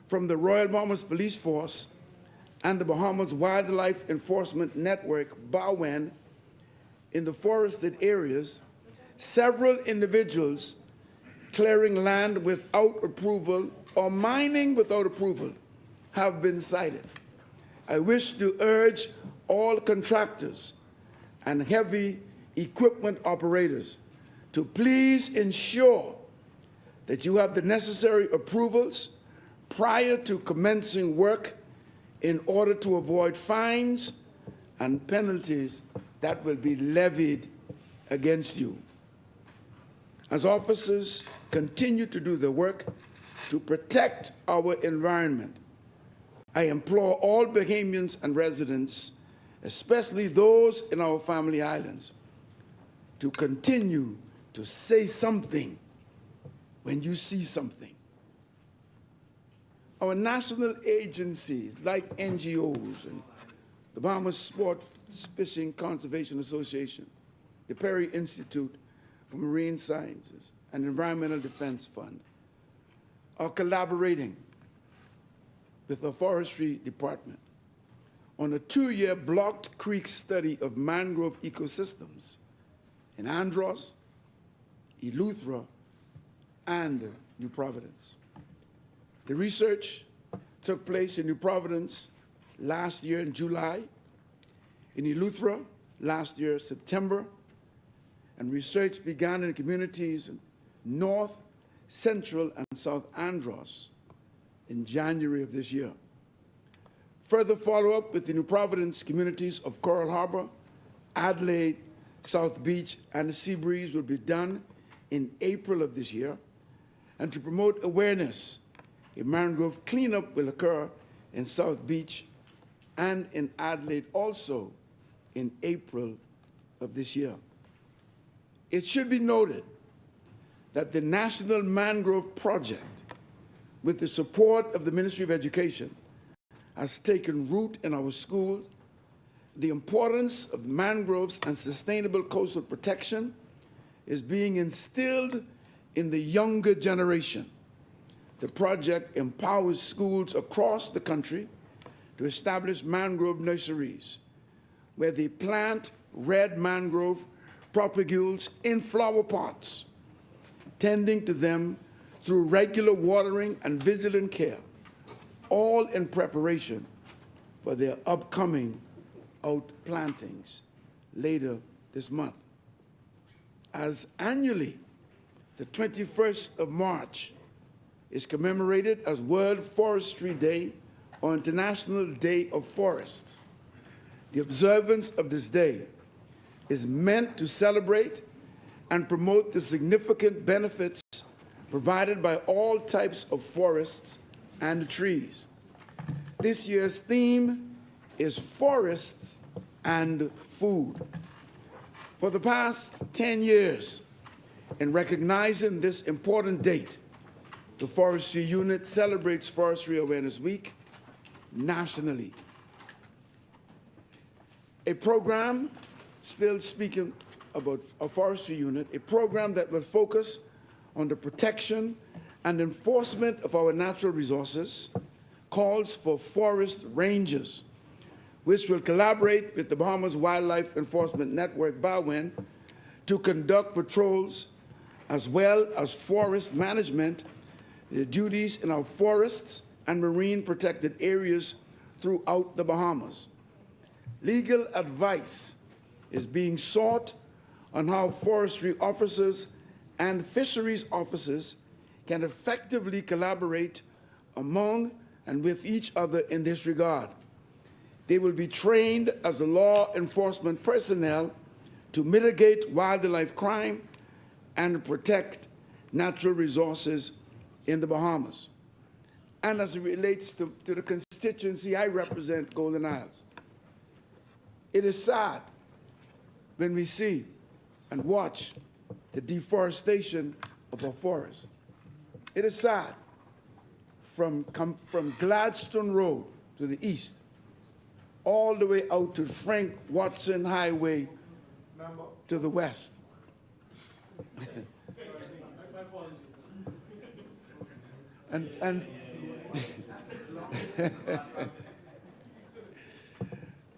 from the Royal Bahamas Police Force and the Bahamas Wildlife Enforcement Network, BAWEN, in the forested areas, several individuals clearing land without approval or mining without approval have been cited. I wish to urge all contractors and heavy equipment operators to please ensure that you have the necessary approvals prior to commencing work in order to avoid fines and penalties that will be levied against you. As officers continue to do the work to protect our environment, I implore all Bahamians and residents, especially those in our family islands, to continue to say something when you see something. Our national agencies, like NGOs and the Bahamas Sport Fishing Conservation Association, the Perry Institute for Marine Sciences, and Environmental Defense Fund, are collaborating with the Forestry Department on a 2-year blocked creek study of mangrove ecosystems in Andros, Eleuthera, and New Providence. The research took place in New Providence last year in July, in Eleuthera last year, September, and research began in communities in North, Central, and South Andros in January of this year. Further follow-up with the New Providence communities of Coral Harbor, Adelaide, South Beach, and Seabreeze will be done in April of this year. And to promote awareness, a mangrove cleanup will occur in South Beach and in Adelaide also in April of this year. It should be noted that the National Mangrove Project, with the support of the Ministry of Education, has taken root in our schools. The importance of mangroves and sustainable coastal protection is being instilled in the younger generation. The project empowers schools across the country to establish mangrove nurseries, where they plant red mangrove propagules in flower pots, tending to them through regular watering and vigilant care, all in preparation for their upcoming outplantings later this month. As annually, the 21st of March is commemorated as World Forestry Day or International Day of Forests. The observance of this day is meant to celebrate and promote the significant benefits provided by all types of forests and trees. This year's theme is forests and food. For the past 10 years, in recognizing this important date, the Forestry Unit celebrates Forestry Awareness Week nationally. A program, still speaking about a forestry unit, a program that will focus on the protection and enforcement of our natural resources, calls for forest rangers, which will collaborate with the Bahamas Wildlife Enforcement Network, BAWEN, to conduct patrols as well as forest management duties in our forests and marine protected areas throughout the Bahamas. Legal advice is being sought on how forestry officers and fisheries officers can effectively collaborate among and with each other in this regard. They will be trained as law enforcement personnel to mitigate wildlife crime and protect natural resources in the Bahamas. And as it relates to the constituency I represent, Golden Isles, it is sad when we see and watch the deforestation of our forests. It is sad. From Gladstone Road to the east, all the way out to Frank Watson Highway to the west. and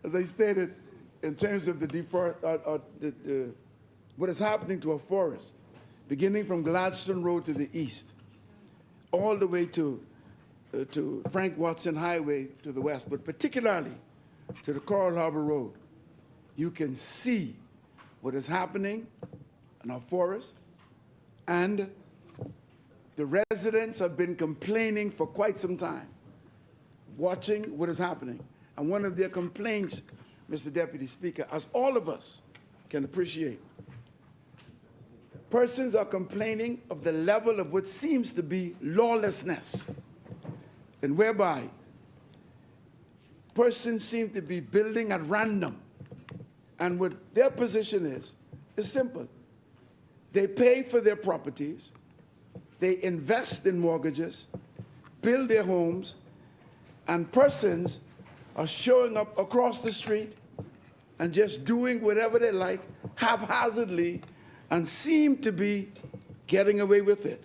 as I stated, in terms of what is happening to a forest, beginning from Gladstone Road to the east, all the way to Frank Watson Highway to the west, but particularly to the Coral Harbor Road, you can see what is happening in our forest, and the residents have been complaining for quite some time, watching what is happening. And one of their complaints, Mr. Deputy Speaker, as all of us can appreciate, persons are complaining of the level of what seems to be lawlessness, and whereby persons seem to be building at random. And what their position is simple. They pay for their properties, they invest in mortgages, build their homes, and persons are showing up across the street and just doing whatever they like haphazardly and seem to be getting away with it.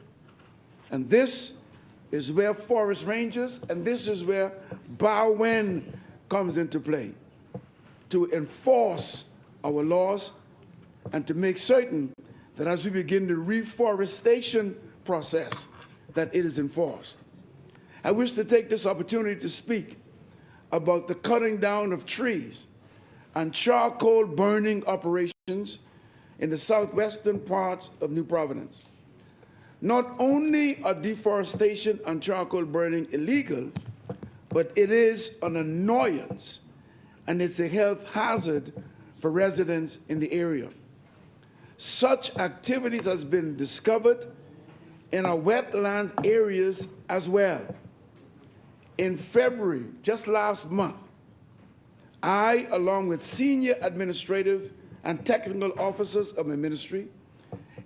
And this is where forest rangers, and this is where BAWEN comes into play, to enforce our laws and to make certain that as we begin the reforestation process, that it is enforced. I wish to take this opportunity to speak about the cutting down of trees and charcoal burning operations in the southwestern parts of New Providence. Not only are deforestation and charcoal burning illegal, but it is an annoyance and it's a health hazard for residents in the area. Such activities has been discovered in our wetlands areas as well. In February, just last month, I, along with senior administrative and technical officers of my ministry,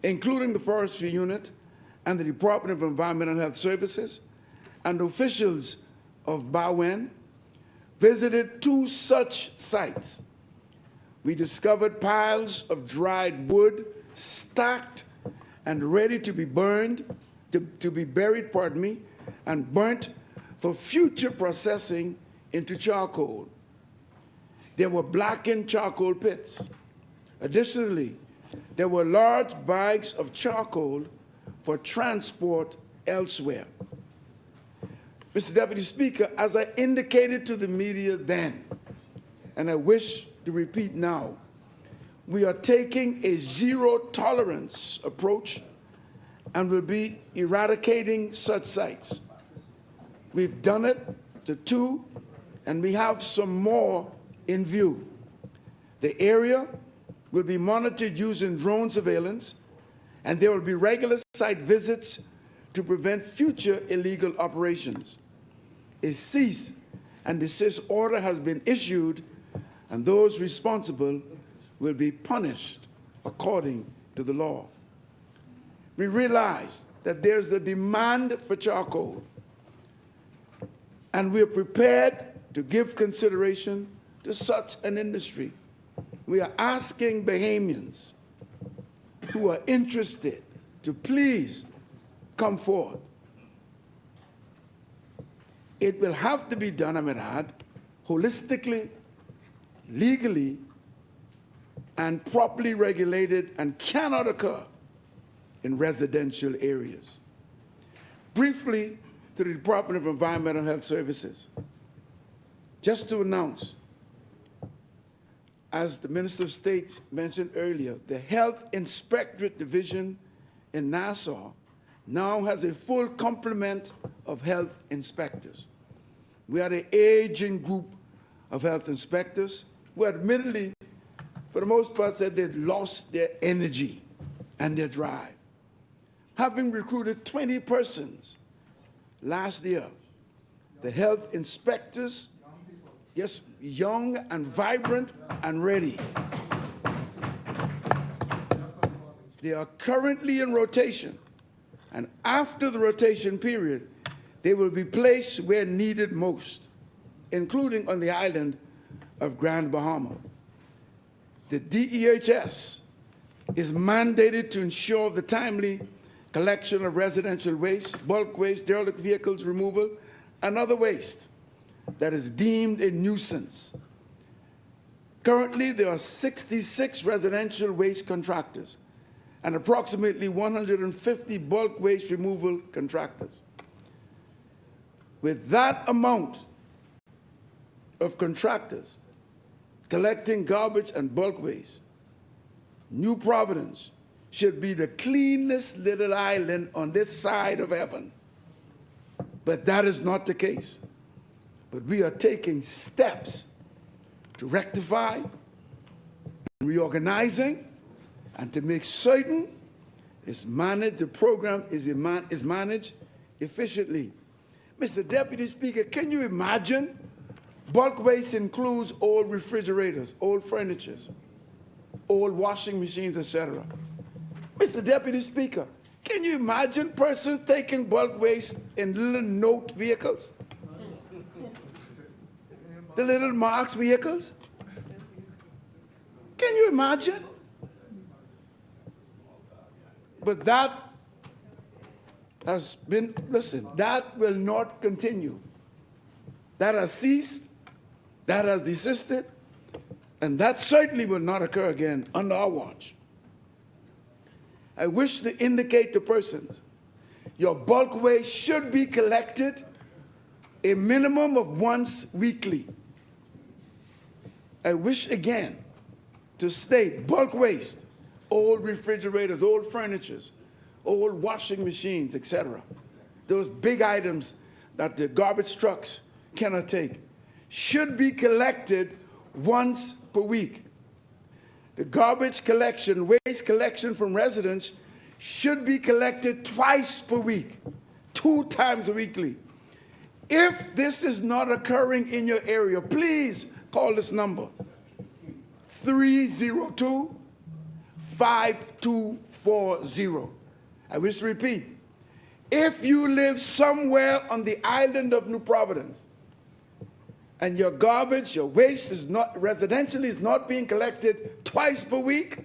including the Forestry Unit and the Department of Environmental Health Services, and officials of Bawen, visited 2 such sites. We discovered piles of dried wood stacked and ready to be burned, to be buried, pardon me, and burnt for future processing into charcoal. There were blackened charcoal pits. Additionally, there were large bags of charcoal for transport elsewhere. Mr. Deputy Speaker, as I indicated to the media then, and I wish to repeat now, we are taking a zero-tolerance approach and will be eradicating such sites. We've done it to 2, and we have some more in view. The area will be monitored using drone surveillance, and there will be regular site visits to prevent future illegal operations. A cease and desist order has been issued, and those responsible will be punished according to the law. We realize that there's a demand for charcoal, and we're prepared to give consideration to such an industry. We are asking Bahamians who are interested to please come forward. It will have to be done, I might add, holistically, legally, and properly regulated, and cannot occur in residential areas. Briefly, to the Department of Environmental Health Services, just to announce, as the Minister of State mentioned earlier, the Health Inspectorate Division in Nassau now has a full complement of health inspectors. We had an aging group of health inspectors who admittedly, for the most part, said they'd lost their energy and their drive. Having recruited 20 persons last year, the health inspectors, yes, young and vibrant and ready. They are currently in rotation, and after the rotation period, they will be placed where needed most, including on the island of Grand Bahama. The DEHS is mandated to ensure the timely collection of residential waste, bulk waste, derelict vehicles removal, and other waste that is deemed a nuisance. Currently, there are 66 residential waste contractors and approximately 150 bulk waste removal contractors. With that amount of contractors collecting garbage and bulk waste, New Providence should be the cleanest little island on this side of heaven. But that is not the case. But we are taking steps to rectify, reorganizing, and to make certain it's managed, the program is managed efficiently. Mr. Deputy Speaker, can you imagine? Bulk waste includes old refrigerators, old furnitures, old washing machines, etc. Mr. Deputy Speaker, can you imagine persons taking bulk waste in little note vehicles? The little Marx vehicles? Can you imagine? But that has been, listen, that will not continue. That has ceased, that has desisted, and that certainly will not occur again under our watch. I wish to indicate to persons, your bulk waste should be collected a minimum of once weekly. I wish again to state bulk waste, old refrigerators, old furnitures, old washing machines, etc. Those big items that the garbage trucks cannot take should be collected once per week. The garbage collection, waste collection from residents should be collected twice per week, 2 times weekly. If this is not occurring in your area, please call this number, 302-5240. I wish to repeat, if you live somewhere on the island of New Providence and your garbage, your waste is not residentially is not being collected twice per week,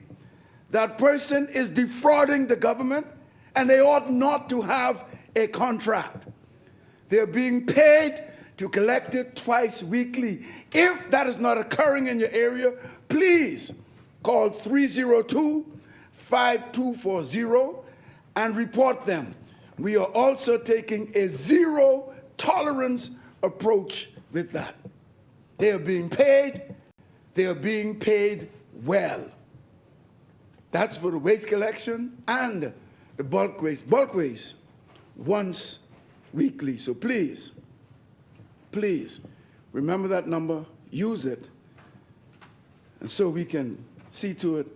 that person is defrauding the government and they ought not to have a contract. They're being paid to collect it twice weekly. If that is not occurring in your area, please call 302-5240 and report them. We are also taking a zero tolerance approach with that. They are being paid well. That's for the waste collection and the bulk waste. Bulk waste once weekly. So please, please remember that number, use it, and so we can see to it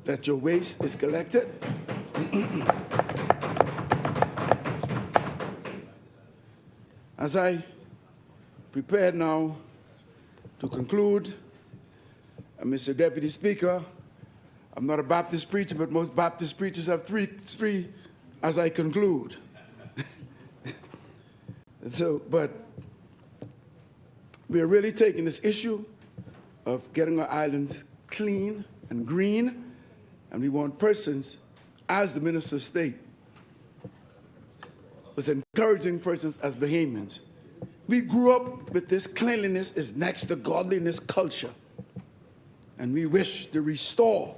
that your waste is collected. As I prepare now to conclude, Mr. Deputy Speaker, I'm not a Baptist preacher, but most Baptist preachers have three as I conclude. But we are really taking this issue of getting our islands clean and green, and we want persons, as the Minister of State was encouraging persons as Bahamians. We grew up with this cleanliness is next to godliness culture, and we wish to restore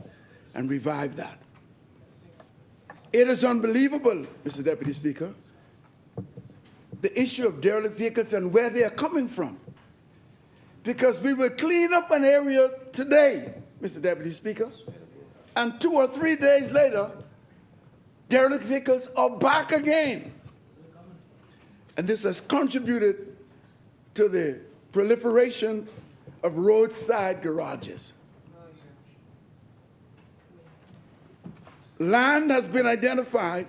and revive that. It is unbelievable, Mr. Deputy Speaker, the issue of derelict vehicles and where they are coming from. Because we will clean up an area today, Mr. Deputy Speaker, and 2 or 3 days later, derelict vehicles are back again. And this has contributed to the proliferation of roadside garages. Land has been identified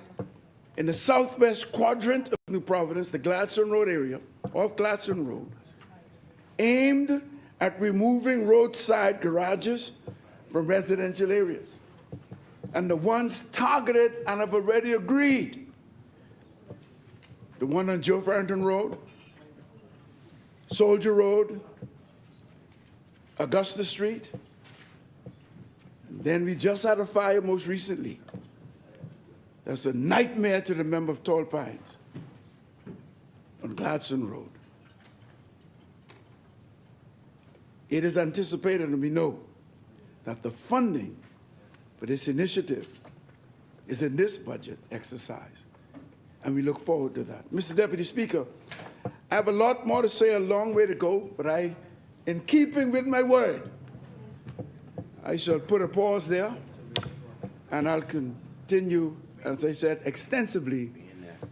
in the southwest quadrant of New Providence, the Gladstone Road area, off Gladstone Road, aimed at removing roadside garages from residential areas. And the ones targeted and have already agreed, the one on Joe Farrington Road, Soldier Road, Augusta Street. And then we just had a fire most recently. That's a nightmare to the member of Tall Pines on Gladstone Road. It is anticipated, and we know, that the funding for this initiative is in this budget exercise, and we look forward to that. Mr. Deputy Speaker, I have a lot more to say, a long way to go, but in keeping with my word, I shall put a pause there, and I'll continue, as I said, extensively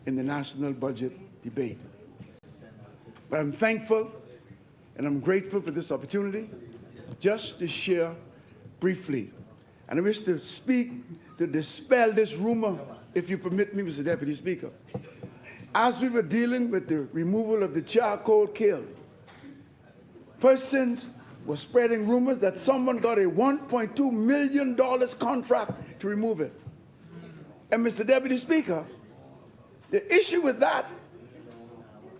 in the national budget debate. But I'm thankful and I'm grateful for this opportunity just to share briefly. And I wish to speak to dispel this rumor, if you permit me, Mr. Deputy Speaker. As we were dealing with the removal of the charcoal kiln, persons were spreading rumors that someone got a $1.2 million contract to remove it. And Mr. Deputy Speaker, the issue with that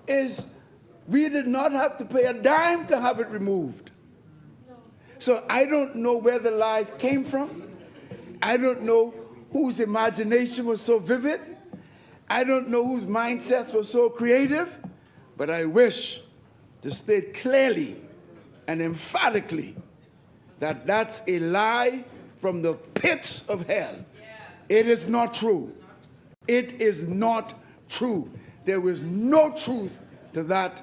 is we did not have to pay a dime to have it removed. So I don't know where the lies came from. I don't know whose imagination was so vivid. I don't know whose mindsets were so creative, but I wish to state clearly and emphatically that that's a lie from the pits of hell. It is not true. It is not true. There is no truth to that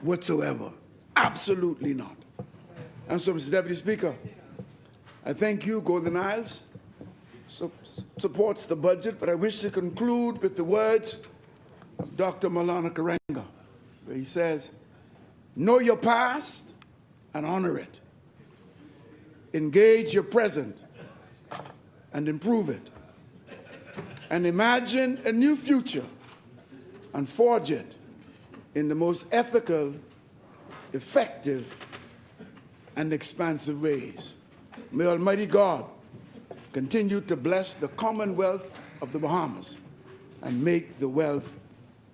whatsoever. Absolutely not. And so, Mr. Deputy Speaker, I thank you. Golden Isles supports the budget, but I wish to conclude with the words of Dr. Maulana Karenga, where he says, know your past and honor it. Engage your present and improve it. And imagine a new future and forge it in the most ethical, effective, and expansive ways. May Almighty God continue to bless the Commonwealth of the Bahamas and make the wealth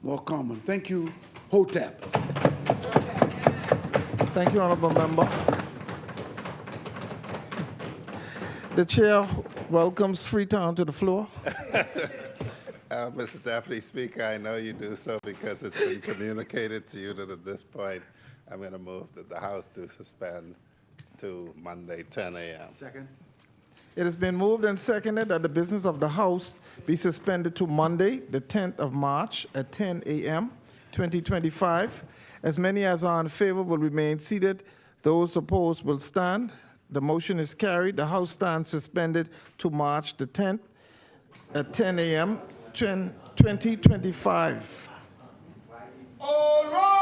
more common. Thank you, Hotep.
Thank you, Honorable Member. The chair welcomes Freetown to the floor.
Mr. Deputy Speaker, I know you do so because it's been communicated to you that at this point, I'm going to move that the House to suspend to Monday, 10 a.m.
Second.
It has been moved and seconded that the business of the House be suspended to Monday, the 10th of March at 10 a.m., 2025. As many as are in favor will remain seated. Those opposed will stand. The motion is carried. The House stands suspended to March the 10th at 10 a.m., 2025.
All right.